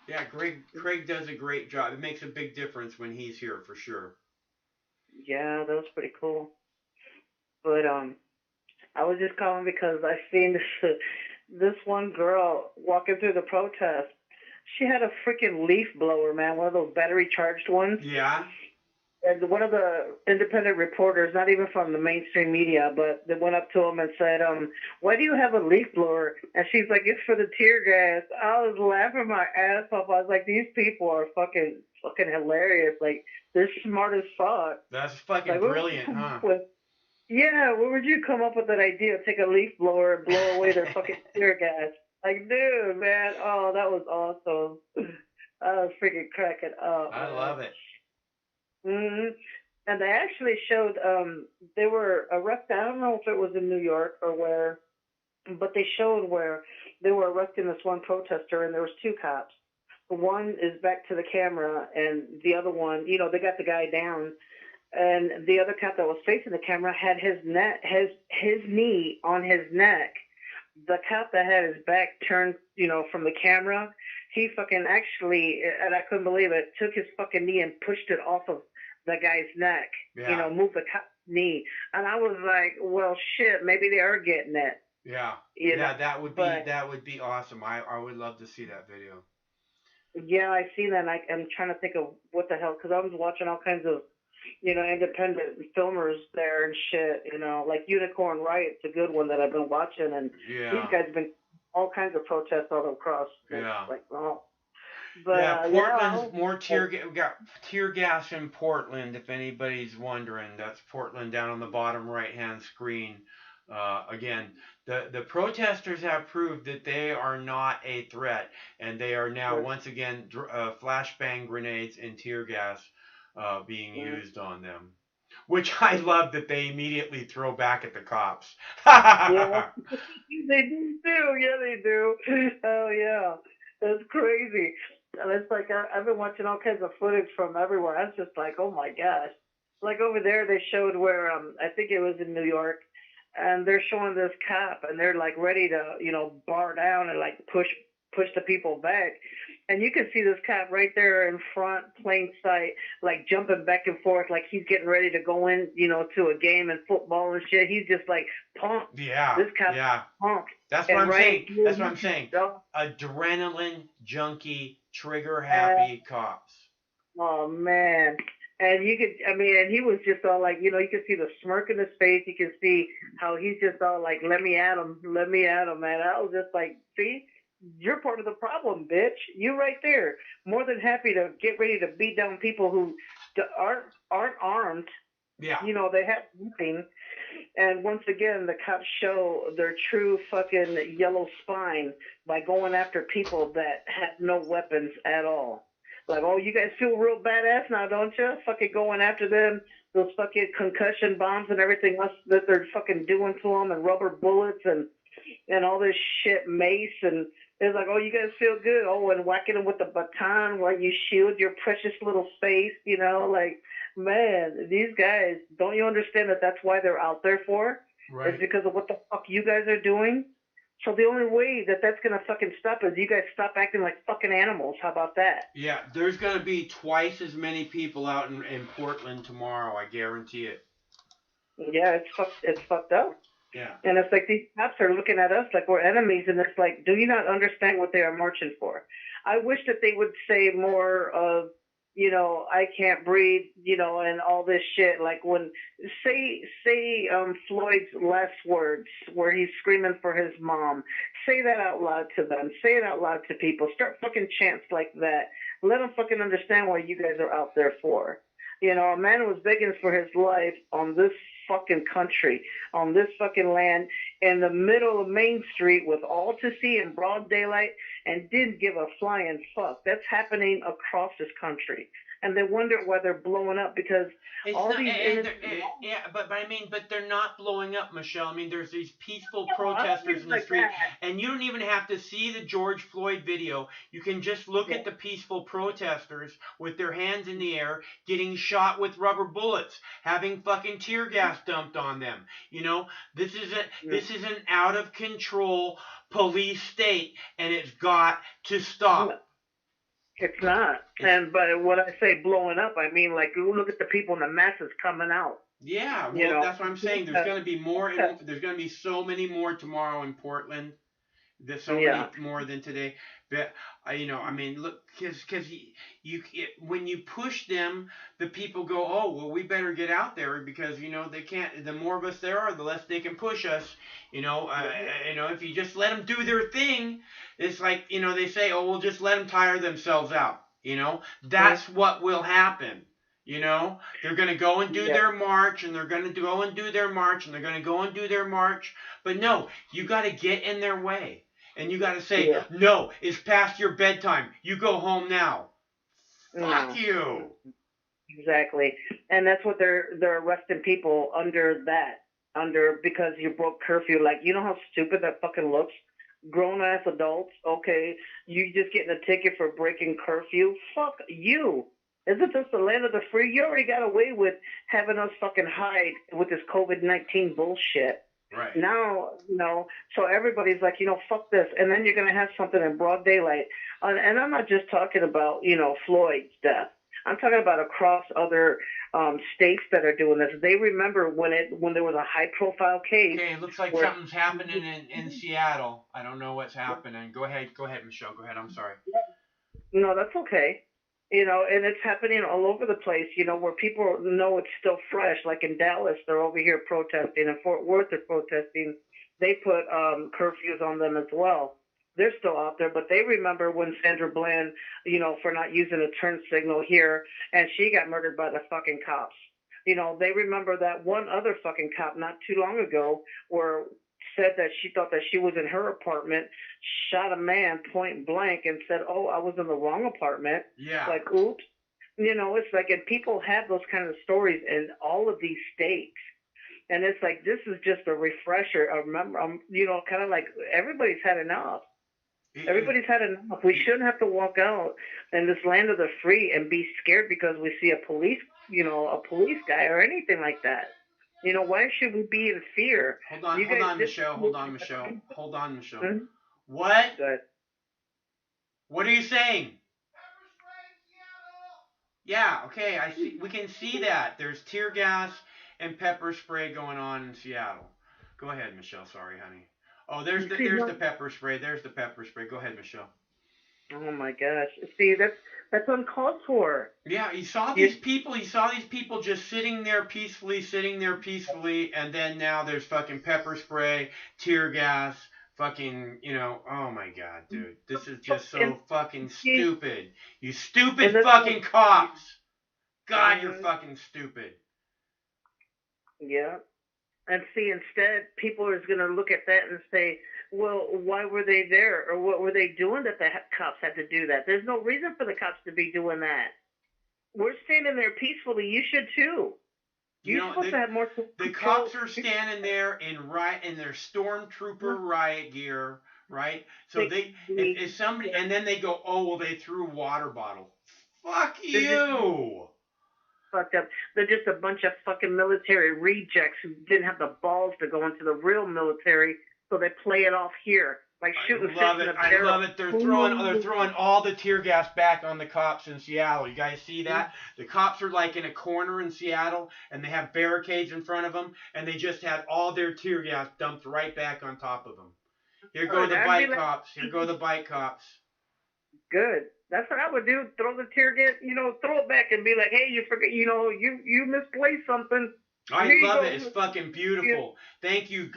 Yeah, Craig does a great job. It makes a big difference when he's here, for sure. Yeah, that was pretty cool. But I was just calling because I seen this one girl walking through the protest. She had a freaking leaf blower, man, one of those battery charged ones. Yeah. And one of the independent reporters, not even from the mainstream media, but they went up to him and said, why do you have a leaf blower? And she's like, it's for the tear gas. I was laughing my ass off. I was like, these people are fucking hilarious. Like, they're smart as fuck. That's fucking like, brilliant, huh? Yeah, where would you come up with that idea? Take a leaf blower and blow away their fucking tear gas. Like, dude, man, oh, that was awesome. I was freaking cracking up. I love it. Mm-hmm. And they actually showed, they were arrested, I don't know if it was in New York or where, but they showed where they were arresting this one protester and there was two cops. One is back to the camera and the other one, you know, they got the guy down and the other cop that was facing the camera had his knee on his neck. The cop that had his back turned, you know, from the camera, he fucking actually, and I couldn't believe it, took his fucking knee and pushed it off of the guy's neck. Yeah. You know, moved the cop's knee. And I was like, well, shit, maybe they are getting it. Yeah. You yeah, know, that would be awesome. I would love to see that video. Yeah, I seen that. And I'm trying to think of what the hell, because I was watching all kinds of, you know, independent filmers there and shit, you know, like Unicorn Riot's a good one that I've been watching, and these guys have been all kinds of protests all across. Yeah. Like, oh. But, yeah, Portland's more tear gas. We got tear gas in Portland, if anybody's wondering. That's Portland down on the bottom right-hand screen. Again, the protesters have proved that they are not a threat, and they are now once again flashbang grenades and tear gas being used on them, which I love that they immediately throw back at the cops. Yeah, they do too. Yeah, they do. Oh yeah, that's crazy. And it's like I've been watching all kinds of footage from everywhere. I was just like, oh my gosh. Like over there, they showed where I think it was in New York, and they're showing this cop, and they're like ready to, you know, bar down and like push the people back. And you can see this cop right there in front, plain sight, like jumping back and forth, like he's getting ready to go in, you know, to a game in football and shit. He's just like pumped. Yeah. This cop's pumped. That's what I'm saying. That's what I'm saying. Adrenaline junkie, trigger happy cops. Oh man. And you could, I mean, and he was just all like, you know, you could see the smirk in his face. You can see how he's just all like, let me at him, man. I was just like, see? You're part of the problem, bitch. You right there. More than happy to get ready to beat down people who aren't armed. Yeah. You know, they have nothing. And once again, the cops show their true fucking yellow spine by going after people that have no weapons at all. Like, oh, you guys feel real badass now, don't you? Fucking going after them, those fucking concussion bombs and everything else that they're fucking doing to them, and rubber bullets and all this shit, mace and It's like, oh, you guys feel good. Oh, and whacking them with the baton while you shield your precious little face, you know, like, man, these guys, don't you understand that that's why they're out there for? Right. It's because of what the fuck you guys are doing. So the only way that that's going to fucking stop is you guys stop acting like fucking animals. How about that? Yeah, there's going to be twice as many people out in Portland tomorrow. I guarantee it. Yeah, it's fucked up. Yeah. And it's like these cops are looking at us like we're enemies, and it's like, do you not understand what they are marching for? I wish that they would say more of, you know, I can't breathe, you know, and all this shit. Like when say Floyd's last words where he's screaming for his mom. Say that out loud to them. Say it out loud to people. Start fucking chants like that. Let them fucking understand what you guys are out there for. You know, a man was begging for his life on this fucking country, on this fucking land, in the middle of Main Street with all to see in broad daylight, and didn't give a flying fuck. That's happening across this country. And they wonder why they're blowing up because It's all not, these... yeah, but I mean, but they're not blowing up, Michelle. I mean, there's these peaceful No, I don't protesters mean in the like street, that. and you don't even have to see the George Floyd video. You can just look at the peaceful protesters with their hands in the air, getting shot with rubber bullets, having fucking tear gas dumped on them. You know, this is an out of control police state, and it's got to stop. It's not. And but when I say blowing up, I mean like look at the people in the masses coming out. Yeah, well, You know? that's what I'm saying. There's going to be more. There's going to be so many more tomorrow in Portland. There's so many more than today. But you know, I mean, look, because when you push them, the people go, oh, well, we better get out there because you know they can't. The more of us there are, the less they can push us. You know, if you just let them do their thing, it's like you know they say, oh, we'll just let them tire themselves out. You know, that's what will happen. You know, they're going to go and do their march, and they're going to go and do their march, and they're going to go and do their march. But no, you got to get in their way. And you got to say, no, it's past your bedtime. You go home now. Fuck you. Exactly. And that's what they're arresting people under because you broke curfew. Like, you know how stupid that fucking looks? Grown-ass adults, okay, you just getting a ticket for breaking curfew? Fuck you. Isn't this the land of the free? You already got away with having us fucking hide with this COVID-19 bullshit. Right. Now, you know, so everybody's like, you know, fuck this. And then you're going to have something in broad daylight. And I'm not just talking about, you know, Floyd's death. I'm talking about across other states that are doing this. They remember when there was a high-profile case. Okay, it looks like something's happening in Seattle. I don't know what's happening. Go ahead, Michelle. Go ahead. I'm sorry. No, that's okay. You know, and it's happening all over the place, you know, where people know it's still fresh. Like in Dallas, they're over here protesting. In Fort Worth, they're protesting. They put curfews on them as well. They're still out there, but they remember when Sandra Bland, you know, for not using a turn signal here, and she got murdered by the fucking cops. You know, they remember that one other fucking cop not too long ago where said that she thought that she was in her apartment, shot a man point blank and said, oh, I was in the wrong apartment. Yeah. Like, oops. You know, it's like, and people have those kind of stories in all of these states. And it's like, this is just a refresher. You know, kind of like everybody's had enough. Everybody's had enough. We shouldn't have to walk out in this land of the free and be scared because we see a police guy or anything like that. You know, why should we be in fear? Hold on, Michelle. Hmm? What? Good. What are you saying? Yeah, okay, I see. We can see that. There's tear gas and pepper spray going on in Seattle. Go ahead, Michelle. Sorry, honey. Oh, there's the pepper spray. There's the pepper spray. Go ahead, Michelle. Oh my gosh! See, that's uncalled for. Yeah, you saw these people. You saw these people just sitting there peacefully, and then now there's fucking pepper spray, tear gas, fucking, you know. Oh my god, dude, this is just so fucking stupid. You stupid fucking cops. God, you're fucking stupid. Yeah. And see, instead, people are going to look at that and say, well, why were they there? Or what were they doing that the cops had to do that? There's no reason for the cops to be doing that. We're standing there peacefully. You should, too. You're supposed to have more control. The cops are standing there in their stormtrooper riot gear, right? So if somebody, and then they go, oh, well, they threw a water bottle. Fuck you. Fucked up. They're just a bunch of fucking military rejects who didn't have the balls to go into the real military, so they play it off here. Like shooting fish in a barrel. I love it. They're throwing all the tear gas back on the cops in Seattle. You guys see that? The cops are like in a corner in Seattle, and they have barricades in front of them, and they just had all their tear gas dumped right back on top of them. Here go the bike cops. Here go the bike cops. Good. That's what I would do. Throw the tear gas, throw it back and be like, hey, you forget, you misplaced something. I love it. It's fucking beautiful. Thank you.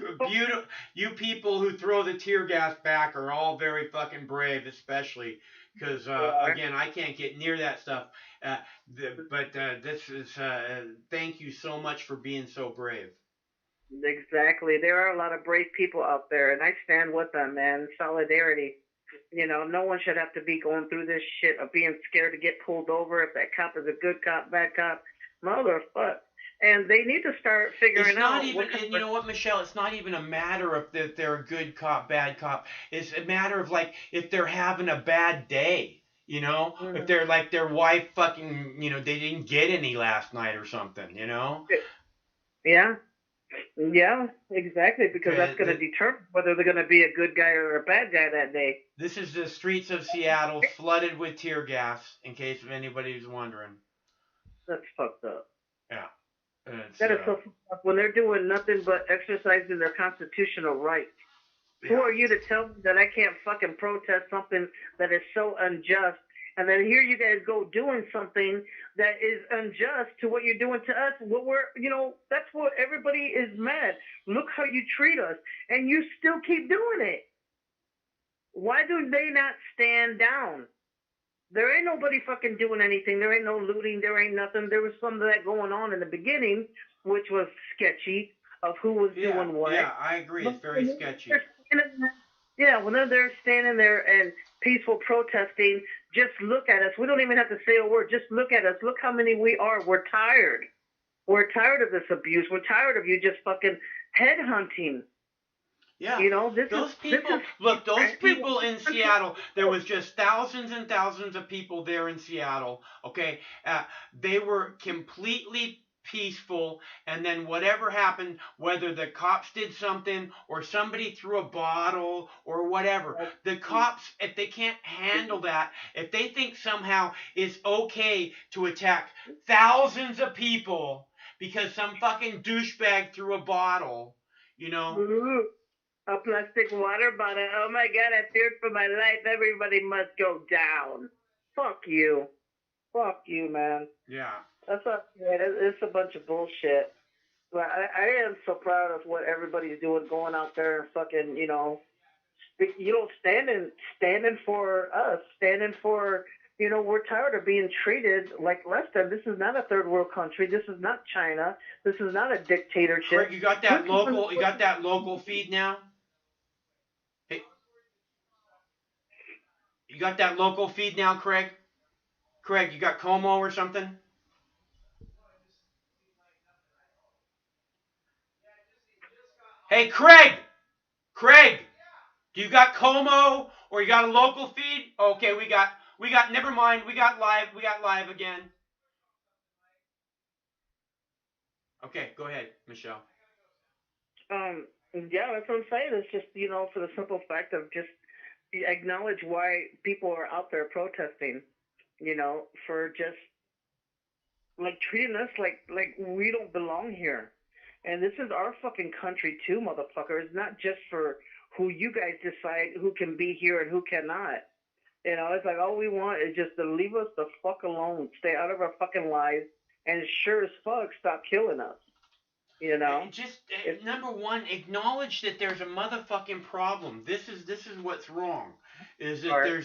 You people who throw the tear gas back are all very fucking brave, especially because, again, I can't get near that stuff. This is, thank you so much for being so brave. Exactly. There are a lot of brave people out there, and I stand with them, man. Solidarity. No one should have to be going through this shit of being scared to get pulled over if that cop is a good cop, bad cop. Motherfucker. And they need to start figuring out. You know what, Michelle? It's not even a matter of if they're a good cop, bad cop. It's a matter of like if they're having a bad day. If they're like their wife fucking, they didn't get any last night or something. Yeah. Yeah, exactly. Because that's going to determine whether they're going to be a good guy or a bad guy that day. This is the streets of Seattle flooded with tear gas. In case if anybody's wondering. That's fucked up. Yeah. That is so fucked up when they're doing nothing but exercising their constitutional rights. Yeah. Who are you to tell me that I can't fucking protest something that is so unjust? And then here you guys go doing something that is unjust to what you're doing to us. What that's what everybody is mad. Look how you treat us. And you still keep doing it. Why do they not stand down? There ain't nobody fucking doing anything. There ain't no looting. There ain't nothing. There was some of that going on in the beginning, which was sketchy of who was doing what. Yeah, I agree. It's very sketchy. Yeah, when they're standing there and peaceful protesting, just look at us. We don't even have to say a word. Just look at us. Look how many we are. We're tired. We're tired of this abuse. We're tired of you just fucking headhunting. Yeah, those people in Seattle, there was just thousands and thousands of people there in Seattle, okay? They were completely peaceful, and then whatever happened, whether the cops did something or somebody threw a bottle or whatever, the cops, if they can't handle that, if they think somehow it's okay to attack thousands of people because some fucking douchebag threw a bottle, A plastic water bottle. Oh my God, I feared for my life. Everybody must go down. Fuck you. Fuck you, man. Yeah. That's not good. It's a bunch of bullshit. But I am so proud of what everybody's doing, going out there and fucking, standing for us, standing for, we're tired of being treated like less than. This is not a third world country. This is not China. This is not a dictatorship. Craig, you got that local feed now? Hey. You got that local feed now, Craig? Craig, you got Como or something? Hey, Craig! Craig! Do you got Como or you got a local feed? Okay, we got, never mind, we got live again. Okay, go ahead, Michelle. Yeah, that's what I'm saying. It's just, for the simple fact of just acknowledge why people are out there protesting, for just, like, treating us like we don't belong here. And this is our fucking country too, motherfucker. It's not just for who you guys decide who can be here and who cannot. It's like all we want is just to leave us the fuck alone, stay out of our fucking lives, and sure as fuck stop killing us. Just number one, acknowledge that there's a motherfucking problem. This is what's wrong. Is that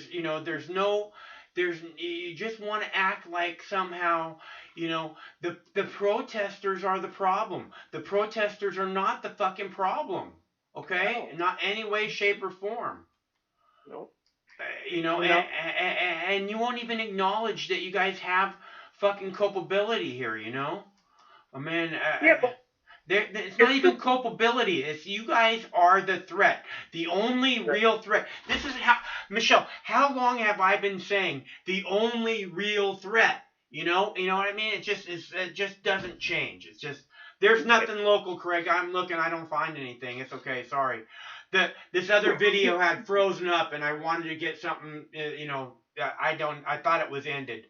you just want to act like somehow, the protesters are the problem. The protesters are not the fucking problem. Okay? No. Not any way, shape, or form. Nope. And you won't even acknowledge that you guys have fucking culpability here, I mean, It's not even culpability. It's you guys are the threat. The only real threat. This is how, Michelle, how long have I been saying the only real threat? You know what I mean? It just doesn't change. It's just, there's nothing local, Craig. I'm looking, I don't find anything. It's okay, sorry. This other video had frozen up and I wanted to get something, I thought it was ended.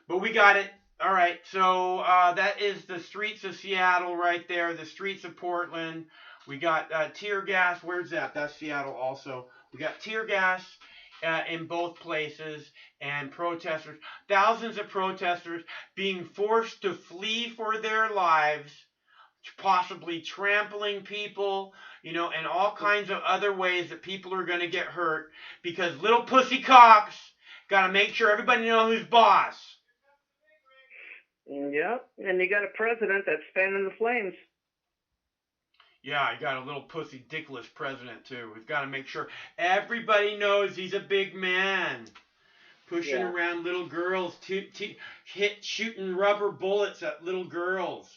But we got it. All right, so that is the streets of Seattle right there, the streets of Portland. We got tear gas. Where's that? That's Seattle also. We got tear gas in both places, and protesters, thousands of protesters being forced to flee for their lives, possibly trampling people, and all kinds of other ways that people are going to get hurt because little pussy cops got to make sure everybody knows who's boss. Yep, and you got a president that's fanning the flames. Yeah, I got a little pussy dickless president too. We've got to make sure everybody knows he's a big man, pushing around little girls, shooting rubber bullets at little girls.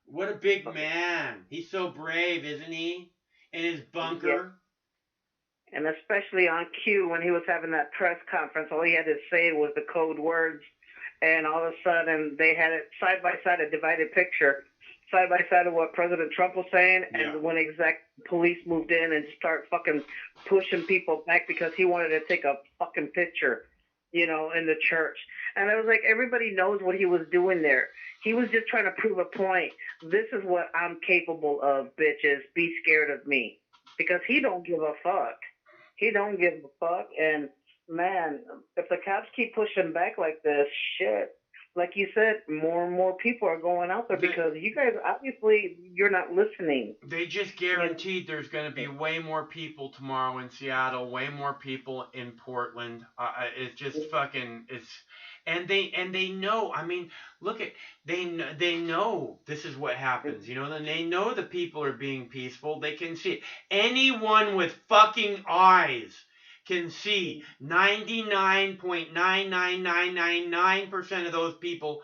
What a big man! He's so brave, isn't he? In his bunker. Yeah. And especially on cue when he was having that press conference, all he had to say was the code words. And all of a sudden, they had it side by side, a divided picture, side by side of what President Trump was saying, and when police moved in and start fucking pushing people back because he wanted to take a fucking picture, in the church. And I was like, everybody knows what he was doing there. He was just trying to prove a point. This is what I'm capable of, bitches. Be scared of me. Because he don't give a fuck. He don't give a fuck, and man, if the cops keep pushing back like this, shit, like you said, more and more people are going out there because you guys, obviously, you're not listening. They just guaranteed there's going to be way more people tomorrow in Seattle, way more people in Portland. It's just fucking, and they know, I mean, look at, they know this is what happens, and they know the people are being peaceful. They can see it. Anyone with fucking eyes can see 99.99999% of those people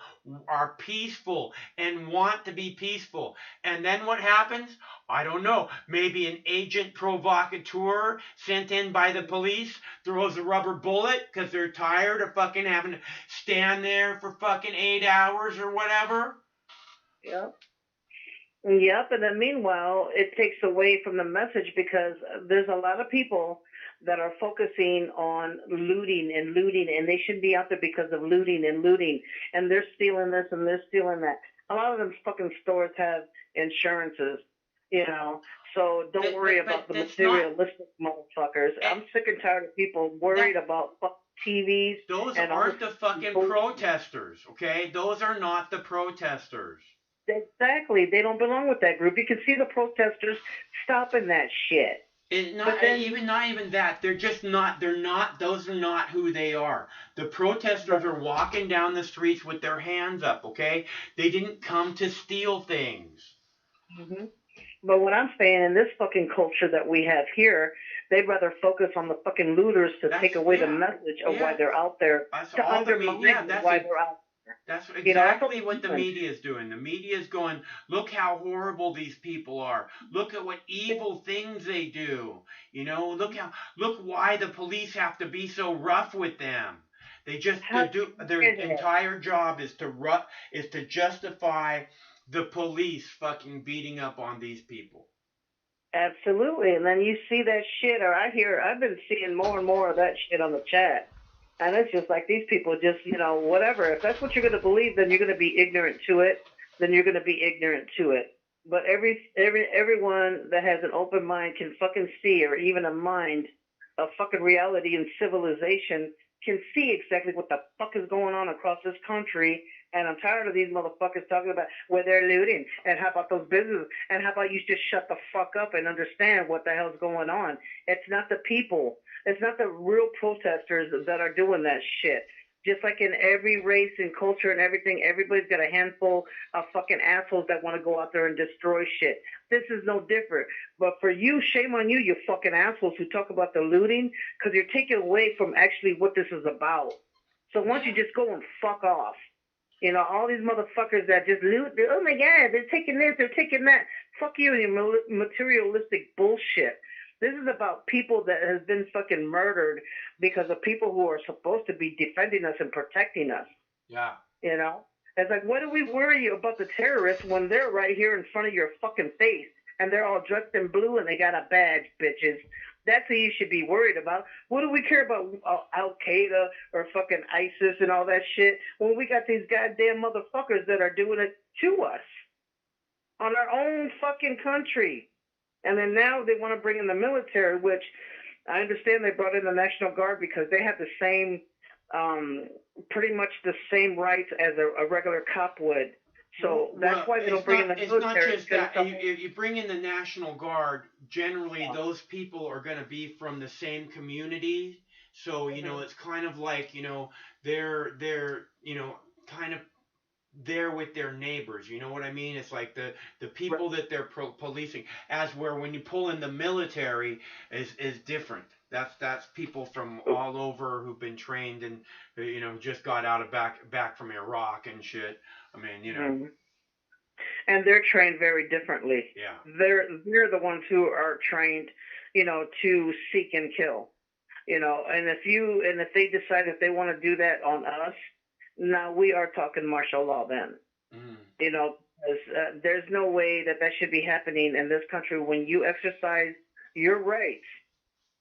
are peaceful and want to be peaceful. And then what happens? I don't know. Maybe an agent provocateur sent in by the police throws a rubber bullet because they're tired of fucking having to stand there for fucking 8 hours or whatever. Yep. Yep, and then meanwhile, it takes away from the message because there's a lot of people that are focusing on looting, and they shouldn't be out there because of looting, and they're stealing this and they're stealing that. A lot of them fucking stores have insurances, so don't worry about the materialistic motherfuckers. I'm sick and tired of people worried about TVs. Those aren't the fucking protesters, okay? Those are not the protesters. Exactly. They don't belong with that group. You can see the protesters stopping that shit. Not even that. They're just not. They're not. Those are not who they are. The protesters are walking down the streets with their hands up. Okay, they didn't come to steal things. Mm-hmm. But what I'm saying, in this fucking culture that we have here, they'd rather focus on the fucking looters to take away the message of why they're out there, to undermine why they're out there. That's exactly what the media is doing. The media is going, look how horrible these people are. Look at what evil things they do. Look why the police have to be so rough with them. They just their entire job is to justify the police fucking beating up on these people. Absolutely. And then you see that shit, or I've been seeing more and more of that shit on the chat. And it's just like these people just, whatever. If that's what you're going to believe, then you're going to be ignorant to it. But everyone that has an open mind can fucking see, or even a mind of fucking reality and civilization can see exactly what the fuck is going on across this country. And I'm tired of these motherfuckers talking about where they're looting, and how about those businesses, and how about you just shut the fuck up and understand what the hell's going on. It's not the people. It's not the real protesters that are doing that shit. Just like in every race and culture and everything, everybody's got a handful of fucking assholes that want to go out there and destroy shit. This is no different. But for you, shame on you, you fucking assholes who talk about the looting, because you're taking away from actually what this is about. So why don't you just go and fuck off? You know, all these motherfuckers that just loot. Oh my God, they're taking this, they're taking that. Fuck you and your materialistic bullshit. This is about people that has been fucking murdered because of people who are supposed to be defending us and protecting us. Yeah. You know? It's like, why do we worry about the terrorists when they're right here in front of your fucking face and they're all dressed in blue and they got a badge, bitches? That's who you should be worried about. What do we care about Al-Qaeda or fucking ISIS and all that shit when we got these goddamn motherfuckers that are doing it to us on our own fucking country? And then now they want to bring in the military, which I understand they brought in the National Guard because they have the same, pretty much the same rights as a regular cop would. So that's why they don't bring in the military. It's not just that. If you bring in the National Guard, generally those people are going to be from the same community. So, you know, it's kind of like, you know, they're you know, kind of there with their neighbors. You know what I mean? It's like the people that they're policing. As where when you pull in the military is different. That's people from all over who've been trained and, you know, just got out of back from Iraq and shit. I mean, you know. Mm-hmm. And they're trained very differently. Yeah. They're the ones who are trained, you know, to seek and kill. You know, and if they decide that they want to do that on us, now we are talking martial law then. Mm. You know, there's no way that should be happening in this country when you exercise your rights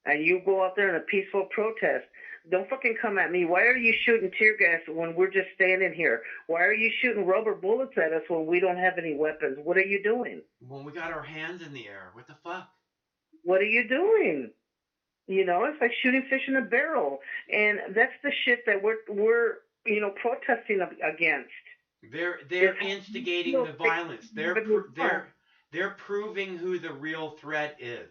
and you go out there in a peaceful protest. Don't fucking come at me. Why are you shooting tear gas when we're just standing here? Why are you shooting rubber bullets at us when we don't have any weapons? What are you doing? When we got our hands in the air, what the fuck? What are you doing? You know, it's like shooting fish in a barrel. And that's the shit that we're you know, protesting against. They're instigating the violence. They're proving who the real threat is.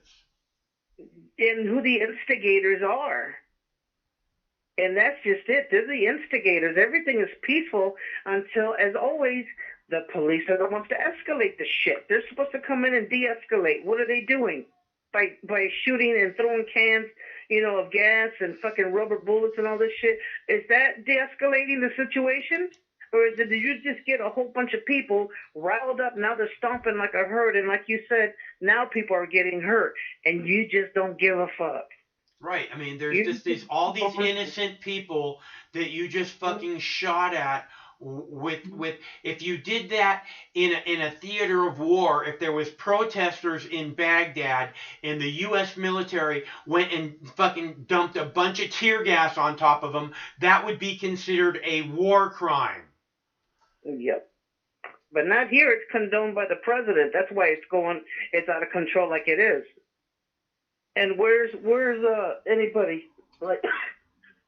And who the instigators are. And that's just it. They're the instigators. Everything is peaceful until, as always, the police are the ones to escalate the shit. They're supposed to come in and de-escalate. What are they doing? By shooting and throwing cans, you know, of gas and fucking rubber bullets and all this shit. Is that de-escalating the situation? Or did you just get a whole bunch of people riled up? Now they're stomping like a herd. And like you said, now people are getting hurt. And you just don't give a fuck. Right. I mean, there's just all these innocent people that you just fucking shot at with if you did that in a theater of war, if there was protesters in Baghdad and the U.S. military went and fucking dumped a bunch of tear gas on top of them, that would be considered a war crime. Yep. But not here. It's condoned by the president. That's why it's out of control like it is. And where's anybody like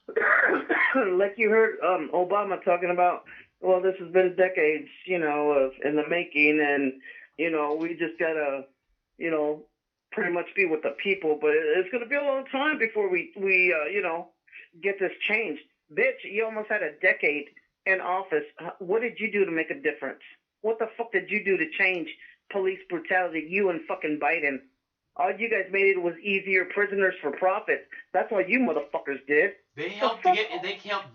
like you heard Obama talking about, well, this has been decades, you know, in the making, and you know, we just gotta, you know, pretty much be with the people, but it's gonna be a long time before we you know, get this changed. Bitch, you almost had a decade in office. What did you do to make a difference? What the fuck did you do to change police brutality? You and fucking Biden. All you guys made it was easier prisoners for profit. That's what you motherfuckers did. They helped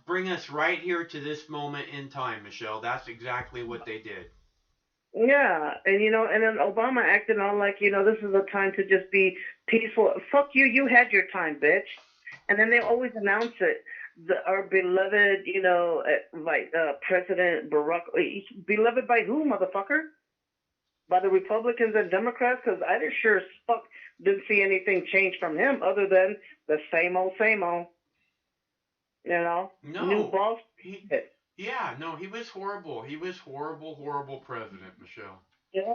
bring us right here to this moment in time, Michelle. That's exactly what they did. Yeah, and you know, and then Obama acted on like, you know, this is a time to just be peaceful. Fuck you, you had your time, bitch. And then they always announce it. Our beloved, you know, President Barack, beloved by who, motherfucker? By the Republicans and Democrats? Because I just sure as fuck didn't see anything change from him other than the same old, same old. You know? No. New boss. Yeah, no, he was horrible. He was horrible president, Michelle. Yeah.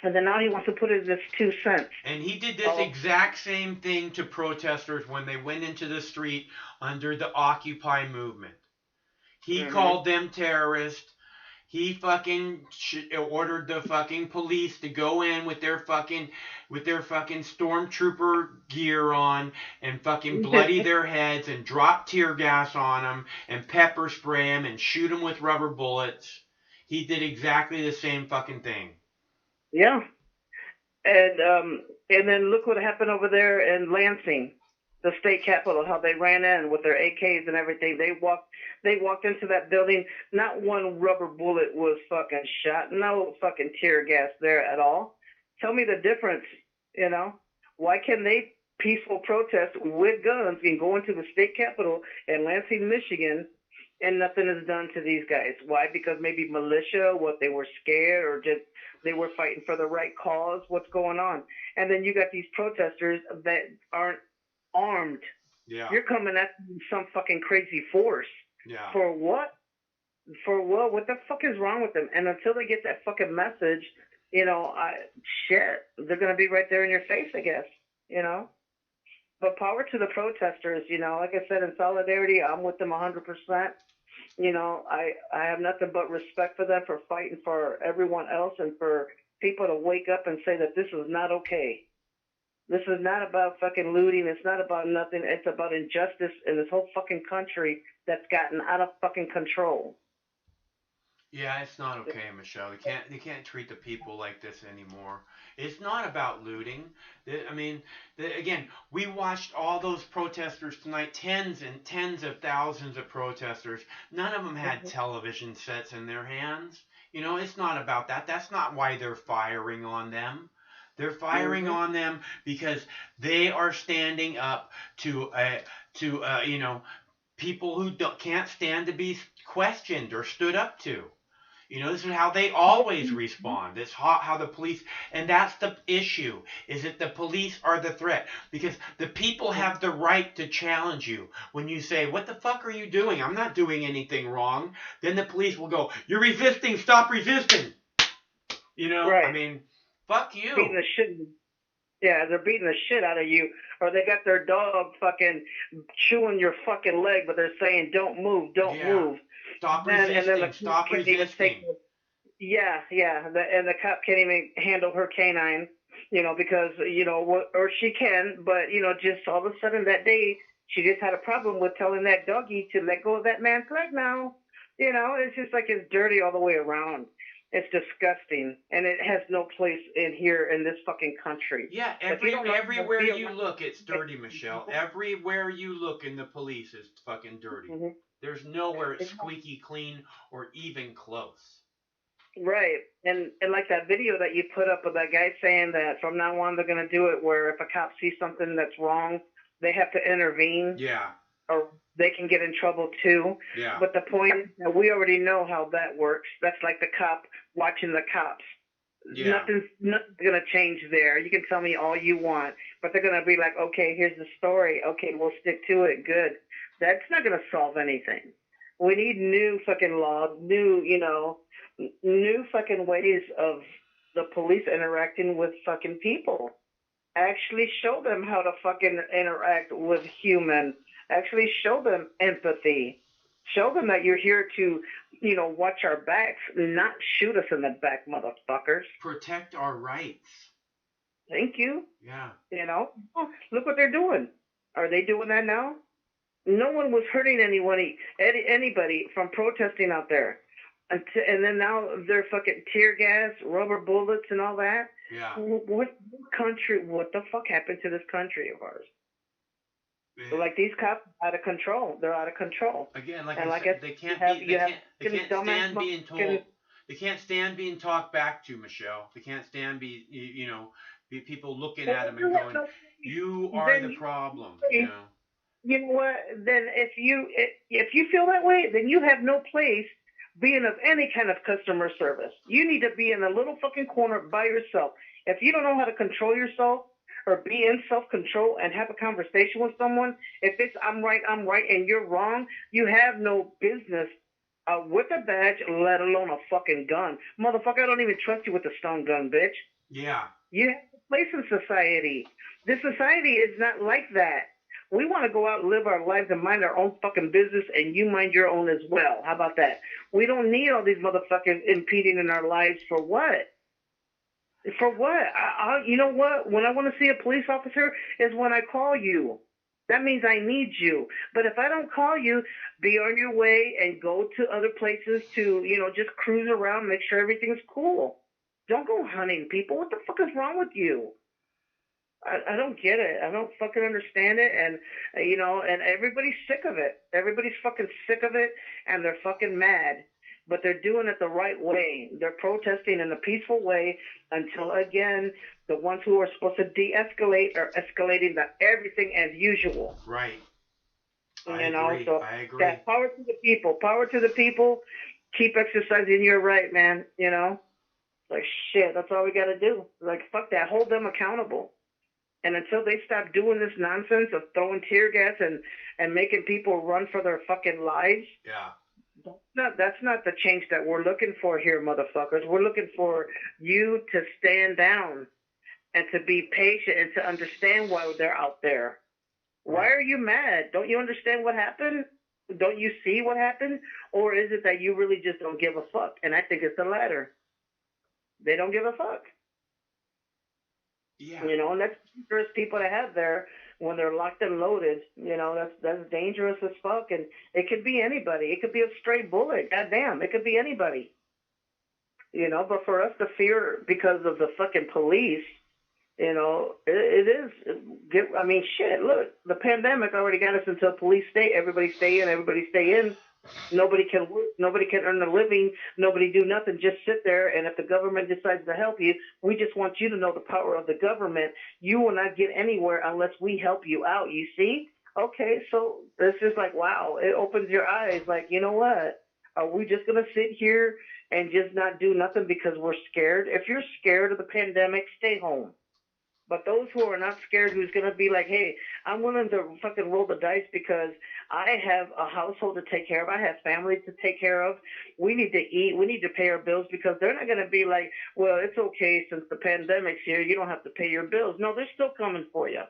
And then now he wants to put in this 2 cents. And he did this exact same thing to protesters when they went into the street under the Occupy movement. He called them terrorists. He fucking ordered the fucking police to go in with their fucking stormtrooper gear on and fucking bloody their heads and drop tear gas on them and pepper spray them and shoot them with rubber bullets. He did exactly the same fucking thing. Yeah. And then look what happened over there in Lansing. the state capitol, how they ran in with their AKs and everything. They walked into that building. Not one rubber bullet was fucking shot. No fucking tear gas there at all. Tell me the difference, you know? Why can they peaceful protest with guns and go into the state capitol in Lansing, Michigan, and nothing is done to these guys? Why? Because maybe militia, what, they were scared, or just they were fighting for the right cause? What's going on? And then you got these protesters that aren't armed. Yeah. You're coming at some fucking crazy force. Yeah. For what? For what? What the fuck is wrong with them? And until they get that fucking message, you know, shit, they're gonna be right there in your face, I guess. You know. But power to the protesters. You know, like I said, in solidarity, I'm with them 100%. You know, I have nothing but respect for them for fighting for everyone else and for people to wake up and say that this is not okay. This is not about fucking looting. It's not about nothing. It's about injustice in this whole fucking country that's gotten out of fucking control. Yeah, it's not okay, Michelle. They can't treat the people like this anymore. It's not about looting. I mean, again, we watched all those protesters tonight, tens and tens of thousands of protesters. None of them had television sets in their hands. You know, it's not about that. That's not why they're firing on them. They're firing on them because they are standing up to you know, people who can't stand to be questioned or stood up to. You know, this is how they always respond. It's how the police, and that's the issue, is that the police are the threat. Because the people have the right to challenge you. When you say, what the fuck are you doing? I'm not doing anything wrong. Then the police will go, you're resisting, stop resisting. You know, right. I mean, fuck you. Beating the shit. Yeah, they're beating the shit out of you. Or they got their dog fucking chewing your fucking leg, but they're saying, don't move, don't move. Stop resisting. Stop resisting. And the cop can't even handle her canine, you know, because, you know, or she can, but, you know, just all of a sudden that day, she just had a problem with telling that doggy to let go of that man's leg now. You know, it's just like it's dirty all the way around. It's disgusting, and it has no place in here in this fucking country. Yeah, everywhere you look, it's dirty, Michelle. Everywhere you look in the police is fucking dirty. Mm-hmm. There's nowhere it's squeaky clean or even close. Right, and like that video that you put up of that guy saying that from now on they're going to do it where if a cop sees something that's wrong, they have to intervene. Yeah. Or they can get in trouble too. Yeah. But the point is that we already know how that works. That's like the cop watching the cops. Yeah. Nothing's gonna change there. You can tell me all you want, but they're gonna be like, okay, here's the story. Okay, we'll stick to it. Good. That's not gonna solve anything. We need new fucking laws, new fucking ways of the police interacting with fucking people. Actually show them how to fucking interact with humans. Actually show them empathy. Show them that you're here to, you know, watch our backs, not shoot us in the back, motherfuckers. Protect our rights. Thank you. Yeah. You know, look what they're doing. Are they doing that now? No one was hurting anybody from protesting out there. And then now they're fucking tear gas, rubber bullets, and all that. Yeah. What country? What the fuck happened to this country of ours? Yeah. Like these cops are out of control. They're out of control. Again, like and I said, they can't stand being told. They can't stand being talked back to, Michelle. They can't stand be people looking at them and going, "You are the problem." You know. You know what? Then if you feel that way, then you have no place being of any kind of customer service. You need to be in a little fucking corner by yourself. If you don't know how to control yourself or be in self-control and have a conversation with someone, if it's I'm right and you're wrong, you have no business with a badge, let alone a fucking gun. Motherfucker, I don't even trust you with a stun gun, bitch. Yeah. You have a place in society. This society is not like that. We want to go out and live our lives and mind our own fucking business, and you mind your own as well. How about that? We don't need all these motherfuckers impeding in our lives for what? For what? You know what? When I want to see a police officer is when I call you. That means I need you. But if I don't call you, be on your way and go to other places to, you know, just cruise around, make sure everything's cool. Don't go hunting people. What the fuck is wrong with you? I don't get it. I don't fucking understand it. And, and everybody's sick of it. Everybody's fucking sick of it, and they're fucking mad. But they're doing it the right way. They're protesting in a peaceful way until, again, the ones who are supposed to de-escalate are escalating to everything as usual. Right. So I agree. Yeah, power to the people. Power to the people. Keep exercising your right, man. Like, shit, that's all we got to do. Like, fuck that. Hold them accountable. And until they stop doing this nonsense of throwing tear gas and making people run for their fucking lives, that's not the change that we're looking for here, motherfuckers. We're looking for you to stand down and to be patient and to understand why they're out there. Why are you mad? Don't you understand what happened? Don't you see what happened? Or is it that you really just don't give a fuck? And I think it's the latter. They don't give a fuck. Yeah. And that's dangerous people to have there when they're locked and loaded. That's dangerous as fuck. And it could be anybody. It could be a stray bullet. Goddamn, it could be anybody. But for us to fear because of the fucking police, it is. I mean, shit, look, the pandemic already got us into a police state. Everybody stay in, everybody stay in. Nobody can work. Nobody can earn a living. Nobody do nothing. Just sit there. And if the government decides to help you, we just want you to know the power of the government. You will not get anywhere unless we help you out. You see? Okay, so it's just like, wow, it opens your eyes. Like, you know what? Are we just going to sit here and just not do nothing because we're scared? If you're scared of the pandemic, stay home. But those who are not scared, who's going to be like, hey, I'm willing to fucking roll the dice because I have a household to take care of. I have family to take care of. We need to eat. We need to pay our bills, because they're not going to be like, well, it's okay since the pandemic's here. You don't have to pay your bills. No, they're still coming for you.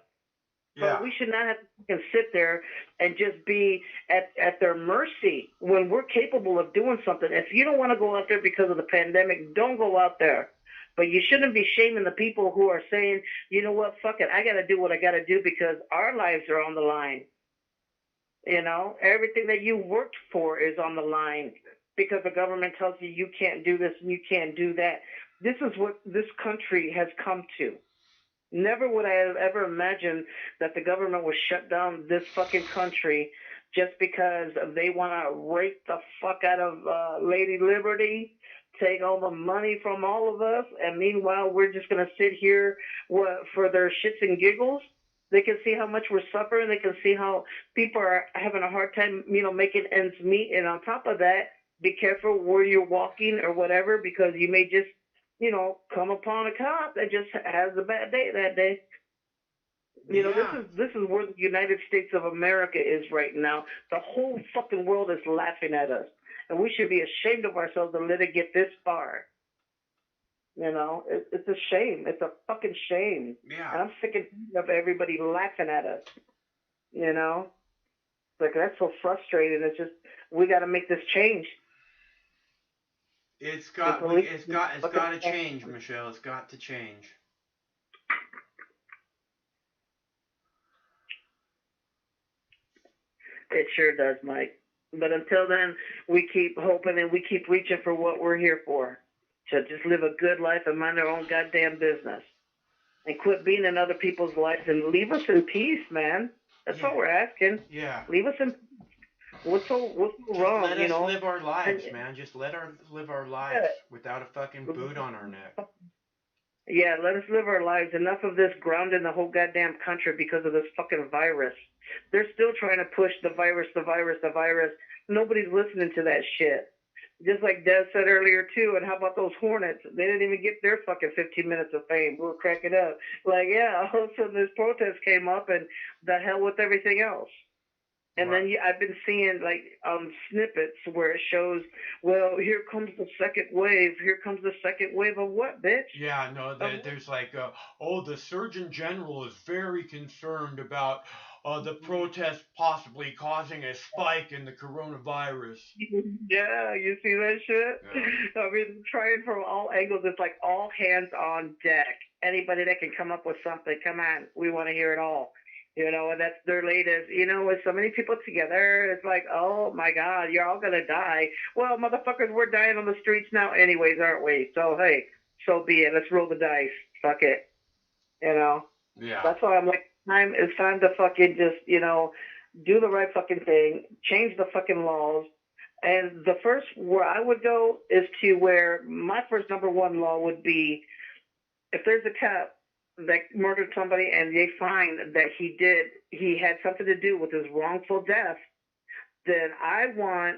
But we should not have to sit there and just be at their mercy when we're capable of doing something. If you don't want to go out there because of the pandemic, don't go out there. But you shouldn't be shaming the people who are saying, you know what, fuck it, I got to do what I got to do because our lives are on the line. Everything that you worked for is on the line because the government tells you you can't do this and you can't do that. This is what this country has come to. Never would I have ever imagined that the government would shut down this fucking country just because they want to rape the fuck out of Lady Liberty, take all the money from all of us, and meanwhile we're just going to sit here for their shits and giggles. They can see how much we're suffering. They can see how people are having a hard time, making ends meet. And on top of that, be careful where you're walking or whatever, because you may just, come upon a cop that just has a bad day that day. This is where the United States of America is right now. The whole fucking world is laughing at us. And we should be ashamed of ourselves to let it get this far. It's a shame. It's a fucking shame. Yeah. And I'm sick and tired of everybody laughing at us. Like, that's so frustrating. It's just, we got to make this change. It's got to change, Michelle. It's got to change. It sure does, Mike. But until then, we keep hoping and we keep reaching for what we're here for. To just live a good life and mind our own goddamn business. And quit being in other people's lives and leave us in peace, man. That's all we're asking. Yeah. Leave us in peace. What's so wrong, Let us live our lives, man. Just let us live our lives without a fucking boot on our neck. Yeah, let us live our lives. Enough of this grounding the whole goddamn country because of this fucking virus. They're still trying to push the virus. Nobody's listening to that shit. Just like Des said earlier, too, and how about those Hornets? They didn't even get their fucking 15 minutes of fame. We were cracking up. Like, yeah, all of a sudden this protest came up, and the hell with everything else. And then I've been seeing, like, snippets where it shows, well, here comes the second wave. Here comes the second wave of what, bitch? Yeah, no, there's like, the Surgeon General is very concerned about the protest possibly causing a spike in the coronavirus. Yeah, you see that shit? Yeah. I mean, trying from all angles. It's like all hands on deck. Anybody that can come up with something, come on. We want to hear it all. And that's their latest, with so many people together, it's like, oh my God, you're all going to die. Well, motherfuckers, we're dying on the streets now anyways, aren't we? So, hey, so be it. Let's roll the dice. Fuck it. Yeah. That's why I'm like, it's time to fucking just, do the right fucking thing, change the fucking laws. And the first where I would go is to where my first number one law would be, if there's a cop that murdered somebody and they find that he had something to do with his wrongful death, then I want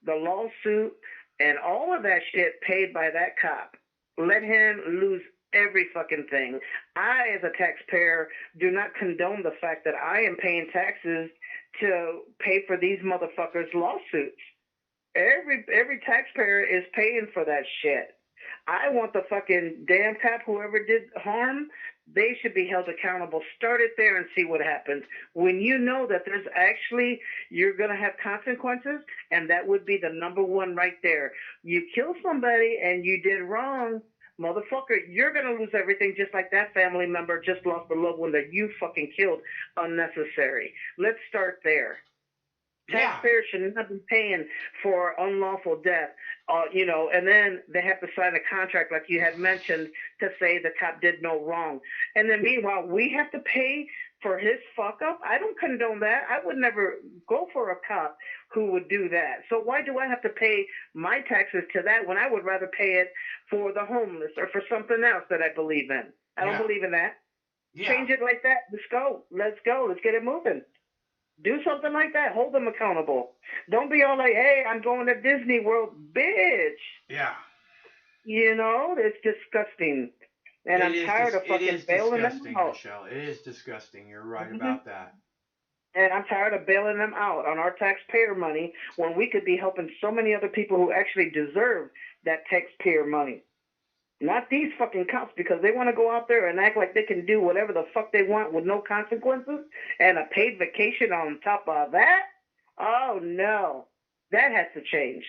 the lawsuit and all of that shit paid by that cop. Let him lose every fucking thing. I, as a taxpayer, do not condone the fact that I am paying taxes to pay for these motherfuckers' lawsuits. Every taxpayer is paying for that shit. I want the fucking damn cop, whoever did harm, they should be held accountable. Start it there and see what happens. When you know that there's actually, you're going to have consequences, and that would be the number one right there. You kill somebody and you did wrong, motherfucker, you're going to lose everything just like that family member just lost a loved one that you fucking killed unnecessary. Let's start there. Taxpayers should not be paying for unlawful death, and then they have to sign a contract like you had mentioned to say the cop did no wrong. And then meanwhile, we have to pay for his fuck up? I don't condone that. I would never go for a cop who would do that. So why do I have to pay my taxes to that when I would rather pay it for the homeless or for something else that I believe in? I don't believe in that. Change it like that. Let's go. Let's get it moving. Do something like that. Hold them accountable. Don't be all like, hey, I'm going to Disney World. Bitch. Yeah. It's disgusting. And I'm tired of fucking bailing them out. Michelle. It is disgusting. You're right about that. And I'm tired of bailing them out on our taxpayer money when we could be helping so many other people who actually deserve that taxpayer money. Not these fucking cops, because they want to go out there and act like they can do whatever the fuck they want with no consequences and a paid vacation on top of that. Oh no, that has to change.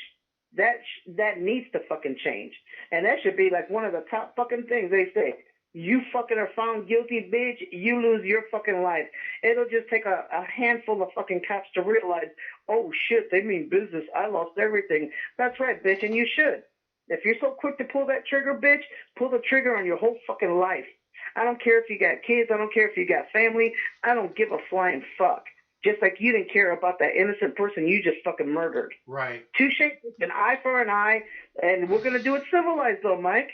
That needs to fucking change. And that should be like one of the top fucking things they say. You fucking are found guilty, bitch, you lose your fucking life. It'll just take a handful of fucking cops to realize, oh shit, they mean business. I lost everything. That's right, bitch, and you should. If you're so quick to pull that trigger, bitch, pull the trigger on your whole fucking life. I don't care if you got kids. I don't care if you got family. I don't give a flying fuck. Just like you didn't care about that innocent person you just fucking murdered. Right. Touche, an eye for an eye, and we're going to do it civilized, though, Mike.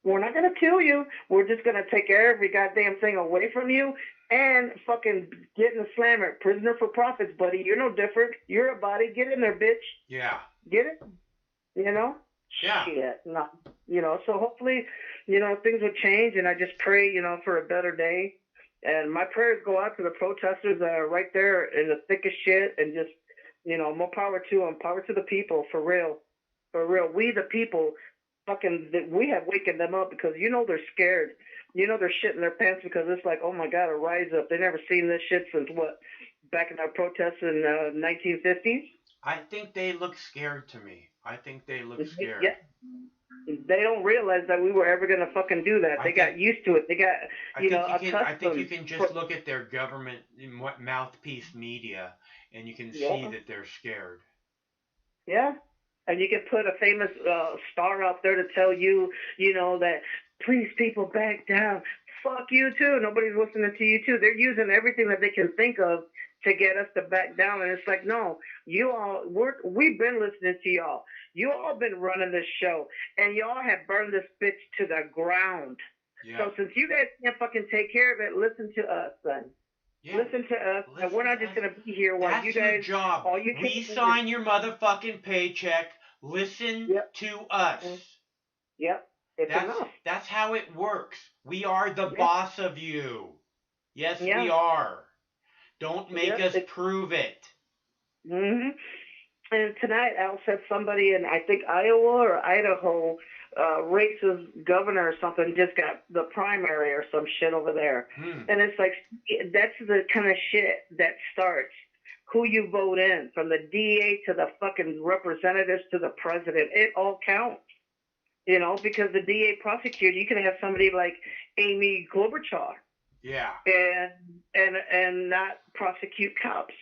We're not going to kill you. We're just going to take every goddamn thing away from you and fucking get in the slammer. Prisoner for profits, buddy. You're no different. You're a body. Get in there, bitch. Yeah. Get it? Yeah. Shit. No. So hopefully, things will change, and I just pray, for a better day. And my prayers go out to the protesters that are right there in the thick of shit, and just, more power to them. Power to the people, for real. For real. We, the people, we have wakened them up because, they're scared. They're shitting their pants because it's like, oh my God, a rise up. They never seen this shit since what? Back in our protests in 1950s? I think they look scared to me. I think they look scared. Yeah. They don't realize that we were ever going to fucking do that. They got used to it. They got, accustomed. I think you can just look at their government mouthpiece media, and you can see that they're scared. Yeah. And you can put a famous star out there to tell you, that please people back down. Fuck you too. Nobody's listening to you too. They're using everything that they can think of to get us to back down. And it's like, no, we've been listening to y'all. You all been running this show, and y'all have burned this bitch to the ground. Yeah. So since you guys can't fucking take care of it, listen to us, son. Yeah. Listen to us, and we're not just going to be here while you guys... That's your job. We sign your motherfucking paycheck. Listen to us. Yep. That's how it works. We are the boss of you. Yes, we are. Don't make us prove it. Mm-hmm. And tonight, Al said somebody in, I think, Iowa or Idaho, racist governor or something just got the primary or some shit over there. And it's like, that's the kind of shit that starts. Who you vote in, from the DA to the fucking representatives to the president, it all counts. Because the DA prosecutor, you can have somebody like Amy Klobuchar. Yeah. And not prosecute cops,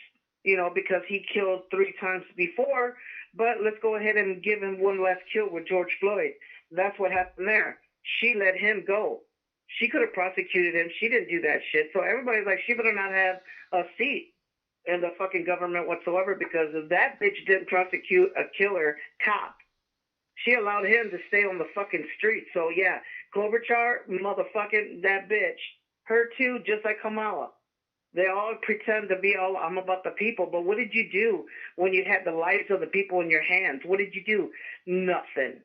because he killed 3 times before, but let's go ahead and give him one last kill with George Floyd. That's what happened there. She let him go. She could have prosecuted him. She didn't do that shit. So everybody's like, she better not have a seat in the fucking government whatsoever, because if that bitch didn't prosecute a killer cop, she allowed him to stay on the fucking street. So yeah, Klobuchar, motherfucking that bitch, her too, just like Kamala. They all pretend to be all, I'm about the people, but what did you do when you had the lives of the people in your hands? What did you do? Nothing.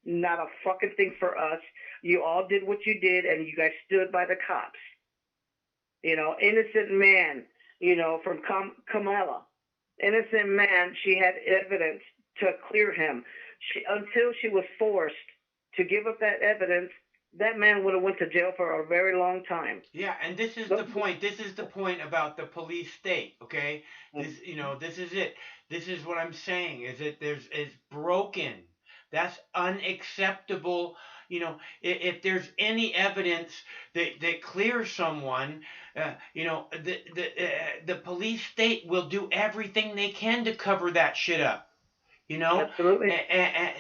Not a fucking thing for us. You all did what you did, and you guys stood by the cops. You know, innocent man, you know, from Kamala. Innocent man, she had evidence to clear him. Until she was forced to give up that evidence, that man would have went to jail for a very long time. Yeah, and this is the point. This is the point about the police state, okay? This, you know, this is it. This is what I'm saying, is that it's broken. That's unacceptable. You know, if there's any evidence that clears someone, you know, the police state will do everything they can to cover that shit up. You know? Absolutely.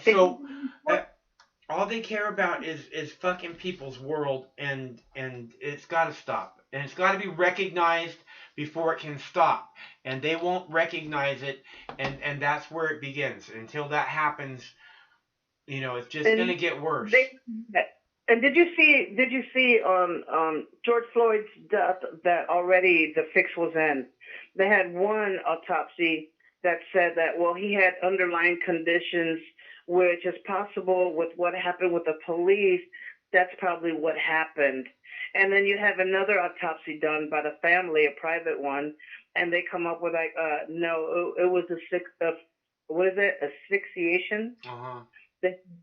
So all they care about is fucking people's world, and it's got to stop. And it's got to be recognized before it can stop. And they won't recognize it, and that's where it begins. Until that happens, you know, it's just going to get worse. And did you see on George Floyd's death that already the fix was in? They had one autopsy that said that, well, he had underlying conditions, which is possible with what happened with the police. That's probably what happened. And then you have another autopsy done by the family, a private one, and they come up with like, no, it was asphyxiation? Uh-huh.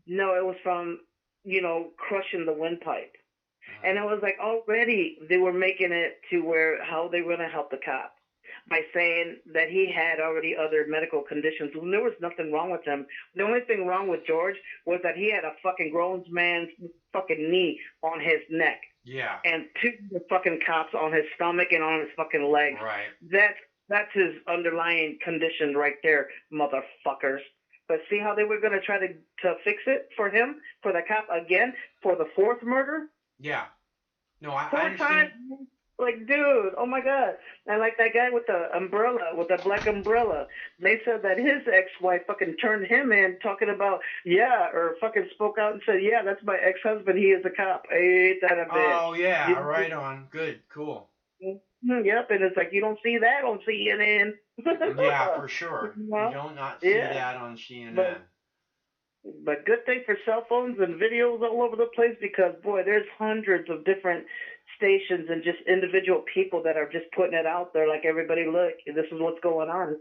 No, it was from, you know, crushing the windpipe. And it was like already they were making it to where how they were going to help the cop by saying that he had already other medical conditions. When there was nothing wrong with him. The only thing wrong with George was that he had a fucking grown man's fucking knee on his neck. Yeah. And two fucking cops on his stomach and on his fucking legs. Right. That's his underlying condition right there, motherfuckers. But see how they were going to try to fix it for him, for the cop again, for the fourth murder? Yeah. No, I Four understand. times? Like, dude, oh my God. And like that guy with the umbrella, with the black umbrella, they said that his ex-wife fucking turned him in talking about, yeah, or fucking spoke out and said, yeah, that's my ex-husband. He is a cop. Ain't that a bitch? Oh, yeah, right on. Good, cool. Yep, and it's like, you don't see that on CNN. Yeah, for sure. You don't not see that on CNN. But good thing for cell phones and videos all over the place, because, boy, there's hundreds of different stations and just individual people that are just putting it out there like, everybody, look, this is what's going on.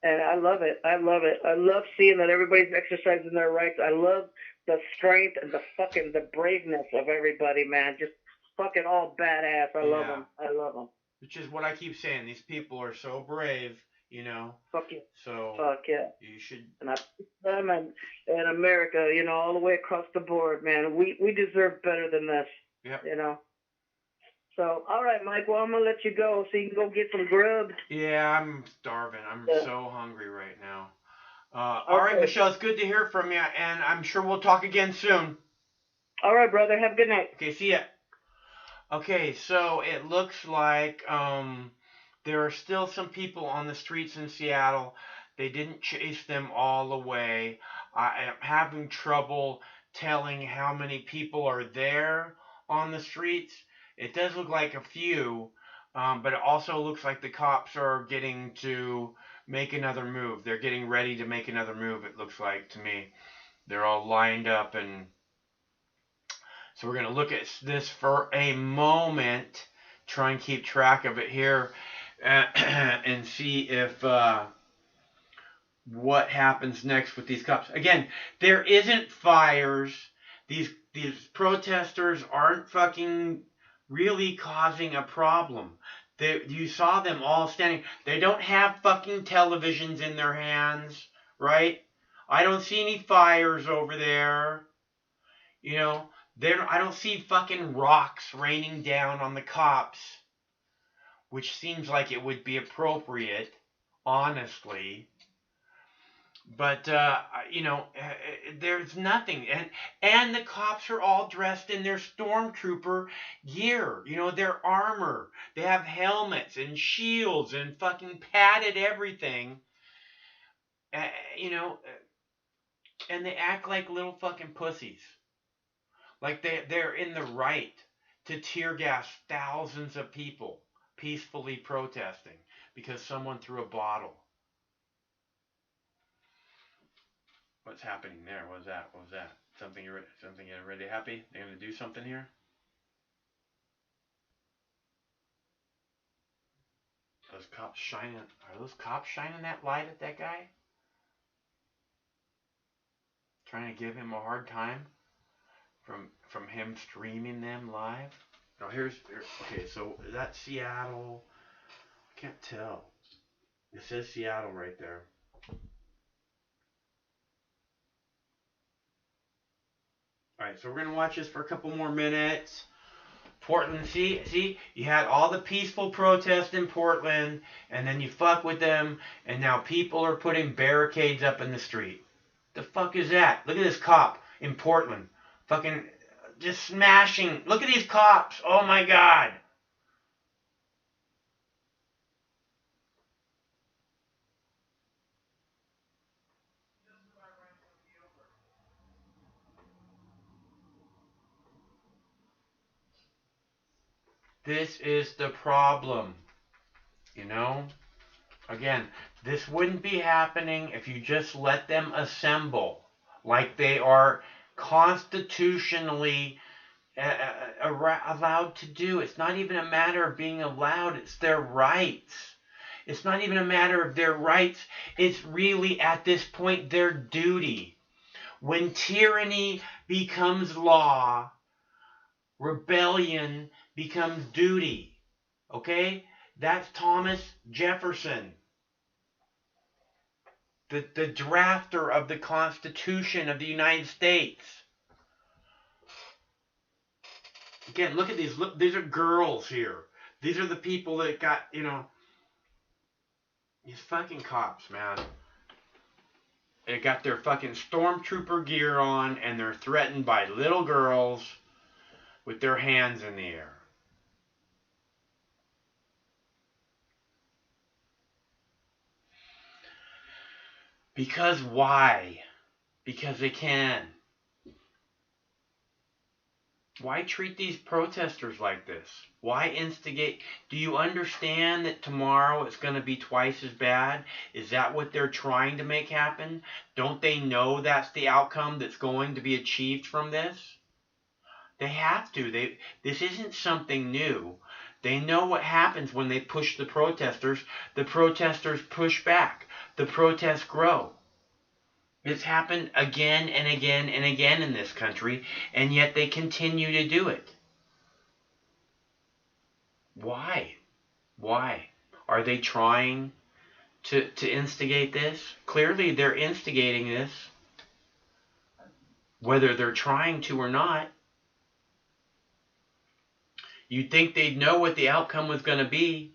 And I love it. I love it. I love seeing that everybody's exercising their rights. I love the strength and the braveness of everybody, man. Just fucking all badass. I love them. I love them. Which is what I keep saying. These people are so brave, you know. Fuck yeah. So fuck yeah. You should. And I them and America, you know, all the way across the board, man. We deserve better than this. Yep. You know. So, all right, Mike. Well, I'm gonna let you go so you can go get some grub. Yeah, I'm starving. I'm so hungry right now. All right, Michelle. It's good to hear from you, and I'm sure we'll talk again soon. All right, brother. Have a good night. Okay. See ya. Okay, so it looks like there are still some people on the streets in Seattle. They didn't chase them all away. I am having trouble telling how many people are there on the streets. It does look like a few, but it also looks like the cops are getting to make another move. They're getting ready to make another move, it looks like to me. They're all lined up, and so we're going to look at this for a moment, try and keep track of it here, and see if what happens next with these cops. Again, there isn't fires. These protesters aren't fucking really causing a problem. You saw them all standing. They don't have fucking televisions in their hands, right? I don't see any fires over there. You know, I don't see fucking rocks raining down on the cops, which seems like it would be appropriate, honestly. But there's nothing, and the cops are all dressed in their stormtrooper gear. Their armor. They have helmets and shields and fucking padded everything. Uh, you know, and they act like little fucking pussies. Like they're in the right to tear gas thousands of people peacefully protesting because someone threw a bottle. What's happening there? What was that? What was that? Something getting really happy? They're gonna do something here? Those cops shining. Are those cops shining that light at that guy? Trying to give him a hard time from him streaming them live? No, okay, so is that Seattle? I can't tell. It says Seattle right there. Alright, so we're going to watch this for a couple more minutes. Portland, see, you had all the peaceful protests in Portland, and then you fuck with them, and now people are putting barricades up in the street. The fuck is that? Look at this cop in Portland. Fucking just smashing. Look at these cops. Oh my God. This is the problem. Again, this wouldn't be happening if you just let them assemble like they are constitutionally allowed to do. It's not even a matter of being allowed, it's their rights. It's not even a matter of their rights, it's really at this point their duty. When tyranny becomes law, rebellion becomes duty. Okay? That's Thomas Jefferson, the drafter of the Constitution of the United States. Again, look at these. Look, these are girls here. These are the people that got, these fucking cops, man. They got their fucking stormtrooper gear on, and they're threatened by little girls with their hands in the air. Because why? Because they can. Why treat these protesters like this? Why instigate? Do you understand that tomorrow it's going to be twice as bad? Is that what they're trying to make happen? Don't they know that's the outcome that's going to be achieved from this? They have to. This isn't something new. They know what happens when they push the protesters. The protesters push back. The protests grow. It's happened again and again and again in this country, and yet they continue to do it. Why? Why? Are they trying to instigate this? Clearly they're instigating this, whether they're trying to or not. You'd think they'd know what the outcome was going to be.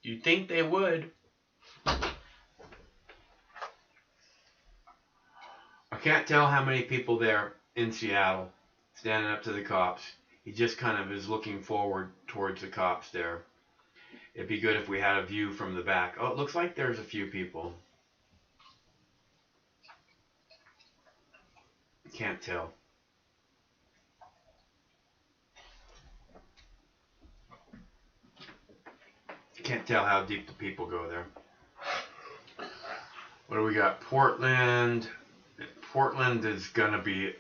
You'd think they would. I can't tell how many people there in Seattle standing up to the cops. He just kind of is looking forward towards the cops there. It'd be good if we had a view from the back. Oh, it looks like there's a few people. Can't tell. Can't tell how deep the people go there. What do we got? Portland's gonna be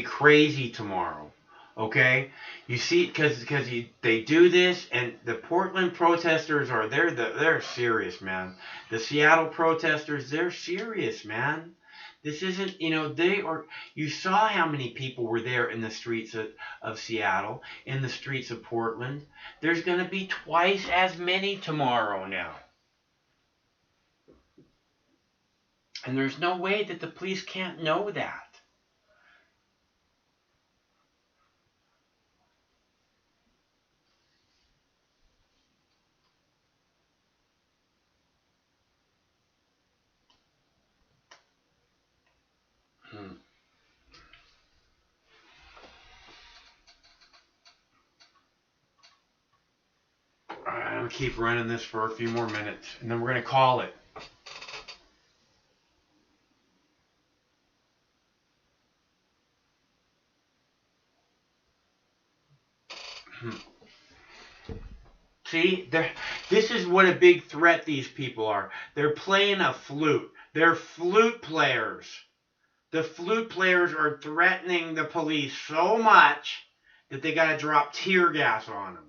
crazy tomorrow. Okay, you see, because they do this, and the Portland protesters they're serious, man. The Seattle protesters, they're serious, man. This isn't, you saw how many people were there in the streets of Seattle, in the streets of Portland. There's going to be twice as many tomorrow now. And there's no way that the police can't know that. going to keep running this for a few more minutes, and then we're going to call it. See, this is what a big threat these people are. They're playing a flute. They're flute players. The flute players are threatening the police so much that they got to drop tear gas on them.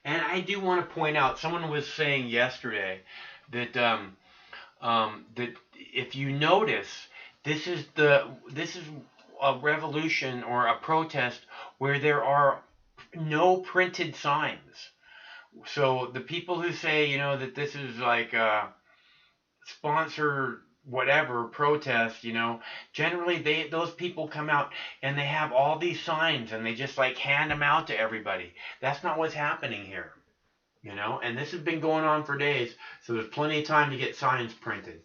And I do want to point out, someone was saying yesterday that that if you notice, this is a revolution or a protest where there are no printed signs. So the people who say, that this is like a sponsor whatever protest, generally those people come out and they have all these signs and they just like hand them out to everybody. That's not what's happening here, and this has been going on for days, so there's plenty of time to get signs printed.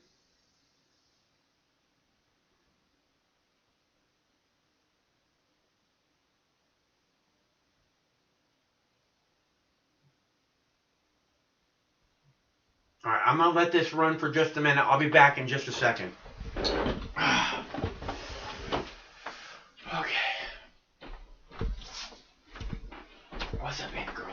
All right, I'm going to let this run for just a minute. I'll be back in just a second. Okay. What's up, baby girl?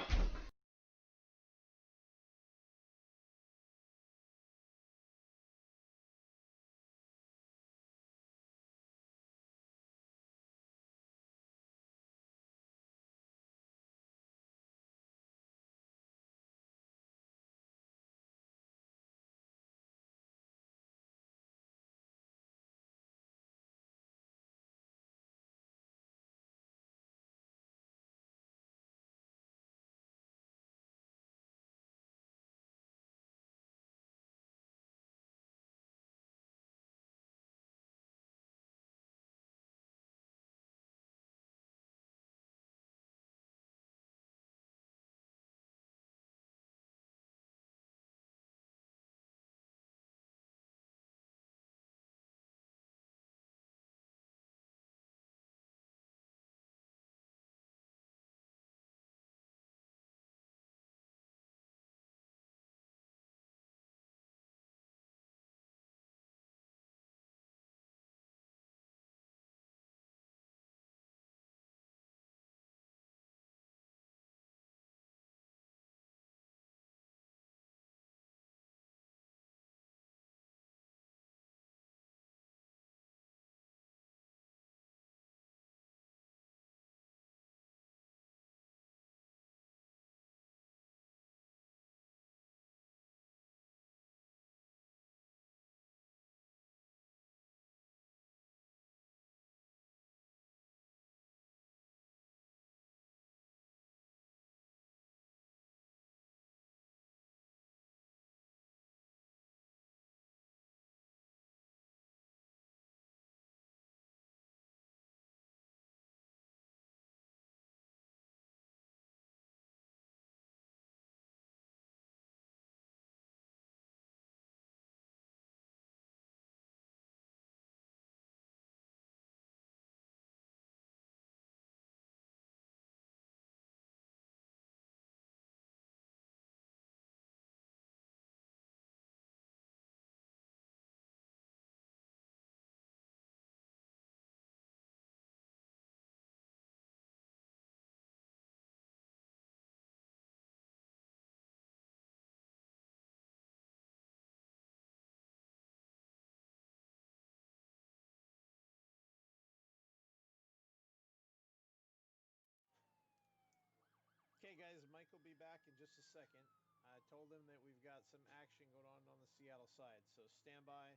Okay, guys, Mike will be back in just a second. I told him that we've got some action going on the Seattle side, so stand by,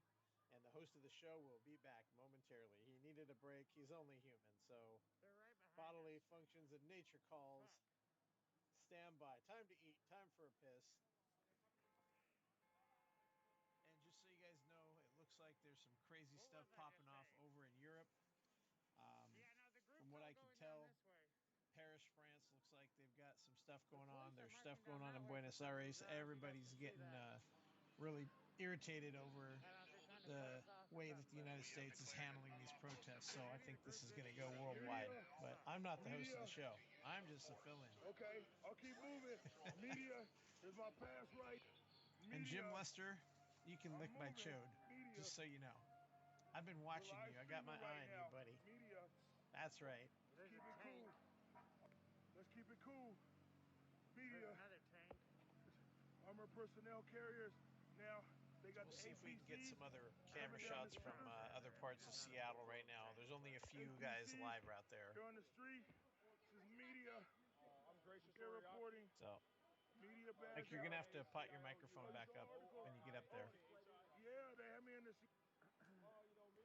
and the host of the show will be back momentarily. He needed a break. He's only human, so bodily functions and nature calls. Stand by. Time to eat. Time for a piss. And just so you guys know, it looks like there's some crazy stuff popping off over in Europe. From what I can tell, Paris, France looks like they've we've got some stuff going on. There's stuff going on in Buenos Aires. Everybody's getting really irritated over the way that the United States is handling these protests. So I think this is going to go worldwide. But I'm not the host of the show. I'm just a fill-in. Okay, I'll keep moving. Media is my pass right. Media. And Jim Lester, you can lick my chode, just so you know. I've been watching you. I got my eye on you, buddy. Media. That's right. Keep it cool. Let's keep it cool. Media. Armored personnel carriers. Now they got We'll the see if we can get APCs. some other camera shots from other parts of Seattle right now. There's only a few guys live out there. They're on the street. This is media. They're reporting. So, Media like, you're gonna have to pot your microphone back up when you get up there. Yeah, they have me in the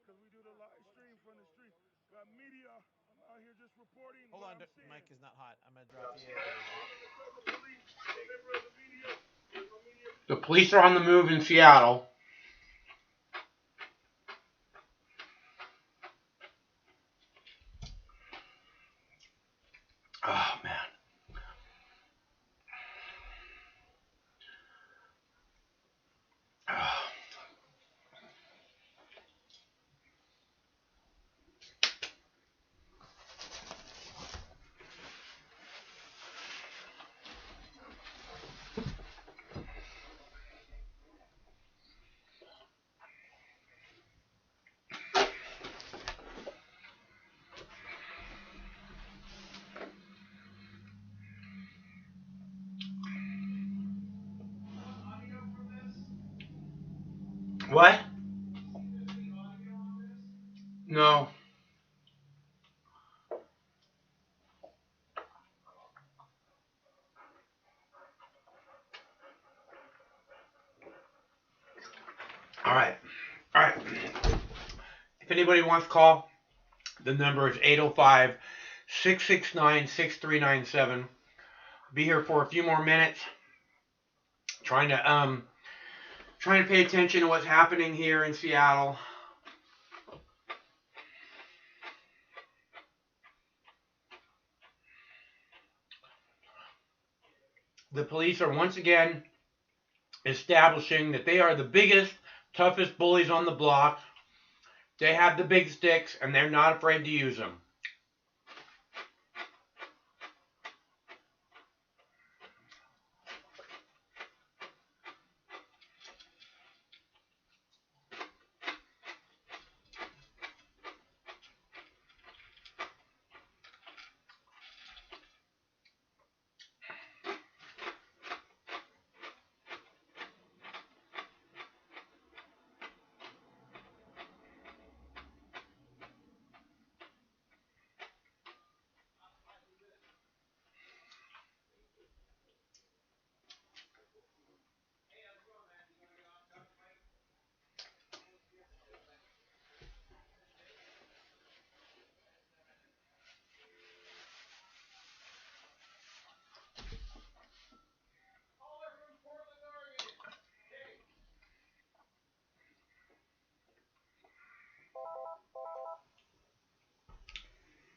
because we do the live stream from the street. Got media. I'm out here just reporting. Hold on, Mike is not hot. I'm gonna drop the air. The police are on the move in Seattle. Oh, man. What? No. All right. If anybody wants to call, the number is 805-669-6397. Be here for a few more minutes. Trying to pay attention to what's happening here in Seattle. The police are once again establishing that they are the biggest, toughest bullies on the block. They have the big sticks, and they're not afraid to use them.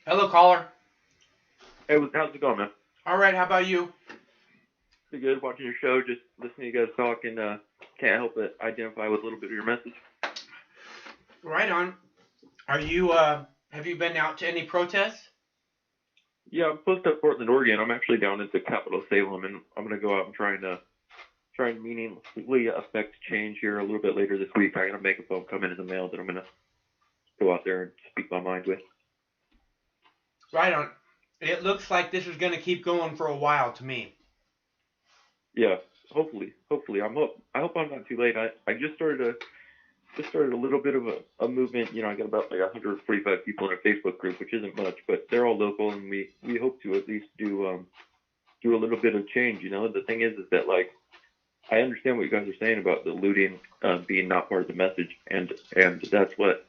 Hello, caller. Hey, how's it going, man? All right, how about you? Pretty good. Watching your show, just listening to you guys talk, and can't help but identify with a little bit of your message. Right on. Are you, have you been out to any protests? Yeah, I'm supposed to Portland, Oregon. I'm actually down at the capital, Salem, and I'm going to go out and try and meaningfully affect change here a little bit later this week. I got to make a phone come in the mail that I'm going to go out there and speak my mind with. Right on. It looks like this is going to keep going for a while to me. Yeah, hopefully. I hope I'm not too late. I just started a little bit of a movement. You know, I got about like 145 people in a Facebook group, which isn't much, but they're all local, and we hope to at least do a little bit of change. You know, the thing is that, like, I understand what you guys are saying about the looting being not part of the message, and that's what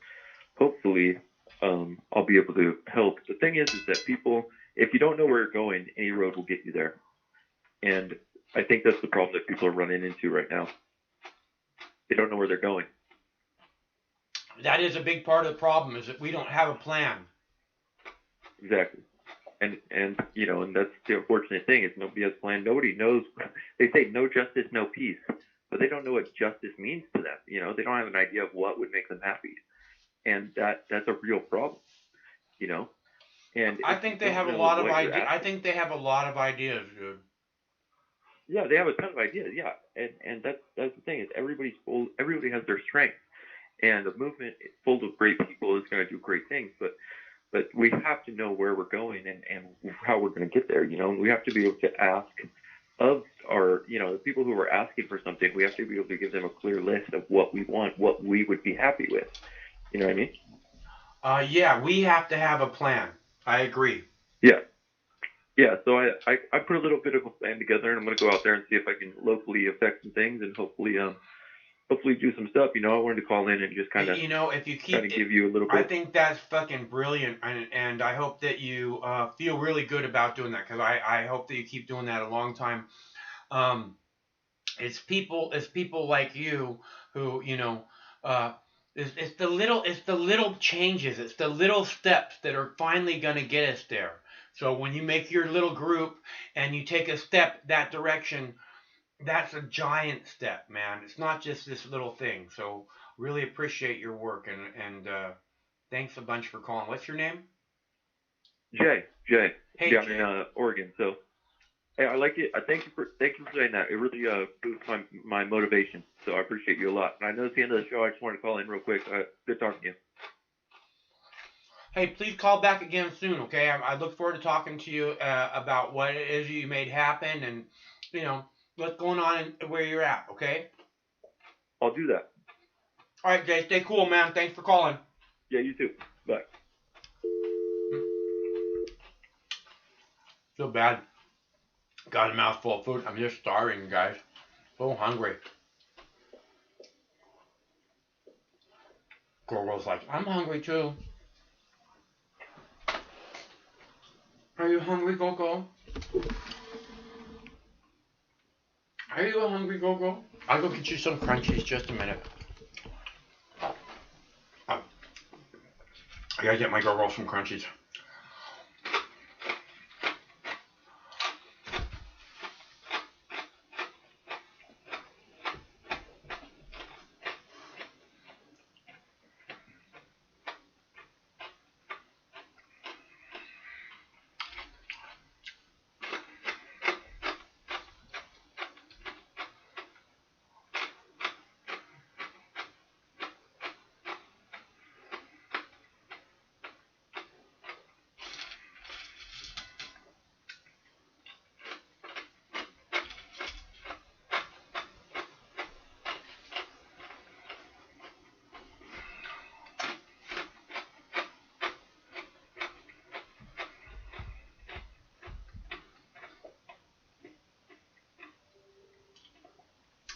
hopefully I'll be able to help. The thing is that people, if you don't know where you're going, any road will get you there, and I think that's the problem that people are running into right now. They don't know where they're going. That is a big part of the problem, is that we don't have a plan. Exactly. and you know, and that's the unfortunate thing is nobody has a plan. Nobody knows. They say no justice, no peace, but they don't know what justice means to them. You know, they don't have an idea of what would make them happy, and that's a real problem. You know, and I if you think they don't have a know lot of what you're ideas. I asking, think they have a lot of ideas, dude. yeah, they have a ton of ideas. Yeah, and that's the thing is everybody has their strengths, and the movement full of great people is going to do great things. But we have to know where we're going and how we're going to get there. You know, and we have to be able to ask of our, you know, the people who are asking for something. We have to be able to give them a clear list of what we want, what we would be happy with. You know what I mean? Yeah, we have to have a plan. I agree. Yeah. Yeah, so I put a little bit of a plan together, and I'm going to go out there and see if I can locally affect some things, and hopefully do some stuff. You know, I wanted to call in and just kind of, You know, if you keep kind of give you a little I bit. think that's fucking brilliant, and I hope that you feel really good about doing that, because I hope that you keep doing that a long time. It's people like you who, you know, it's the little changes, it's the little steps that are finally gonna get us there. So when you make your little group and you take a step that direction, that's a giant step, man. It's not just this little thing. So really appreciate your work, and thanks a bunch for calling. What's your name? Jay. Hey, Yeah, I'm Jay. in Oregon, so. Hey, I like it. I thank you for saying that. It really boosts my motivation. So I appreciate you a lot. And I know it's the end of the show. I just wanted to call in real quick. Good talking to you. Hey, please call back again soon, okay? I look forward to talking to you about what it is you made happen, and you know what's going on and where you're at, okay? I'll do that. All right, Jay. Stay cool, man. Thanks for calling. Yeah, you too. Bye. Feel bad. Got a mouthful of food. I'm just starving, guys. So hungry. Gogo's like, I'm hungry too. Are you hungry, Gogo? Are you hungry, Gogo? I'll go get you some crunchies. Just a minute. I gotta get my Gogo some crunchies.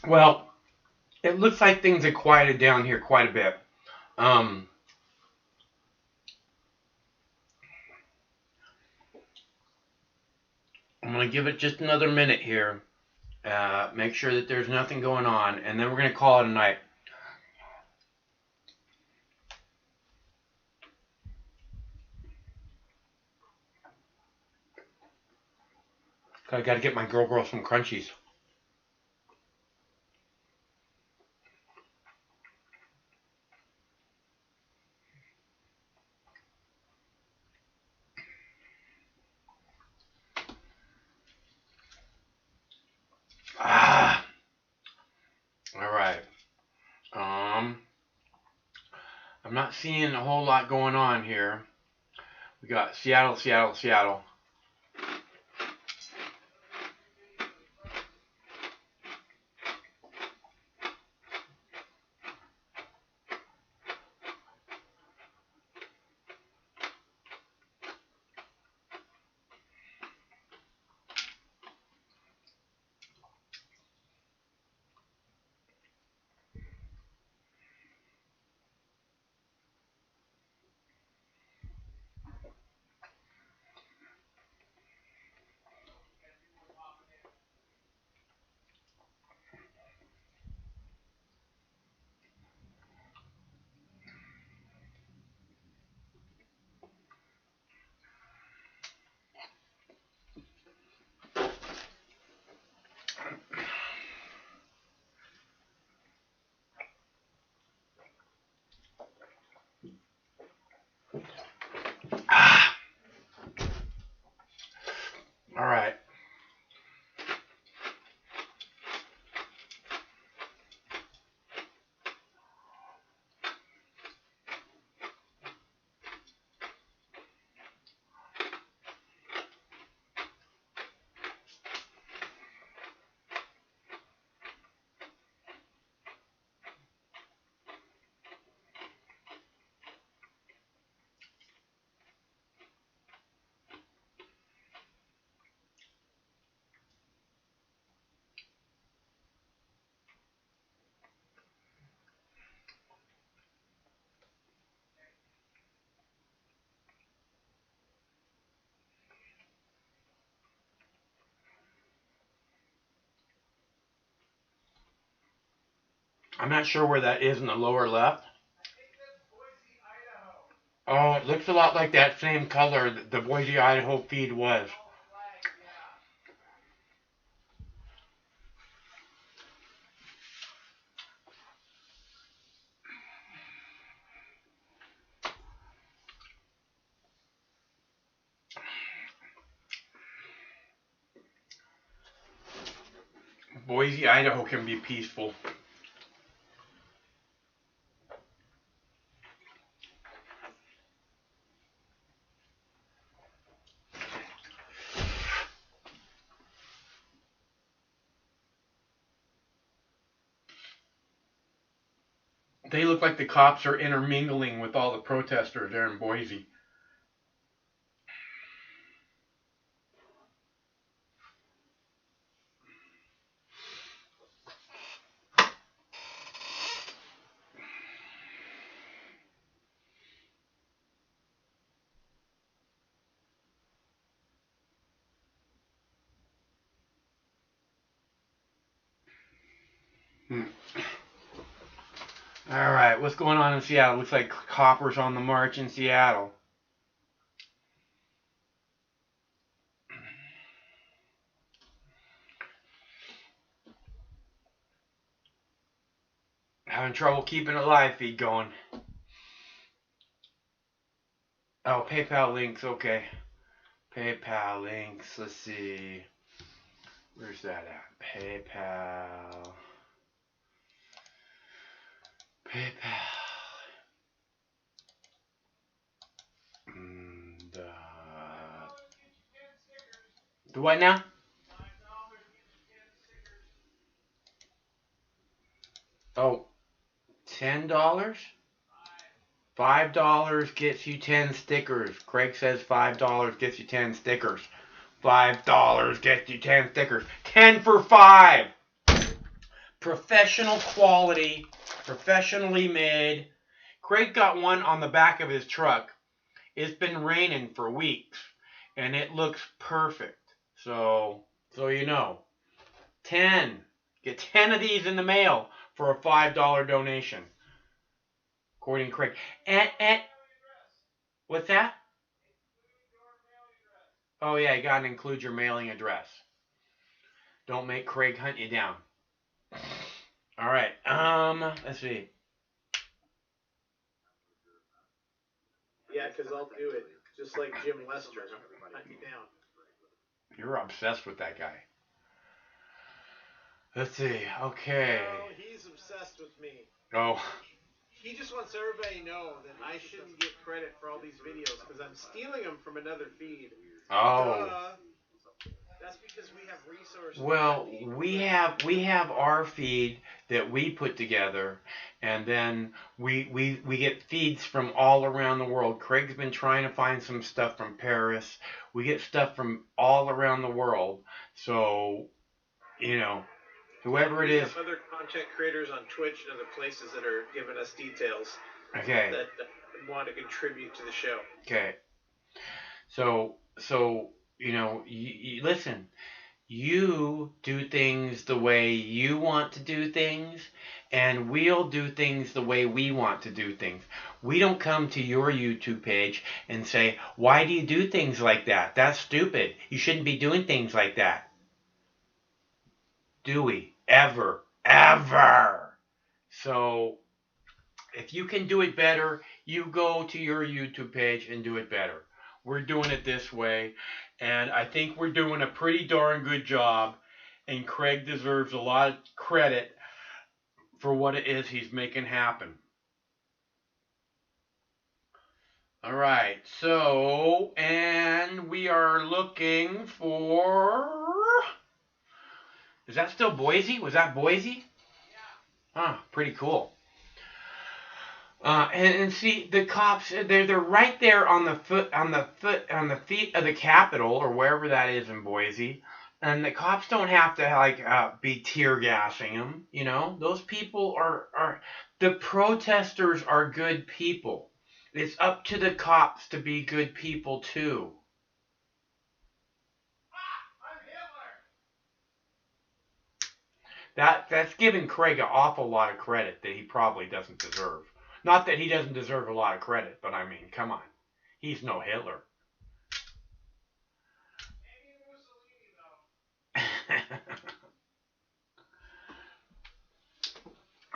Well, it looks like things have quieted down here quite a bit. I'm going to give it just another minute here. Make sure that there's nothing going on, and then we're going to call it a night. I got to get my girl some crunchies. Ah. All right. I'm not seeing a whole lot going on here. We got Seattle. I'm not sure where that is in the lower left. Oh, it looks a lot like that same color that the Boise, Idaho feed was. Boise, Idaho can be peaceful. They look like the cops are intermingling with all the protesters there in Boise. All right, what's going on in Seattle? Looks like coppers on the march in Seattle. Having trouble keeping a live feed going. Oh, PayPal links, okay. PayPal links, let's see. Where's that at? PayPal. The what now? Oh, $10? $5 gets you 10 stickers. Craig says $5 gets you 10 stickers. $5 gets you 10 stickers. 10 for 5. Professional quality, professionally made. Craig got one on the back of his truck. It's been raining for weeks, and it looks perfect. So you know. 10. Get 10 of these in the mail for a $5 donation. According to Craig. And what's that? Oh yeah, you gotta include your mailing address. Don't make Craig hunt you down. All right. Let's see. Yeah, because I'll do it just like Jim Lester. Hunt you down. You're obsessed with that guy. Let's see. Okay. No, he's obsessed with me. Oh. He just wants everybody to know that I shouldn't get credit for all these videos because I'm stealing them from another feed. Oh. That's because we have resources. Well, we have our feed that we put together, and then we get feeds from all around the world. Craig's been trying to find some stuff from Paris. We get stuff from all around the world. So, you know, whoever it We is. have other content creators on Twitch and other places that are giving us details. Okay. That want to contribute to the show. Okay. So you know, you listen. You do things the way you want to do things, and we'll do things the way we want to do things. We don't come to your YouTube page and say, "Why do you do things like that? That's stupid. You shouldn't be doing things like that." Do we? Ever. Ever. So, if you can do it better, you go to your YouTube page and do it better. We're doing it this way, and I think we're doing a pretty darn good job, and Craig deserves a lot of credit for what it is he's making happen. All right, so, and we are looking for... Is that still Boise? Was that Boise? Yeah. Huh, pretty cool. And see, the cops, they're right there on the feet of the Capitol or wherever that is in Boise, and the cops don't have to be tear gassing them. You know, those people are the protesters are good people. It's up to the cops to be good people too. That's giving Craig an awful lot of credit that he probably doesn't deserve. Not that he doesn't deserve a lot of credit, but I mean, come on. He's no Hitler.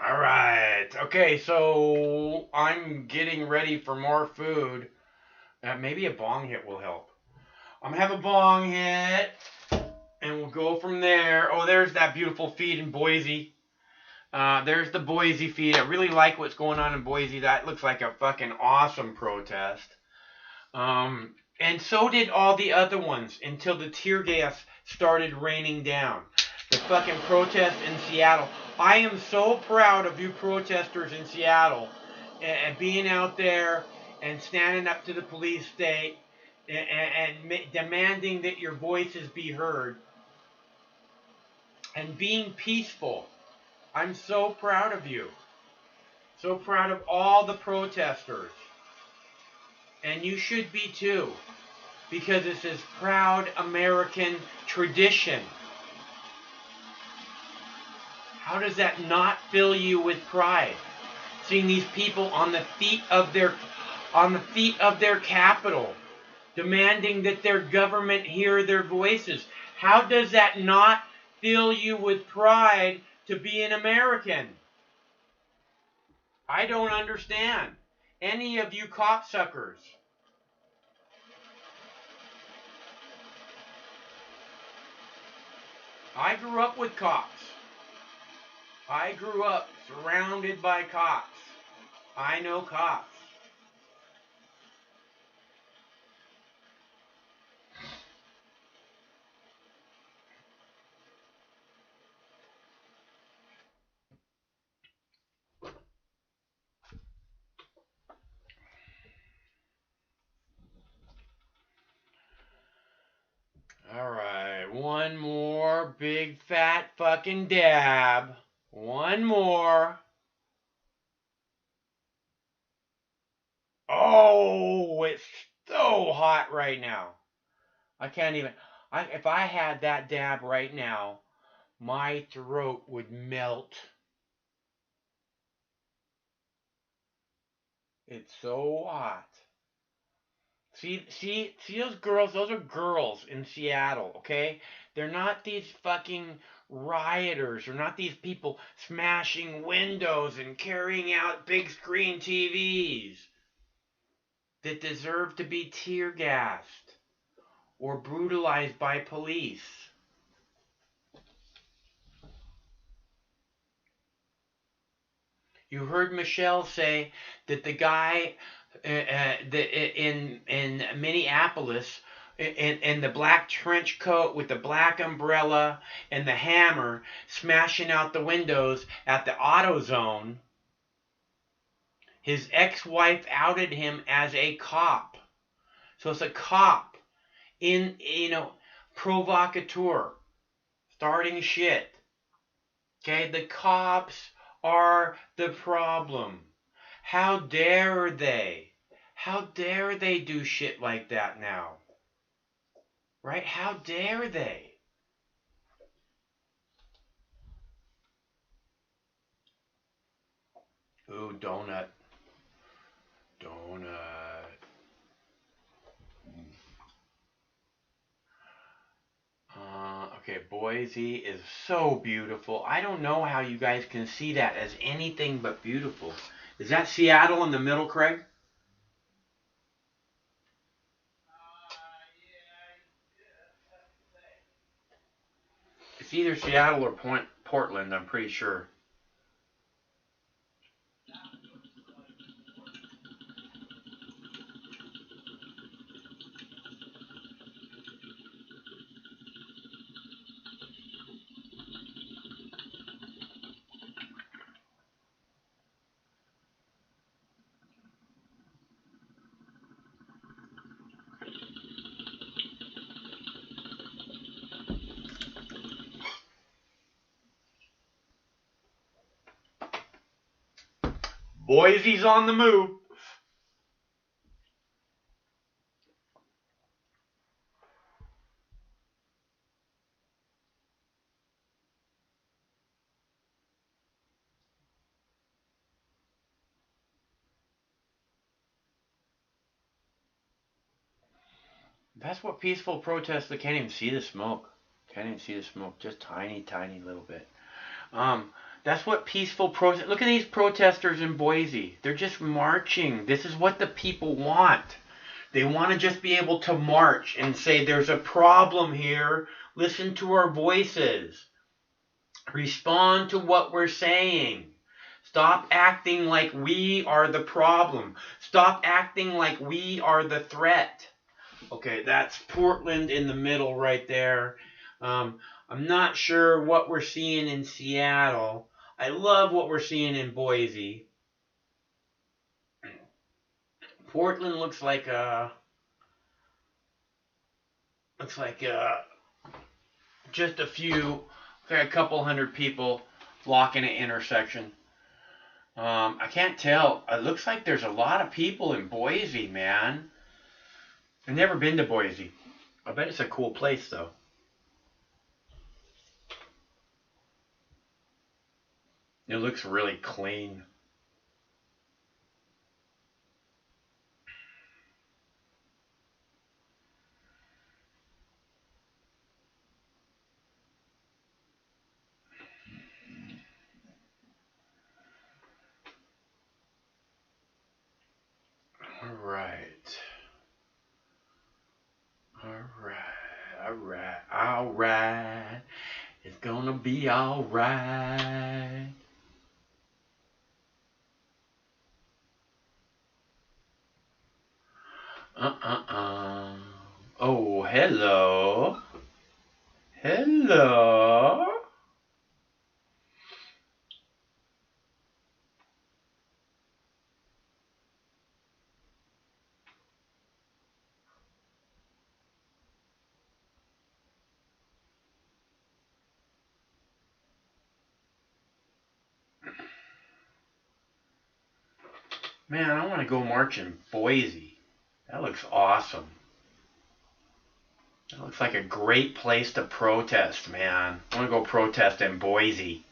All right. Okay, so I'm getting ready for more food. Maybe a bong hit will help. I'm going to have a bong hit, and we'll go from there. Oh, there's that beautiful feed in Boise. There's the Boise feed. I really like what's going on in Boise. That looks like a fucking awesome protest. And so did all the other ones until the tear gas started raining down. The fucking protest in Seattle. I am so proud of you protesters in Seattle and being out there and standing up to the police state and demanding that your voices be heard and being peaceful. I'm so proud of you. So proud of all the protesters. And you should be too, because it's this proud American tradition. How does that not fill you with pride? Seeing these people on the feet of their capital, demanding that their government hear their voices. How does that not fill you with pride to be an American? I don't understand. Any of you cocksuckers. I grew up with cops. I grew up surrounded by cops. I know cops. Alright, one more big fat fucking dab. One more. Oh, it's so hot right now. I can't even. If I had that dab right now, my throat would melt. It's so hot. See those girls? Those are girls in Seattle, okay? They're not these fucking rioters. They're not these people smashing windows and carrying out big screen TVs that deserve to be tear gassed or brutalized by police. You heard Michelle say that the guy in Minneapolis in the black trench coat with the black umbrella and the hammer smashing out the windows at the AutoZone, his ex-wife outed him as a cop. So it's a cop in, provocateur, starting shit. Okay, the cops are the problem. How dare they? How dare they do shit like that now? Right? How dare they? Ooh, donut. Donut. Okay, Boise is so beautiful. I don't know how you guys can see that as anything but beautiful. Is that Seattle in the middle, Craig? It's either Seattle or Portland, I'm pretty sure. Boise's on the move. That's what peaceful protests. They can't even see the smoke. Can't even see the smoke. Just tiny, tiny little bit. That's what peaceful protest. Look at these protesters in Boise. They're just marching. This is what the people want. They want to just be able to march and say, there's a problem here. Listen to our voices. Respond to what we're saying. Stop acting like we are the problem. Stop acting like we are the threat. Okay, that's Portland in the middle right there. I'm not sure what we're seeing in Seattle. I love what we're seeing in Boise. Portland looks like just a couple hundred people blocking an intersection. I can't tell. It looks like there's a lot of people in Boise, man. I've never been to Boise. I bet it's a cool place, though. It looks really clean. Alright. It's gonna be alright. Oh, hello. Hello. Man, I want to go march in Boise. That looks awesome. That looks like a great place to protest, man. I want to go protest in Boise.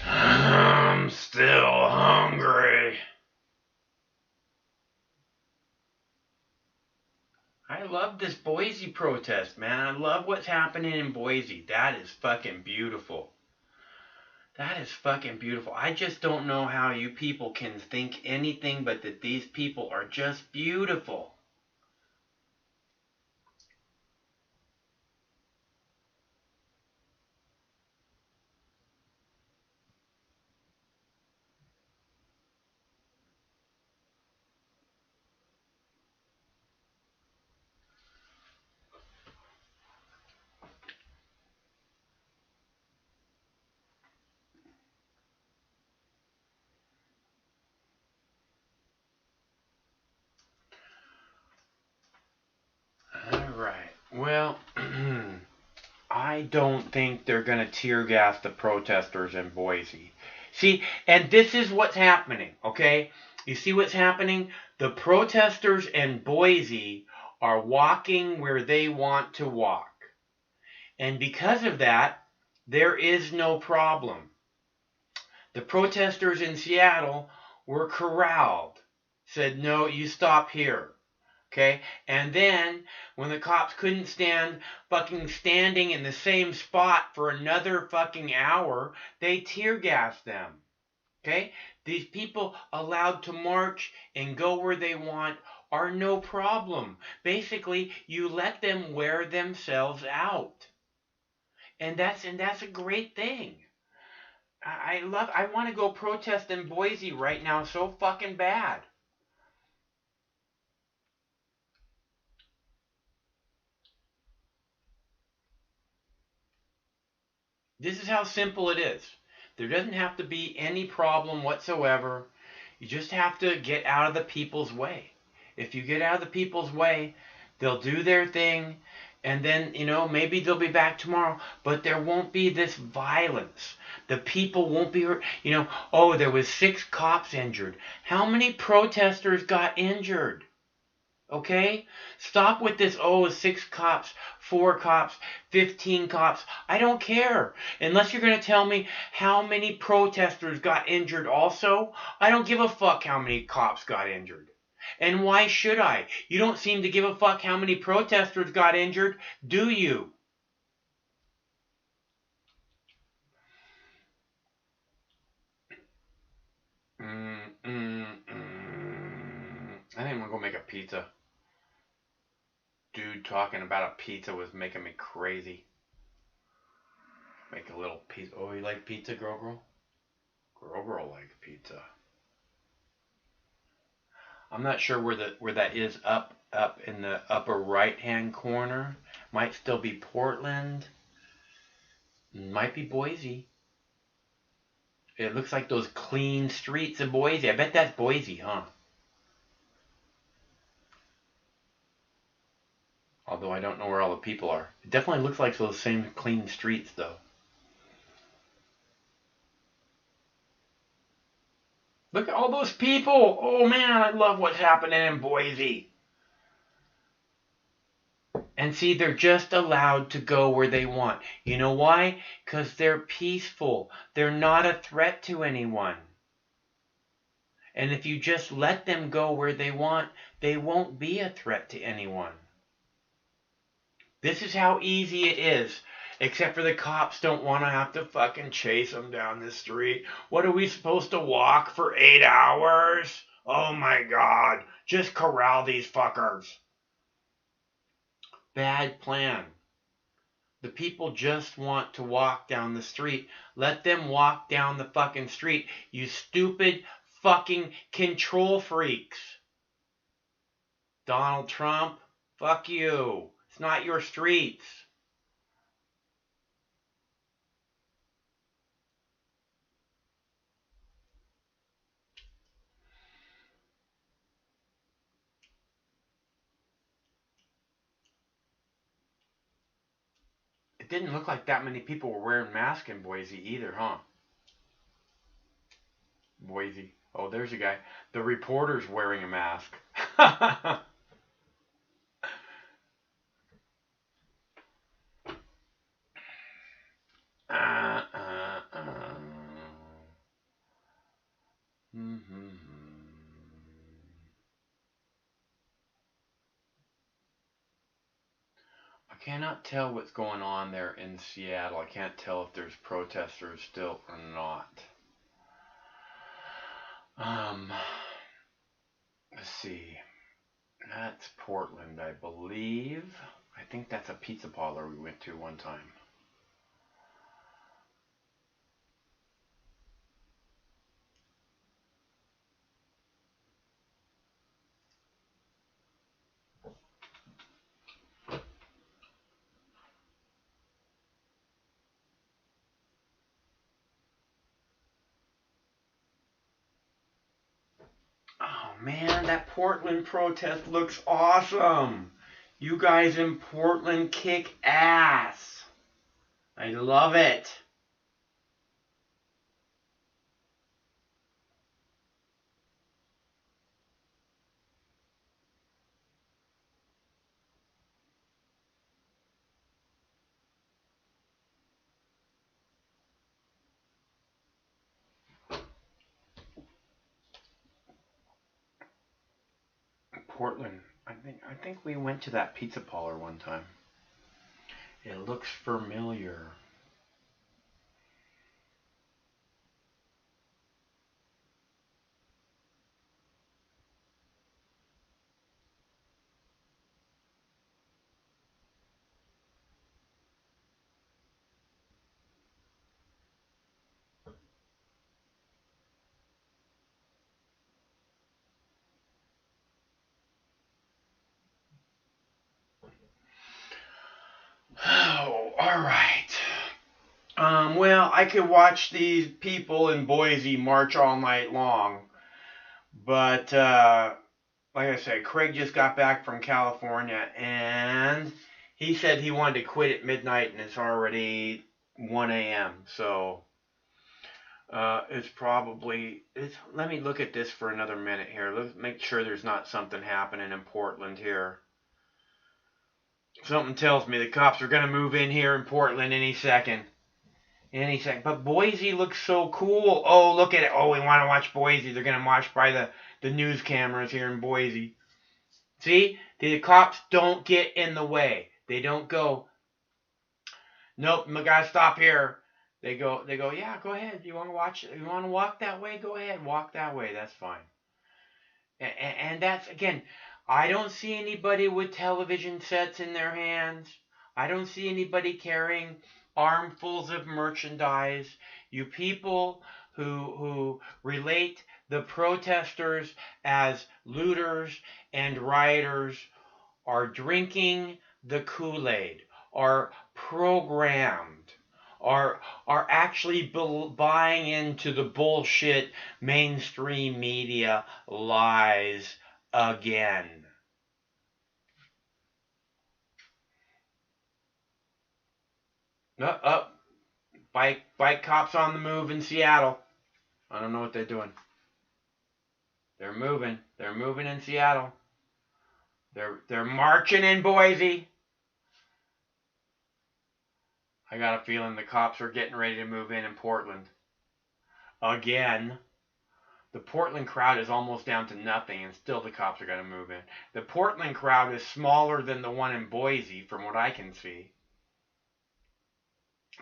I'm still hungry. I love this Boise protest, man. I love what's happening in Boise. That is fucking beautiful. That is fucking beautiful. I just don't know how you people can think anything but that these people are just beautiful. Alright, well, I don't think they're going to tear gas the protesters in Boise. See, and this is what's happening, okay? You see what's happening? The protesters in Boise are walking where they want to walk. And because of that, there is no problem. The protesters in Seattle were corralled. Said, no, you stop here. Okay? And then, when the cops couldn't stand fucking standing in the same spot for another fucking hour, they tear gassed them. Okay? These people allowed to march and go where they want are no problem. Basically, you let them wear themselves out. And that's a great thing. I want to go protest in Boise right now so fucking bad. This is how simple it is. There doesn't have to be any problem whatsoever. You just have to get out of the people's way. If you get out of the people's way, they'll do their thing, and then, maybe they'll be back tomorrow, but there won't be this violence. The people won't be, oh, there was 6 cops injured. How many protesters got injured? Okay? Stop with this, 6 cops, 4 cops, 15 cops. I don't care. Unless you're going to tell me how many protesters got injured also, I don't give a fuck how many cops got injured. And why should I? You don't seem to give a fuck how many protesters got injured, do you? I think I'm going to go make a pizza. Dude talking about a pizza was making me crazy. Make a little pizza. Oh, you like pizza, Girl? Girl like pizza. I'm not sure where that is up in the upper right-hand corner. Might still be Portland. Might be Boise. It looks like those clean streets of Boise. I bet that's Boise, huh? Although I don't know where all the people are. It definitely looks like those same clean streets, though. Look at all those people. Oh, man, I love what's happening in Boise. And see, they're just allowed to go where they want. You know why? Because they're peaceful. They're not a threat to anyone. And if you just let them go where they want, they won't be a threat to anyone. This is how easy it is. Except for the cops don't want to have to fucking chase them down the street. What are we supposed to walk for 8 hours? Oh my God. Just corral these fuckers. Bad plan. The people just want to walk down the street. Let them walk down the fucking street. You stupid fucking control freaks. Donald Trump, fuck you. It's not your streets. It didn't look like that many people were wearing masks in Boise either, huh? Boise. Oh, there's a guy. The reporter's wearing a mask. I cannot tell what's going on there in Seattle. I can't tell if there's protesters still or not. Let's see. That's Portland, I believe. I think that's a pizza parlor we went to one time. Oh man, that Portland protest looks awesome. You guys in Portland kick ass. I love it. Portland. I think we went to that pizza parlor one time. It looks familiar. Oh, all right. Well, I could watch these people in Boise march all night long, But like I said, Craig just got back from California, and he said he wanted to quit at midnight, and it's already 1 a.m. So it's probably... let me look at this for another minute here. Let's make sure there's not something happening in Portland here. Something tells me the cops are going to move in here in Portland any second. Any second. But Boise looks so cool. Oh, look at it. Oh, we want to watch Boise. They're going to watch by the news cameras here in Boise. See? The cops don't get in the way. They don't go, nope, I got to stop here. They go, yeah, go ahead. You want to watch? You want to walk that way? Go ahead. Walk that way. That's fine. And that's, again, I don't see anybody with television sets in their hands. I don't see anybody carrying armfuls of merchandise. You people who relate the protesters as looters and rioters are drinking the Kool-Aid, are programmed, are actually buying into the bullshit mainstream media lies again. Bike cops on the move in Seattle. I don't know what they're doing. They're moving. They're moving in Seattle. They're marching in Boise. I got a feeling the cops are getting ready to move in Portland. Again. The Portland crowd is almost down to nothing, and still the cops are going to move in. The Portland crowd is smaller than the one in Boise, from what I can see.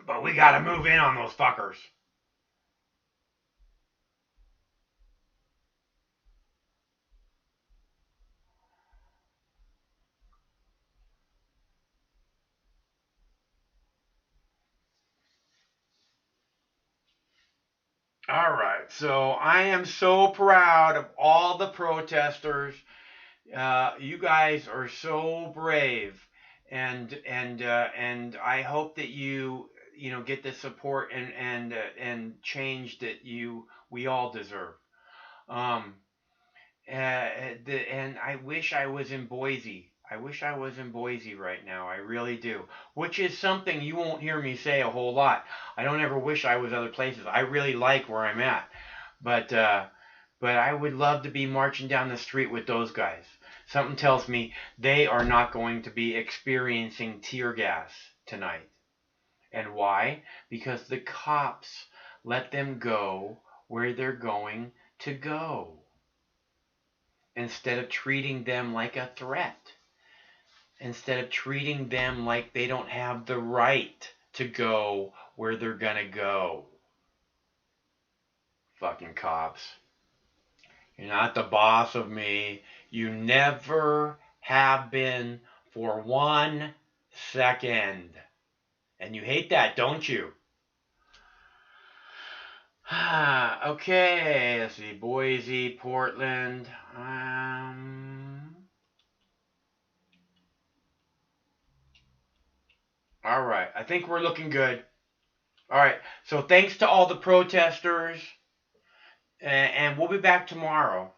But we got to move in on those fuckers. All right, so I am so proud of all the protesters. You guys are so brave, and I hope that you get the support and change that we all deserve. And I wish I was in Boise. I wish I was in Boise right now. I really do. Which is something you won't hear me say a whole lot. I don't ever wish I was other places. I really like where I'm at. But I would love to be marching down the street with those guys. Something tells me they are not going to be experiencing tear gas tonight. And why? Because the cops let them go where they're going to go, instead of treating them like a threat. Instead of treating them like they don't have the right to go where they're gonna go. Fucking cops. You're not the boss of me. You never have been for 1 second. And you hate that, don't you? Okay, let's see. Boise, Portland. All right, I think we're looking good. All right, so thanks to all the protesters, and we'll be back tomorrow.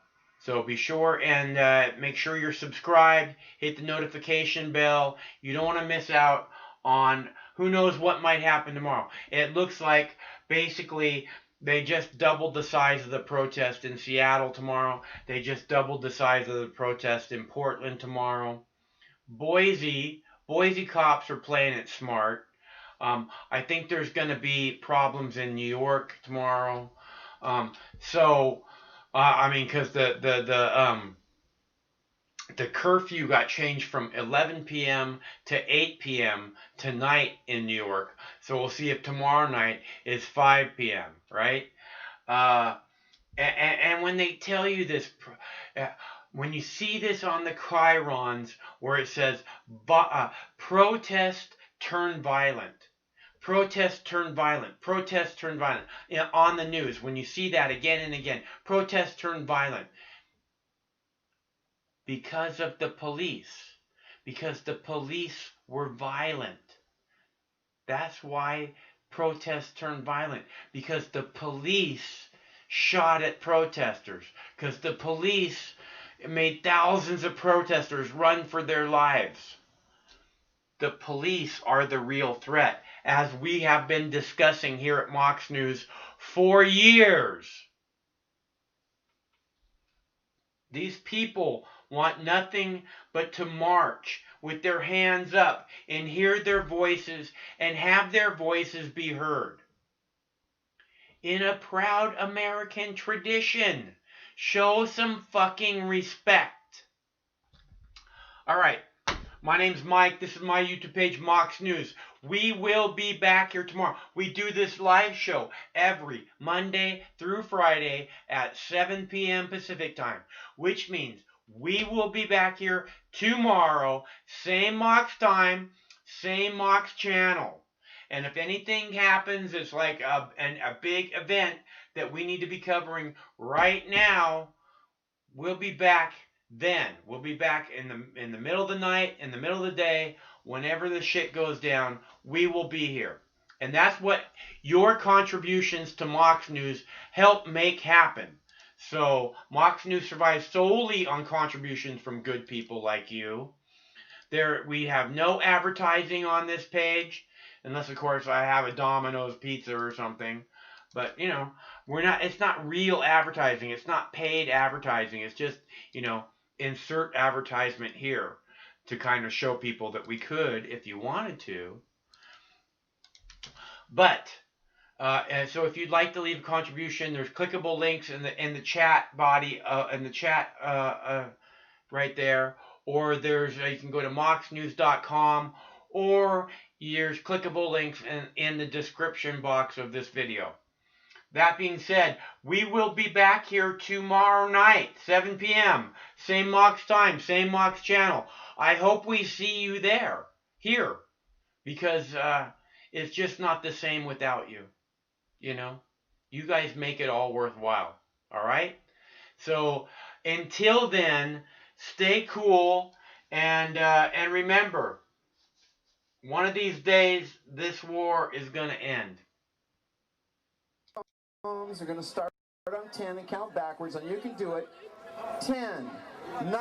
So be sure and make sure you're subscribed, hit the notification bell. You don't want to miss out on who knows what might happen tomorrow. It looks like basically they just doubled the size of the protest in Seattle tomorrow. They just doubled the size of the protest in Portland tomorrow. Boise cops are playing it smart. I think there's going to be problems in New York tomorrow. Because the curfew got changed from 11 p.m. to 8 p.m. tonight in New York. So we'll see if tomorrow night is 5 p.m., right? And when they tell you this, when you see this on the chyrons where it says protest turn violent, protest turn violent, protest turn violent, on the news, when you see that again and again, protest turn violent, because of the police, because the police were violent. That's why protests turn violent, because the police shot at protesters because the police made thousands of protesters run for their lives. The police are the real threat, as we have been discussing here at Mox News for years. These people want nothing but to march with their hands up and hear their voices and have their voices be heard. In a proud American tradition, show some fucking respect. All right. My name's Mike. This is my YouTube page, Mox News. We will be back here tomorrow. We do this live show every Monday through Friday at 7 p.m. Pacific time, which means we will be back here tomorrow, same Mox time, same Mox channel. And if anything happens, it's like a big event that we need to be covering right now, we'll be back then. We'll be back in the middle of the night, in the middle of the day, whenever the shit goes down, we will be here. And that's what your contributions to Mox News help make happen. So Mox News survives solely on contributions from good people like you. We have no advertising on this page, unless of course I have a Domino's pizza or something. But you know, it's not real advertising. It's not paid advertising. It's just, you know, insert advertisement here to kind of show people that we could if you wanted to. But and so if you'd like to leave a contribution, there's clickable links in the chat body in the chat right there, or there's you can go to moxnews.com, or there's clickable links in the description box of this video. That being said, we will be back here tomorrow night, 7 p.m. Same Mox time, same Mox channel. I hope we see you here, because it's just not the same without you. You know, you guys make it all worthwhile. All right? So until then, stay cool, and remember, one of these days, this war is going to end. Are going to start on 10 and count backwards, and you can do it. 10, 9, 8,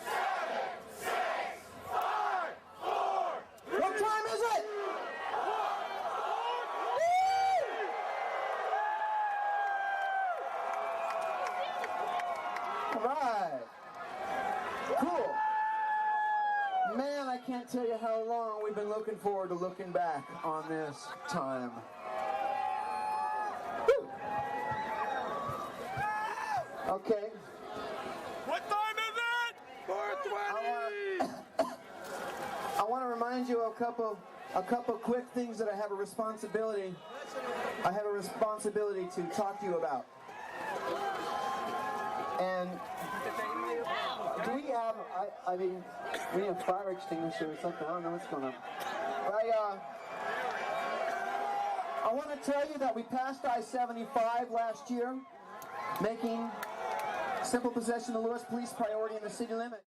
7, 6, 5, 4. What time is it? All right. Cool. Man, I can't tell you how long we've been looking forward to looking back on this time. Okay. What time is it? 4:20. I want to remind you of a couple quick things that I have a responsibility to talk to you about. And do we have? I mean, we have fire extinguisher or something. I don't know what's going on. I want to tell you that we passed I-75 last year, making simple possession of Lewis police priority in the city limit.